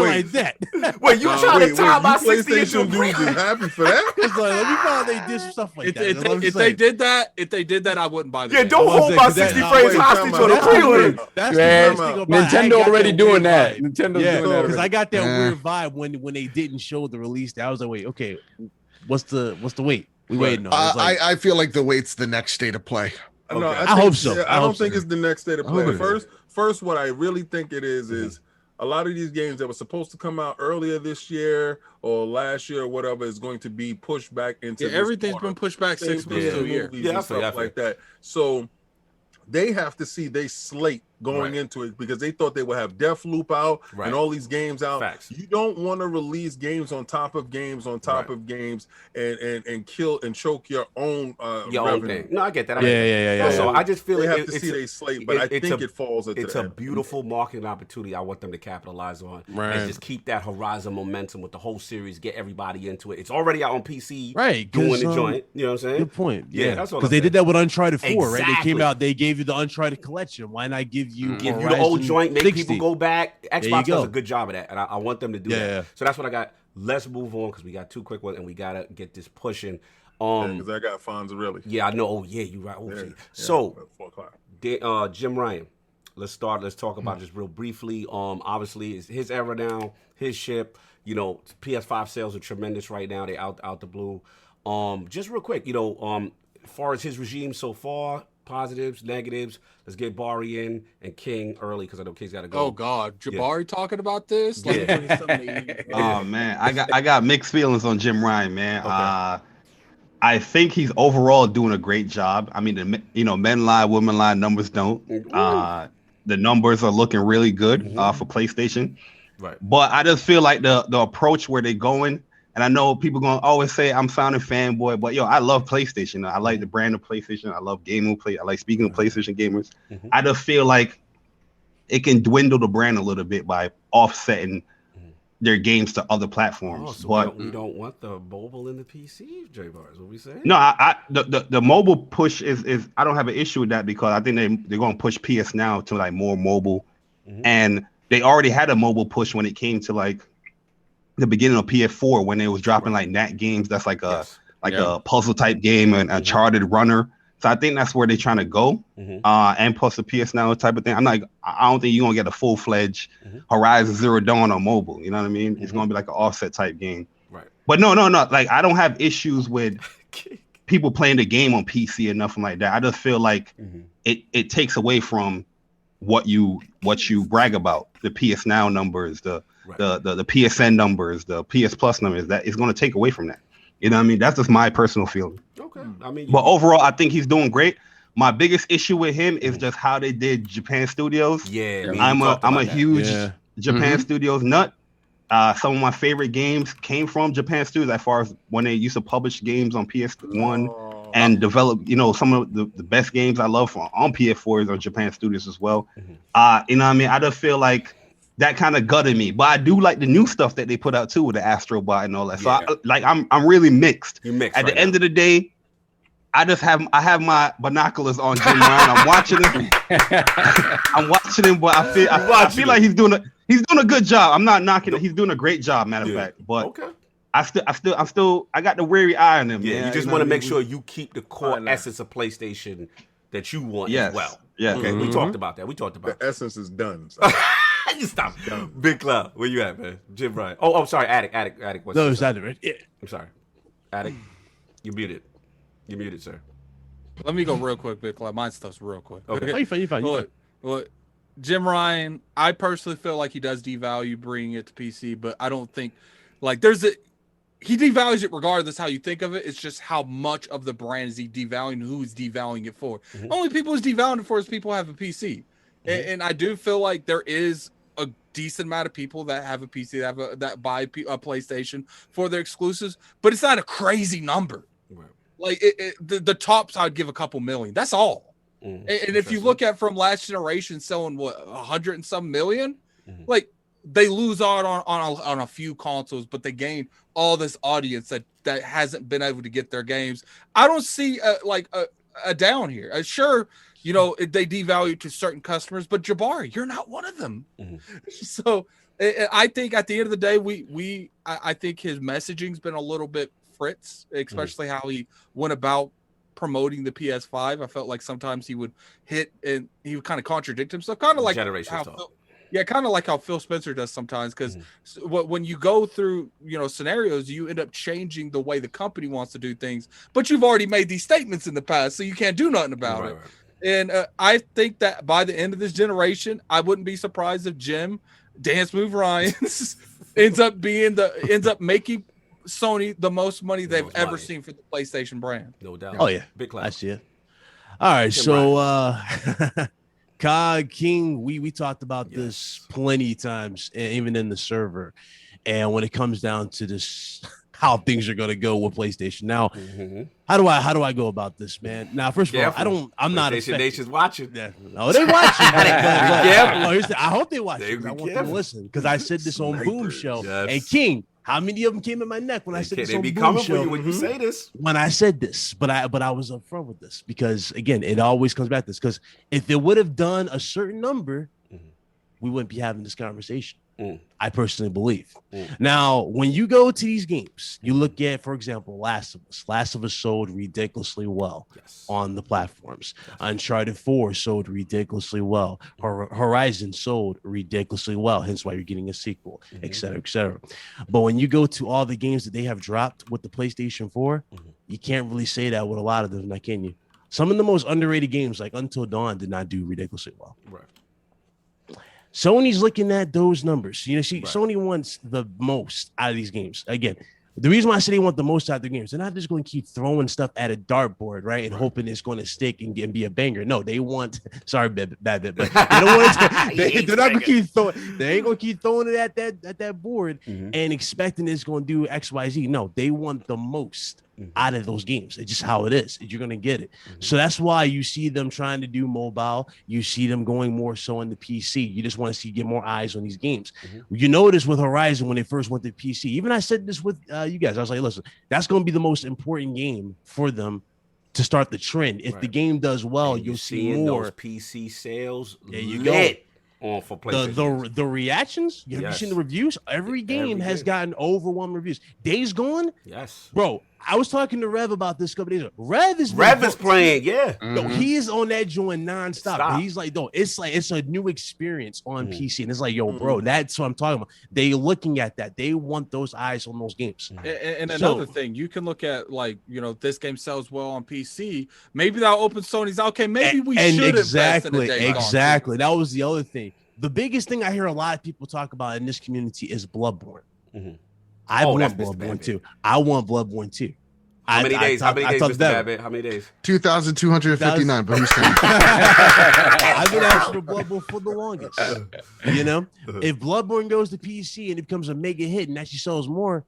Wait, that. Wait, you trying to tie my 60 into a pre-order? Happy for that? It's like, let me find out they did stuff like that. If they did that, I wouldn't buy the game. Don't hold my 60 frames hostage on a pre-order. Nintendo already doing that. Nintendo's doing that because I got that weird vibe when they didn't show the release. I was like, wait, okay, what's the wait? We waiting on. I feel like the wait's the next state of play. No, I hope so. I don't think it's the next state of play. First, what I really think it is a lot of these games that were supposed to come out earlier this year or last year or whatever is going to be pushed back into everything's been pushed back 6 months to a year. Stuff like that. So they have to see they slate going into it because they thought they would have Deathloop out and all these games out. Facts. You don't want to release games on top of games on top of games and kill and choke your own revenue. Thing. No, I get that. Yeah. So I just feel they have to see their slate, but I think it falls at it's a beautiful marketing opportunity. I want them to capitalize on and just keep that Horizon momentum with the whole series, get everybody into it. It's already out on PC, doing the joint. You know what I'm saying? Good point. Yeah, that's what because they did that with Uncharted 4, right? They came Exactly. out, they gave you the Uncharted collection. Why not give you the old joint, make 60? people go back. Xbox go. does a good job of that, and I want them to do that. So that's what I got. Let's move on because we got 2 quick ones, and we gotta get this pushing. Because I got Fonz really. Yeah, I know. Oh yeah, you right. Oh, so 4 o'clock. JimRyan, let's talk about just real briefly. Obviously it's his era now, his ship. You know, PS5 sales are tremendous right now. They out the blue. Just real quick, as far as his regime so far, positives, negatives. Let's get Bari in and King early because I know King's got to go. Oh God, JayBari talking about this? Like, oh man, I got mixed feelings on JimRyan, man. Okay. I think he's overall doing a great job. I mean, men lie, women lie, numbers don't. The numbers are looking really good for PlayStation. Right. But I just feel like the approach where they're going, and I know people going to always say I'm sounding fanboy, but I love PlayStation. I like the brand of PlayStation. I love gaming. I like speaking of PlayStation gamers. I just feel like it can dwindle the brand a little bit by offsetting their games to other platforms. So but we don't want the mobile in the PC, JayBari, is what we saying? No, the mobile push is I don't have an issue with that because I think they're going to push PS Now to like more mobile, and they already had a mobile push when it came to like the beginning of PS4 when they was dropping like Nat games. That's like a a puzzle type game and Uncharted Runner. So I think that's where they're trying to go. And plus the PS Now type of thing. I don't think you're gonna get a full-fledged Horizon Zero Dawn on mobile. You know what I mean? It's gonna be like an offset type game. Right. But no. Like I don't have issues with people playing the game on PC or nothing like that. I just feel like it takes away from what you brag about. The PS Now numbers, the PSN numbers, the PS Plus numbers, that is gonna take away from that. You know what I mean? That's just my personal feeling. Okay. I mean, but overall, I think he's doing great. My biggest issue with him is just how they did Japan Studios. Yeah, I'm a huge Japan Studios nut. Some of my favorite games came from Japan Studios as far as when they used to publish games on PS1 and develop, some of the best games I love on PS4 is on Japan Studios as well. You know what I mean? I just feel like that kind of gutted me, but I do like the new stuff that they put out too with the Astro Bot and all that. So I'm really mixed. You're mixed. At the end of the day, I have my binoculars on JimRyan. I'm watching him. But I feel like he's doing a good job. I'm not knocking it. He's doing a great job, matter of fact. But I got the weary eye on him. Yeah, man. you just want to make sure you keep the core essence of PlayStation that you want as well. Yeah. Okay, we talked about that. The essence is done. So. You stop. BitCloud, where you at, man? JimRyan. Oh, I'm sorry. Attic. No, it's Attic, right? Yeah. I'm sorry. Attic, you're muted. You're muted, sir. Let me go real quick, BitCloud. My stuff's real quick. Okay. You fine. Look, JimRyan, I personally feel like he does devalue bringing it to PC, but I don't think he devalues it regardless how you think of it. It's just how much of the brand is he devaluing, who is devaluing it for. Only people who's devaluing it for is people who have a PC. And I do feel like there is a decent amount of people that have a PC that buy a PlayStation for their exclusives, but it's not a crazy number. Right. Like the tops, I'd give a couple million. That's all. And if you look at from last generation selling 100 and some million, like they lose out on a few consoles, but they gain all this audience that hasn't been able to get their games. I don't see a down here. Sure. They devalue to certain customers, but JayBari, you're not one of them. So I think at the end of the day, I think his messaging's been a little bit fritz, especially how he went about promoting the PS5. I felt like sometimes he would hit and he would kind of contradict himself, kind of like how Phil Spencer does sometimes. Because when you go through scenarios, you end up changing the way the company wants to do things, but you've already made these statements in the past, so you can't do nothing about it. Right. And I think that by the end of this generation, I wouldn't be surprised if Jim Dance Move Ryan ends up making Sony the most money they've ever seen for the PlayStation brand. No doubt. Oh yeah, BitCloud. I see it. All right, so King, we talked about this plenty of times, even in the server. And when it comes down to this, how things are going to go with PlayStation. Now, how do I go about this, man? Now, first of all, I'm not PlayStation Nation's watching. Yeah. No, they watching. I hope they watch. I want them to careful. listen because I said this on Boom Show. Yes. And King, how many of them came in my neck when I said this on be Boom coming Show? for you when you say this. When I said this, but I was upfront with this because again, it always comes back to this. Because if it would have done a certain number, we wouldn't be having this conversation. I personally believe. Now, when you go to these games, you look at, for example, Last of Us. Last of Us sold ridiculously well on the platforms. Uncharted 4 sold ridiculously well. Horizon sold ridiculously well, hence why you're getting a sequel, et cetera, et cetera. But when you go to all the games that they have dropped with the PlayStation 4, you can't really say that with a lot of them, now can you? Some of the most underrated games, like Until Dawn, did not do ridiculously well. Right. Sony's looking at those numbers. You know, Sony wants the most out of these games. Again, the reason why I say they want the most out of their games, they're not just going to keep throwing stuff at a dartboard, right, and hoping it's going to stick and be a banger. No, they want. Sorry, bad bit, but they don't want it. They're not going to keep throwing. They ain't going to keep throwing it at that board and expecting it's going to do X, Y, Z. No, they want the most out of those games. It's just how it is. You're going to get it. So that's why you see them trying to do mobile. You see them going more so in the PC. You just want to get more eyes on these games. You notice with Horizon when they first went to PC, even I said this with you guys, I was like, listen, that's going to be the most important game for them to start the trend. If the game does well, you'll see more. Those PC sales. There you go. On for PlayStation. The reactions, have you seen the reviews? Every game has gotten over 1 reviews. Days Gone, bro. I was talking to Rev about this a couple days ago. Rev is playing, No, he is on that joint nonstop. He's like, no, it's a new experience on PC, and it's like, yo, bro, that's what I'm talking about. They looking at that. They want those eyes on those games. And another thing, you can look at this game sells well on PC. Maybe that'll open Sony's. Okay, maybe we should invest in a Days Gone. Exactly. That was the other thing. The biggest thing I hear a lot of people talk about in this community is Bloodborne. I want Bloodborne too. I want Bloodborne too. How many days, Mr. BadBit? How many days? 2,259. But who's saying? I've been asking for Bloodborne for the longest. You know, if Bloodborne goes to PC and it becomes a mega hit and actually sells more,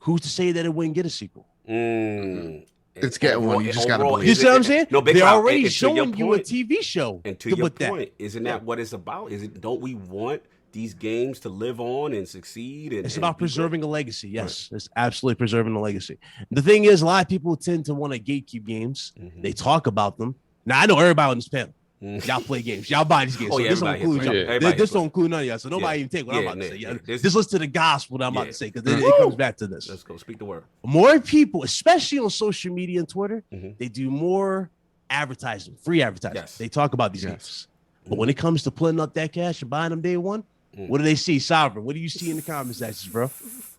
who's to say that it wouldn't get a sequel? It's getting one. You just got to believe. You see what I'm saying? No, they're already showing you a TV show. And to your point, isn't that what it's about? Don't we want these games to live on and succeed? It's about preserving a legacy. Yes, it's absolutely preserving a legacy. The thing is, a lot of people tend to want to gatekeep games. They talk about them. Now, I know everybody on this panel. Y'all play games. Y'all buy these games. So this don't include y'all. This don't include none of y'all. So nobody even take what I'm about to say. Just listen to the gospel that I'm about to say, because it comes back to this. Let's go. Speak the word. More people, especially on social media and Twitter, they do more advertising, free advertising. They talk about these games. But when it comes to putting up that cash and buying them day one, what do they see? Sovereign, what do you see in the comment sections, bro?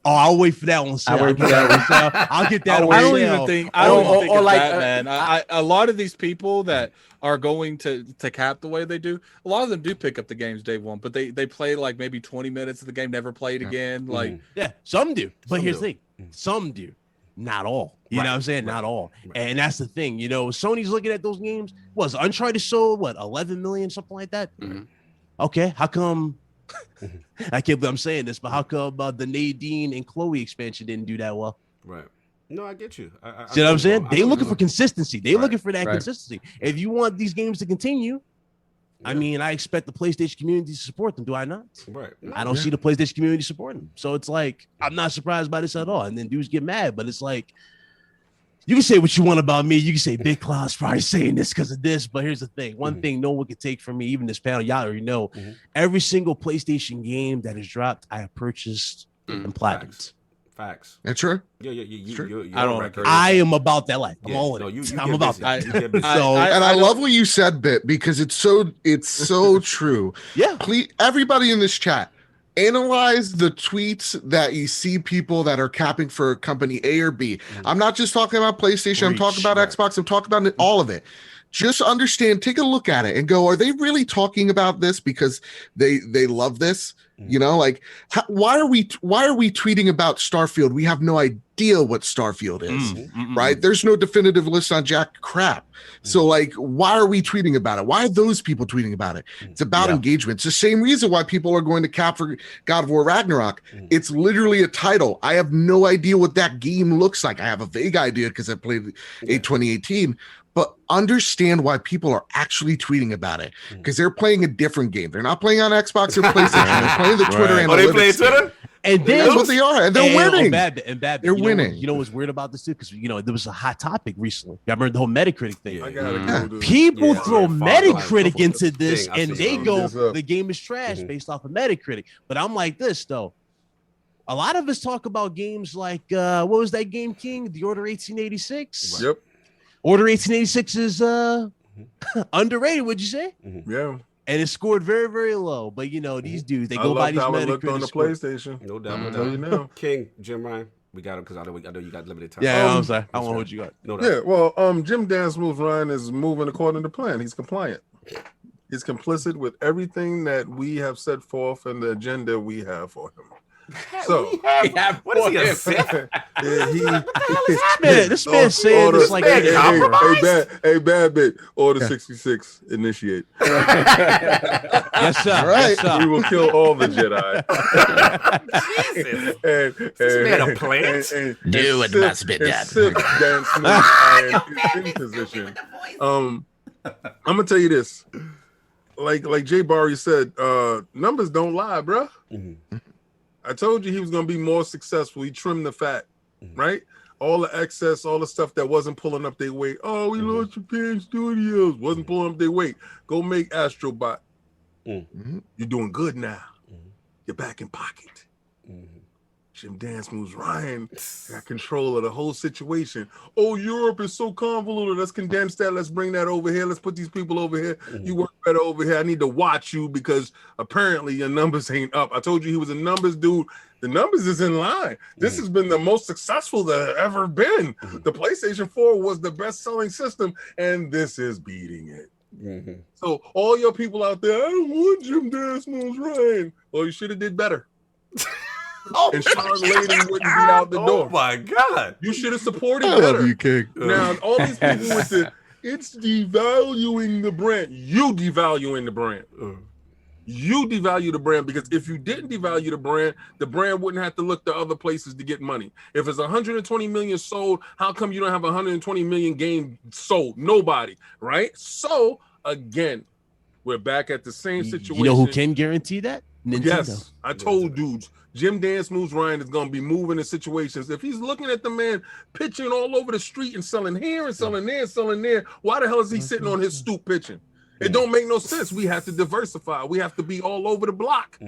Oh, I'll wait for that one. I'll get that. I don't even think it's that, man. A lot of these people that are going to cap the way they do, a lot of them do pick up the games day one, but they play like maybe 20 minutes of the game, never play it again. Like, some do. But here's the thing: some do, not all. You know what I'm saying? Not all. And that's the thing. You know, Sony's looking at those games. Was Uncharted sold 11 million, something like that? Okay, how come? I can't believe I'm saying this, but how come the Nadine and Chloe expansion didn't do that well? Right. No, I get you. See what I'm saying? They looking for consistency. They looking for that consistency. If you want these games to continue, I mean, I expect the PlayStation community to support them. Do I not? Right. I don't see the PlayStation community supporting them. So it's like, I'm not surprised by this at all. And then dudes get mad, but it's like, you can say what you want about me. You can say BitCloud's probably saying this because of this, but here's the thing. One thing no one can take from me, even this panel, y'all already know, every single PlayStation game that is dropped, I have purchased and platinumed. Facts. That's true. I don't agree. I am about that life. I'm all in it. I'm about that. And I love what you said, Bit, because it's so true. Yeah. Please, everybody in this chat, analyze the tweets that you see people that are capping for company A or B. I'm not just talking about PlayStation. I'm talking about Xbox. I'm talking about all of it. just understand, take a look at it and go, are they really talking about this because they love this? You know, like why are we tweeting about Starfield? We have no idea what Starfield is, right? There's no definitive list on jack crap. So like, why are we tweeting about it? Why are those people tweeting about it? It's about engagement. It's the same reason why people are going to cap for God of War Ragnarok. It's literally a title. I have no idea what that game looks like. I have a vague idea because I played 2018. But understand why people are actually tweeting about it, because they're playing a different game. They're not playing on Xbox or PlayStation. They're playing the Twitter analytics. They play Twitter? And that's what they are. And they're winning. They're winning. You know what's weird about this too? Because there was a hot topic recently. I remember the whole Metacritic thing. People throw Metacritic into this, and they go, the game is trash based off of Metacritic. But I'm like this though. A lot of us talk about games like what was that game, King? The Order 1886. Yep. Order 1886 is underrated, would you say? Yeah. And it scored very, very low. But these dudes, they go by these Metacritic on the PlayStation. No doubt. King, JimRyan, we got him because I know you got limited time. Yeah, I'm sorry. I want what you got. No doubt. Yeah, well, Jim Dance Moves Ryan is moving according to plan. He's compliant. He's complicit with everying that we have set forth and the agenda we have for him. So what is he a Sith? This man saying this like hey, BadBit, Order 66 initiate. Yes, sir. Right. Yes, sir. We will kill all the Jedi. Jesus. This man a plant? Do it must be that. Dance in position. I'm gonna tell you this. Like JayBari said, numbers don't lie, bro. I told you he was going to be more successful. He trimmed the fat, right? All the excess, all the stuff that wasn't pulling up their weight. Oh, we launched Japan Studios. Wasn't pulling up their weight. Go make Astrobot. You're doing good now. You're back in pocket. Jim Dance Moves Ryan got control of the whole situation. Oh, Europe is so convoluted. Let's condense that. Let's bring that over here. Let's put these people over here. You work better over here. I need to watch you because apparently your numbers ain't up. I told you he was a numbers dude. The numbers is in line. This has been the most successful that ever been. The PlayStation 4 was the best-selling system, and this is beating it. So all your people out there, I don't want Jim Dance Moves Ryan. Well, you should have did better. And Sean Layden wouldn't be out the door. Oh my God! You should have supported I better. love you, King. Now all these people with it's devaluing the brand. You devaluing the brand. You devalue the brand because if you didn't devalue the brand wouldn't have to look to other places to get money. If it's 120 million sold, how come you don't have 120 million games sold? Nobody, right? So again, we're back at the same situation. You know who can guarantee that? Nintendo. Yes, I told dudes. Jim Dance Moves Ryan is going to be moving in situations. If he's looking at the man pitching all over the street and selling here and selling there and selling there, why the hell is he sitting on his stoop pitching? It don't make no sense. We have to diversify. We have to be all over the block.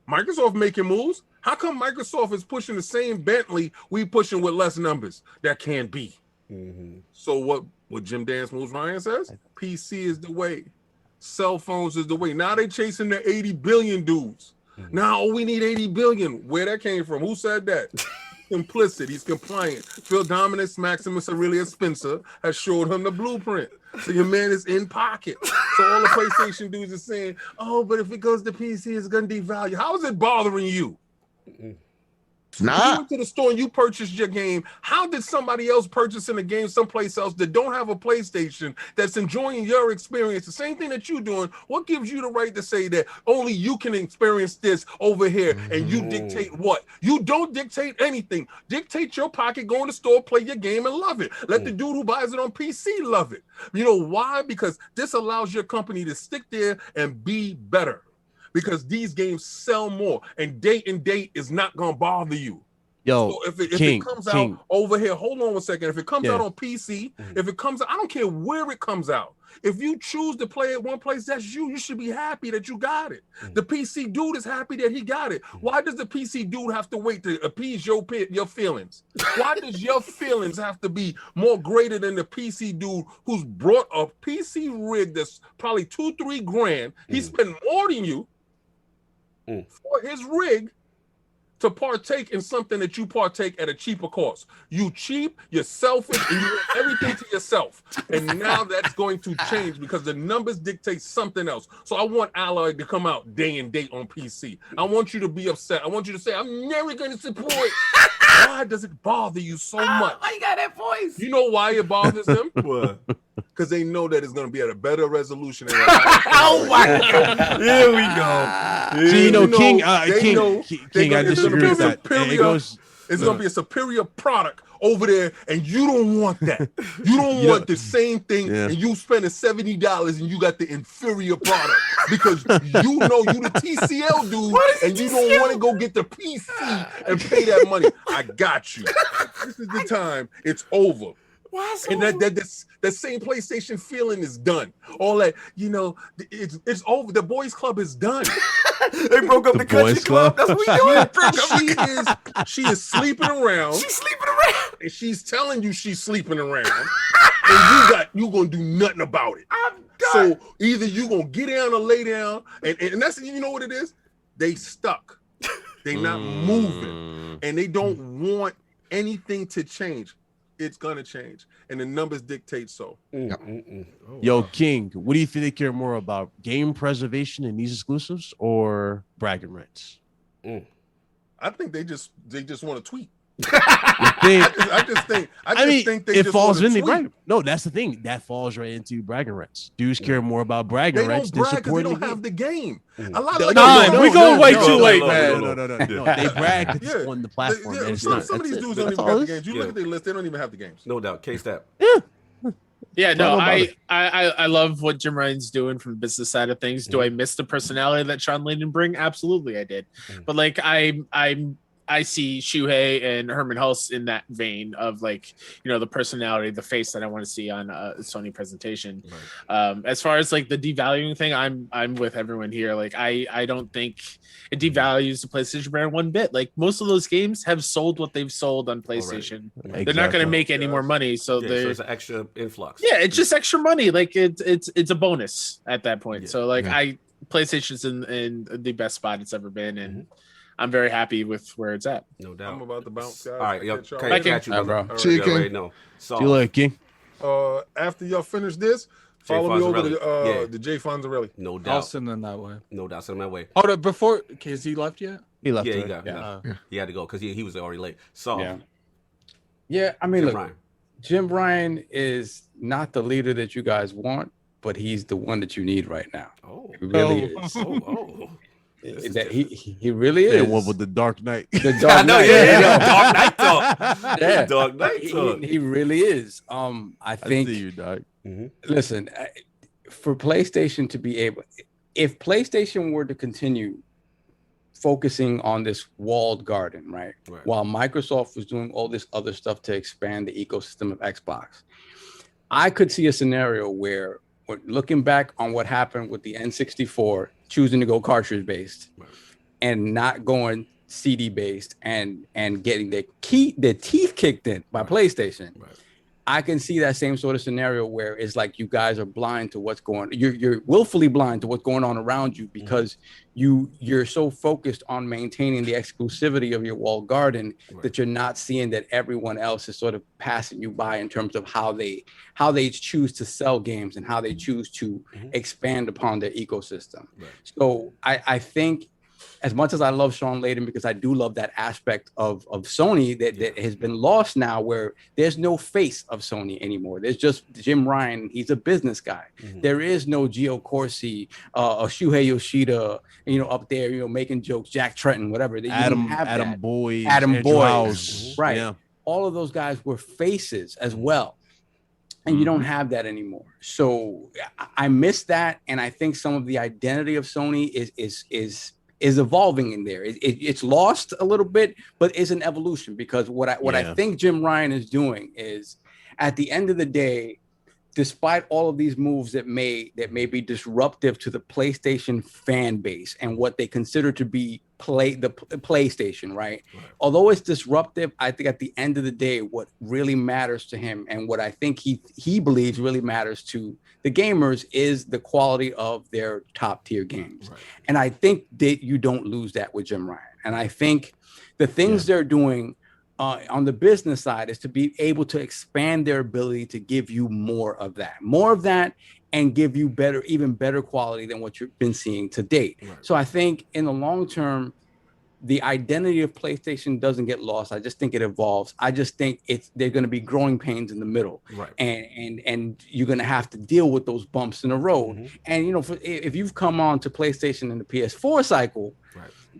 Microsoft making moves. How come Microsoft is pushing the same Bentley we pushing with less numbers? That can't be. So what Jim Dance Moves Ryan says? PC is the way. Cell phones is the way. Now they chasing the 80 billion dudes. Now we need 80 billion. Where that came from? Who said that? Implicit. He's compliant. Phil Dominus Maximus Aurelius Spencer has showed him the blueprint. So your man is in pocket. So all the PlayStation dudes are saying, oh, but if it goes to PC, it's going to devalue. How is it bothering you? It's not. You went to the store and you purchased your game. How did somebody else purchasing a game someplace else that don't have a PlayStation that's enjoying your experience? The same thing that you're doing. What gives you the right to say that only you can experience this over here and you dictate what? You don't dictate anything. Dictate your pocket, go in the store, play your game and love it. Let the dude who buys it on PC love it. You know why? Because this allows your company to stick there and be better. Because these games sell more, and date is not gonna bother you. Yo, so if it comes out over here, hold on 1 second. If it comes out on PC, if it comes out, I don't care where it comes out. If you choose to play it one place, that's you. You should be happy that you got it. The PC dude is happy that he got it. Why does the PC dude have to wait to appease your feelings? Why does your feelings have to be more greater than the PC dude who's brought a PC rig that's probably $2-3 grand? He spent more than you for his rig, to partake in something that you partake at a cheaper cost. You cheap, you're selfish, and you want everything to yourself. And now that's going to change because the numbers dictate something else. So I want Alloy to come out day and date on PC. I want you to be upset. I want you to say, I'm never going to support. Why does it bother you so much? Why you got that voice? You know why it bothers them? What? Because they know that it's going to be at a better resolution. Oh my God! Here we go. So King, King, I disagree with that. It's going to be a superior product over there, and you don't want that. You don't want the same thing, and you spending $70 and you got the inferior product because you know you the TCL dude, and you don't want to go get the PC and pay that money. I got you. This is the time. It's over. And that same PlayStation feeling is done. All that, it's over. The boys club is done. They broke up the country club. That's what we doing. She is sleeping around. She's sleeping around. And she's telling you she's sleeping around. And you gonna do nothing about it. I'm done. So either you gonna get down or lay down, and that's, you know what it is? They stuck. They not moving. And they don't want anything to change. It's gonna change, and the numbers dictate so. Yo, King, what do you think they care more about? Game preservation and these exclusives, or bragging rights? I think they just want to tweet. I just think they it just falls wanna in the tweet. bragging. No, that's the thing. That falls right into bragging rights. Dudes care more about bragging They rights don't than brag because they supporting don't have the game. A lot No, of we going way too late, man. No. They brag because it's on the platform. And it's not. Some of these dudes don't even have the games. You look at their list; they don't even have the games. No doubt. KStep. Yeah, no, I love what JimRyan's doing from the business side of things. Do I miss the personality that Sean Layden bring? Absolutely, I did. But like, I see Shuhei and Herman Hulse in that vein of like, the personality, the face that I want to see on a Sony presentation. Right. As far as like the devaluing thing, I'm with everyone here. Like, I don't think it devalues the PlayStation brand one bit. Like, most of those games have sold what they've sold on PlayStation. Right. They're not going to make any more money, so there's an extra influx. Yeah, it's just extra money. Like it's a bonus at that point. So like PlayStation's in the best spot it's ever been, and I'm very happy with where it's at. No doubt. I'm about to bounce, guys. All right, yo, Thank you. catch you, brother. See you, King. So, See you later, King. After y'all finish this, follow me over to the Jay Fonzarelli. No doubt. I'll send them that way. No doubt. Send them that way. Hold up, before, has he left yet? He left. Yeah, he already. got. He had to go because he was already late. So, Yeah, I mean, look, JimRyan. JimRyan is not the leader that you guys want, but he's the one that you need right now. Oh, He really is. oh. That he really is. That one with the Dark Knight. The Dark Knight. Dark Knight talk. Yeah. Dark Knight talk. He really is. I think. I see you, dog. Listen, for PlayStation to be able, if PlayStation were to continue focusing on this walled garden, right, while Microsoft was doing all this other stuff to expand the ecosystem of Xbox, I could see a scenario where, looking back on what happened with the N64, choosing to go cartridge based and not going CD based and getting their teeth kicked in by PlayStation. I can see that same sort of scenario where it's like you guys are blind to what's going on. You're willfully blind to what's going on around you because you're so focused on maintaining the exclusivity of your walled garden that you're not seeing that everyone else is sort of passing you by in terms of how they choose to sell games and how they choose to expand upon their ecosystem. So I think, as much as I love Sean Layden, because I do love that aspect of Sony that has been lost now, where there's no face of Sony anymore. There's just JimRyan. He's a business guy. There is no Gio Corsi, or Shuhei Yoshida, up there, making jokes, Jack Tretton, whatever. Adam Boyd, right? Yeah. All of those guys were faces as well. And you don't have that anymore. So I miss that. And I think some of the identity of Sony is evolving in there. It's lost a little bit, but it's an evolution, because what I think JimRyan is doing is, at the end of the day, despite all of these moves that may be disruptive to the PlayStation fan base and what they consider to be PlayStation, right? Although it's disruptive, I think at the end of the day, what really matters to him and what I think he believes really matters to the gamers is the quality of their top tier games. And I think that you don't lose that with JimRyan. And I think the things they're doing on the business side is to be able to expand their ability to give you more of that and give you even better quality than what you've been seeing to date. So I think in the long term, the identity of PlayStation doesn't get lost. I just think it evolves. I just think they're going to be growing pains in the middle, and you're going to have to deal with those bumps in the road. And you know, if you've come on to PlayStation in the PS4 cycle,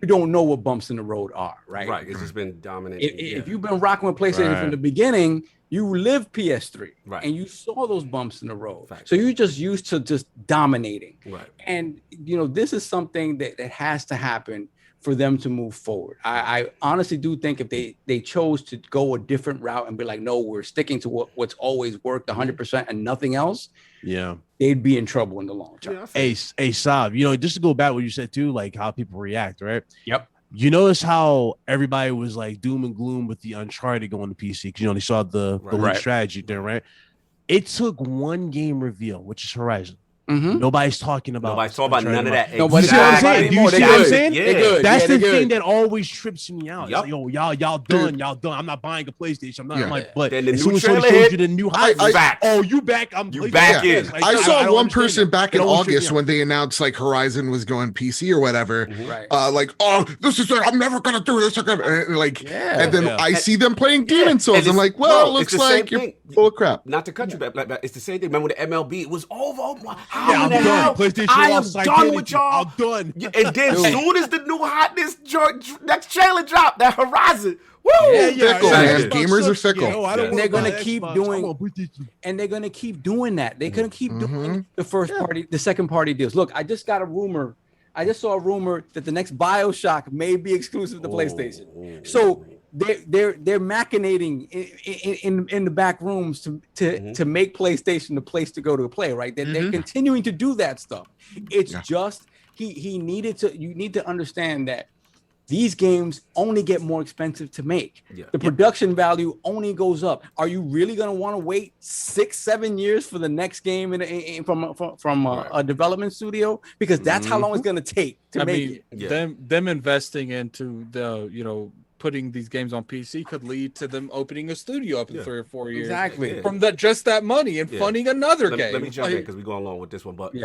you don't know what bumps in the road are, right? It's just been dominating. If you've been rocking with PlayStation from the beginning, you lived PS3, and you saw those bumps in the road. So you're just used to just dominating. And you know, this is something that has to happen for them to move forward. I honestly do think if they chose to go a different route and be like, no, we're sticking to what's always worked 100% and nothing else, they'd be in trouble in the long term. Hey, Sav, you know, just to go back what you said too, like how people react, right? Yep. You notice how everybody was like doom and gloom with the Uncharted going to PC because, you know, they saw the leak strategy there, right? It took one game reveal, which is Horizon. Nobody's talking about. Nobody's talking about none of that. Nobody's talking. Do you see what I'm saying? Yeah. That's the thing that always trips me out. Like, yo, y'all done. I'm not buying a PlayStation. I'm not. I'm like, but then the as new soon as Sony showed you the new hype, back. Oh, you back? You back in. Like, I saw one person that. back in August when they announced like Horizon was going PC or whatever. Like, oh, this is it. I'm never gonna do this again. And then I see them playing Demon Souls. I'm like, well, it looks like you're full of crap. Not to cut you back, it's the same thing. Remember the MLB? It was over. I'm done. PlayStation I am done with y'all. I'm done. And then soon as the new hotness next trailer drop, that Horizon. Woo! Fickle, man. Gamers are fickle. And they're gonna keep doing, and they're gonna keep doing that. They're gonna keep doing the second party deals. Look, I just saw a rumor that the next BioShock may be exclusive to PlayStation. So they're machinating in the back rooms to make PlayStation the place to go to play, right? They're continuing to do that stuff. It's just you need to understand that these games only get more expensive to make. The production value only goes up. Are you really going to want to wait 6-7 years for the next game from a development studio? Because that's how long it's going to take to make it. Them investing into the, putting these games on PC could lead to them opening a studio up in 3 or 4 years. Exactly. From that money and funding another game. Let me jump in because we go along with this one. But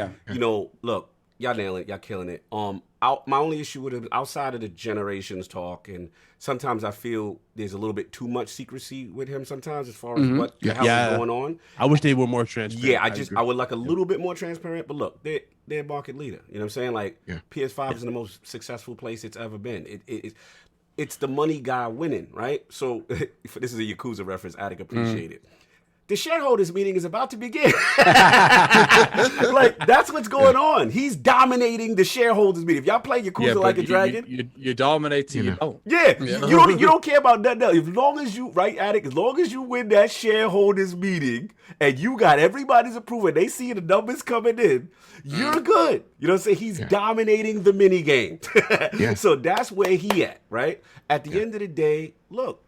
look, y'all nailing it, y'all killing it. My only issue with it, outside of the generations talk, and sometimes I feel there's a little bit too much secrecy with him sometimes as far as what the hell is going on. I wish they were more transparent. Yeah, I would like a little bit more transparent. But look, they're a market leader. You know what I'm saying? Like PS5 is the most successful place it's ever been. It's the money guy winning, right? So this is a Yakuza reference. Attic appreciate it. The shareholders meeting is about to begin. Like, that's what's going on. He's dominating the shareholders meeting. If y'all play Yakuza like a dragon, you dominate till you don't. You don't care about nothing else. As long as you, right, Attic, as long as you win that shareholders meeting and you got everybody's approval and they see the numbers coming in, you're good. You know what I'm saying? He's dominating the mini game. So that's where he at, right? At the end of the day, look,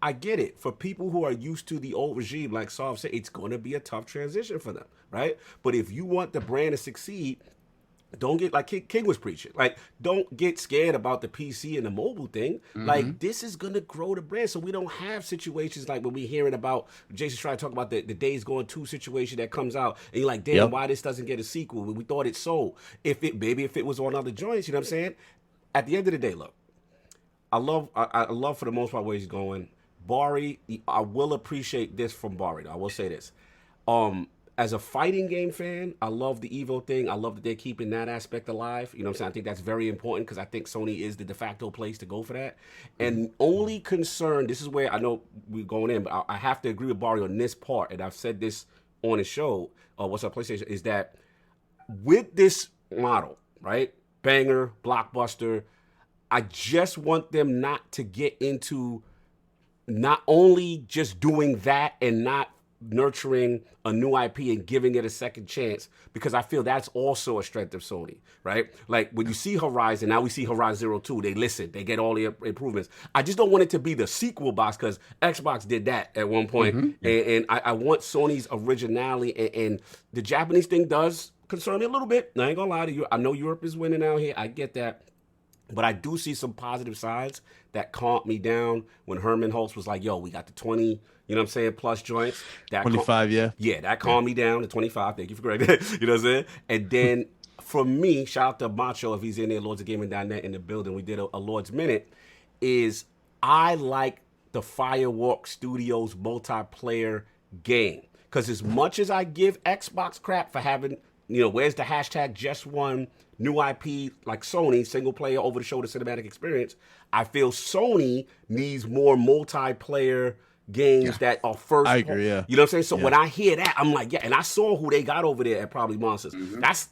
I get it. For people who are used to the old regime, like Sav said, it's going to be a tough transition for them, right? But if you want the brand to succeed, don't get, like King was preaching, like, don't get scared about the PC and the mobile thing. Like, this is going to grow the brand so we don't have situations like when we hearing about, Jason's trying to talk about the Days Gone 2 situation that comes out, and you're like, damn, why this doesn't get a sequel? We thought it sold. If it was on other joints, you know what I'm saying? At the end of the day, look, I love for the most part where he's going. Bari, I will appreciate this from Bari. I will say this. As a fighting game fan, I love the Evo thing. I love that they're keeping that aspect alive. You know what I'm saying? I think that's very important because I think Sony is the de facto place to go for that. And only concern, this is where I know we're going in, but I have to agree with Bari on this part, and I've said this on the show, What's Up PlayStation, is that with this model, right? Banger, blockbuster, I just want them not to get into not only just doing that and not nurturing a new IP and giving it a second chance, because I feel that's also a strength of Sony, right? Like when you see Horizon, now we see Horizon Zero 2, they listen, they get all the improvements. I just don't want it to be the sequel box, because Xbox did that at one point. And I want Sony's originality, and the Japanese thing does concern me a little bit. I ain't gonna lie to you. I know Europe is winning out here. I get that. But I do see some positive sides that calmed me down when Herman Holtz was like, yo, we got the 20, you know what I'm saying, plus joints. That 25, yeah. Yeah, that calmed me down to 25. Thank you for correcting that. You know what I'm saying? And then for me, shout out to Macho if he's in there, LordsOfGaming.net in the building. We did a Lord's Minute. Is I like the Firework Studios multiplayer game. Because as much as I give Xbox crap for having, you know, where's the hashtag just one new IP like Sony, single player, over the shoulder cinematic experience, I feel Sony needs more multiplayer games that are first. I agree, yeah. You know what I'm saying? So when I hear that, I'm like, yeah, and I saw who they got over there at Probably Monsters.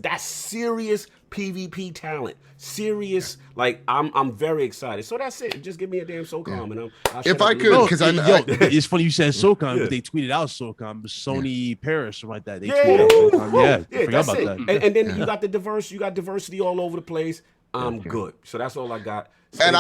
That's serious PvP talent. Serious, like I'm very excited. So that's it. Just give me a damn SOCOM, and I'll if I could, because it's funny you said SOCOM, but they tweeted out SOCOM, Sony Paris, something like that. They tweeted out SOCOM. I forgot about that. And then you got you got diversity all over the place. I'm good. So that's all I got. So and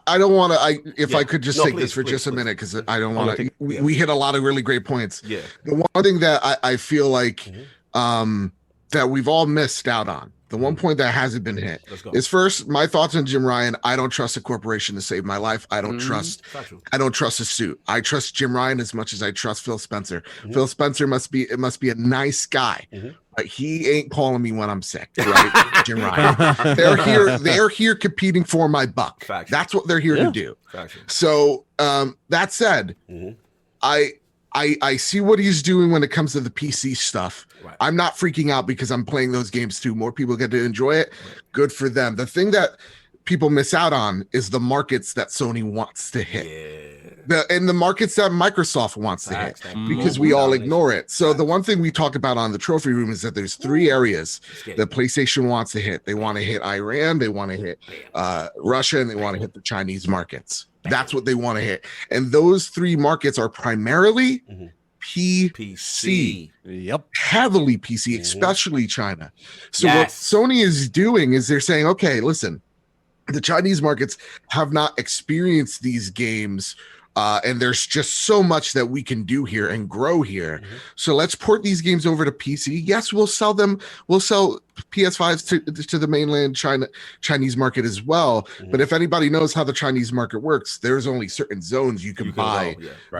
I don't want to. If I could just take this for just a minute, because I don't want to. We hit a lot of really great points. Yeah. The one thing that I feel like that we've all missed out on. The one point that hasn't been hit is, first, my thoughts on JimRyan. I don't trust a corporation to save my life. I don't trust a suit. I trust JimRyan as much as I trust Phil Spencer. Phil Spencer must be a nice guy, but he ain't calling me when I'm sick, right? JimRyan. They're here competing for my buck. That's what they're here to do. So that said, I see what he's doing when it comes to the PC stuff. Right. I'm not freaking out because I'm playing those games too. More people get to enjoy it. Right. Good for them. The thing that people miss out on is the markets that Sony wants to hit. And the markets that Microsoft wants to hit, because we all ignore it. So the one thing we talk about on the Trophy Room is that there's 3 areas that PlayStation wants to hit. They want to hit Iran, they want to hit Russia, and they want to hit the Chinese markets. That's what they want to hit. And those 3 markets are primarily PC. Yep. Heavily PC, especially China. So what Sony is doing is they're saying, okay, listen, the Chinese markets have not experienced these games. And there's just so much that we can do here and grow here. So let's port these games over to PC. Yes, we'll sell them. We'll sell PS5s to the mainland Chinese market as well. But if anybody knows how the Chinese market works, there's only certain zones you can buy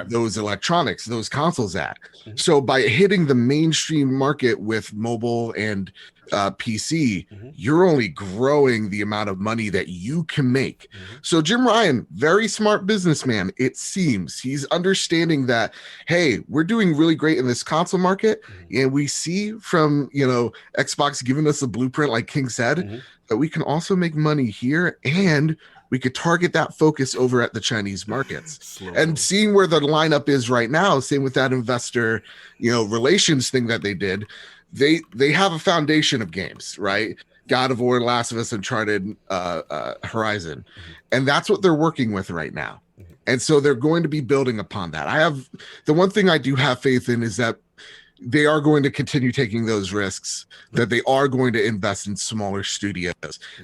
those electronics, those consoles at. So by hitting the mainstream market with mobile and PC, you're only growing the amount of money that you can make. So JimRyan, very smart businessman, it seems. He's understanding that, hey, we're doing really great in this console market, and we see from, Xbox giving us a blueprint, like King said, that we can also make money here, and we could target that focus over at the Chinese markets. And seeing where the lineup is right now, same with that investor, relations thing that they did, they have a foundation of games, right? God of War, Last of Us, Uncharted, Horizon. And that's what they're working with right now. And so they're going to be building upon that. The one thing I do have faith in is that they are going to continue taking those risks, that they are going to invest in smaller studios,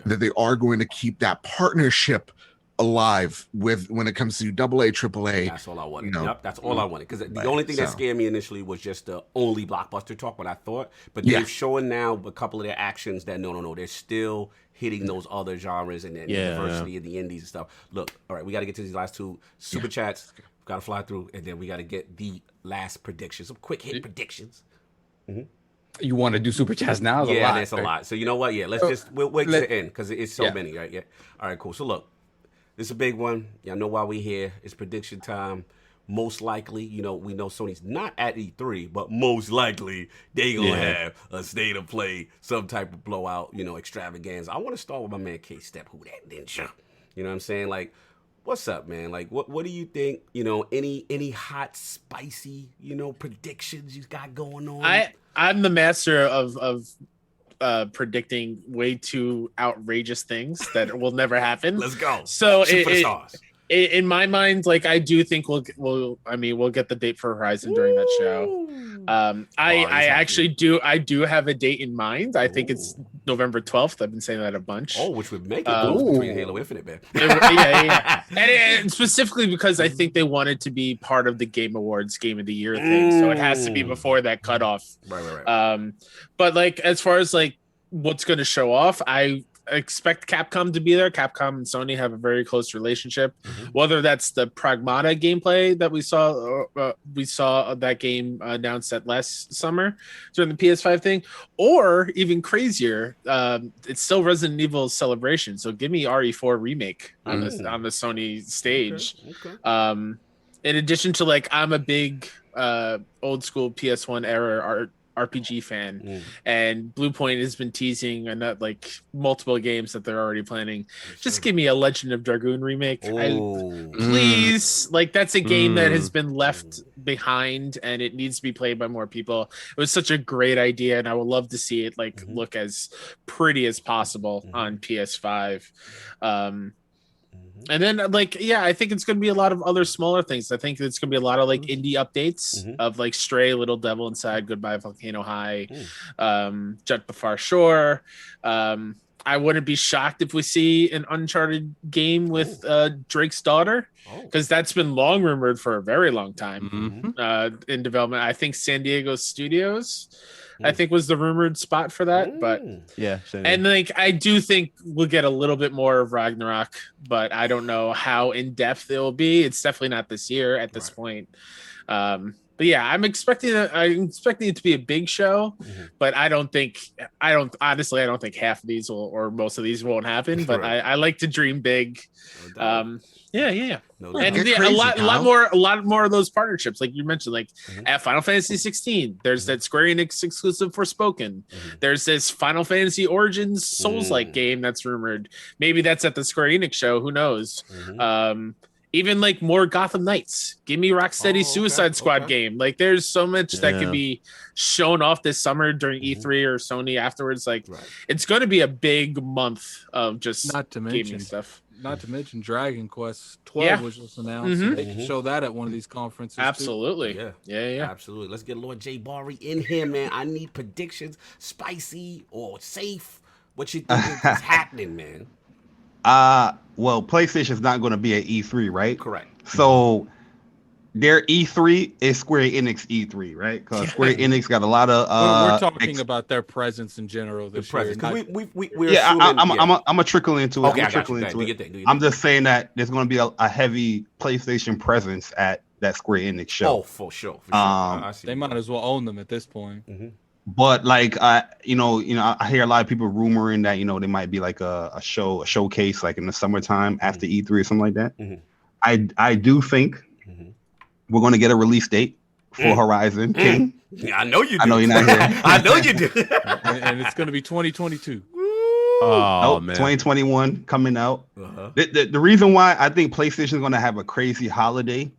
that they are going to keep that partnership alive when it comes to AA, AAA. That's all I wanted. That's all I wanted. Because the only thing that scared me initially was just the only blockbuster talk, what I thought. But they're showing now a couple of their actions that no, they're still hitting those other genres and the diversity of the indies and stuff. Look, all right, we got to get to these last 2 super chats. Got to fly through, and then we got to get the last predictions, some quick hit predictions. You want to do super chats now? That's a lot. So you know what? Yeah, we'll wait to the end because it's so many, right? Yeah. All right, cool. So look, this is a big one. Y'all know why we here. It's prediction time. Most likely, we know Sony's not at E3, but most likely they gonna have a state of play, some type of blowout, extravaganza. I want to start with my man KStep, who that ninja. You know what I'm saying? Like, what's up, man? Like, what do you think? Any hot, spicy, predictions you got going on? I'm the master of predicting way too outrageous things that will never happen. Let's go. So Superstars. in my mind, like I do think we'll get the date for Horizon during that show. I actually do have a date in mind. I think it's November 12th. I've been saying that a bunch. Oh, which would make it between Halo Infinite, man. Yeah. And specifically because I think they wanted to be part of the Game Awards Game of the Year thing, so it has to be before that cutoff. Right. But like as far as like what's going to show off, I expect Capcom to be there. Capcom and Sony have a very close relationship. Whether that's the Pragmata gameplay that we saw that game announced at last summer during the PS5 thing, or even crazier, it's still Resident Evil Celebration. So give me RE4 remake on the Sony stage. Okay. In addition to like, I'm a big old school PS1 era RPG fan, and Bluepoint has been teasing like multiple games that they're already planning. Just give me a Legend of Dragoon remake, please. Like that's a game that has been left behind, and it needs to be played by more people. It was such a great idea, and I would love to see it like look as pretty as possible on PS5. And then, like, yeah, I think it's going to be a lot of other smaller things. I think it's going to be a lot of, like, indie updates of, like, Stray, Little Devil Inside, Goodbye Volcano High, Jet the Far Shore. I wouldn't be shocked if we see an Uncharted game with Drake's daughter, because that's been long rumored for a very long time in development. I think San Diego Studios, I think, was the rumored spot for that. But yeah, and like I do think we'll get a little bit more of Ragnarok, but I don't know how in depth it will be. It's definitely not this year at this point. But yeah, I'm expecting it to be a big show, but I don't think half of these will, or most of these won't happen. But I like to dream big. Yeah. And a lot more of those partnerships, like you mentioned, like at Final Fantasy 16, there's that Square Enix exclusive Forspoken. There's this Final Fantasy Origins Souls-like game that's rumored. Maybe that's at the Square Enix show. Who knows? Even like more Gotham Knights. Give me Rocksteady Suicide Squad game. Like there's so much that can be shown off this summer during E3 or Sony afterwards. Like it's going to be a big month of just gaming stuff. Not to mention Dragon Quest 12 was just announced. So they can show that at one of these conferences. Absolutely. Too. Yeah. Absolutely. Let's get Lord JayBari in here, man. I need predictions, spicy or safe. What you think is happening, man? Well, PlayStation's not going to be at E3, right? Correct. So their E3 is Square Enix E3, right? Because Square Enix got a lot of. We're talking about their presence in general this year. I'm a trickle into it. I'm just saying that there's going to be a heavy PlayStation presence at that Square Enix show. Oh, for sure. They might as well own them at this point. But like I hear a lot of people rumoring that they might be like a showcase like in the summertime after E3 or something like that. I do think we're going to get a release date for Horizon King. Yeah, I know you do. I know you're not here. I know you do. And it's going to be 2022. Oh man, 2021 coming out. The reason why I think PlayStation is going to have a crazy holiday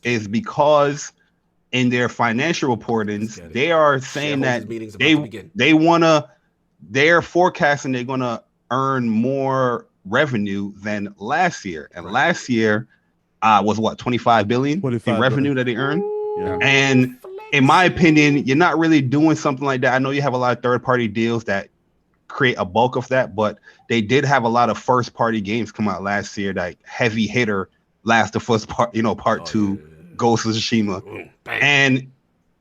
is because in their financial reportings, they are saying that they're forecasting they're going to earn more revenue than last year. And last year was what, 25 billion in revenue that they earned. And in my opinion, you're not really doing something like that. I know you have a lot of third-party deals that create a bulk of that, but they did have a lot of first-party games come out last year, like heavy hitter, Last of Us Part 2, Ghost of Tsushima. And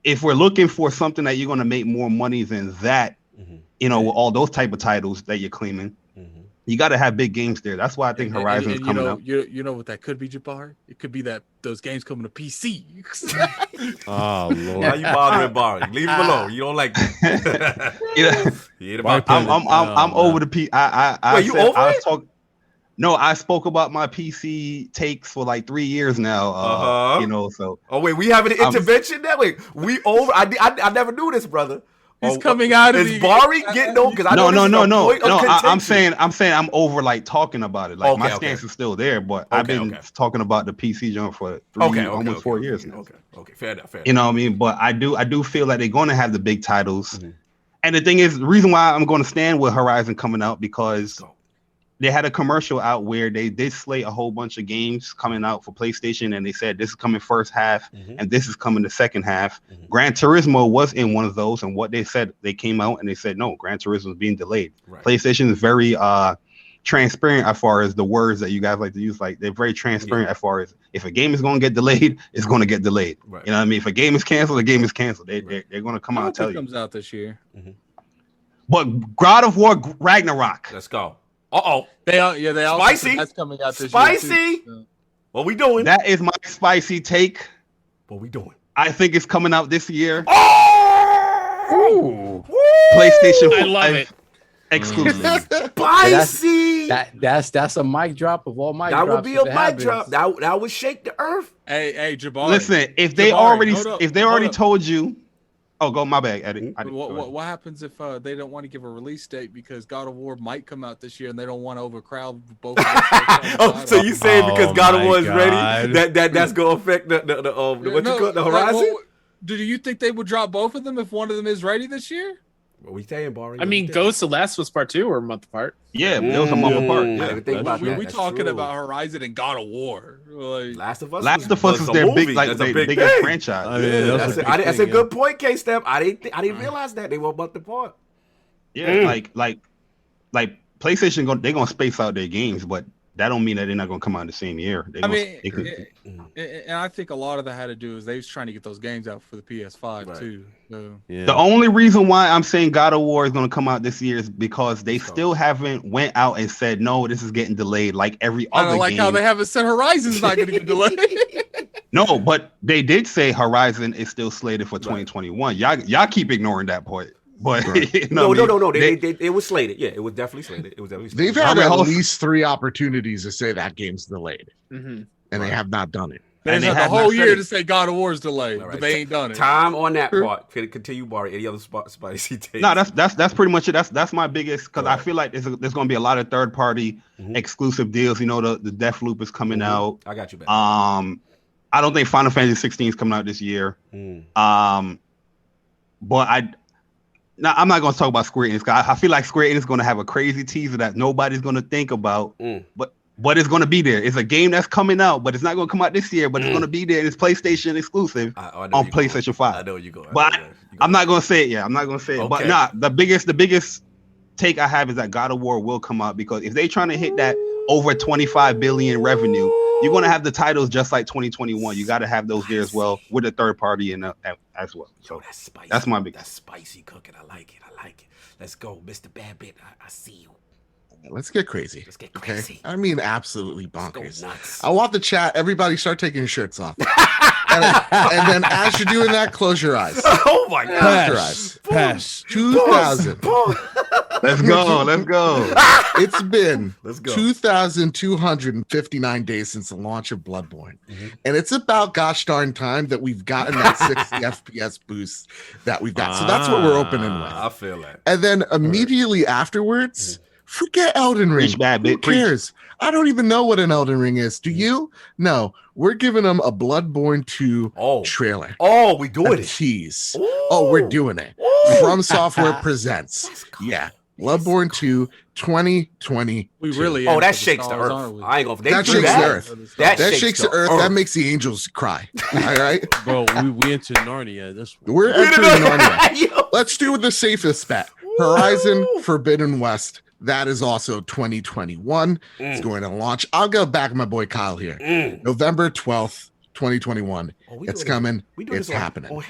if we're looking for something that you're going to make more money than that, with all those type of titles that you're claiming, you got to have big games there. That's why I think Horizon's coming out. You know what that could be, JayBari? It could be that those games coming to PC. Oh Lord! Why you bothering Barry? Leave him alone. You don't like that. I'm over the PC. I spoke about my PC takes for like 3 years now. So. Oh wait, we having an intervention now. Wait, we over? I never knew this, brother. He's coming out of is Barry getting over? No. I'm saying I'm over like talking about it. Like my stance is still there, but I've been talking about the PC jump for almost 4 years now. Okay, fair enough. You know what I mean? But I do feel like they're going to have the big titles. And the thing is, the reason why I'm going to stand with Horizon coming out because they had a commercial out where they did slate a whole bunch of games coming out for PlayStation, and they said this is coming first half and this is coming the second half. Gran Turismo was in one of those, and what they said, they came out and they said no, Gran Turismo is being delayed. PlayStation is very transparent as far as the words that you guys like to use. Like, they're very transparent as far as if a game is going to get delayed, it's going to get delayed. You know what I mean? If a game is canceled, the game is canceled. They're going to come out and tell you. Comes out this year. But God of War Ragnarok. Let's go. Uh-oh. They all spicy. That's coming out this year. Too. What we doing? That is my spicy take. What we doing? I think it's coming out this year. Oh! PlayStation 5 I love it. exclusive. Spicy. That's a mic drop of all mic drops. That would be a mic drop. That would shake the earth. Hey, JayBari. Listen, if they already told you. Oh, go my bag, Eddie. What happens if they don't want to give a release date because God of War might come out this year and they don't want to overcrowd both? So you saying because God of War is ready that's gonna affect the Horizon? Do you think they would drop both of them if one of them is ready this year? What we saying, Barry? I mean, Ghost of Last was part 2 or a month apart. Yeah, it was a month apart. Yeah, we talking about Horizon and God of War. Like, Last of Us is their biggest franchise. I mean, that's a good point, K-Step. I didn't realize that they were a month apart. Yeah, like PlayStation they're gonna space out their games, but that don't mean that they're not gonna come out in the same year. And I think a lot of that had to do is they was trying to get those games out for the PS5 too. So. Yeah. The only reason why I'm saying God of War is gonna come out this year is because they still haven't went out and said no, this is getting delayed like every other game. I like how they haven't said Horizon's not gonna get delayed. No, but they did say Horizon is still slated for 2021. Y'all keep ignoring that point. But no. It was slated. Yeah, it was definitely slated. They've had at least 3 opportunities to say that game's delayed, and they have not done it. They had the whole year to say God of War is delayed, but they ain't done it. Time on that part. Continue, Barry. Any other spicy takes? No, that's pretty much it. That's my biggest, because I feel like there's going to be a lot of third party exclusive deals. You know, the Deathloop is coming out. I got you back. I don't think Final Fantasy 16 is coming out this year. But now, I'm not going to talk about Square Enix. I feel like Square Enix is going to have a crazy teaser that nobody's going to think about, but it's going to be there. It's a game that's coming out, but it's not going to come out this year, but it's going to be there. It's PlayStation exclusive on PlayStation 5. I know you're going. But I'm not going to say it. Yeah, I'm not going to say it. Okay. But the biggest take I have is that God of War will come out, because if they're trying to hit that over 25 billion revenue, you're going to have the titles just like 2021. You got to have those there as well with a third party in as well. So that's spicy. That's my big. That's spicy cooking. I like it. Let's go, MrBadBit. I see you. Let's get crazy. Let's get crazy. Okay? I mean, absolutely bonkers. I want the chat. Everybody start taking your shirts off. and then as you're doing that, close your eyes. Oh my God. Close your eyes. Pass. 2000. Let's go. It's been 2,259 days since the launch of Bloodborne. And it's about gosh darn time that we've gotten that 60 FPS boost that we've got. So that's what we're opening with. I feel that. And then immediately afterwards, forget Elden Ring. Who cares? I don't even know what an Elden Ring is. Do you? No. We're giving them a Bloodborne 2 trailer. Oh, we doing it. Tease. Oh, we're doing it. From Software presents. Yeah. Bloodborne 2 2020. We really that shakes the earth. I ain't gonna. That shakes the earth. That shakes the earth. That makes the angels cry. All right, bro. We into Narnia. We're entering Narnia. Let's do the safest bet. Horizon Forbidden West. That is also 2021. It's going to launch. I'll go back my boy Kyle here. November 12th, 2021. It's coming. It's happening.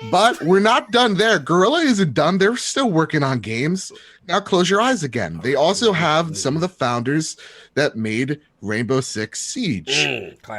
But we're not done there. Guerrilla isn't done. They're still working on games. Now close your eyes again. They also have some of the founders that made Rainbow Six Siege.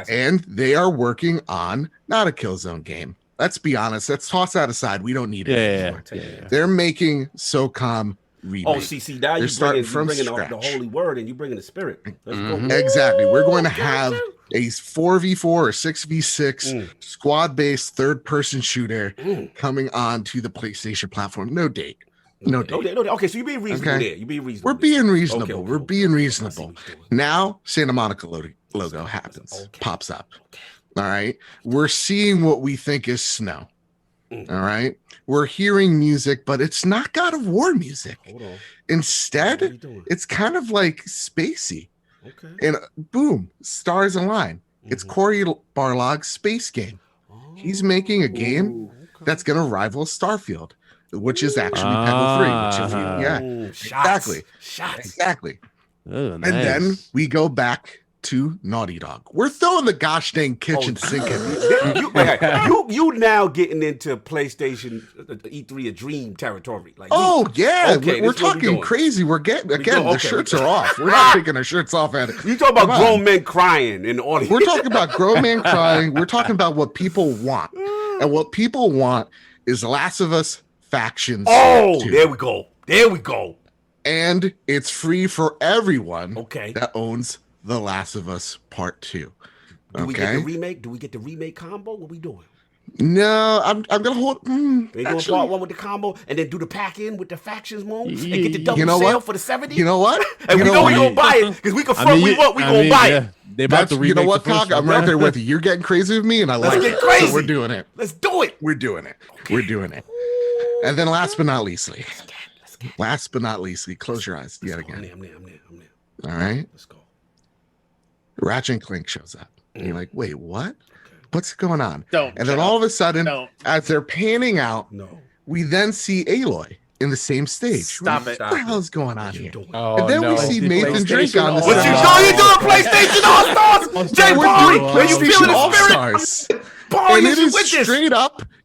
And they are working on not a Killzone game. Let's be honest. Let's toss that aside. We don't need it. They're making SOCOM remake. Oh, see, now you're bringing the holy word and you're bringing the spirit. Exactly. We're going to have a 4v4 or 6v6 squad-based third-person shooter coming on to the PlayStation platform. No date. No date. Okay, so you're being reasonable there. You're being reasonable. We're being reasonable. We're being reasonable. Now, Santa Monica logo happens, pops up. All right. We're seeing what we think is snow. All right. We're hearing music, but it's not God of War music. Hold on. Instead, What are you doing? it's kind of like spacey. Okay. And boom, stars align. It's Cory Barlog's space game. He's making a game that's going to rival Starfield, which is actually Peggle 3. Which if you, exactly. Exactly. Oh, And then we go back to Naughty Dog. We're throwing the gosh dang kitchen sink at you now getting into PlayStation E3 a dream territory. Like, we're talking crazy. We're getting the shirts are off. We're not taking our shirts off at it. You talking about grown men crying in the audience? We're talking about grown men crying. We're talking about what people want, and what people want is The Last of Us Factions. Oh, 2. There we go. There we go. And it's free for everyone. Okay. That owns The Last of Us Part 2. Do we get the remake? Do we get the remake combo? What we doing? No, I'm gonna hold. They doing part 1 with the combo and then do the pack in with the factions mode and get the double sale for the 70. You know what? And we gonna buy it because we confirm we gonna buy it. They about to remake. You know what, Cog? I'm right there with you. You're getting crazy with me, and I like it. Crazy. So we're doing it. Let's do it. We're doing it. Okay. We're doing it. And then last but not leastly, close your eyes yet again. I'm there. All right. Let's go. Ratchet and Clank shows up. And you're like, wait, what? What's going on? And then all of a sudden, as they're panning out, we then see Aloy in the same stage. Stop it. What the hell is going on here? Oh, and then we see Nathan Drake on the What you doing, PlayStation All-Stars? JayBari, are you feeling the spirit? All-Stars. And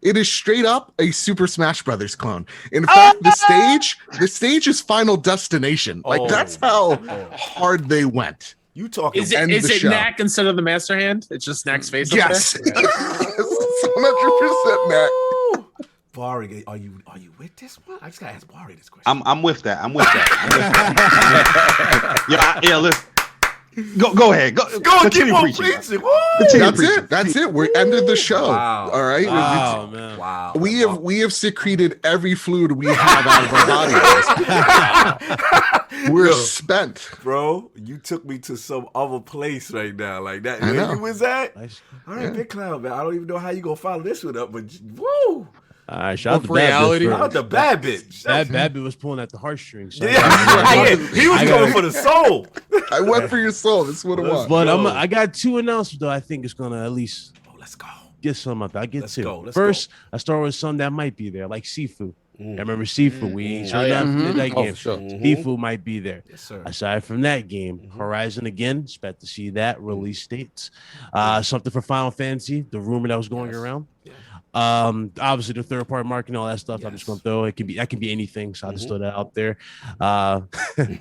it is straight up a Super Smash Brothers clone. In fact, the stage is Final Destination. Like that's how hard they went. You talking? Is it Knack instead of the Master Hand? It's just Knack's face. Yes, 100% Knack. Bari, are you with this one? I just gotta ask Bari this question. I'm with that. Yeah, listen. Go ahead. Go keep on preaching. That's it. We ended the show. Wow. All right. Wow, man. Wow. We have secreted every fluid we have out of our bodies. We're spent. Bro, you took me to some other place right now. Like that. I know. Where you was at? Nice. All right, BitCloud, man. I don't even know how you gonna follow this one up, but woo! All right, shout out to reality. Shout out to BadBit. BadBit was pulling at the heartstrings. So He was going for the soul. I went for your soul. That's what it was. But I got 2 announcements though. I think it's gonna at least let's go. get some up. I get Let's 2. go. First, I start with some that might be there, like Sifu. I remember Sifu. We showed up in that game. Sure. Sifu might be there. Yes, sir. Aside from that game, Horizon again. Expect to see that release dates. Something for Final Fantasy. The rumor that was going around. Yeah. Obviously the third party marketing, all that stuff. Yes. I'm just gonna throw it. Can be anything. So I just throw that out there.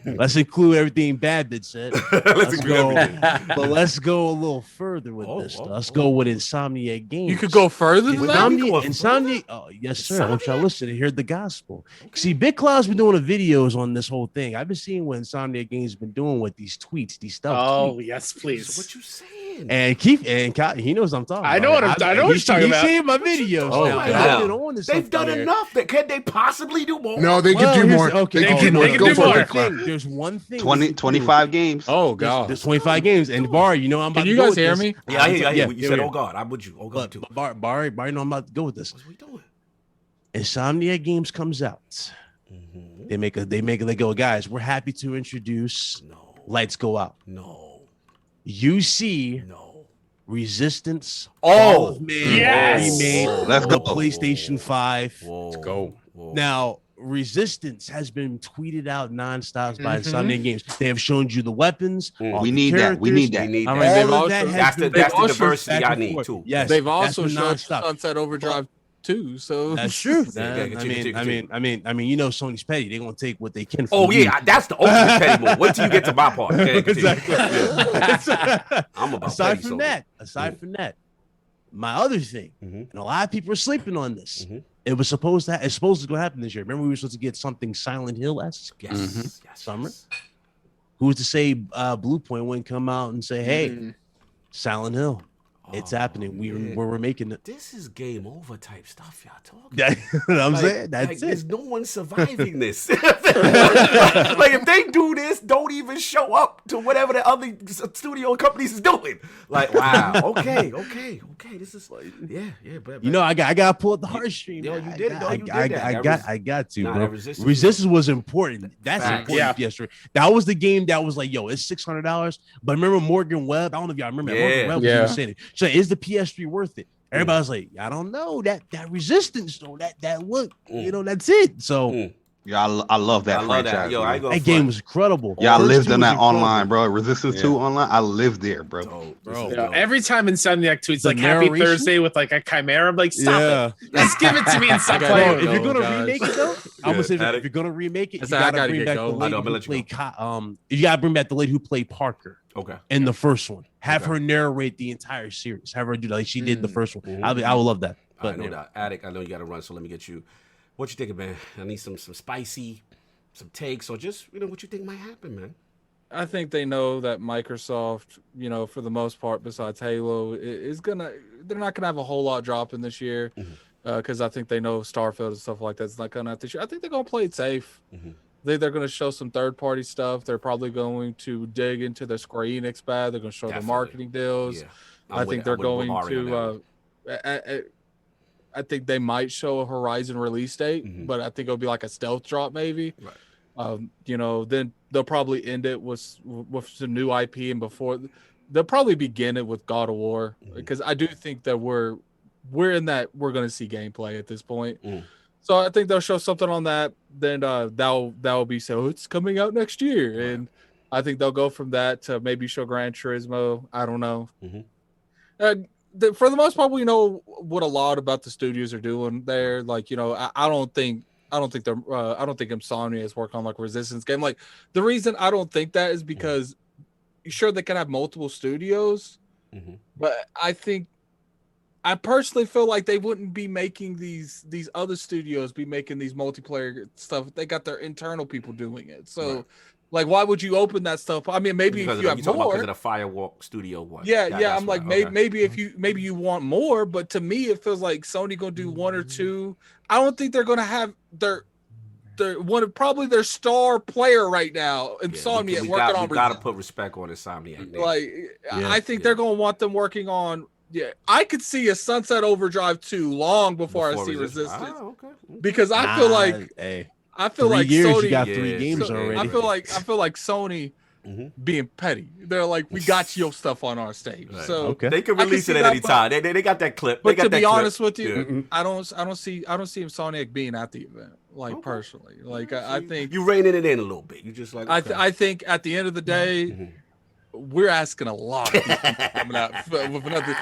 Let's include everything BadBit said. Let's go a little further with this. Let's go with Insomniac Games. You could go further than that? Insomniac. Oh yes, sir. I want y'all listen and hear the gospel. See, BitCloud's been doing the videos on this whole thing. I've been seeing what Insomniac Games has been doing with these tweets, these stuff. Oh yes, please. So what you saying? And Keith and Kyle, he knows what I'm talking about. I know what he's talking about. He's seeing my videos now. I've been on this. They've done enough. Can they possibly do more? No, they can do more. Okay, they can do Go for it. There's one thing. 25 games. Oh God, there's 25 games. And Bar, you know I'm about can to you go guys with hear this. me? Yeah, I hear you. You said, "Oh God, I'm with you." Oh God, too. Bar, you know I'm about to go with this. What we doing? Insomniac Games comes out. They go, guys. We're happy to introduce. Lights Go Out. No. You see. No. Resistance. Oh, yes. Remade. Let's go. The PlayStation 5. Let's go. Now, Resistance has been tweeted out nonstop by Insomniac Games. They have shown you the weapons. We need that. We need that. We need All that. right, That's the diversity I need too. Yes, they've also shown nonstop. Sunset Overdrive too. So That's true. I mean, you know, Sony's petty. They're gonna take what they can. Oh yeah, that's the ultimate petty move. Wait till you get to my part. Okay, Exactly. I'm about aside from that, my other thing, and a lot of people are sleeping on this. It was supposed to go happen this year. Remember, we were supposed to get something Silent Hill-esque. Yes. Summer. Who's to say Blue Point wouldn't come out and say, "Hey, Silent Hill, It's happening. We're making it. This is game over type stuff y'all talking. That's what I'm saying. That's like, it. There's no one surviving this. Like if they do this, don't even show up to whatever the other studio companies is doing. Like, wow, okay. This is like, yeah. But, you know, I got to pull up the heartstream. Yo, you did it. I got to, bro. Resistance was important. That's important. Yesterday, that was the game that was like, yo, it's $600. But remember Morgan Webb? I don't know if y'all remember. Morgan Webb was even saying it. So is the PS3 worth it? Everybody's like, I don't know. That Resistance though. That look, you know, that's it. So. Yeah, I love that franchise. Yo, that game was incredible. Yeah, I lived in that online, bro. Resistance 2 online. I lived there, bro. Every time Insomniac tweets like Happy Thursday with like a chimera, I'm like, stop it. Let's give it to me and stop playing. If you're gonna remake it though, I'm gonna say if you're gonna remake it, you gotta bring back the lady who played you gotta bring back the lady who played Parker. Okay. In the first one. Have her narrate the entire series. Have her do like she did the first one. I would love that. But I know that. Attic, I know you gotta run, so let me get you. What you thinking, man? I need some spicy, some takes, or just, you know, what you think might happen, man? I think they know that Microsoft, you know, for the most part, besides Halo, they're not gonna have a whole lot dropping this year, because I think they know Starfield and stuff like that's not gonna out this year. I think they're gonna play it safe. I think they're gonna show some third-party stuff. They're probably going to dig into their Square Enix bag. They're gonna show the marketing deals. Yeah. I think they're going to. I think they might show a Horizon release date, but I think it'll be like a stealth drop, maybe. Right. You know, then they'll probably end it with some new IP, and before they'll probably begin it with God of War, because I do think that we're in that we're going to see gameplay at this point. So I think they'll show something on that. Then that'll be so it's coming out next year, and I think they'll go from that to maybe show Gran Turismo. I don't know. For the most part, we know what a lot about the studios are doing there. Like, you know, I don't think Sony is working on like a Resistance game. Like, the reason I don't think that is because sure they can have multiple studios, but I personally feel like they wouldn't be making these other studios be making these multiplayer stuff. They got their internal people doing it. So like, why would you open that stuff? I mean, maybe if you have more. Because of the Firewalk Studio one. Yeah. I'm like, maybe if you want more, but to me, it feels like Sony gonna do one or two. I don't think they're gonna have their probably their star player right now, Insomniac, working on. We gotta put respect on Insomniac. I think they're gonna want them working on. Yeah, I could see a Sunset Overdrive 2 long before I see Resistance. Because I feel like. I feel like Sony. You got 3 games already. I feel like Sony being petty. They're like, we got your stuff on our stage, so they can release it at any time. They got that clip. But to be honest with you, I don't see Insomniac being at the event. Like personally, like I think you reining it in a little bit. You just like I think at the end of the day. We're asking a lot of people coming out with another.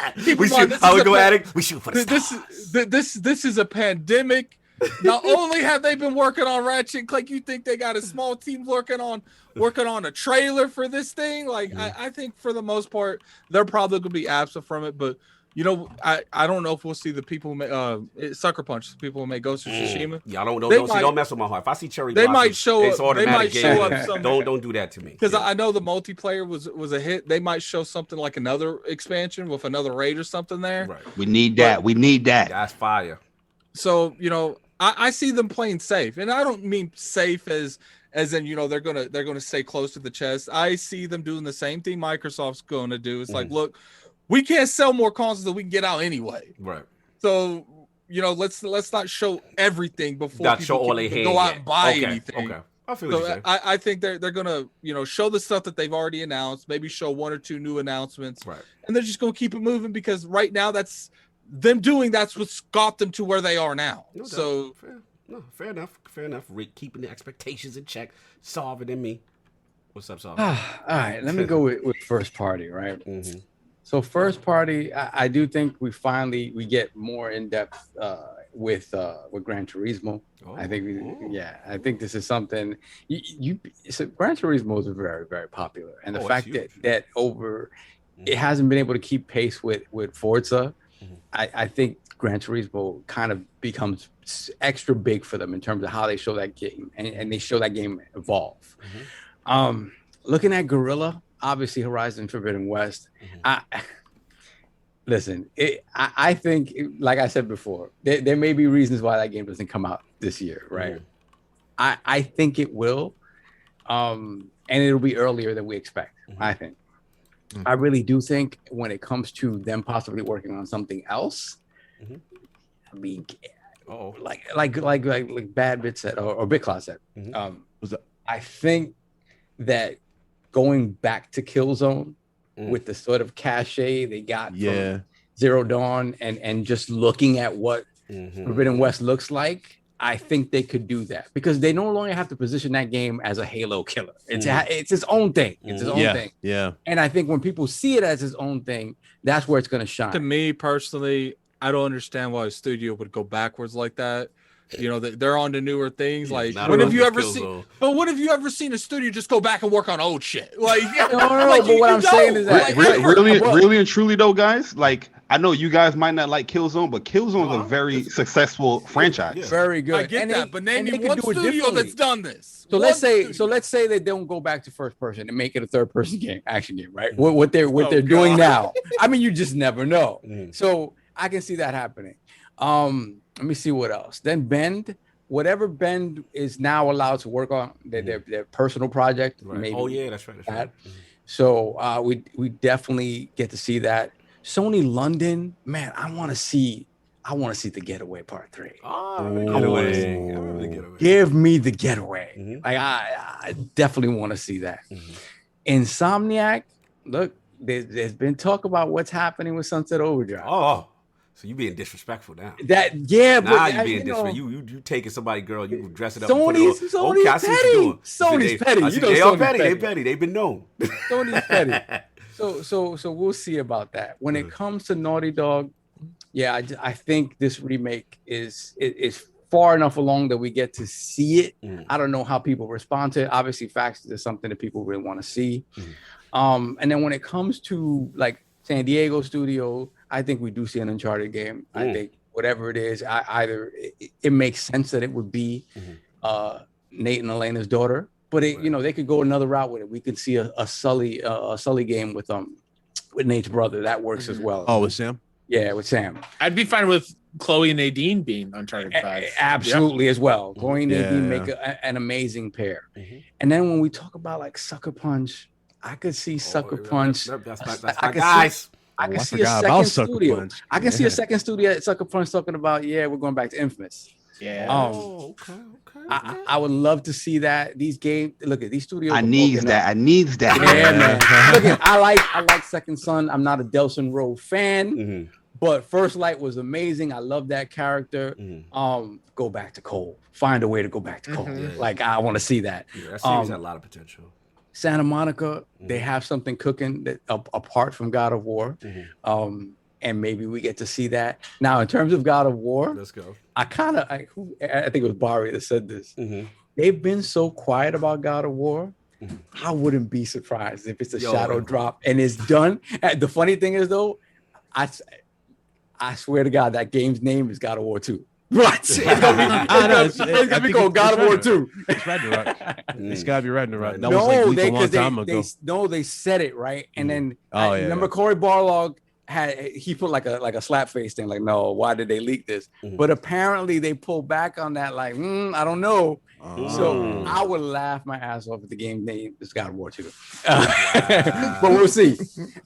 We shoot for the This is a pandemic. Not only have they been working on Ratchet & Clank, you think they got a small team working on a trailer for this thing? Like, I think for the most part, they're probably going to be absent from it. But, you know, I don't know if we'll see the people who make Sucker Punch, the people who make Ghost of Tsushima. Yeah, don't mess with my heart. If I see Cherry they Blossom, might show up. They might show up. Don't do that to me. Because I know the multiplayer was a hit. They might show something like another expansion with another raid or something there. Right. We need that. That's fire. So, you know, I see them playing safe, and I don't mean safe as in, you know, they're gonna stay close to the chest. I see them doing the same thing Microsoft's going to do. It's like, look, we can't sell more consoles than we can get out anyway. Right. So, you know, let's not show everything before people can go out and buy anything. Okay. I feel what you're saying. I think they're gonna, you know, show the stuff that they've already announced. Maybe show 1 or 2 new announcements. Right. And they're just gonna keep it moving because right now that's what's got them to where they are now. No so fair enough. Keeping the expectations in check. Solve it in me. What's up, Solve? All right, let me go with first party, right? So first party, I do think we get more in depth with Gran Turismo. I think this is something so Gran Turismo is very, very popular, and the fact that it hasn't been able to keep pace with Forza. I think Gran Turismo kind of becomes extra big for them in terms of how they show that game and they show that game evolve. Looking at Guerrilla, obviously Horizon Forbidden West. Listen, I think, like I said before, there may be reasons why that game doesn't come out this year, right? Mm-hmm. I think it will, and it'll be earlier than we expect. Mm-hmm. I think. Mm-hmm. I really do think when it comes to them possibly working on something else, mm-hmm. I mean, like BadBit said or BitCloud said, mm-hmm. I think that going back to Killzone with the sort of cachet they got from Zero Dawn and just looking at what Forbidden West looks like, I think they could do that because they no longer have to position that game as a Halo killer. It's its own thing. It's its own thing. Yeah. And I think when people see it as its own thing, that's where it's going to shine. To me personally, I don't understand why a studio would go backwards like that. You know, they're on to newer things. Like, what have you ever seen? But what have you ever seen a studio just go back and work on old shit? Like, no. Like, but what I'm saying is that really and truly though, guys, like, I know you guys might not like Killzone, but Killzone's a very successful franchise. Yeah. Very good. I get that, but name me one studio that's done this. So let's say they don't go back to first person and make it a third person game, action game, right? What they're doing now. I mean, you just never know. So I can see that happening. Let me see what else. Then Bend, whatever Bend is now allowed to work on their personal project. Right. Maybe that's right. So we definitely get to see that. Sony London, man, I want to see the Getaway Part 3. Getaway. Give me the Getaway. Mm-hmm. Like I definitely want to see that. Mm-hmm. Insomniac, look, there's been talk about what's happening with Sunset Overdrive. Oh. So you being disrespectful now? But you being disrespectful. You taking somebody, girl. You dress it up. Sony's petty. Sony's petty. They are petty. They petty. They've been known. Sony's petty. So we'll see about that. When it comes to Naughty Dog, I think this remake is far enough along that we get to see it. I don't know how people respond to it. Obviously, Facts is something that people really want to see. And then when it comes to like San Diego Studio, I think we do see an Uncharted game. I think whatever it is, it makes sense that it would be Nate and Elena's daughter, but they could go another route with it. We could see a Sully game with Nate's brother. That works as well. Oh, with Sam? Yeah, with Sam. I'd be fine with Chloe and Nadine being Uncharted 5. Absolutely, as well. Chloe and Nadine make an amazing pair. And then when we talk about like Sucker Punch, I could see Sucker Punch. That's my guys. I can see a second studio. I can see a second studio at Sucker Punch talking about, we're going back to Infamous. Yeah. Okay. I would love to see that. These games, look at these studios. I need that. Yeah, man. Look, I like Second Son. I'm not a Delson Road fan, but First Light was amazing. I love that character. Go back to Cole. Find a way to go back to Cole. Like, I want to see that. Yeah, that series had a lot of potential. Santa Monica, they have something cooking that apart from God of War. And maybe we get to see that. Now, in terms of God of War, let's go. I think it was Bari that said this. They've been so quiet about God of War. I wouldn't be surprised if it's a shadow drop and it's done. The funny thing is, though, I swear to God, that game's name is God of War 2. Right. It's gonna be called God of War 2. It's Ragnarok. It's gotta be Ragnarok. That was like a long time ago. They said it right, and then remember Corey Barlog he put like a slap face thing, like, no, why did they leak this? But apparently they pulled back on that, like, I don't know. So I would laugh my ass off if the game name is God of War 2. But we'll see.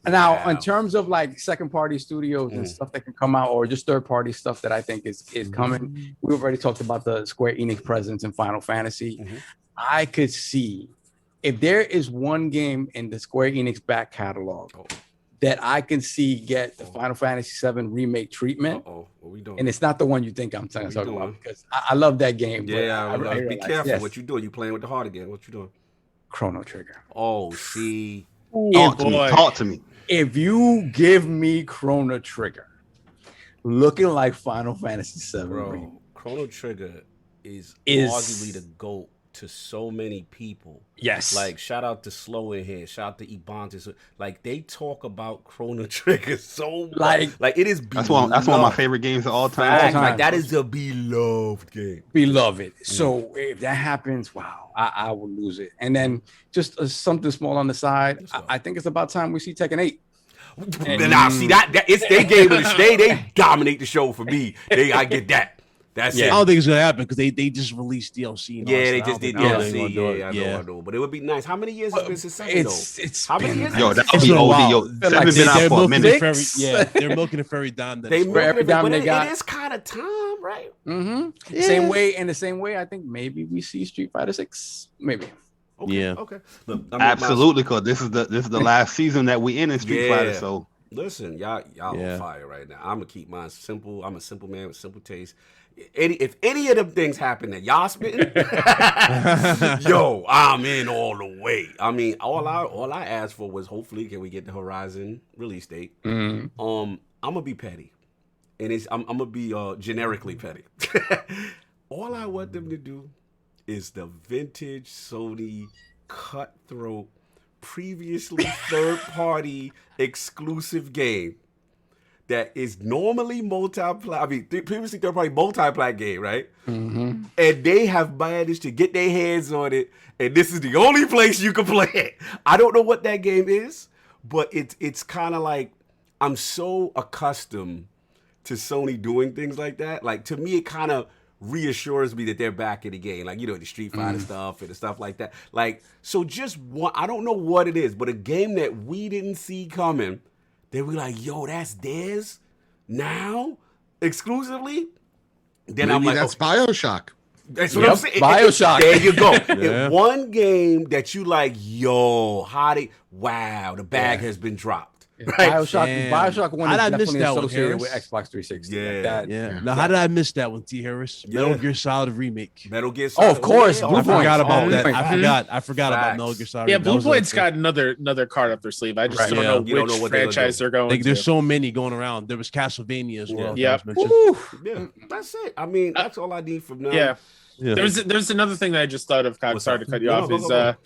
Now, in terms of like second party studios and stuff that can come out, or just third party stuff that I think is coming, we've already talked about the Square Enix presence in Final Fantasy. I could see if there is one game in the Square Enix back catalog that I can see get the Final Fantasy VII remake treatment. What we doing? And it's not the one you think I'm talking about, because I love that game. Yeah, be careful what you doing. You playing with the heart again. What you doing? Chrono Trigger. Oh, see. Talk to me. If you give me Chrono Trigger looking like Final Fantasy VII, bro, Chrono Trigger is arguably the GOAT to so many people. Yes. Like, shout out to Slow in here. Shout out to Ebontis. Like, they talk about Chrono Trigger so much. Like it is beloved. That's one of my favorite games of all time. Like, that is a beloved game. Beloved. So if that happens, wow, I will lose it. And then just something small on the side. I think it's about time we see Tekken 8. And now see that it's their game of the day. They dominate the show for me. I get that. That's it. I don't think it's gonna happen because they just released DLC. And they just did DLC. Yeah, I know. But it would be nice. How many years has it been since 7 though? It's how many years? Yo, that would be OD. Yo, 7 been out for a minute. They're milking it for every dime. For every dime they got. It is kind of time, right? Mm-hmm. Same way. In the same way, I think maybe we see Street Fighter 6. Maybe. Okay, okay. Look, absolutely, because this is the last season that we in Street Fighter. So listen, y'all on fire right now. I'm gonna keep mine simple. I'm a simple man with simple taste. If any of them things happen that y'all spitting, yo, I'm in all the way. I mean, all I asked for was hopefully can we get the Horizon release date. I'm gonna be petty, and I'm gonna be generically petty. All I want them to do is the vintage Sony cutthroat, previously third-party exclusive game that is normally previously third-party multi-plat game, right? And they have managed to get their hands on it, and this is the only place you can play it. I don't know what that game is, but it's kind of like I'm so accustomed to Sony doing things like that. Like, to me, it kind of reassures me that they're back in the game, like, you know, the Street Fighter stuff and the stuff like that. Like, so just one, I don't know what it is, but a game that we didn't see coming, they were like, yo, that's theirs now exclusively. Then Maybe I'm like, that's BioShock. That's what I'm saying. BioShock. There you go. One game that you like, yo, wow, the bag has been dropped. Right? BioShock 1 is definitely associated with Xbox 360. Yeah. Now, how did I miss that one, T. Harris? Metal Gear Solid remake. Metal Gear Solid. Oh, of course. I forgot about that. I forgot about Metal Gear Solid. Yeah, Bluepoint's got another card up their sleeve. I just don't know which franchise they're going to. There's so many going around. There was Castlevania as well. Yeah, that's it. I mean, that's all I need from now. Yeah. There's another thing that I just thought of. Sorry to cut you off.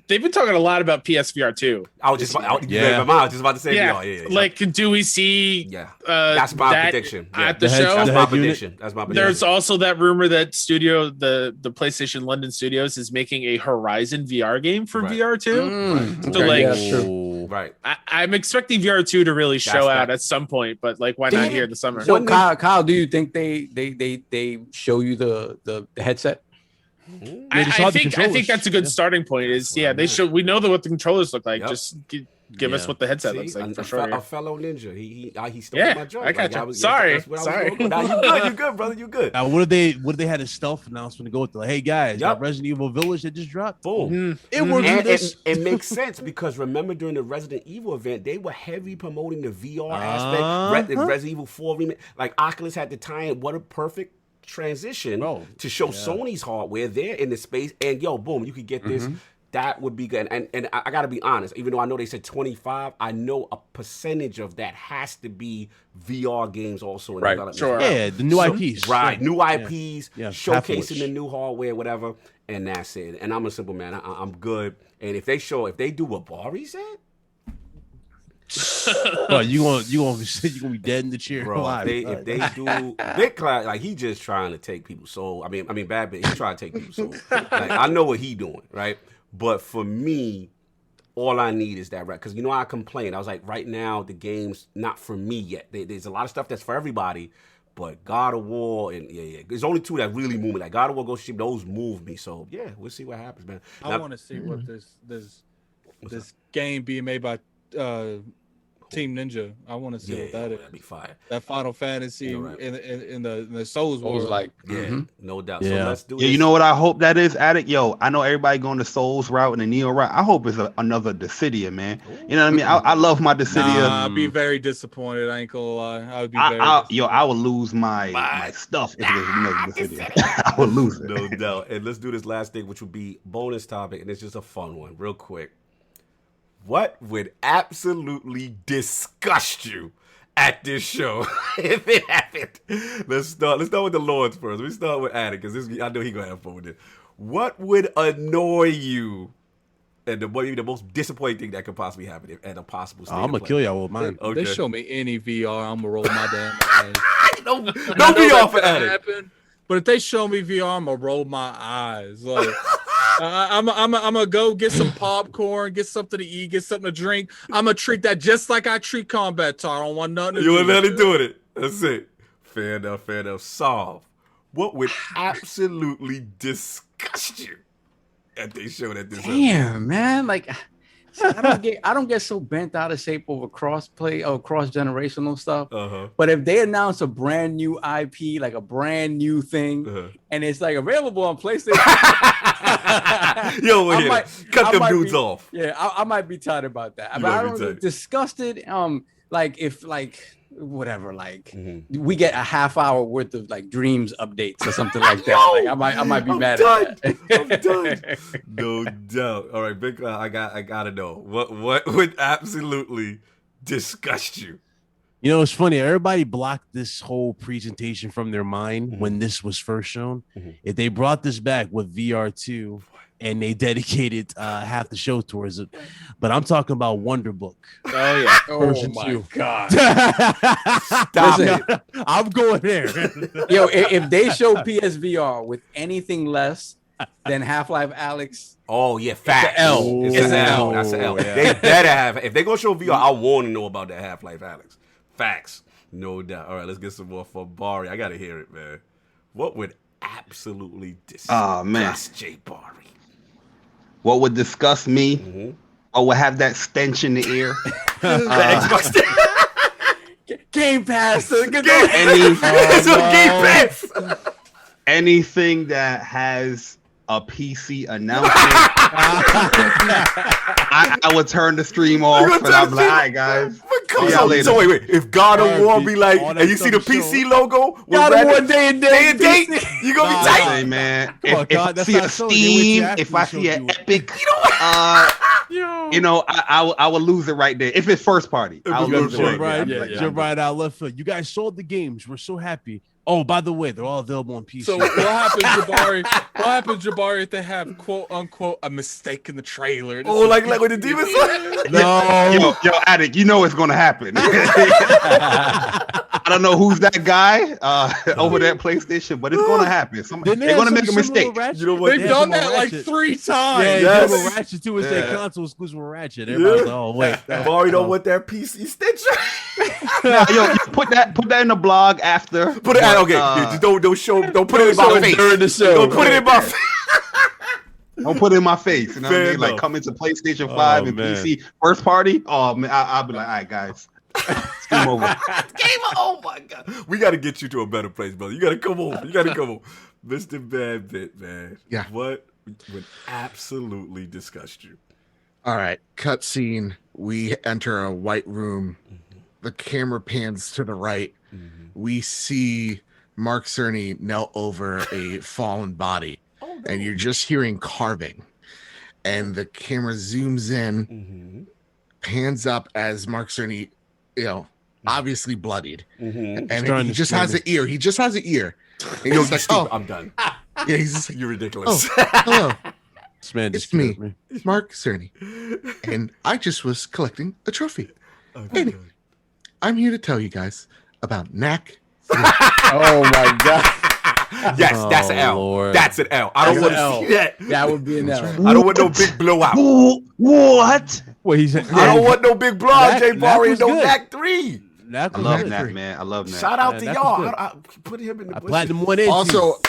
They've been talking a lot about PSVR 2. I was just about to say, like, do we see? That's my prediction at the show. That's my prediction. There's also that rumor that the PlayStation London Studios is making a Horizon VR game for VR 2. So right. I'm expecting VR 2 to really show out at some point, but like, why not here in the summer? So Kyle, do you think they show you the headset? I think that's a good starting point. We know what the controllers look like. Just give us what the headset looks like for sure. A fellow ninja. He stole my job. I got you. Sorry. Now you good, brother. You good. Now what did they had a stealth announcement to go with? Like, hey guys, that Resident Evil Village that just dropped. Boom. It works. It makes sense because remember during the Resident Evil event, they were heavy promoting the VR aspect. Resident Evil 4 remake. Like Oculus had to tie in. What a perfect transition to show Sony's hardware there in the space, and boom, you could get this. That would be good. And I gotta be honest, even though I know they said 25, I know a percentage of that has to be VR games also in development. Sure. Yeah, the new IPs. Right, new IPs, showcasing the new hardware, whatever, and that's it. And I'm a simple man. I'm good. And if they do what Bari said, well, you gonna be dead in the chair, bro. If they do BitCloud, like he just trying to take people's soul. I mean, BadBit, he trying to take people's soul. Like I know what he doing, right? But for me, all I need is that, right? Because I complained. I was like, right now the game's not for me yet. There's a lot of stuff that's for everybody, but God of War and there's only two that really move me. Like God of War, Ghost Ship, those move me. So we'll see what happens, man. I want to see what this game being made by Team Ninja. I want to see what that is. That'd be fire. That Final Fantasy in the Souls War. Like, no doubt. So let's do it. You know what I hope that is, Addict? Yo, I know everybody going the Souls route and the Neo route. I hope it's another Dissidia, man. You know what I mean? I love my Dissidia. I'd be very disappointed. I ain't gonna lie. I would be I would lose my stuff if it was another Dissidia. I would lose it. No doubt. And let's do this last thing, which would be bonus topic, and it's just a fun one, real quick. What would absolutely disgust you at this show if it happened? Let's start with the Lords first. We start with Attic because I know he's gonna have fun with it. What would annoy you, and the most disappointing thing that could possibly happen at a possible state? I'm gonna kill y'all with mine. Okay. They show me any VR, I'm gonna roll my damn eyes. no VR for Attic. But if they show me VR, I'm gonna roll my eyes. Like I'm gonna go get some popcorn, get something to eat, get something to drink. I'm gonna treat that just like I treat combat talk. I don't want nothing to You do want with nothing to it. do with it. That's it. Fair enough. Fair enough. Solve. What would absolutely disgust you if they showed at this? Damn, man. Like, see, I don't get so bent out of shape over cross-play or cross-generational stuff. But if they announce a brand new IP, like a brand new thing, and it's like available on PlayStation, yo, cut them dudes off. Yeah, I might be tired about that. But I don't get disgusted. Like if whatever, like we get a half hour worth of like dreams updates or something like that. Like I might be mad at that. I'm done. No doubt. All right, BitCloud, I gotta know what would absolutely disgust you. You know, it's funny. Everybody blocked this whole presentation from their mind when this was first shown. If they brought this back with VR2 and they dedicated half the show towards it, but I'm talking about Wonder Book. Oh yeah. Version my 2. God. Stop it. I'm going there. Yo, if they show PSVR with anything less than Half-Life Alex, oh yeah, facts. It's an L. That's an L. Yeah. They better have. If they gonna show VR, I want to know about that Half-Life Alex. Facts, no doubt. All right, let's get some more for Bari. I gotta hear it, man. What would absolutely disgust JayBari? What would disgust me? Or would have that stench in the ear? Xbox Game Pass. Anything that has a PC announcement, I would turn the stream off, and I'm like, all right, guys. So wait. If God of War be like, and you see the PC logo, God of War day and date, you gonna be tight, hey, man. Come If on, I God, see a that's not Sony. Steam, They if I actually see showed an you Epic, I would lose it right there. If it's first party, I would lose it right there. JimRyan out left field. You guys sold the games. We're so happy. Oh, by the way, they're all available on PC. So what happens, Jabari? What happens, Jabari, if they have quote unquote a mistake in the trailer? Oh, like with the demon sword? No, yo, Addict, you know it's gonna happen. I don't know who's that guy over there at PlayStation, but it's gonna happen. They're gonna make a mistake. You know what? They've done that like 3 times. Yeah, Yes. Ratchet 2 is their console exclusive with Ratchet. Everybody's like, oh wait, Bari don't want that PC stitch. Nah, yo, put that in the blog after. Put it. Okay, just don't show. Don't put it in my face. During the show. Don't put it in my face. Don't put it in my face. You know what I mean? Like come into PlayStation 5 and man. PC first party. Oh man, I'll be like, all right, guys. It's game over. Oh my God. We got to get you to a better place, brother. You got to come home. MrBadBit, man. Yeah. What would absolutely disgust you? All right, cutscene. We enter a white room. The camera pans to the right. We see Mark Cerny knelt over a fallen body, and you're just hearing carving. And the camera zooms in, pans up as Mark Cerny, obviously bloodied, and he just has an ear. He just has an ear. And he's like, "Oh, I'm done." Yeah, he's just like, "You're ridiculous." Oh, hello. This man It's me, Mark Cerny, and I just was collecting a trophy. And I'm here to tell you guys about NAC. Oh my God. Yes, that's an L. Lord. That's an L. I don't want to see that. That would be an L. I don't want no big blowout. What? Wait, he's. I don't want no big blowout, Knack JayBari, was no good. NAC 3. I love that, man. I love that. Shout out to Knack y'all. was good. I put him in the bushes. Platinum 1 inch. Also,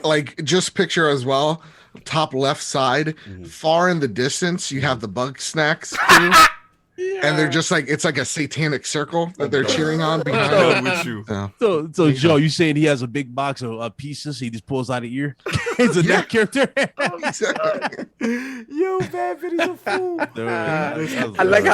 like just picture as well, top left side, far in the distance, you have the bug snacks too. And they're just like, it's like a satanic circle that they're cheering on I'm done behind. with you. So Joe, you saying he has a big box of pieces? He just pulls out an ear. He's a neck character. Yo, BadBit is a fool. I like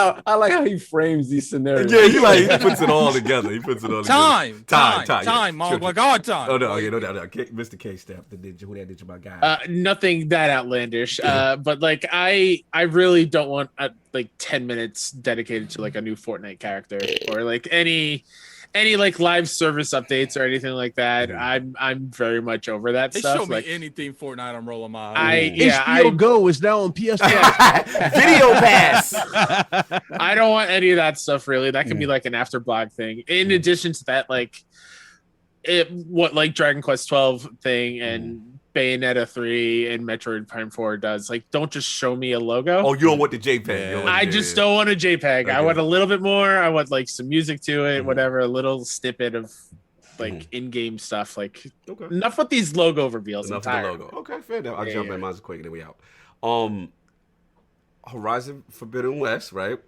how he frames these scenarios. Yeah, he puts it all together. Time. Yeah. Oh my God, time. Oh no, no. MrKStep, who that did my guy. Nothing that outlandish. But like I really don't want like 10 minutes dedicated to like a new Fortnite character or like any like live service updates or anything like that. I'm very much over that They stuff. show me Like anything Fortnite, I'm rolling my eyes. HBO Go is now on PS5. Video pass. I don't want any of that stuff really. That can be like an after blog thing. In addition to that, like like Dragon Quest 12 thing and Bayonetta 3 and Metroid Prime 4 does. Like, don't just show me a logo. Oh, you don't want the JPEG. I just don't want a JPEG. Okay. I want a little bit more. I want like some music to it, whatever, a little snippet of like in-game stuff. Like, enough with these logo reveals. Enough with the logo. Okay, fair enough. I'll jump in. Mine's quick and then we out. Horizon Forbidden West, right?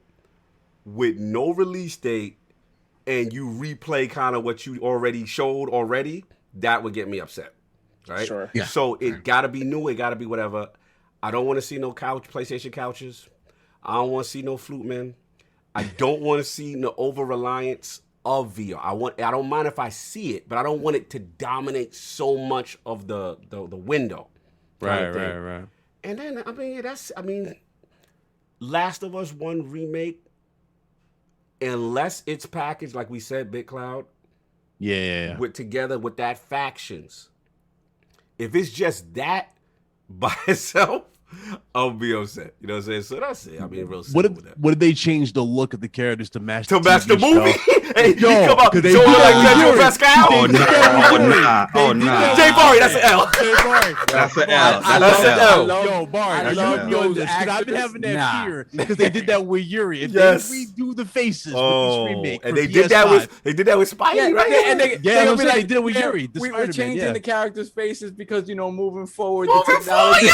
With no release date, and you replay kind of what you already showed already, that would get me upset, right? Sure. Yeah. So it got to be new. It got to be whatever. I don't want to see no PlayStation couches. I don't want to see no flute men. I don't want to see no over-reliance of VR. I don't mind if I see it, but I don't want it to dominate so much of the window. Right. And then, Last of Us 1 remake, unless it's packaged, like we said, BitCloud, together with that Factions. If it's just that by itself, I'll be upset. You know what I'm saying? So that's it. I mean, real simple with that. What if they change the look of the characters to match To match the TV movie? show? Hey, you Yo, come up, could they Joel do like that Pedro with Pascal? Oh, nah. JayBari, that's an L. That's an L. That's an L. Yo, Barry, I love those those because I've been actors. having that Nah. fear because they did that with Yuri. And Yes. they redo the faces with Oh, this remake. and for they did that PS5. with Spidey, Yeah, right? and they Yeah, gonna be they did it with Yuri, the we're Spider-Man, changing the characters' faces because moving forward, Moving the technology.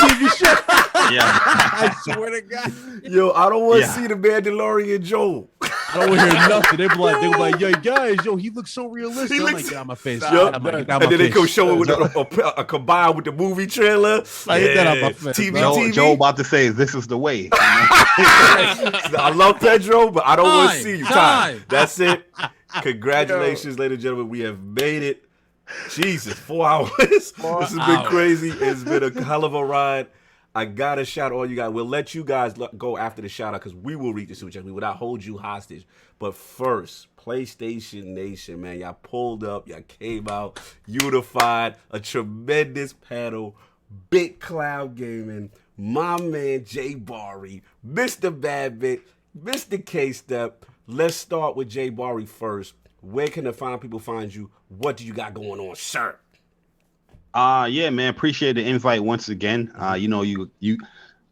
I swear to God. Yo, I don't want to see the Mandalorian Joel. I don't want to hear nothing. They be like, yo, guys, he looks so realistic. I'm like, get out my face. Yup. I'm like, get And out my then they face. go show it with a combined with the movie trailer. Like, get that out my face, TV. Joe about to say, this is the way. I love Pedro, but I don't want to see you. Time. That's it. Congratulations, ladies and gentlemen. We have made it. Jesus, 4 hours. This has been crazy. It's been a hell of a ride. I gotta shout all you guys. We'll let you guys go after the shout out because we will read the super chat. We will not hold you hostage. But first, PlayStation Nation, man, y'all pulled up, y'all came out, unified, a tremendous panel. BitCloudGaming, my man JayBari, MrBadBit, MrKStep. Let's start with JayBari first. Where can the fine people find you? What do you got going on, sir? Yeah, man. Appreciate the invite once again. You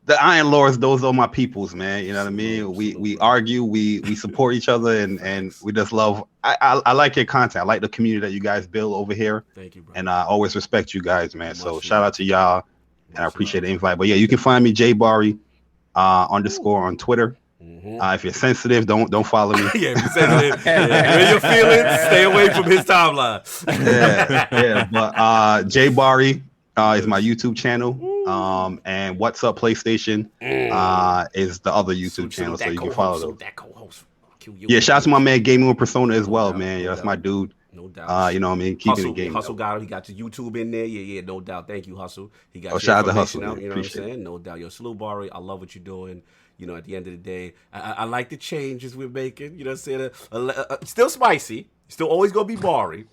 the Iron Lords, those are my peoples, man. You know what I mean? We argue, we support each other, and we just love. I like your content. I like the community that you guys build over here. Thank you, bro. And I always respect you guys, man. So shout out to y'all, and I appreciate the invite. But yeah, you can find me JayBari _ on Twitter. If you're sensitive, don't follow me. Yeah, if you're sensitive, when you're feeling, stay away from his timeline. But JayBari is my YouTube channel. And What's Up PlayStation is the other YouTube channel, so you can follow them. Yeah, shout out to my man Gaming with Persona as well, man. Yeah, that's my dude. No doubt. You know what I mean? Keeping the game. Hustle got it. He got your YouTube in there. Yeah, no doubt. Thank you, Hustle. He got shout out to Hustle. out, Man. you know Appreciate what I'm saying? No doubt. Yo, salute, Bari. I love what you're doing. You know, at the end of the day, I like the changes we're making. You know what I'm saying? Still spicy. Still always gonna be Bari,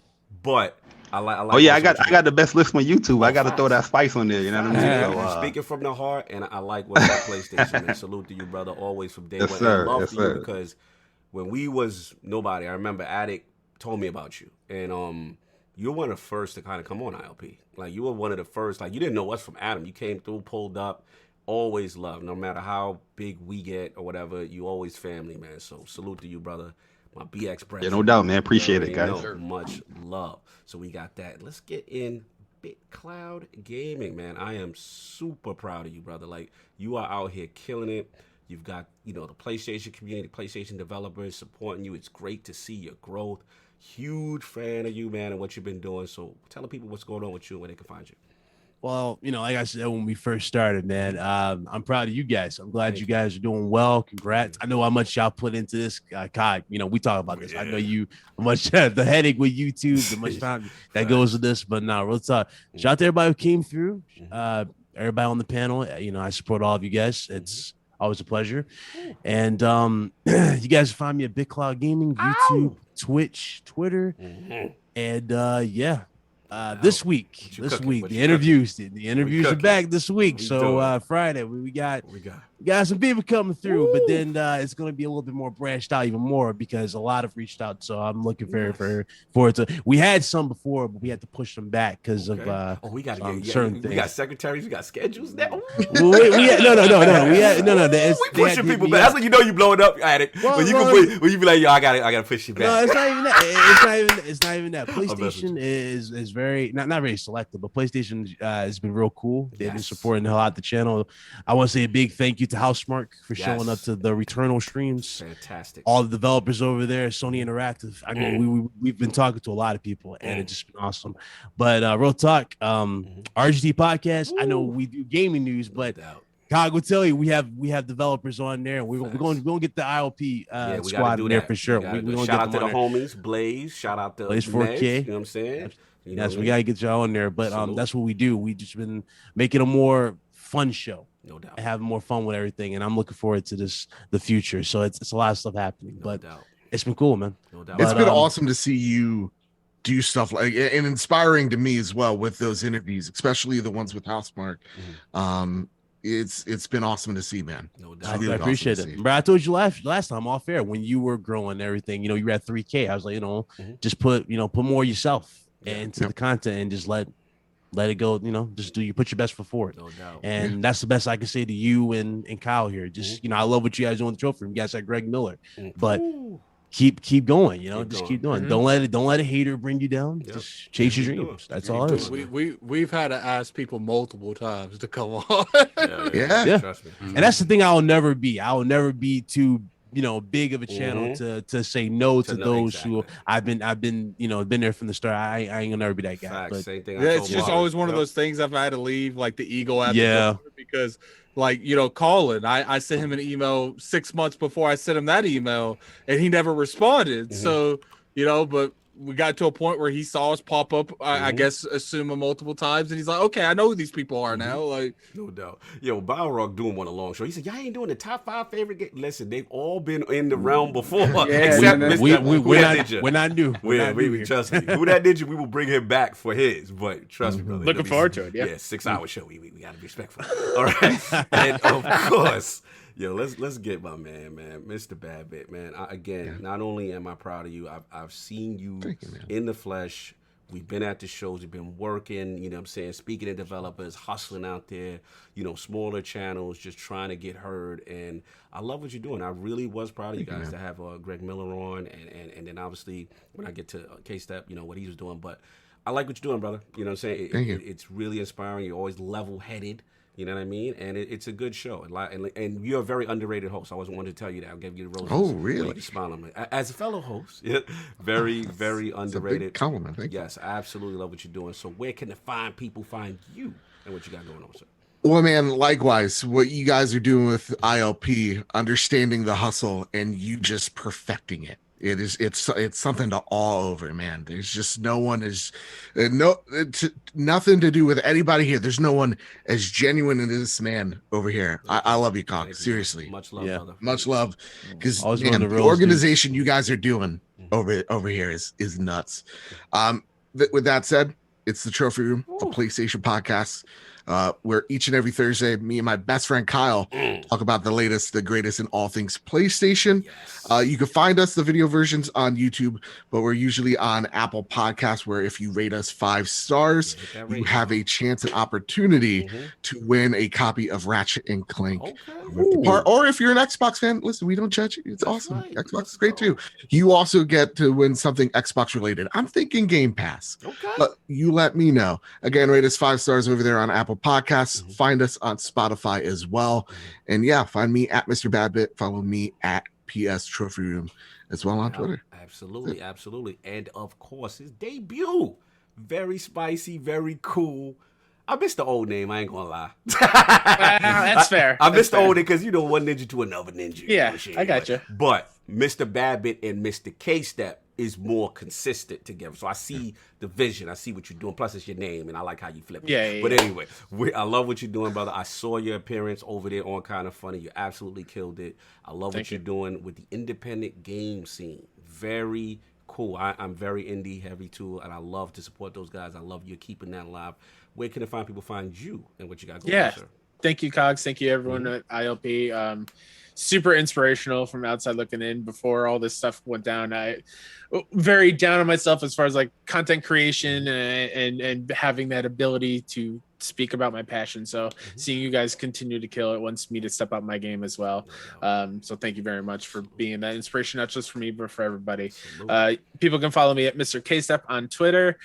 but I like. Oh yeah, I got the best list on YouTube. I got to throw that spice on there. You know what I mean? So, speaking from the heart, and I like what that PlayStation. And salute to you, brother. Always from day one. Sir. And love Yes, to sir. you because when we was nobody, I remember Addict told me about you, and you're one of the first to kind of come on ILP. Like you were one of the first. Like you didn't know us from Adam. You came through, pulled up. Always love, no matter how big we get or whatever. You always family, man. So salute to you, brother. My BX brother. Yeah, no doubt, man. Appreciate it, guys. Much love. So we got that. Let's get in BitCloudGaming, man. I am super proud of you, brother. Like you are out here killing it. You've got, the PlayStation community, PlayStation developers supporting you. It's great to see your growth. Huge fan of you, man, and what you've been doing. So tell the people what's going on with you and where they can find you. Well, like I said when we first started, man, I'm proud of you guys. I'm glad you guys are doing well. Congrats. I know how much y'all put into this. God, we talk about this. I know how much the headache with YouTube, the much time that goes with this. But no, real talk. Shout out to everybody who came through. Everybody on the panel. I support all of you guys. It's always a pleasure. And you guys find me at BitCloudGaming, YouTube, Twitch, Twitter, and this week, the interviews are back this week. So Friday we got some people coming through, but then it's going to be a little bit more branched out even more because a lot have reached out. So I'm looking very forward to. We had some before, but we had to push them back because of we got certain things. We got secretaries, we got schedules now. No. We pushing people back. That's when you know you blowing up at it. When you be like, yo, I gotta push you back. No, it's not even that. It's not even that. PlayStation is very not very selective, but PlayStation has been real cool. They've been supporting the hell out the channel. I want to say a big thank you to Housemark for showing up to the Returnal streams. Fantastic. All the developers over there, Sony Interactive. I mean, we've been talking to a lot of people, and it's just been awesome. But real talk, RGT podcast. I know we do gaming news, but God will tell you we have developers on there. And we're going to get the ILP squad in there for sure. Shout out to the homies, Blaze. Shout out to Blaze 4K. You know what I'm saying? Yes, we gotta get y'all on there. But that's what we do. We just been making a more fun show. No doubt. And having more fun with everything. And I'm looking forward to the future. So it's a lot of stuff happening. No doubt. It's been cool, man. No doubt. It's been awesome to see you do stuff like and inspiring to me as well with those interviews, especially the ones with Housemark. It's been awesome to see, man. No doubt. I appreciate it. Bro, I told you last time off air when you were growing and everything, you were at 3K. I was like, just put more of yourself into the content and just let it go, just put your best foot forward. No doubt. And that's the best I can say to you and Kyle here. Just, I love what you guys do on the trophy room. You guys had Greg Miller, but keep going, keep doing. Don't let a hater bring you down. Just chase your dreams. That's all it is. We've had to ask people multiple times to come on. Yeah. Trust me. And that's the thing I will never be. I will never be too big of a channel to say no to those who I've been been there from the start. I ain't gonna never be that guy. But same thing. It's just always one of those things I've had to leave like the ego at the door because Colin, I sent him an email 6 months before I sent him that email and he never responded. So but we got to a point where he saw us pop up, I guess, assume him multiple times, and he's like, "Okay, I know who these people are now." Like, no doubt. Yo, Balrog doing one a long show. He said, "Y'all ain't doing the top 5 favorite games." Listen, they've all been in the realm before, except we're not new. We trust me. Who that ninja? We will bring him back for his. But trust me, brother. Looking forward to it. Yeah, 6 hour show. We gotta be respectful. All right, and of course. Yo, let's get my man, MrBadBit, man. Not only am I proud of you, I've seen you in the flesh. We've been at the shows, we've been working, you know what I'm saying, speaking to developers, hustling out there, smaller channels, just trying to get heard. And I love what you're doing. I really was proud of you guys to have Greg Miller on, and then obviously when I get to KStep, what he was doing. But I like what you're doing, brother. You know what I'm saying? It's really inspiring. You're always level-headed. You know what I mean? And it's a good show. And you're a very underrated host. I wasn't wanting to tell you that. I'll give you the roses. Oh, really? You smile on me. As a fellow host, very, very underrated. A big compliment. Thank you. Yes, I absolutely love what you're doing. So where can people find you and what you got going on, sir? Well, man, likewise, what you guys are doing with ILP, understanding the hustle and you just perfecting it. It's something to awe over, man. There's just nothing to do with anybody here. There's no one as genuine as this man over here. I love you, Cock. Seriously. Much love, brother. Much love. Because the organization you guys are doing over here is nuts. With that said, it's the Trophy Room, a PlayStation podcast. Where each and every Thursday, me and my best friend Kyle talk about the latest, the greatest in all things PlayStation. You can find us, the video versions, on YouTube, but we're usually on Apple Podcasts, where if you rate us 5 stars, you have a chance and opportunity to win a copy of Ratchet and Clank. Or if you're an Xbox fan, listen, we don't judge you. It's awesome. Right. Xbox is great too. You also get to win something Xbox related. I'm thinking Game Pass. But you let me know. Again, rate us 5 stars over there on Apple Podcasts. Find us on Spotify as well. And find me at MrBadBit. Follow me at PS Trophy Room as well on Twitter. Absolutely. And of course, his debut. Very spicy, very cool. I missed the old name. I ain't gonna lie. That's fair. I missed the old name because one ninja to another ninja. Yeah, I got you. But MrBadBit and MrKStep is more consistent together. So I see the vision. I see what you're doing. Plus, it's your name, and I like how you flip it. Yeah. But anyway, I love what you're doing, brother. I saw your appearance over there on Kind of Funny. You absolutely killed it. I love what you're doing with the independent game scene. Very Cool. I'm very indie heavy too, and I love to support those guys. I love you keeping that alive. Where can people find you and what you got going on, sir? Thank you, Cogs. Thank you, everyone at ILP. Super inspirational from outside looking in. Before all this stuff went down, I very down on myself as far as like content creation and having that ability to speak about my passion. So seeing you guys continue to kill it wants me to step up my game as well. So thank you very much for being that inspiration, not just for me, but for everybody. People can follow me at MrKStep on Twitter.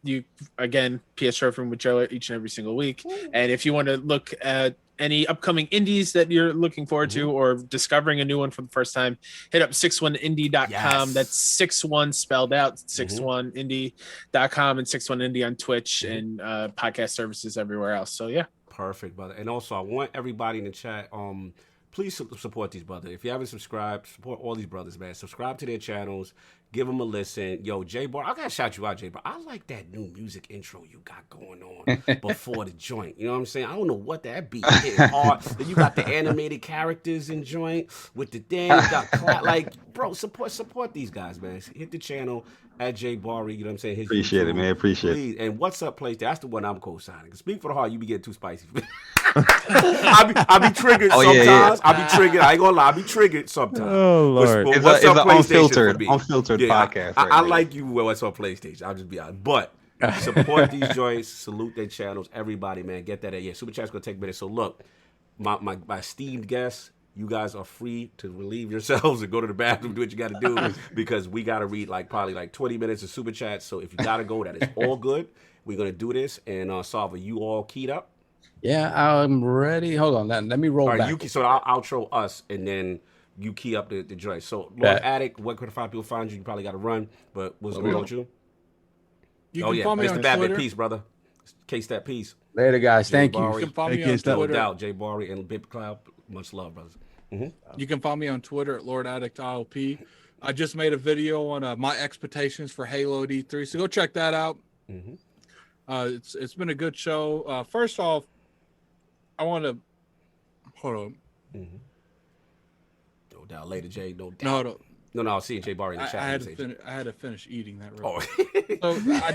You again, PS TrophyRoom with Joe each and every single week. And if you want to look at any upcoming indies that you're looking forward to or discovering a new one for the first time, hit up 61indie.com. Yes. That's 61 spelled out, 61indie.com, and 61indie on Twitch and podcast services everywhere else. So yeah. Perfect, brother. And also I want everybody in the chat, please support these brothers. If you haven't subscribed, support all these brothers, man. Subscribe to their channels. Give them a listen. Yo, JayBari, I got to shout you out, JayBari. I like that new music intro you got going on before the joint. You know what I'm saying? I don't know what that beat hitting hard. Then you got the animated characters in joint with the dance. Like, bro, support these guys, man. Hit the channel at JayBari. You know what I'm saying? Appreciate it, man. Appreciate it. And what's up, PlayStation? That's the one I'm co-signing. Speak for the heart, you be getting too spicy. I be triggered sometimes. Yeah. I be triggered. I ain't gonna lie. I be triggered sometimes. Oh Lord! It's an unfiltered podcast. I like you. What's on PlayStation? I'll just be honest. But support these joints. Salute their channels. Everybody, man, get that. Yeah, Super Chat's gonna take a minute. So look, my esteemed guests, you guys are free to relieve yourselves and go to the bathroom, do what you got to do, because we got to read probably 20 minutes of Super Chats. So if you got to go, that is all good. We're gonna do this. And Salva, you all keyed up? Yeah, I'm ready. Hold on, let me roll back. So I'll outro us, and then you key up the joint. So, Lord Attic, what could people find you? You probably got to run, but what's going on with you? You can follow me on MrBadBit, Twitter. peace, brother. KStep, peace. Later, guys. Thank you. You can follow me on No Twitter. doubt, JayBari and BitCloud. Much love, brothers. You can follow me on Twitter at Lord Addict ILP. I just made a video on my expectations for Halo at E3, so go check that out. It's been a good show. First off, I want to hold on. No doubt, later, Jay. No doubt. No. I'll see JayBari in the chat. I had to finish eating that. So I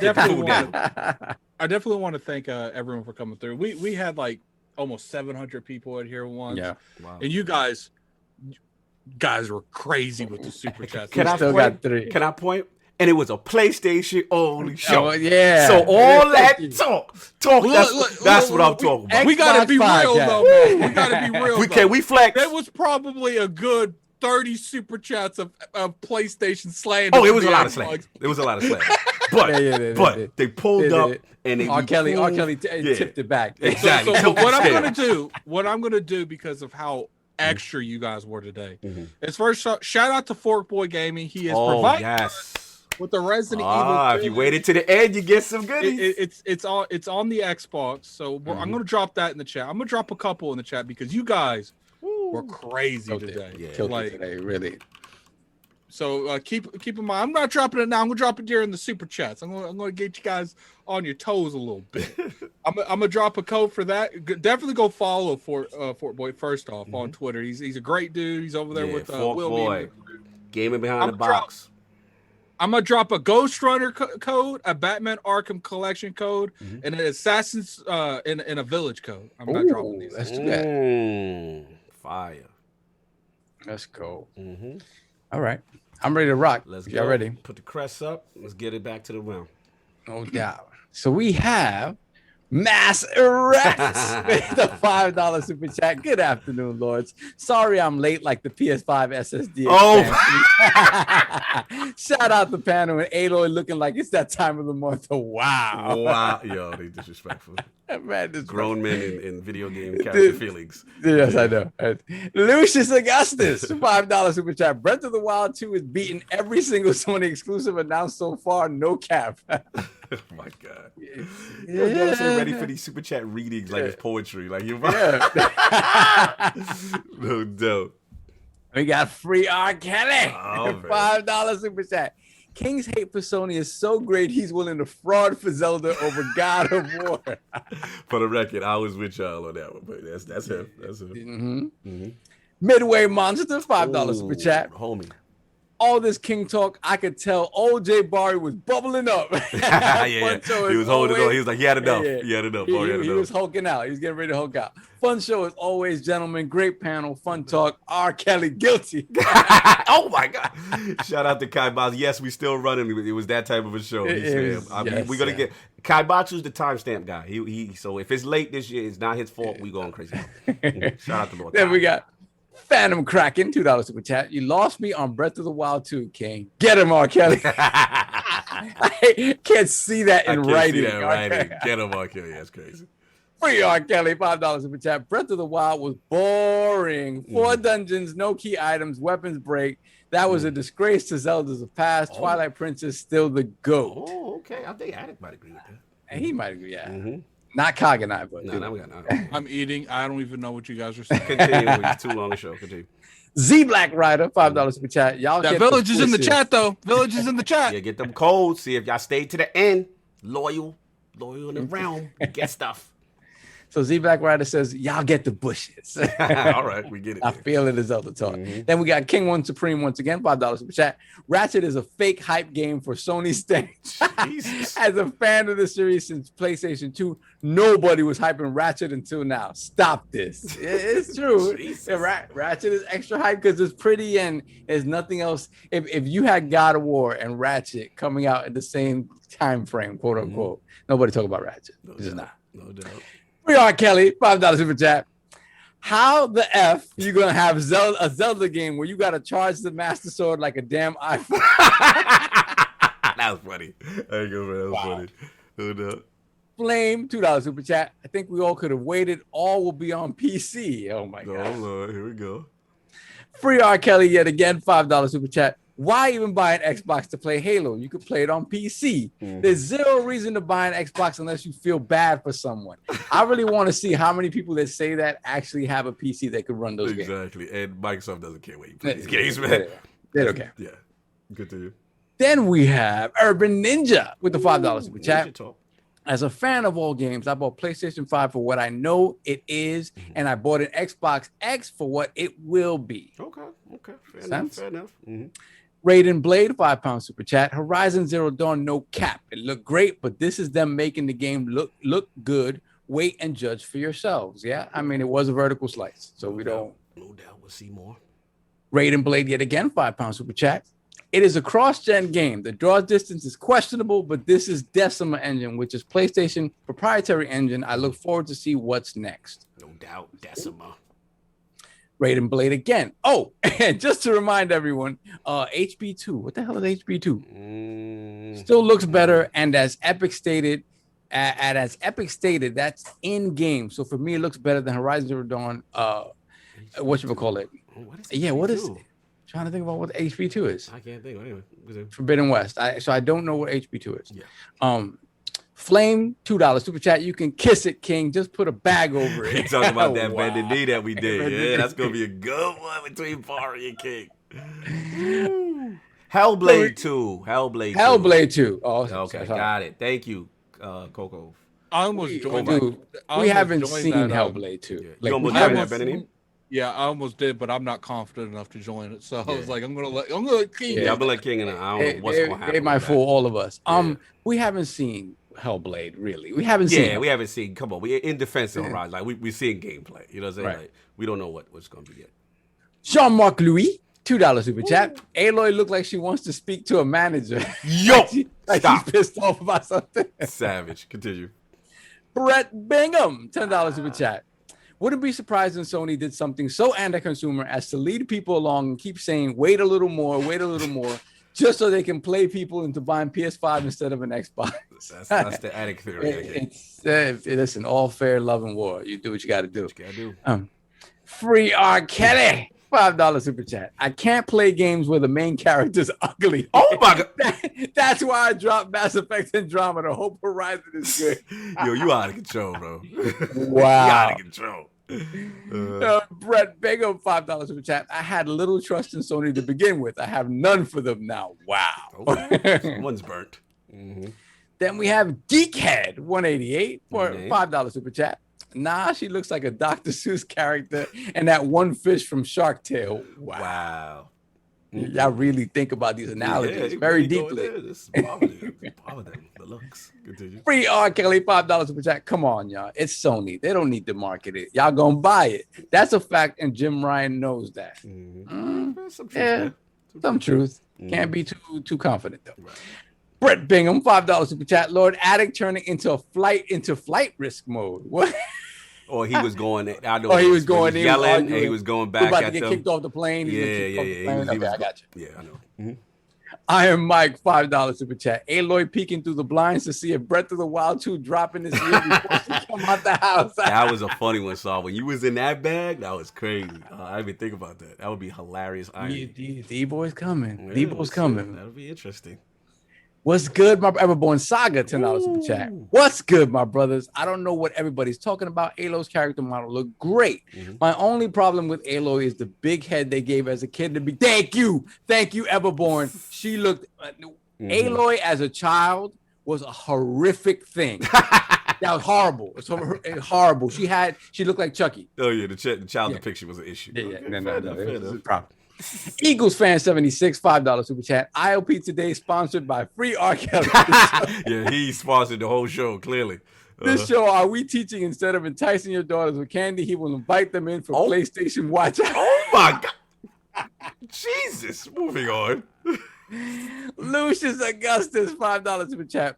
definitely want to thank everyone for coming through. We had like almost 700 people in here once. Yeah, wow. And you guys were crazy with the super chats. Can I point? And it was a PlayStation only show. Oh, yeah. So all that talk. That's what I'm talking about. We gotta be real though, man. We gotta be real. We flex. There was probably a good 30 super chats of PlayStation slander. Oh, it was a lot of slander. But they pulled up and they R. Kelly tipped it back. Exactly. So what I'm gonna do because of how extra you guys were today is first shout out to Forkboy Gaming. He has provided with the Resident Evil. If you waited to the end, you get some goodies. It's on the Xbox. So I'm gonna drop that in the chat. I'm gonna drop a couple in the chat because you guys were crazy today. Today, really. So keep in mind, I'm not dropping it now. I'm gonna drop it during the super chats. I'm gonna get you guys on your toes a little bit. I'm gonna drop a code for that. Definitely go follow Fortboy first off on Twitter. He's a great dude. He's over there with Will Boy. Gaming behind the box. I'm gonna drop a Ghost Runner code, a Batman Arkham Collection code, and an Assassin's in a Village code. I'm not dropping these. Let's do that. Fire. Let's go. All right, I'm ready to rock. Let's go. Y'all ready? Put the crest up. Let's get it back to the round. No doubt. So we have Mass Erects with the $5 super chat. Good afternoon, Lords. Sorry I'm late like the PS5 SSD. Shout out the panel and Aloy looking like it's that time of the month. Wow. Yo, they disrespectful. Man, this grown men in video game character feelings. Yes, I know. Lucius Augustus, $5 super chat. Breath of the Wild 2 is beating every single Sony exclusive announced so far. No cap. Oh my God. You're so ready for these super chat readings like it's poetry. Like you're no doubt. We got free R. Kelly. $5 super chat. King's hate for Sony is so great he's willing to fraud for Zelda over God of War. For the record, I was with y'all on that one, but that's him. That's him. Midway Monster, $5 super chat. Homie. all this King talk, I could tell old JayBari was bubbling up. Yeah. He was holding on. He was like, he had enough. Yeah. He had enough. He was hulking out. He was getting ready to hulk out. Fun show as always, gentlemen. Great panel. Fun talk. R. Kelly guilty. Oh my God! Shout out to Kai Batsu. Yes, we still running. It was that type of a show. We're gonna get Kai Batsu's the timestamp guy. He so if it's late this year, it's not his fault. We going crazy. Shout out to Lord. Then we got Phantom Kraken, $2 super chat. You lost me on Breath of the Wild 2, King. Get him, R. Kelly. I can't see that in writing. Get him, R. Kelly. That's crazy. Free R. Kelly, $5 super chat. Breath of the Wild was boring. 4 dungeons, no key items, weapons break. That was a disgrace to Zeldas of past. Twilight Princess still the GOAT. Oh, okay. I think Attic might agree with that. And he might agree, yeah. Not Kaganai, but no, we got no. I'm eating. I don't even know what you guys are saying. Continue. It's too long a show. Continue. Z Black Rider, $5 super chat. Y'all that Village is in the chat, though. Village is in the chat. Yeah, get them codes. See if y'all stayed to the end. Loyal in the realm. Get stuff. So Z Black Rider says, y'all get the bushes. All right, we get it. I feel it is other talk. Then we got King One Supreme once again, $5 super chat. Ratchet is a fake hype game for Sony stage. As a fan of the series since PlayStation 2, nobody was hyping Ratchet until now. Stop this. It's true. Ratchet is extra hype because it's pretty and there's nothing else. If you had God of War and Ratchet coming out at the same time frame, quote unquote, nobody talk about Ratchet. It's not. No doubt. We are Kelly, $5 super chat. How the F you gonna have a Zelda game where you gotta charge the Master Sword like a damn iPhone? That was funny. There you go, man. That was funny. No doubt. Flame, $2 super chat. I think we all could have waited. All will be on PC. Oh my God. Oh Lord, here we go. Free R. Kelly yet again, $5 super chat. Why even buy an Xbox to play Halo? You could play it on PC. There's zero reason to buy an Xbox unless you feel bad for someone. I really want to see how many people that say that actually have a PC that could run those games. Exactly. And Microsoft doesn't care what you play these games, man. They don't care. Yeah. Good to you. Then we have Urban Ninja with the $5 super chat. As a fan of all games, I bought PlayStation 5 for what I know it is, and I bought an Xbox X for what it will be. Okay. Fair enough. Raiden Blade, £5 super chat. Horizon Zero Dawn, no cap. It looked great, but this is them making the game look good. Wait and judge for yourselves. Yeah, I mean, it was a vertical slice, so we don't. No doubt, we'll see more. Raiden Blade yet again, £5 super chat. It is a cross-gen game. The draw distance is questionable, but this is Decima engine, which is PlayStation proprietary engine. I look forward to see what's next. No doubt, Decima. Raiden Blade again. Oh, and just to remind everyone, HB2. What the hell is HB2? Still looks better, and as Epic stated, that's in game. So for me, it looks better than Horizon Zero Dawn. What you call it? What is it? Trying to think about what HB2 is. I can't think. Anyway, Forbidden West. So I don't know what HB2 is. Yeah. Flame, $2 super chat. You can kiss it, King. Just put a bag over it. You talking about that bended knee that we did? Yeah, that's gonna be a good one between Bari and King. Hellblade 2. Hellblade 2. Oh, okay, got it. Thank you, Coco. I almost joined. We haven't seen Hellblade 2. Yeah. You almost joined that, Benny? Yeah, I almost did, but I'm not confident enough to join it. So I was like, I'm gonna let King. Yeah, I'm gonna let King in. I don't know what's gonna happen. It might fool all of us. We haven't seen Hellblade, really. We haven't seen. Yeah, we haven't seen. Come on, we in defense of Horizon. Like we're seeing gameplay. You know what I'm saying? Right. Like, we don't know what's gonna be yet. Jean-Marc Louis, $2 super chat. Aloy looked like she wants to speak to a manager. Yo, stop. She's pissed off about something. Savage. Continue. Brett Bingham, $10 super chat. Wouldn't be surprised if Sony did something so anti-consumer as to lead people along and keep saying, wait a little more, just so they can play people into buying PS5 instead of an Xbox. That's the addict theory. Listen, all fair love and war. You do what you got to do. Free R. Kelly, $5 super chat. I can't play games where the main character's ugly. Oh my God. That's why I dropped Mass Effect Andromeda. Hope Horizon is good. Yo, you out of control, bro. Wow. You out of control. Brett Bingham, $5 super chat. I had little trust in Sony to begin with. I have none for them now. Wow. Okay. One's burnt. Then we have Geekhead 188 for $5 super chat. Nah, she looks like a Dr. Seuss character and that one fish from Shark Tale. Wow. Y'all really think about these analogies very deeply. This is power them. The looks. Continue. Free R. Kelly, $5 super chat. Come on, y'all. It's Sony. They don't need to market it. Y'all gonna buy it. That's a fact, and JimRyan knows that. Some truth. Can't be too confident though. Right. Brett Bingham, $5 super chat. Lord Addict turning into flight risk mode. What? Or he was going. I know. Or he was going in, yelling, and he was going back about at to get them. kicked off the plane. Okay, I got you. Yeah, I know. I am Mike, $5 super chat. Aloy peeking through the blinds to see if Breath of the Wild 2 dropping this year before she come out the house. That was a funny one, Saul. When you was in that bag, that was crazy. I didn't even think about that. That would be hilarious. D-Boy's coming. D-Boy's coming. That'll be interesting. What's good, my Everborn Saga? $10 super chat. What's good, my brothers? I don't know what everybody's talking about. Aloy's character model looked great. My only problem with Aloy is the big head they gave as a kid to be. Thank you, Everborn. She looked. Aloy as a child was a horrific thing. That was horrible. It's horrible. She looked like Chucky. Oh yeah, the child depiction was an issue. No, it was a problem. Eagles fan 76, $5 super chat. ILP today sponsored by Free R. Kelly. Yeah, he sponsored the whole show, clearly. This show, are we teaching instead of enticing your daughters with candy, he will invite them in for PlayStation Watch. Oh my God. Jesus. Moving on. Lucius Augustus, $5 super chat.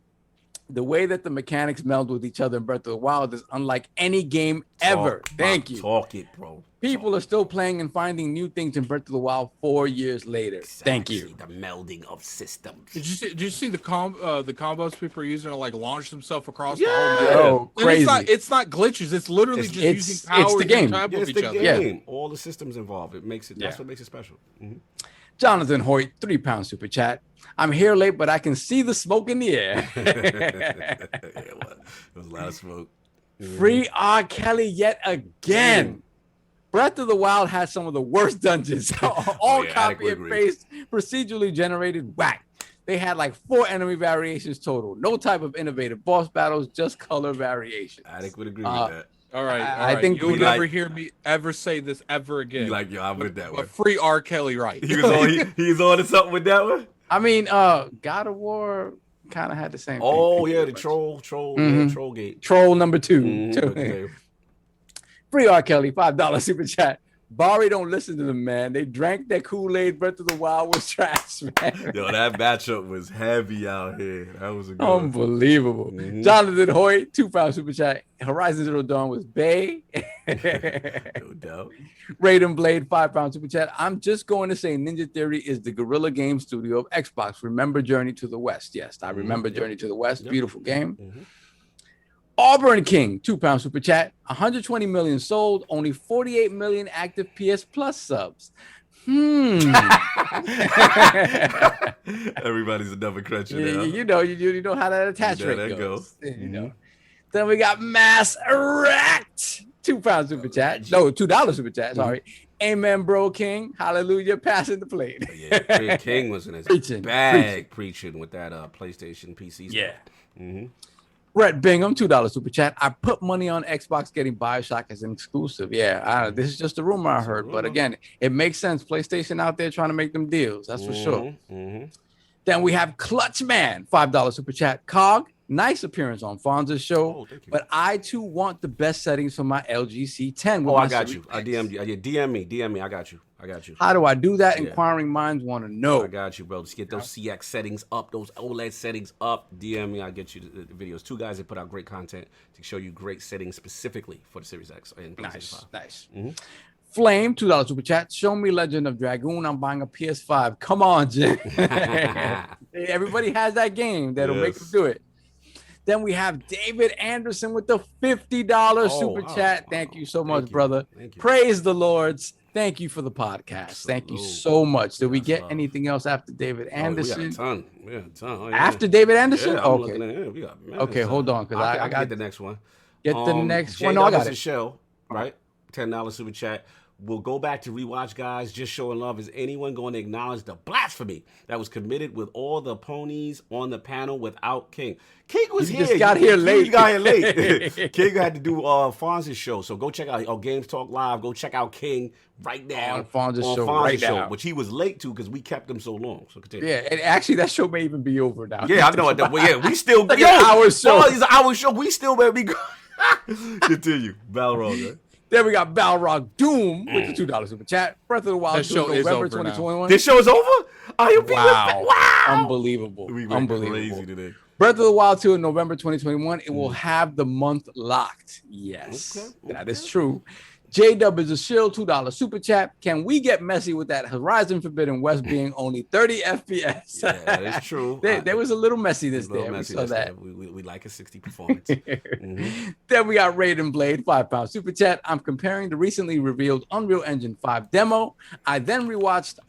The way that the mechanics meld with each other in Breath of the Wild is unlike any game ever. Thank you. Talk it, bro. People are still playing and finding new things in Breath of the Wild 4 years later. Exactly. Thank you. The melding of systems. Did you see the combos people are using to like launch themselves across the whole map? Oh, crazy. It's not glitches. It's literally using power. It's the game. It's the game. Yeah. All the systems involved. It makes it. That's what makes it special. Jonathan Hoyt, £3 super chat. I'm here late, but I can see the smoke in the air. It was a lot of smoke. Free R. Kelly yet again. Breath of the Wild has some of the worst dungeons. All copy and paste, procedurally generated whack. They had like 4 enemy variations total. No type of innovative boss battles, just color variation. Attic would agree with that. All right. I think you'll never hear me ever say this ever again. You like, I'm with that one. But Free R. Kelly, right? He was on to something with that one? I mean, God of War kind of had the same thing. Oh, yeah, the troll gate. Troll number 2. Free R. Kelly, $5 super chat. Bari don't listen to them, man. They drank that Kool-Aid. Breath of the Wild was trash, man. Yo, that matchup was heavy out here. That was a good one. Unbelievable. Jonathan Hoyt, £2 super chat. Horizon Zero Dawn was Bay. No doubt. Raiden Blade, £5 super chat. I'm just going to say Ninja Theory is the guerrilla game studio of Xbox. Remember Journey to the West? Yes, I remember Journey to the West. Beautiful game. Auburn King, £2 super chat. 120 million sold, only 48 million active PS Plus subs. Everybody's a double cruncher now. You know how that attach rate goes. You know. Then we got Mass Erect, £2 super chat. No, $2 super chat. Sorry. Amen, bro, King. Hallelujah, passing the plate. Yeah, King was in his bag preaching with that PlayStation PC stuff. Yeah. Brett Bingham, $2 super chat. I put money on Xbox getting BioShock as an exclusive. Yeah, this is just a rumor I heard. But again, it makes sense. PlayStation out there trying to make them deals. That's for sure. Then we have Clutch Man, $5 super chat. Cog, nice appearance on Fonz's show. But I, too, want the best settings for my LG C10. I got you. I DM'd you. DM me. I got you. How do I do that? Inquiring minds want to know. I got you, bro. Just get those CX settings up, those OLED settings up. DM me. I'll get you the videos. 2 guys that put out great content to show you great settings specifically for the Series X and PlayStation 5. Nice. Flame, $2 super chat. Show me Legend of Dragoon. I'm buying a PS5. Come on, Jim. Everybody has that game that'll make them do it. Then we have David Anderson with the $50 super chat. Thank you so much, brother. Praise the Lords. Thank you for the podcast. Thank you so much. Did we get anything else after David Anderson? We got a ton. Oh, yeah. After David Anderson? Yeah, we got okay, hold on, because I got the next one. Get the next one. No, I got it. Shell, right? $10 super chat. We'll go back to rewatch, guys. Just showing love. Is anyone going to acknowledge the blasphemy that was committed with all the ponies on the panel without King? King was here. Just got here late. He got here late. King had to do Fonz's show. So go check out Games Talk Live. Go check out King right now. On Fonz's show right now. Which he was late to because we kept him so long. So continue. Yeah, and actually that show may even be over now. Yeah, I know it. Yeah, we still like an hour show. It's an hour show. We still better be good. Continue. Balrog, man. Then we got Balrog Doom with the $2 super chat. Breath of the Wild show November is over 2021. now. This show is over? ILP Wow. Unbelievable. We went crazy today. Breath of the Wild 2 in November 2021. It will have the month locked. Yes, that is true. J-Dub is a shield, $2 super chat. Can we get messy with that Horizon Forbidden West being only 30 FPS? Yeah, that is true. there was a little messiness there. We saw that. We like a 60 performance. Then we got Raiden Blade, £5 super chat. I'm comparing the recently revealed Unreal Engine 5 demo. I then rewatched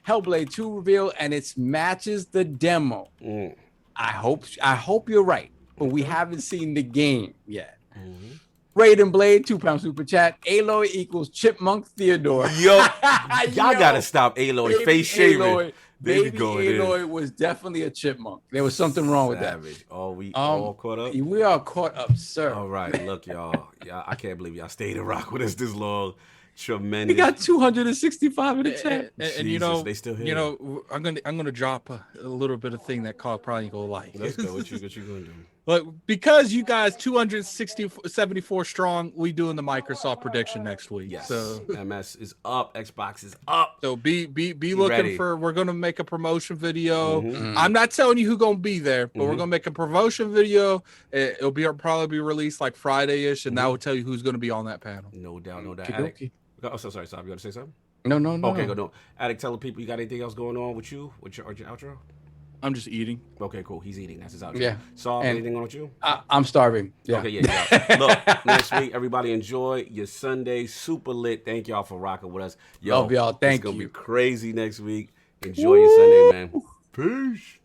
Hellblade 2 reveal, and it matches the demo. I hope you're right, but we haven't seen the game yet. Raiden Blade, £2 super chat. Aloy equals Chipmunk Theodore. Y'all gotta stop Aloy face shaving. Baby Aloy was definitely a chipmunk. There was something wrong with that. Oh, we all caught up? We are caught up, sir. All right, look, y'all. I can't believe y'all stayed and rock with us this long. Tremendous. We got 265 in the chat. And you know, they still here. You know, I'm gonna drop a little bit of thing that Carl probably ain't gonna like. Let's go. What you gonna do? But because you guys 274 strong, we doing the Microsoft prediction next week. Yes. So MS is up, Xbox is up. So be looking ready. for. We're gonna make a promotion video. I'm not telling you who gonna be there, but we're gonna make a promotion video. It'll probably be released like Friday-ish, and that will tell you who's gonna be on that panel. No doubt, no doubt. Addict. Oh, so sorry, you got to say something? No. Okay, go no. Addict, tell the people you got anything else going on with you? With your outro? I'm just eating. Okay, cool. He's eating. That's his outro. Yeah. Saul, anything on with you? I'm starving. Yeah. Okay, yeah. Look, next week, everybody enjoy your Sunday. Super lit. Thank y'all for rocking with us. Love y'all. Thank you. It's going to be crazy next week. Enjoy your Sunday, man. Peace.